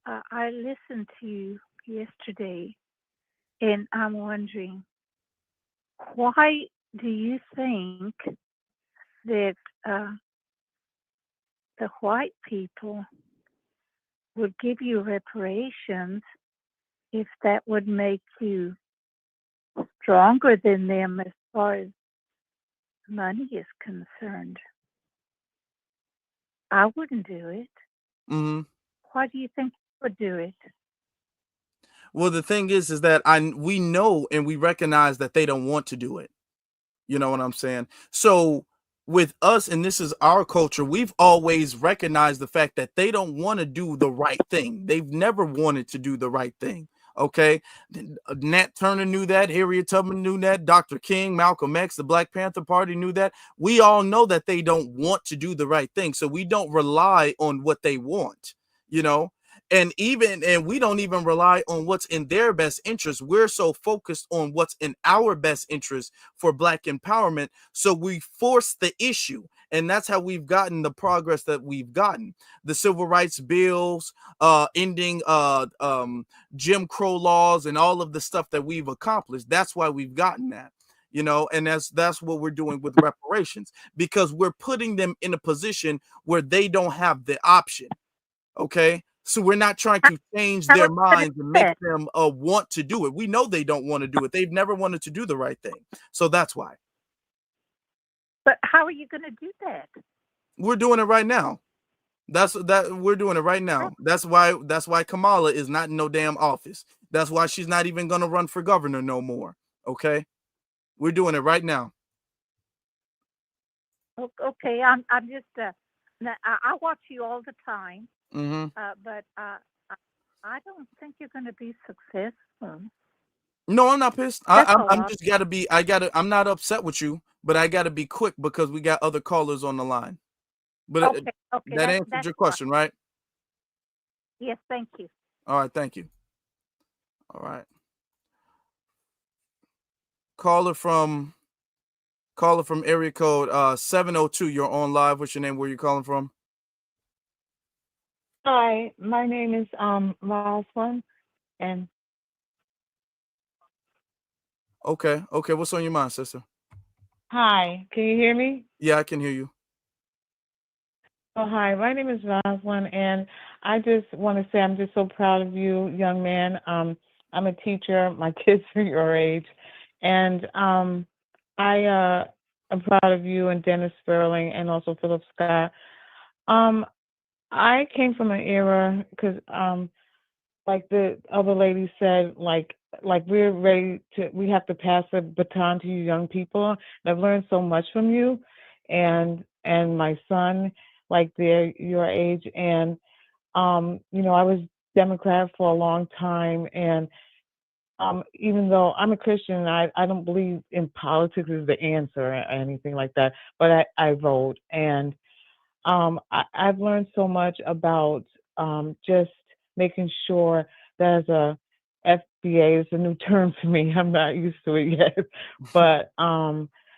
I listened to you yesterday, and I'm wondering, why do you think that the white people would give you reparations if that would make you stronger than them as far as money is concerned? I wouldn't do it. Hmm. Why do you think you would do it? Well, the thing is that we know and we recognize that they don't want to do it. You know what I'm saying? So with us, and this is our culture, we've always recognized the fact that they don't want to do the right thing. They've never wanted to do the right thing. Okay. Nat Turner knew that. Harriet Tubman knew that. Dr. King, Malcolm X, the Black Panther Party knew that. We all know that they don't want to do the right thing. So we don't rely on what they want, you know? And we don't even rely on what's in their best interest. We're so focused on what's in our best interest for Black empowerment. So we force the issue. And that's how we've gotten the progress that we've gotten. The civil rights bills, ending Jim Crow laws, and all of the stuff that we've accomplished. That's why we've gotten that. And that's what we're doing with reparations, because we're putting them in a position where they don't have the option. Okay. So we're not trying to change How are their you going to minds do and make that? them want to do it. We know they don't want to do it. They've never wanted to do the right thing. So that's why But how are you going to do that? we're doing it right now. We're doing it right now. That's why Kamala is not in no damn office. That's why she's not even gonna run for governor no more. Okay. We're doing it right now. Okay, I'm just I watch you all the time, Hmm. but I don't think you're going to be successful. No, I'm not pissed. That's I'm all. just gotta be. I'm not upset with you, but I gotta be quick because we got other callers on the line. But Okay, okay, that answered that's your fine. question, right? Yes, thank you. All right, thank you. All right, caller from area code 702. You're on live. What's your name? Where you calling from? Hi, my name is Roslyn, and Okay, okay. What's on your mind, sister? hi, can you hear me? Yeah, I can hear you. Oh, hi, my name is Roslyn, and I just want to say I'm just so proud of you, young man. I'm a teacher. My kids are your age, and I'm proud of you and Dennis Sterling and also Philip Scott. Um, I came from an era because like the other lady said, like we have to pass the baton to you young people. And I've learned so much from you and my son, like they're your age. And I was Democrat for a long time, and even though I'm a Christian, I don't believe in politics is the answer or anything like that, but I vote. And I've learned so much about just making sure that as a FBA is a new term to me. I'm not used to it yet, but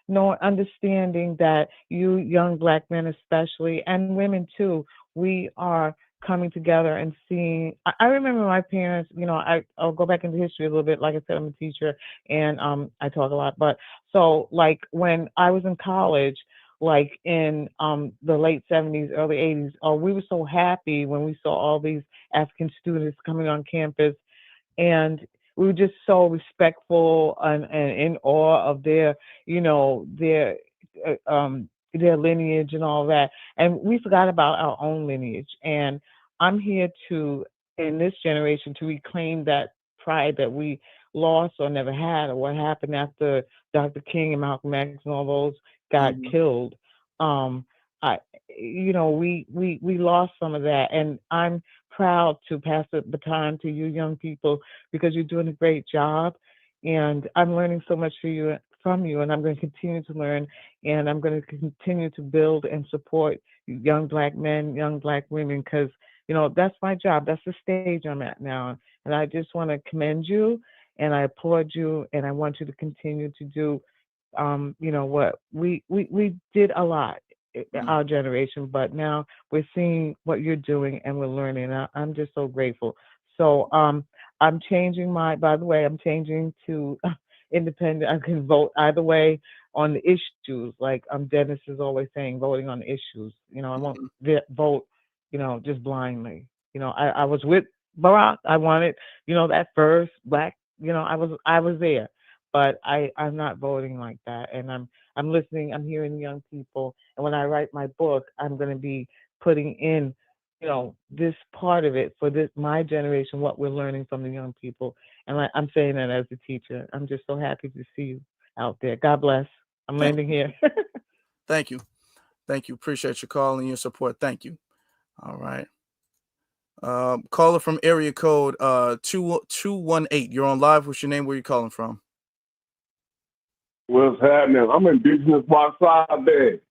knowing, understanding that you young Black men especially, and women too, we are coming together and seeing. I remember my parents. I'll go back into history a little bit. Like I said, I'm a teacher and I talk a lot. But so like when I was in college, like in the late 70s, early 80s. We were so happy when we saw all these African students coming on campus, and we were just so respectful and in awe of their lineage and all that. And we forgot about our own lineage. And I'm here to, in this generation, to reclaim that pride that we lost or never had, or what happened after Dr. King and Malcolm X and all those got Hmm. killed. Um, I, we lost some of that, and I'm proud to pass the baton to you young people because you're doing a great job, and I'm learning so much from you, and I'm going to continue to learn, and I'm going to continue to build and support young Black men, young Black women, because that's my job. That's the stage I'm at now, and I just want to commend you and I applaud you, and I want you to continue to do, what we did a lot, our generation, but now we're seeing what you're doing and we're learning. I'm just so grateful. So I'm changing by the way, I'm changing to independent. I can vote either way on the issues. Like Dennis is always saying, voting on the issues. I won't vote, just blindly. I was with Barack. I wanted, that first black, I was there, but I'm not voting like that. And I'm listening, I'm hearing young people. And when I write my book, I'm going to be putting in, this part of it for my generation, what we're learning from the young people. And I'm saying that as a teacher. I'm just so happy to see you out there. God bless. I'm landing here. Thank you. Thank you. Appreciate your call and your support. Thank you. All right. Caller from area code 2218. You're on live. What's your name? Where you calling from? What's happening? I'm indigenous Wasabi.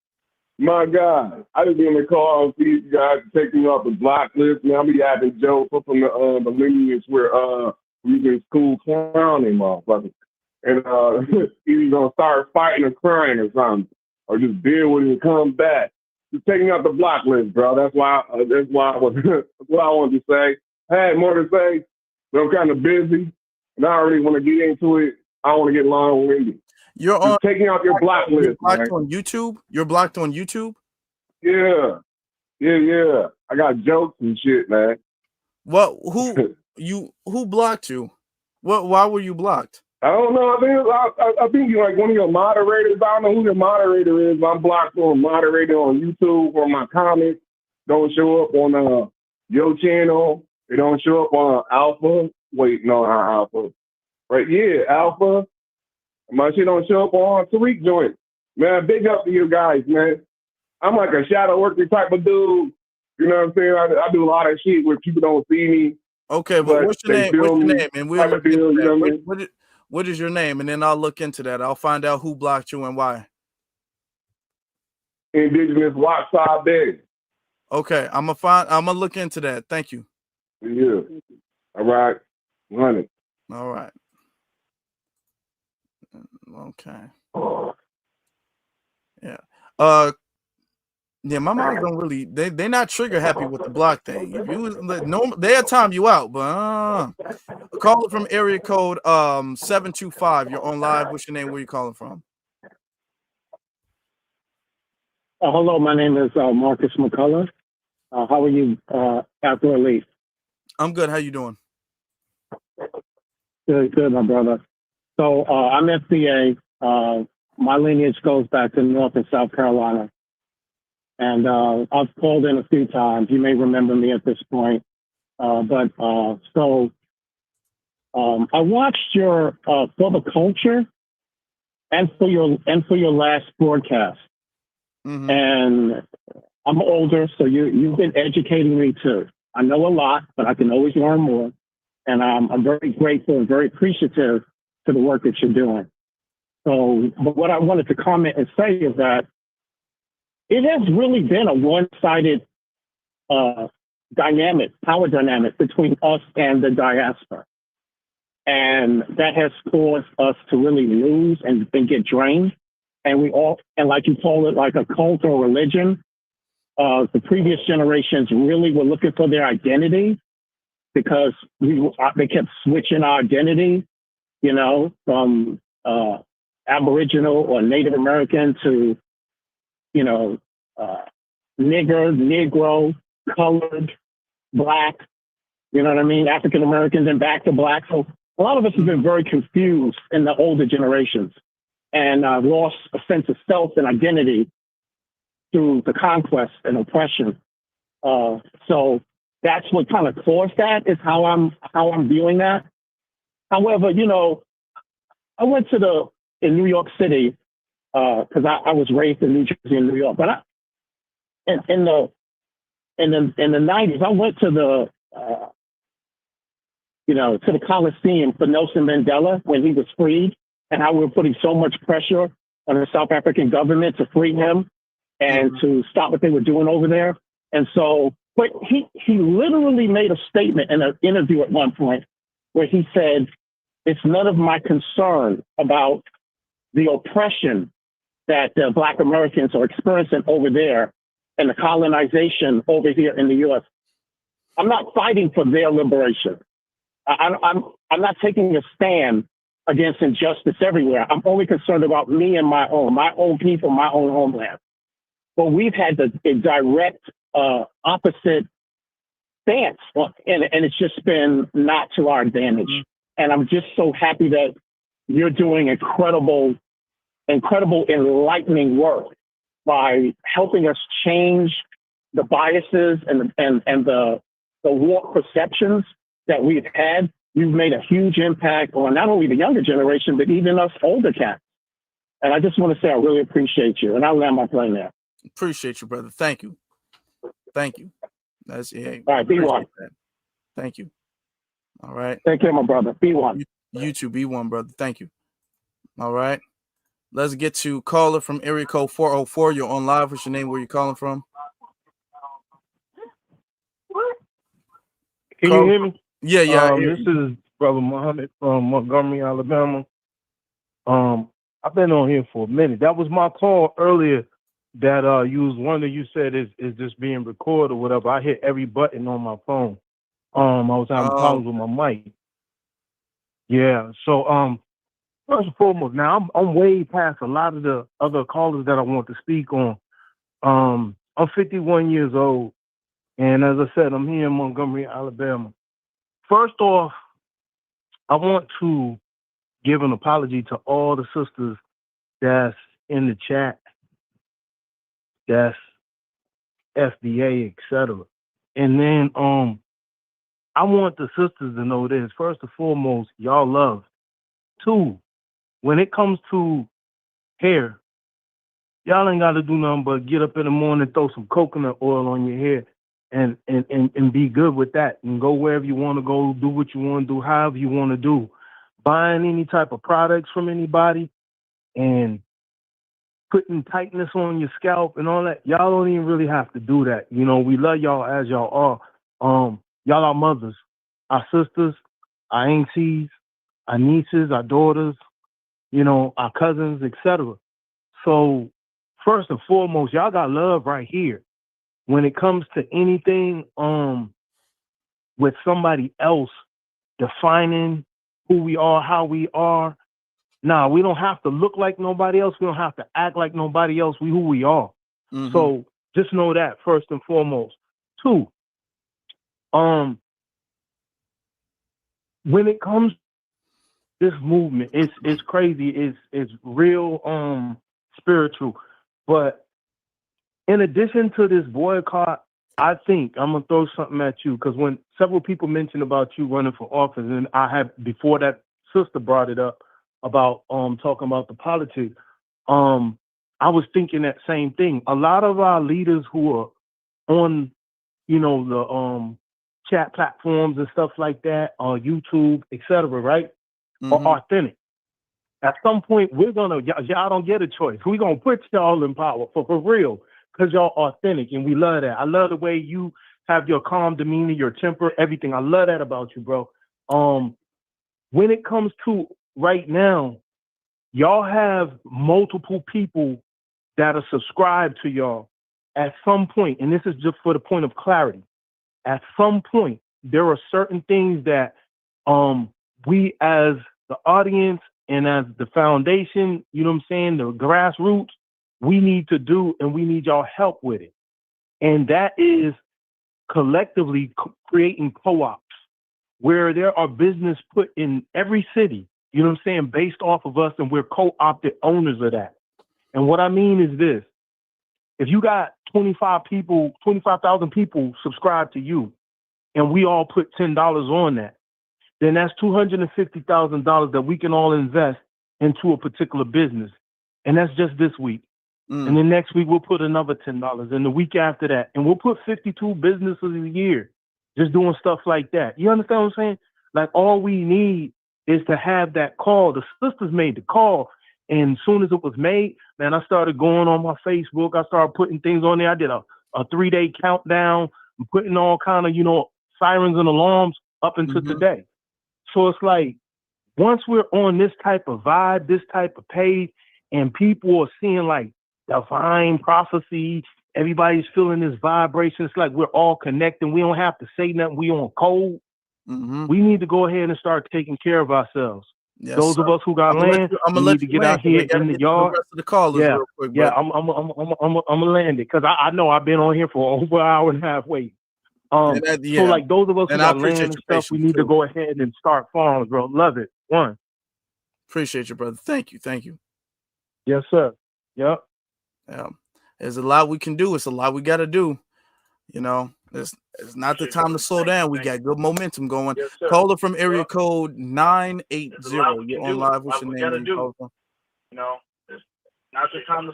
My God, I just want to call and see you guys taking me off the block list. Man, I'll be having jokes from the lineage where we was in school clowning motherfuckers. And either gonna start fighting or crying or something. Or just deal with it and come back. Just taking out the block list, bro. That's why I was that's what I wanted to say. I had more to say, but I'm kind of busy. And I already want to get into it. I don't want to get long-winded. You're just taking out your block list. You're blocked man. on YouTube? You're blocked on YouTube? Yeah. I got jokes and shit, man. What? Who blocked you? Why were you blocked? I don't know. I think you're like one of your moderators. I don't know who your moderator is. But I'm blocked on moderator on YouTube, or my comments don't show up on your channel. They don't show up on Alpha. Wait, no, not Alpha. Right? Yeah, Alpha. My shit don't show up on Tariq joint. Man, big up to you guys, man. I'm like a shadow worker type of dude. You know what I'm saying? I do a lot of shit where people don't see me. Okay, but what's your name? What's your name? And we'll look into you know that. what I mean? What is your name? And then I'll look into that. I'll find out who blocked you and why. Indigenous Wasabi. Okay, I'm gonna look into that. Thank you. Yeah. All right. Run it. All right. Okay. Yeah. Yeah, my moms don't really. They're not trigger happy with the block thing. If you they'll time you out, but call it from area code 725. You're on live. What's your name? Where you calling from? Hello, my name is Marcus McCullough. How are you, after Elite? I'm good. How you doing? Good, my brother. So I'm FBA. My lineage goes back to North and South Carolina. And I've called in a few times. You may remember me at this point. I watched your For the Culture and for your last broadcast. Mm-hmm. And I'm older, so you've been educating me too. I know a lot, but I can always learn more. And I'm very grateful and very appreciative to the work that you're doing. So, but what I wanted to comment and say is that it has really been a one-sided power dynamic between us and the diaspora. And that has caused us to really lose and get drained. And like you call it, like a cult or religion. The previous generations really were looking for their identity because they kept switching our identity, from Aboriginal or Native American to, nigger, Negro, colored, Black, you know what I mean? African Americans and back to Black. So a lot of us have been very confused in the older generations and lost a sense of self and identity through the conquest and oppression. So that's what kind of caused that, is how I'm viewing that. However, I went in New York City, because I was raised in New Jersey and New York, but in the 90s, I went to the Coliseum for Nelson Mandela when he was freed, and how we were putting so much pressure on the South African government to free him and to stop what they were doing over there. And so, but he literally made a statement in an interview at one point where he said, It's none of my concern about the oppression that Black Americans are experiencing over there and the colonization over here in the U.S. I'm not fighting for their liberation. I'm not taking a stand against injustice everywhere. I'm only concerned about me and my own people, my own homeland. But we've had a direct opposite stance, and it's just been not to our advantage. Mm-hmm. And I'm just so happy that you're doing incredible, enlightening work by helping us change the biases and the warped perceptions that we've had. You've made a huge impact on not only the younger generation, but even us older cats. And I just want to say I really appreciate you. And I'll land my plane there. Appreciate you, brother. Thank you. Thank you. That's it. All right, be one. Thank you. All right. Take care, my brother. Be one. You too, be one, brother. Thank you. All right. Let's get to caller from area code 404. You're on live. What's your name? Where you calling from? Can you hear me? Yeah. This is Brother Muhammad from Montgomery, Alabama. I've been on here for a minute. That was my call earlier that you was wondering, you said is this being recorded or whatever. I hit every button on my phone. I was having problems with my mic. Yeah. So first and foremost, now I'm way past a lot of the other callers that I want to speak on. I'm 51 years old, and as I said, I'm here in Montgomery, Alabama. First off, I want to give an apology to all the sisters that's in the chat, that's FBA, etc. And then I want the sisters to know this. First and foremost, y'all love. Two, when it comes to hair, y'all ain't got to do nothing but get up in the morning, throw some coconut oil on your hair, and be good with that, and go wherever you want to go, do what you want to do, however you want to do. Buying any type of products from anybody and putting tightness on your scalp and all that, y'all don't even really have to do that. You know, we love y'all as y'all are. Y'all are mothers, our sisters, our aunties, our nieces, our daughters, you know, our cousins, etc. So first and foremost, y'all got love right here. When it comes to anything with somebody else defining who we are, how we are, nah, we don't have to look like nobody else. We don't have to act like nobody else. We who we are. Mm-hmm. So just know that first and foremost. Two, when it comes to this movement, it's crazy. It's real spiritual. But in addition to this boycott, I think I'm gonna throw something at you, because when several people mentioned about you running for office, and I have before that sister brought it up about talking about the politics, I was thinking that same thing. A lot of our leaders who are on, you know, the chat platforms and stuff like that, on YouTube, etc., right, are authentic. At some point, y'all don't get a choice. We're gonna put y'all in power for real, because y'all authentic, and we love that. I love the way you have your calm demeanor, your temper, everything. I love that about you, bro. When it comes to right now, y'all have multiple people that are subscribed to y'all. At some point, and this is just for the point of clarity, at some point, there are certain things that we as the audience and as the foundation, you know what I'm saying, the grassroots, we need to do, and we need y'all help with it. And that is collectively creating co-ops where there are business put in every city, you know what I'm saying, based off of us, and we're co-opted owners of that. And what I mean is this: if you got 25,000 people subscribed to you, and we all put $10 on that, then that's $250,000 that we can all invest into a particular business. And that's just this week. And then next week, we'll put another $10, and the week after that, and we'll put 52 businesses a year just doing stuff like that. You understand what I'm saying? Like, all we need is to have that call. The sisters made the call, and as soon as it was made, man, I started going on my Facebook. I started putting things on there. I did a 3-day countdown, putting all kind of, you know, sirens and alarms up until today. So it's like, once we're on this type of vibe, this type of page, and people are seeing like divine prophecy, everybody's feeling this vibration. It's like we're all connecting. We don't have to say nothing. We on code. We need to go ahead and start taking care of ourselves. Yes, Those of sir. us who got I'm gonna land, I'm we gonna let need to you get land out 'cause we here gotta in the get to the yard. rest of the callers Yeah, real quick, yeah. brother. I'm gonna land it because I know I've been on here for over an hour and a half waiting. And So like those of us who and I got land appreciate and your stuff, we patience need to too. go ahead and start farms, bro. Love it. One. Appreciate you, brother. Thank you. Yes, sir. Yep. Yeah. There's a lot we can do. It's a lot we gotta do. You know, it's not the time to slow down. We got good momentum going. Yes, sir. Caller from area Yep. code 980. There's a lot we You're can on do. live. A What's lot your we name? gotta Where you do. calling from? You know, it's not the time to.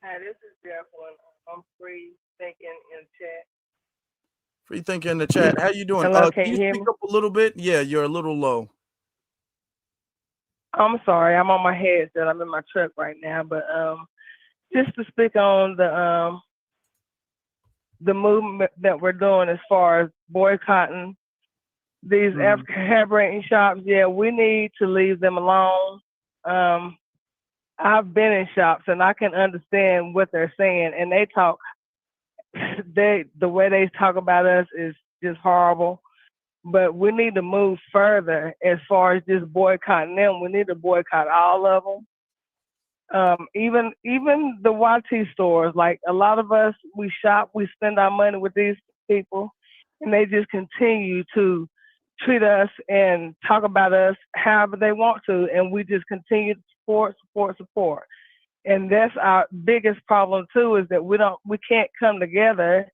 Hi, this is Jacqueline. I'm free thinking in chat. Free thinker in the chat. How you doing? Hello, Can can you you hear speak me? up a little bit? Yeah, you're a little low. I'm sorry, I'm on my headset. I'm in my truck right now, but just to speak on the movement that we're doing as far as boycotting these African hair braiding shops. Yeah, we need to leave them alone. I've been in shops and I can understand what they're saying, and they talk. The way they talk about us is just horrible. But we need to move further as far as just boycotting them. We need to boycott all of them. Even the YT stores. Like a lot of us, we shop, we spend our money with these people, and they just continue to treat us and talk about us however they want to, and we just continue to support. And that's our biggest problem too, is that we can't come together.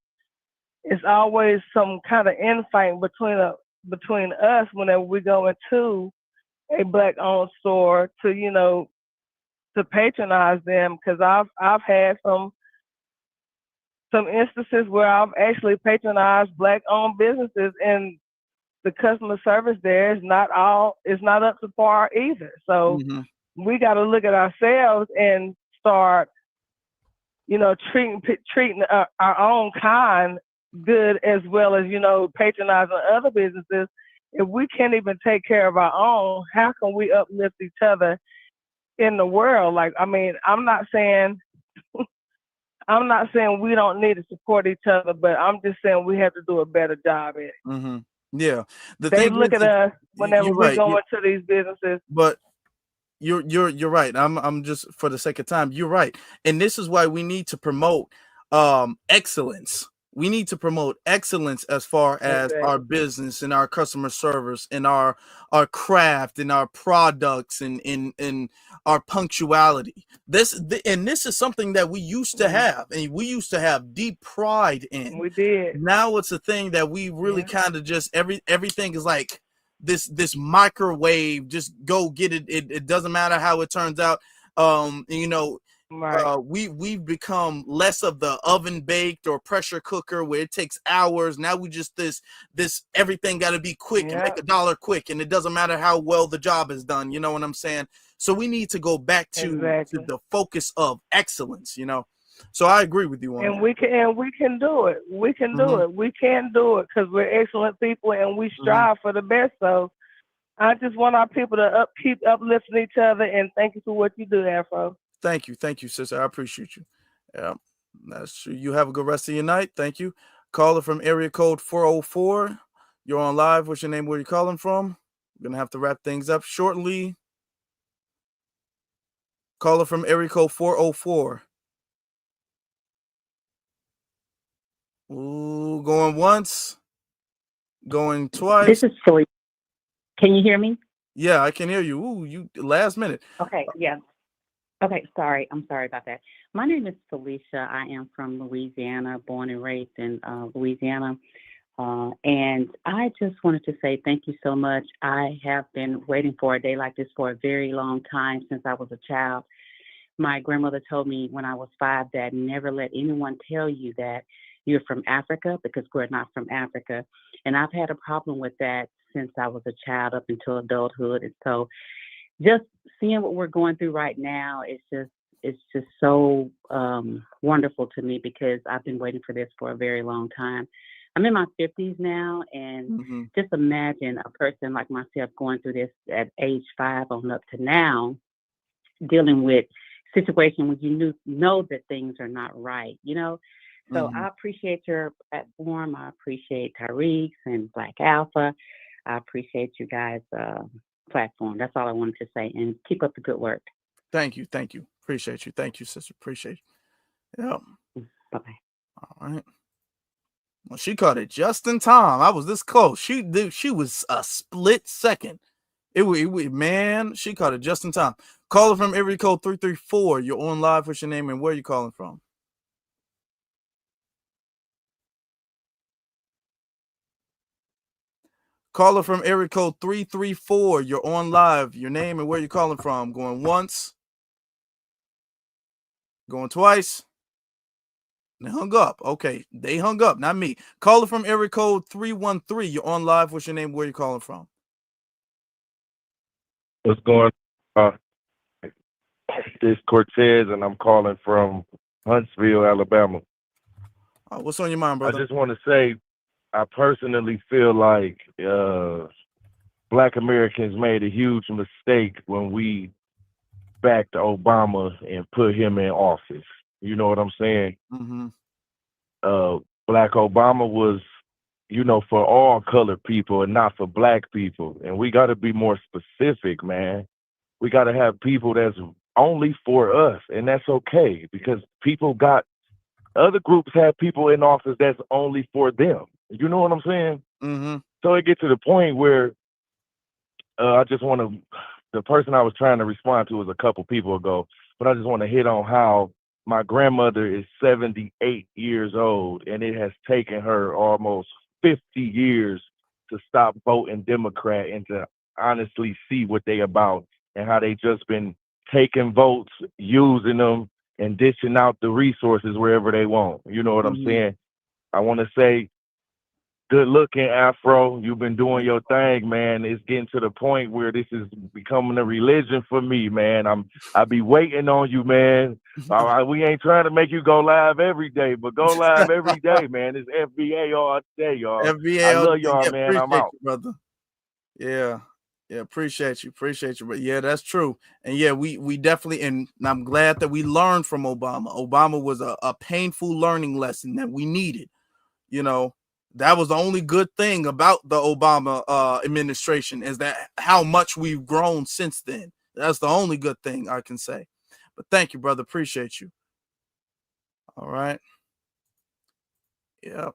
It's always some kind of infighting between us whenever we go into a black-owned store to patronize them. Because I've had some instances where I've actually patronized black-owned businesses, and the customer service there is not up to par either. So we got to look at ourselves and start, treating our own kind good, as well as, patronizing other businesses. If we can't even take care of our own, how can we uplift each other in the world? Like, I mean, I'm not saying we don't need to support each other, but I'm just saying we have to do a better job at it. Yeah. The They thing look is, at us whenever you're we right. go into these businesses. But you're right. I'm just, for the sake of time, you're right. And this is why we need to promote excellence. We need to promote excellence as far as our business and our customer service and our craft and our products and our punctuality. This is something that we used to have, and we used to have deep pride in. We did. Now it's a thing that we really kind of just everything is like this microwave. Just go get it. It doesn't matter how it turns out. We've become less of the oven baked or pressure cooker where it takes hours. Now we just this everything got to be quick and make $1 quick, and it doesn't matter how well the job is done. You know what I'm saying? So we need to go back to the focus of excellence. So I agree with you on And that. we can do it. We can do it. We can do it because we're excellent people and we strive for the best. So I just want our people to keep uplifting each other, and thank you for what you do, Afro. Thank you, sister. I appreciate you. Yeah, that's true. You have a good rest of your night. Thank you. Caller from area code 404. You're on live. What's your name? Where you calling from? We're gonna have to wrap things up shortly. Caller from area code 404. Ooh, going once, going twice. This is Felicia. Can you hear me? Yeah, I can hear you. Ooh, you last minute. Okay, yeah. Okay, sorry. I'm sorry about that. My name is Felicia. I am from Louisiana, born and raised in Louisiana. And I just wanted to say thank you so much. I have been waiting for a day like this for a very long time, since I was a child. My grandmother told me when I was 5 that never let anyone tell you that you're from Africa, because we're not from Africa. And I've had a problem with that since I was a child up until adulthood. And so just seeing what we're going through right now, it's just so wonderful to me, because I've been waiting for this for a very long time. I'm in my 50s now, and Mm-hmm. just imagine a person like myself going through this at age 5 on up to now, dealing with situation where know that things are not right, you know. So Mm-hmm. I appreciate your platform. I appreciate Tariq's and Black Alpha. I appreciate you guys' platform. That's all I wanted to say. And keep up the good work. Thank you. Thank you. Appreciate you. Thank you, sister. Appreciate you. Yeah. Bye-bye. All right. Well, she caught it just in time. I was this close. She was a split second. Man, she caught it just in time. Caller from area code 334. You're on live. What's your name and where are you calling from? Caller from area code 334. You're on live. Your name and where you calling from? Going once. Going twice. They hung up. Okay, they hung up, not me. Caller from area code 313. You're on live. What's your name? Where you calling from? What's going on? This Cortez, and I'm calling from Huntsville, Alabama. What's on your mind, I brother? just want to say, I personally feel like Black Americans made a huge mistake when we backed Obama and put him in office. You know what I'm saying? Mm-hmm. Black Obama was, for all colored people and not for black people. And we got to be more specific, man. We got to have people that's only for us, and that's okay, because other groups have people in office that's only for them. You know what I'm saying? Mm-hmm. So it gets to the point where the person I was trying to respond to was a couple people ago, but I just want to hit on how my grandmother is 78 years old, and it has taken her almost 50 years to stop voting Democrat and to honestly see what they about and how they just been taking votes, using them, and dishing out the resources wherever they want. You know what I'm saying? I want to say, good looking, Afro. You've been doing your thing, man. It's getting to the point where this is becoming a religion for me, man. I be waiting on you, man. All right, we ain't trying to make you go live every day, but go live every day, man. It's FBA all day, y'all. I love y'all, Yeah, man. I'm appreciate out. you, brother. Yeah. Yeah, appreciate you. But yeah, that's true. And yeah, we definitely, and I'm glad that we learned from Obama. Obama was a painful learning lesson that we needed. You know, that was the only good thing about the Obama administration, is that how much we've grown since then. That's the only good thing I can say. But thank you, brother. Appreciate you. All right. Yeah.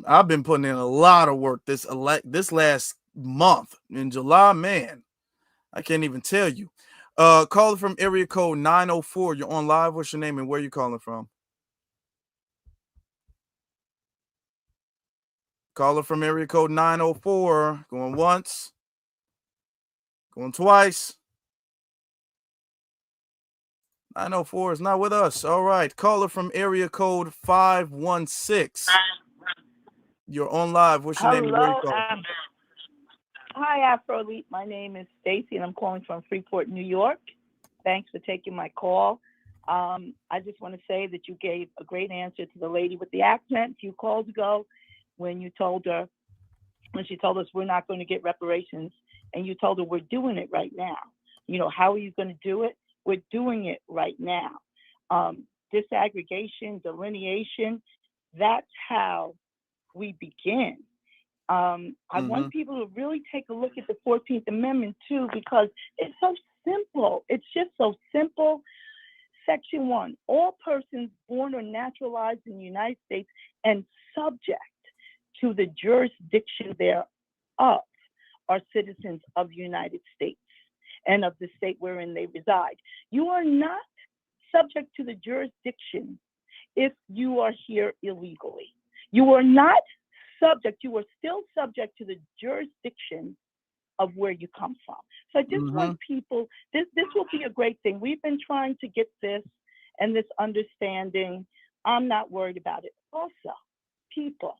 I've been putting in a lot of work this last month in July, man. I can't even tell you. Caller from area code 904. You're on live. What's your name and where you calling from? Caller from area code 904. Going once. Going twice. 904 is not with us. All right. Caller from area code 516. You're on live. What's your name and where you Hello, calling from? hi, Afroelite. My name is Stacy, and I'm calling from Freeport, New York. Thanks for taking my call. I just want to say that you gave a great answer to the lady with the accent a few calls ago when she told us we're not going to get reparations, and you told her we're doing it right now. You know, how are you going to do it? We're doing it right now. Disaggregation, delineation, that's how we begin. I want people to really take a look at the 14th Amendment too, because it's so simple. It's just so simple. Section 1, all persons born or naturalized in the United States and subject to the jurisdiction thereof are citizens of the United States and of the state wherein they reside. You are not subject to the jurisdiction if you are here illegally. You are not subject, you are still subject to the jurisdiction of where you come from. So I just want people, this will be a great thing. We've been trying to get this and this understanding. I'm not worried about it. Also, people,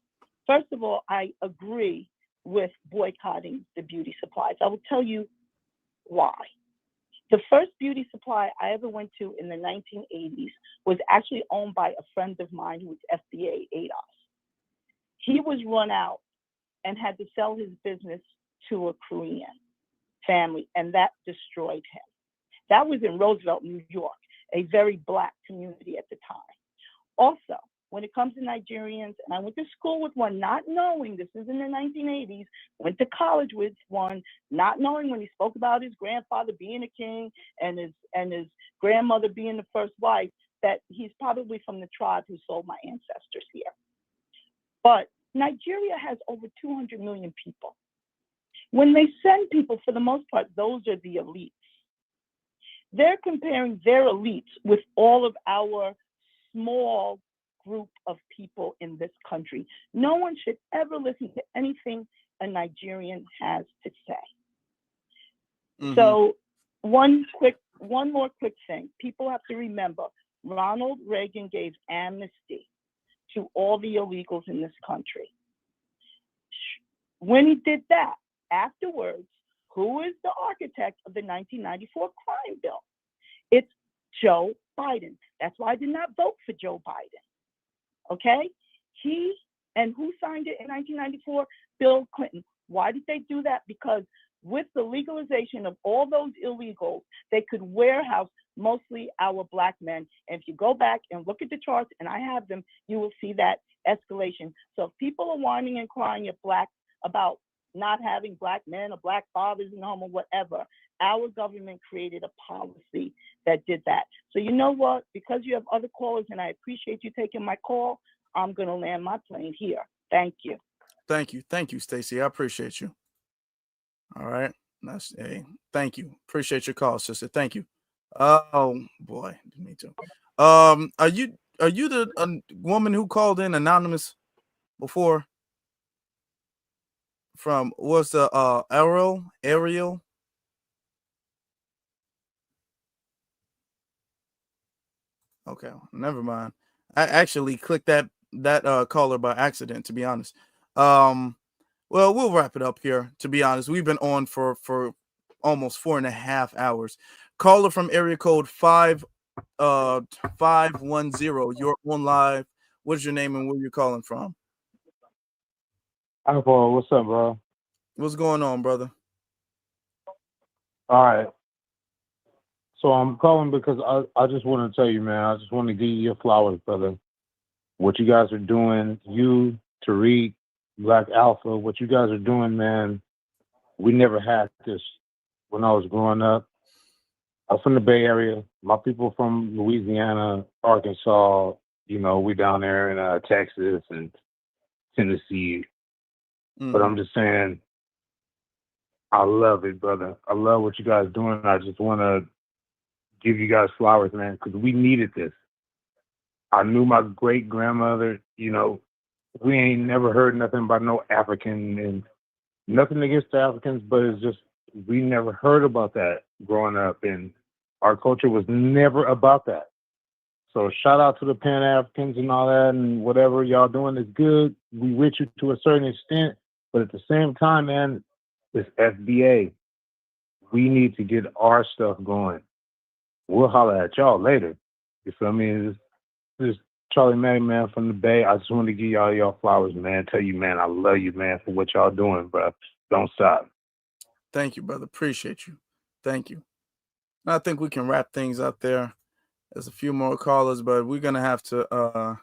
first of all, I agree with boycotting the beauty supplies. I will tell you why. The first beauty supply I ever went to in the 1980s was actually owned by a friend of mine who was FBA ADOS. he was run out and had to sell his business to a Korean family, and that destroyed him. That was in Roosevelt, New York, a very Black community at the time. Also, when it comes to Nigerians, and I went to school with one, not knowing, this is in the 1980s, went to college with one, not knowing when he spoke about his grandfather being a king and his grandmother being the first wife, that he's probably from the tribe who sold my ancestors here. But Nigeria has over 200 million people. When they send people, for the most part, those are the elites. They're comparing their elites with all of our small group of people in this country. No one should ever listen to anything a Nigerian has to say. Mm-hmm. So one more quick thing. People have to remember, Ronald Reagan gave amnesty to all the illegals in this country. When he did that, afterwards, who is the architect of the 1994 crime bill? It's Joe Biden. That's why I did not vote for Joe Biden. Okay? And who signed it in 1994? Bill Clinton. Why did they do that? Because with the legalization of all those illegals, they could warehouse mostly our Black men. And if you go back and look at the charts, and I have them, you will see that escalation. So if people are whining and crying about not having Black men or Black fathers in the home or whatever, our government created a policy that did that. So you know what? Because you have other callers, and I appreciate you taking my call, I'm going to land my plane here. Thank you. Thank you, Stacey. I appreciate you. All right. Thank you. Appreciate your call, sister. Thank you. Oh boy, me too. Are you the woman who called in anonymous before? From what's the Ariel? Okay, never mind. I actually clicked that caller by accident, to be honest. Well, we'll wrap it up here. To be honest, we've been on for almost 4.5 hours. Caller from area code 510. You're on live. What's your name and where you're calling from? Hi, Paul. What's up, bro? What's going on, brother? All right. So I'm calling because I just want to tell you, man, I just want to give you your flowers, brother. What you guys are doing, you, Tariq, Black Alpha, what you guys are doing, man, we never had this when I was growing up. I'm from the Bay Area. My people from Louisiana, Arkansas, you know, we down there in Texas and Tennessee. Mm-hmm. But I'm just saying, I love it, brother. I love what you guys doing. I just want to give you guys flowers, man, because we needed this. I knew my great grandmother, you know, we ain't never heard nothing about no African, and nothing against the Africans, but it's just, we never heard about that growing up, and our culture was never about that. So shout out to the Pan-Africans and all that, and whatever y'all doing is good. We with you to a certain extent, but at the same time, man, this FBA, we need to get our stuff going. We'll holler at y'all later. You feel me? This is Charlie Mack, man, from the Bay. I just want to give y'all flowers, man. Tell you, man, I love you, man, for what y'all doing, bro. Don't stop. Thank you, brother. Appreciate you. Thank you. I think we can wrap things up there. There's a few more callers, but we're gonna have to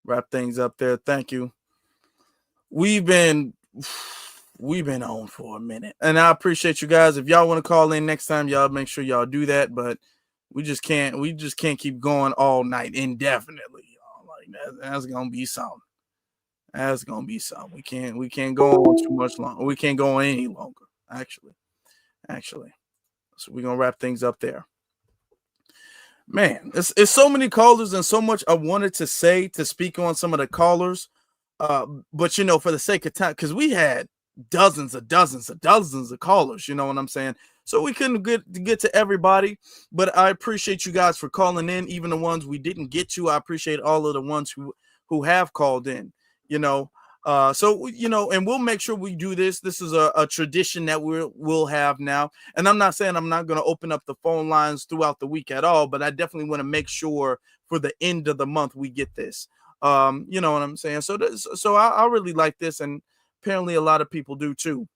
wrap things up there. Thank you. We've been on for a minute, and I appreciate you guys. If y'all want to call in next time, y'all make sure y'all do that. But we just can't keep going all night indefinitely. Y'all. Like that's gonna be something. That's gonna be something. We can't go on too much longer. We can't go on any longer. Actually, so we're gonna wrap things up there. Man, it's so many callers and so much I wanted to say to speak on some of the callers. But you know, for the sake of time, because we had dozens of callers, you know what I'm saying? So we couldn't get to everybody, but I appreciate you guys for calling in, even the ones we didn't get to. I appreciate all of the ones who have called in, you know. So you know, and we'll make sure we do this. This is a tradition that we'll have now. And I'm not saying I'm not going to open up the phone lines throughout the week at all, but I definitely want to make sure for the end of the month we get this. You know what I'm saying? So I really like this, and apparently a lot of people do too.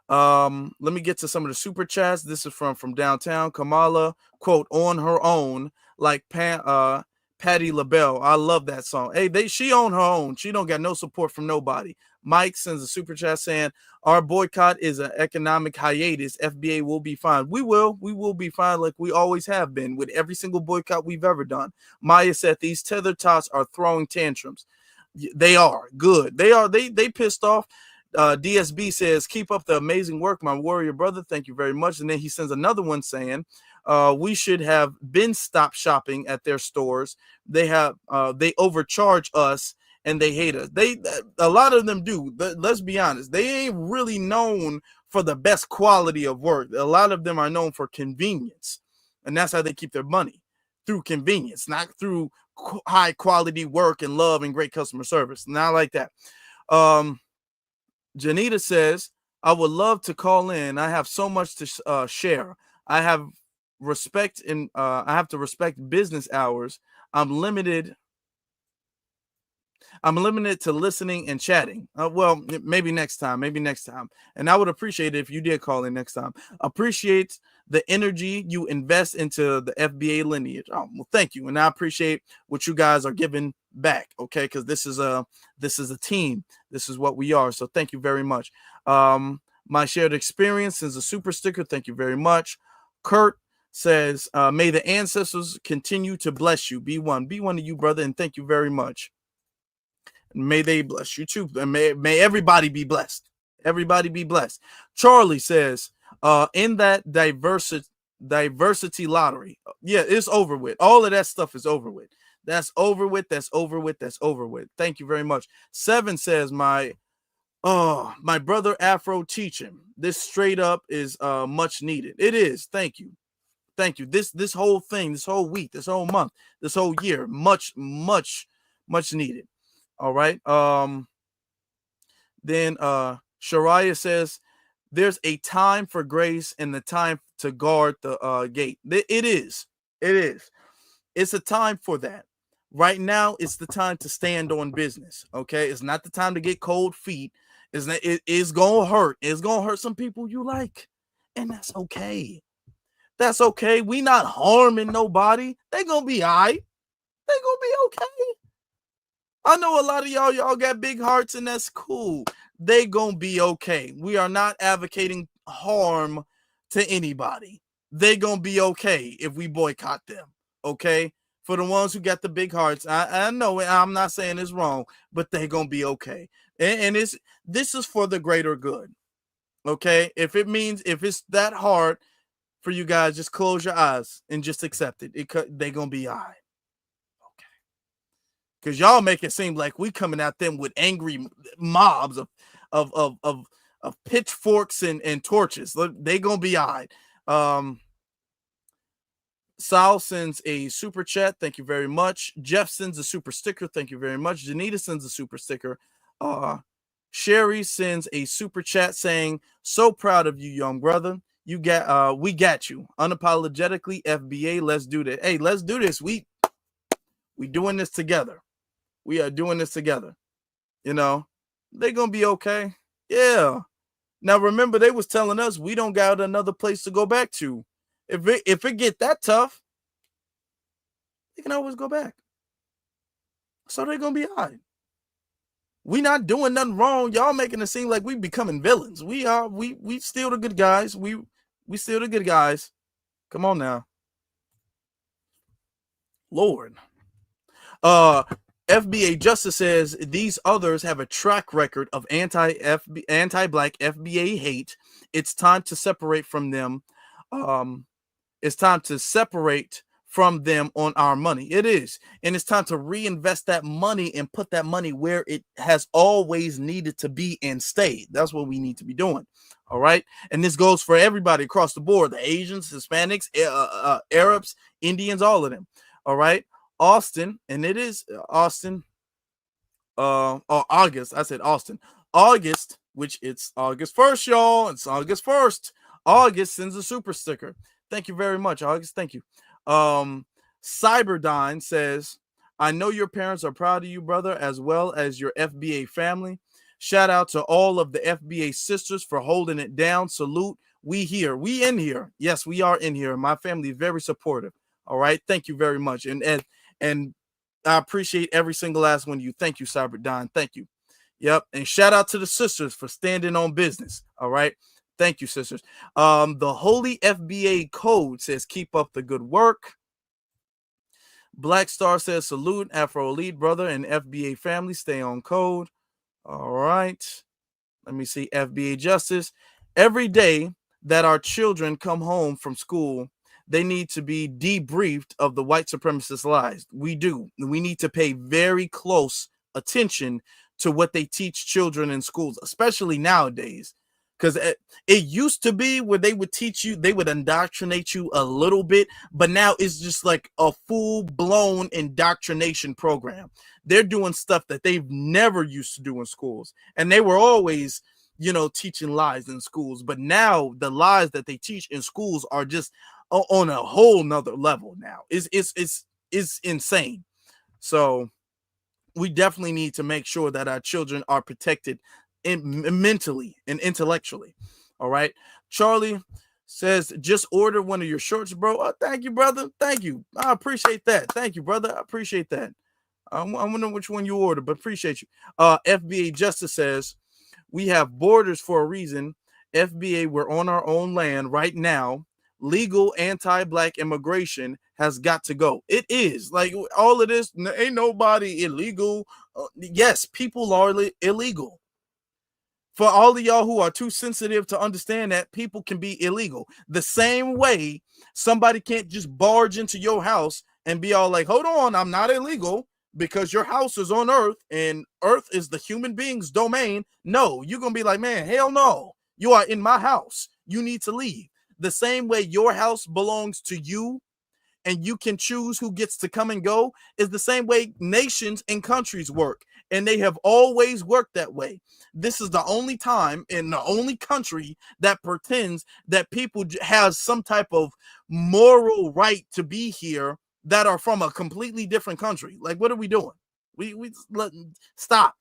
Let me get to some of the super chats. This is from downtown. Kamala, quote, on her own, like Patti LaBelle. I love that song. Hey, she on her own. She don't got no support from nobody. Mike sends a super chat saying, our boycott is an economic hiatus. FBA will be fine. We will be fine, like we always have been with every single boycott we've ever done. Maya said these tether tots are throwing tantrums. They are good. They pissed off. DSB says, keep up the amazing work, my warrior brother. Thank you very much. And then he sends another one saying, we should have been stopped shopping at their stores. They overcharge us and they hate us. A lot of them do. Let's be honest. They ain't really known for the best quality of work. A lot of them are known for convenience. And that's how they keep their money, through convenience, not through high quality work and love and great customer service. Not like that. Janita says, I would love to call in. I have so much to share. I have to respect business hours. I'm limited to listening and chatting. Well, maybe next time. And I would appreciate it if you did call in next time. Appreciate the energy you invest into the FBA lineage. Oh, well, thank you. And I appreciate what you guys are giving back. Okay. Because this is a team. This is what we are. So thank you very much. My shared experience is a super sticker. Thank you very much. Kurt says, may the ancestors continue to bless you. Be one to you, brother. And thank you very much. May they bless you too. And may everybody be blessed. Everybody be blessed. Charlie says, in that diversity lottery, yeah, it's over with. All of that stuff is over with. That's over with. Thank you very much. 7 says, my brother Afro teaching. This straight up is much needed. It is. Thank you. This whole thing, this whole week, this whole month, this whole year, much needed. All right. Then Shariah says, there's a time for grace and the time to guard the gate. It is. It's a time for that. Right now, it's the time to stand on business. Okay. It's not the time to get cold feet. It's gonna hurt. It's gonna hurt some people you like. And that's okay. That's okay. We not harming nobody. They gonna be all right. They gonna be okay. I know a lot of y'all got big hearts, and that's cool. They gonna be okay. We are not advocating harm to anybody. They gonna be okay if we boycott them. Okay? For the ones who got the big hearts, I know I'm not saying it's wrong, but they gonna be okay. And this is for the greater good. Okay? If it's that hard for you guys, just close your eyes and just accept it. They gonna be all right. Because y'all make it seem like we coming at them with angry mobs of pitchforks and torches. They gonna be all right. Sal sends a super chat. Thank you very much. Jeff sends a super sticker. Thank you very much. Janita sends a super sticker. Sherry sends a super chat saying, so proud of you, young brother. We got you. Unapologetically, FBA, let's do this. Hey, let's do this. We doing this together. We are doing this together. You know, they're going to be okay. Yeah. Now, remember, they was telling us we don't got another place to go back to. If it get that tough, they can always go back. So they're going to be all right. We not doing nothing wrong. Y'all making it seem like we becoming villains. We still the good guys. We still the good guys. Come on now. Lord. FBA Justice says these others have a track record of anti-black FBA hate. It's time to separate from them. It's time to separate from them on our money. It is. And it's time to reinvest that money and put that money where it has always needed to be and stay. That's what we need to be doing. All right. And this goes for everybody across the board, the Asians, Hispanics, Arabs, Indians, all of them. All right. Austin, and it is Austin, or August. I said Austin. August, which it's August 1st, y'all. It's August 1st. August sends a super sticker. Thank you very much, August. Thank you. Cyberdyne says, I know your parents are proud of you, brother, as well as your FBA family. Shout out to all of the FBA sisters for holding it down. Salute. We here. We in here. Yes, we are in here. My family is very supportive. All right. Thank you very much. And I appreciate every single last one of you. Thank you, Cyber Don. Thank you. Yep. And shout out to the sisters for standing on business. All right. Thank you, sisters. The Holy FBA Code says, keep up the good work. Black Star says, salute, Afro Elite brother and FBA family. Stay on code. All right. Let me see. FBA Justice. Every day that our children come home from school, they need to be debriefed of the white supremacist lies. We do. We need to pay very close attention to what they teach children in schools, especially nowadays. Because it used to be where they would teach you, they would indoctrinate you a little bit, but now it's just like a full-blown indoctrination program. They're doing stuff that they've never used to do in schools. And they were always, teaching lies in schools. But now the lies that they teach in schools are just on a whole nother level now. It's insane. So we definitely need to make sure that our children are protected mentally and intellectually. All right. Charlie says, just order one of your shorts, bro. Oh, thank you, brother. Thank you. I appreciate that. Thank you, brother. I appreciate that. I wonder which one you ordered, but appreciate you. FBA Justice says, we have borders for a reason. FBA, we're on our own land right now. Legal anti-black immigration has got to go. It is like all of this. Ain't nobody illegal. Yes, people are illegal. For all of y'all who are too sensitive to understand that people can be illegal. The same way somebody can't just barge into your house and be all like, hold on, I'm not illegal because your house is on Earth and Earth is the human being's domain. No, you're going to be like, man, hell no. You are in my house. You need to leave. The same way your house belongs to you and you can choose who gets to come and go is the same way nations and countries work. And they have always worked that way. This is the only time in the only country that pretends that people have some type of moral right to be here that are from a completely different country. Like, what are we doing? Stop.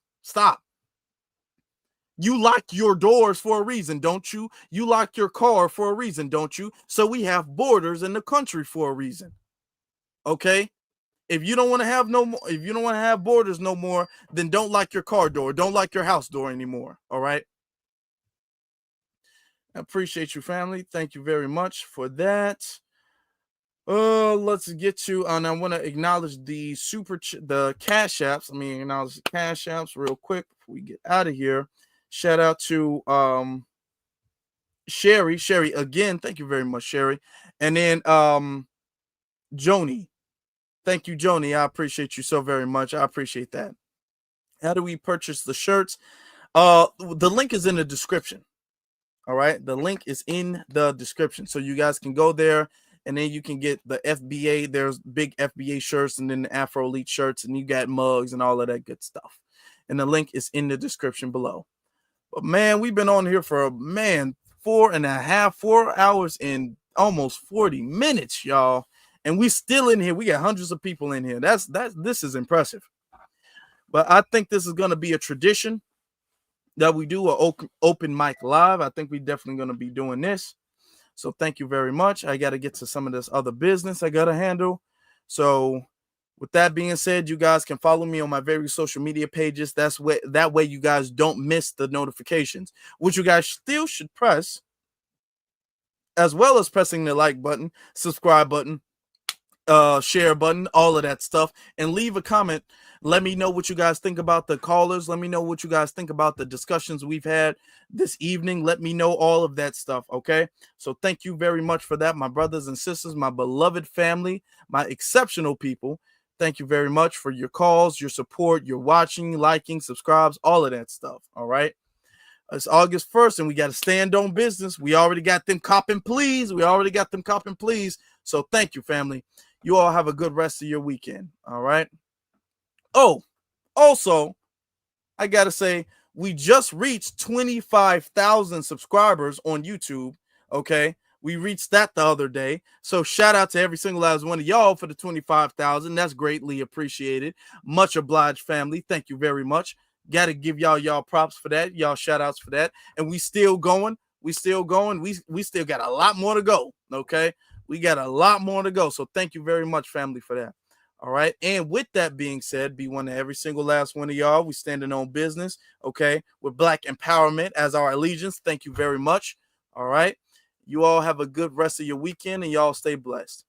You lock your doors for a reason, don't you? You lock your car for a reason, don't you? So we have borders in the country for a reason. Okay? If you don't want to have if you don't want to have borders no more, then don't lock your car door. Don't lock your house door anymore. All right. I appreciate you, family. Thank you very much for that. Let's get to, and I want to acknowledge the the cash apps. I mean, acknowledge the cash apps real quick before we get out of here. Shout out to Sherry. Sherry, again, thank you very much, Sherry. And then Joni. Thank you, Joni. I appreciate you so very much. I appreciate that. How do we purchase the shirts? The link is in the description. All right. The link is in the description. So you guys can go there and then you can get the FBA. There's big FBA shirts and then the Afro Elite shirts and you got mugs and all of that good stuff. And the link is in the description below. But man, we've been on here for 4 hours and almost 40 minutes, y'all. And we still in here. We got hundreds of people in here. This is impressive. But I think this is going to be a tradition that we do an open mic live. I think we're definitely going to be doing this. So thank you very much. I got to get to some of this other business I got to handle. So with that being said, you guys can follow me on my various social media pages. That way you guys don't miss the notifications, which you guys still should press, as well as pressing the like button, subscribe button, share button, all of that stuff, and leave a comment. Let me know what you guys think about the callers. Let me know what you guys think about the discussions we've had this evening. Let me know all of that stuff. Okay. So thank you very much for that, my brothers and sisters, my beloved family, my exceptional people. Thank you very much for your calls, your support, your watching, liking, subscribes, all of that stuff. All right. It's August 1st and we got to stand on business. We already got them copping pleas. So thank you, family. You all have a good rest of your weekend. All right. Oh, also, I got to say, we just reached 25,000 subscribers on YouTube. Okay. We reached that the other day. So shout out to every single last one of y'all for the 25,000. That's greatly appreciated. Much obliged, family. Thank you very much. Got to give y'all props for that. Y'all shout outs for that. And we still going. We still going. We still got a lot more to go. Okay. We got a lot more to go. So thank you very much, family, for that. All right. And with that being said, be one of every single last one of y'all. We standing on business. Okay. With Black empowerment as our allegiance. Thank you very much. All right. You all have a good rest of your weekend and y'all stay blessed.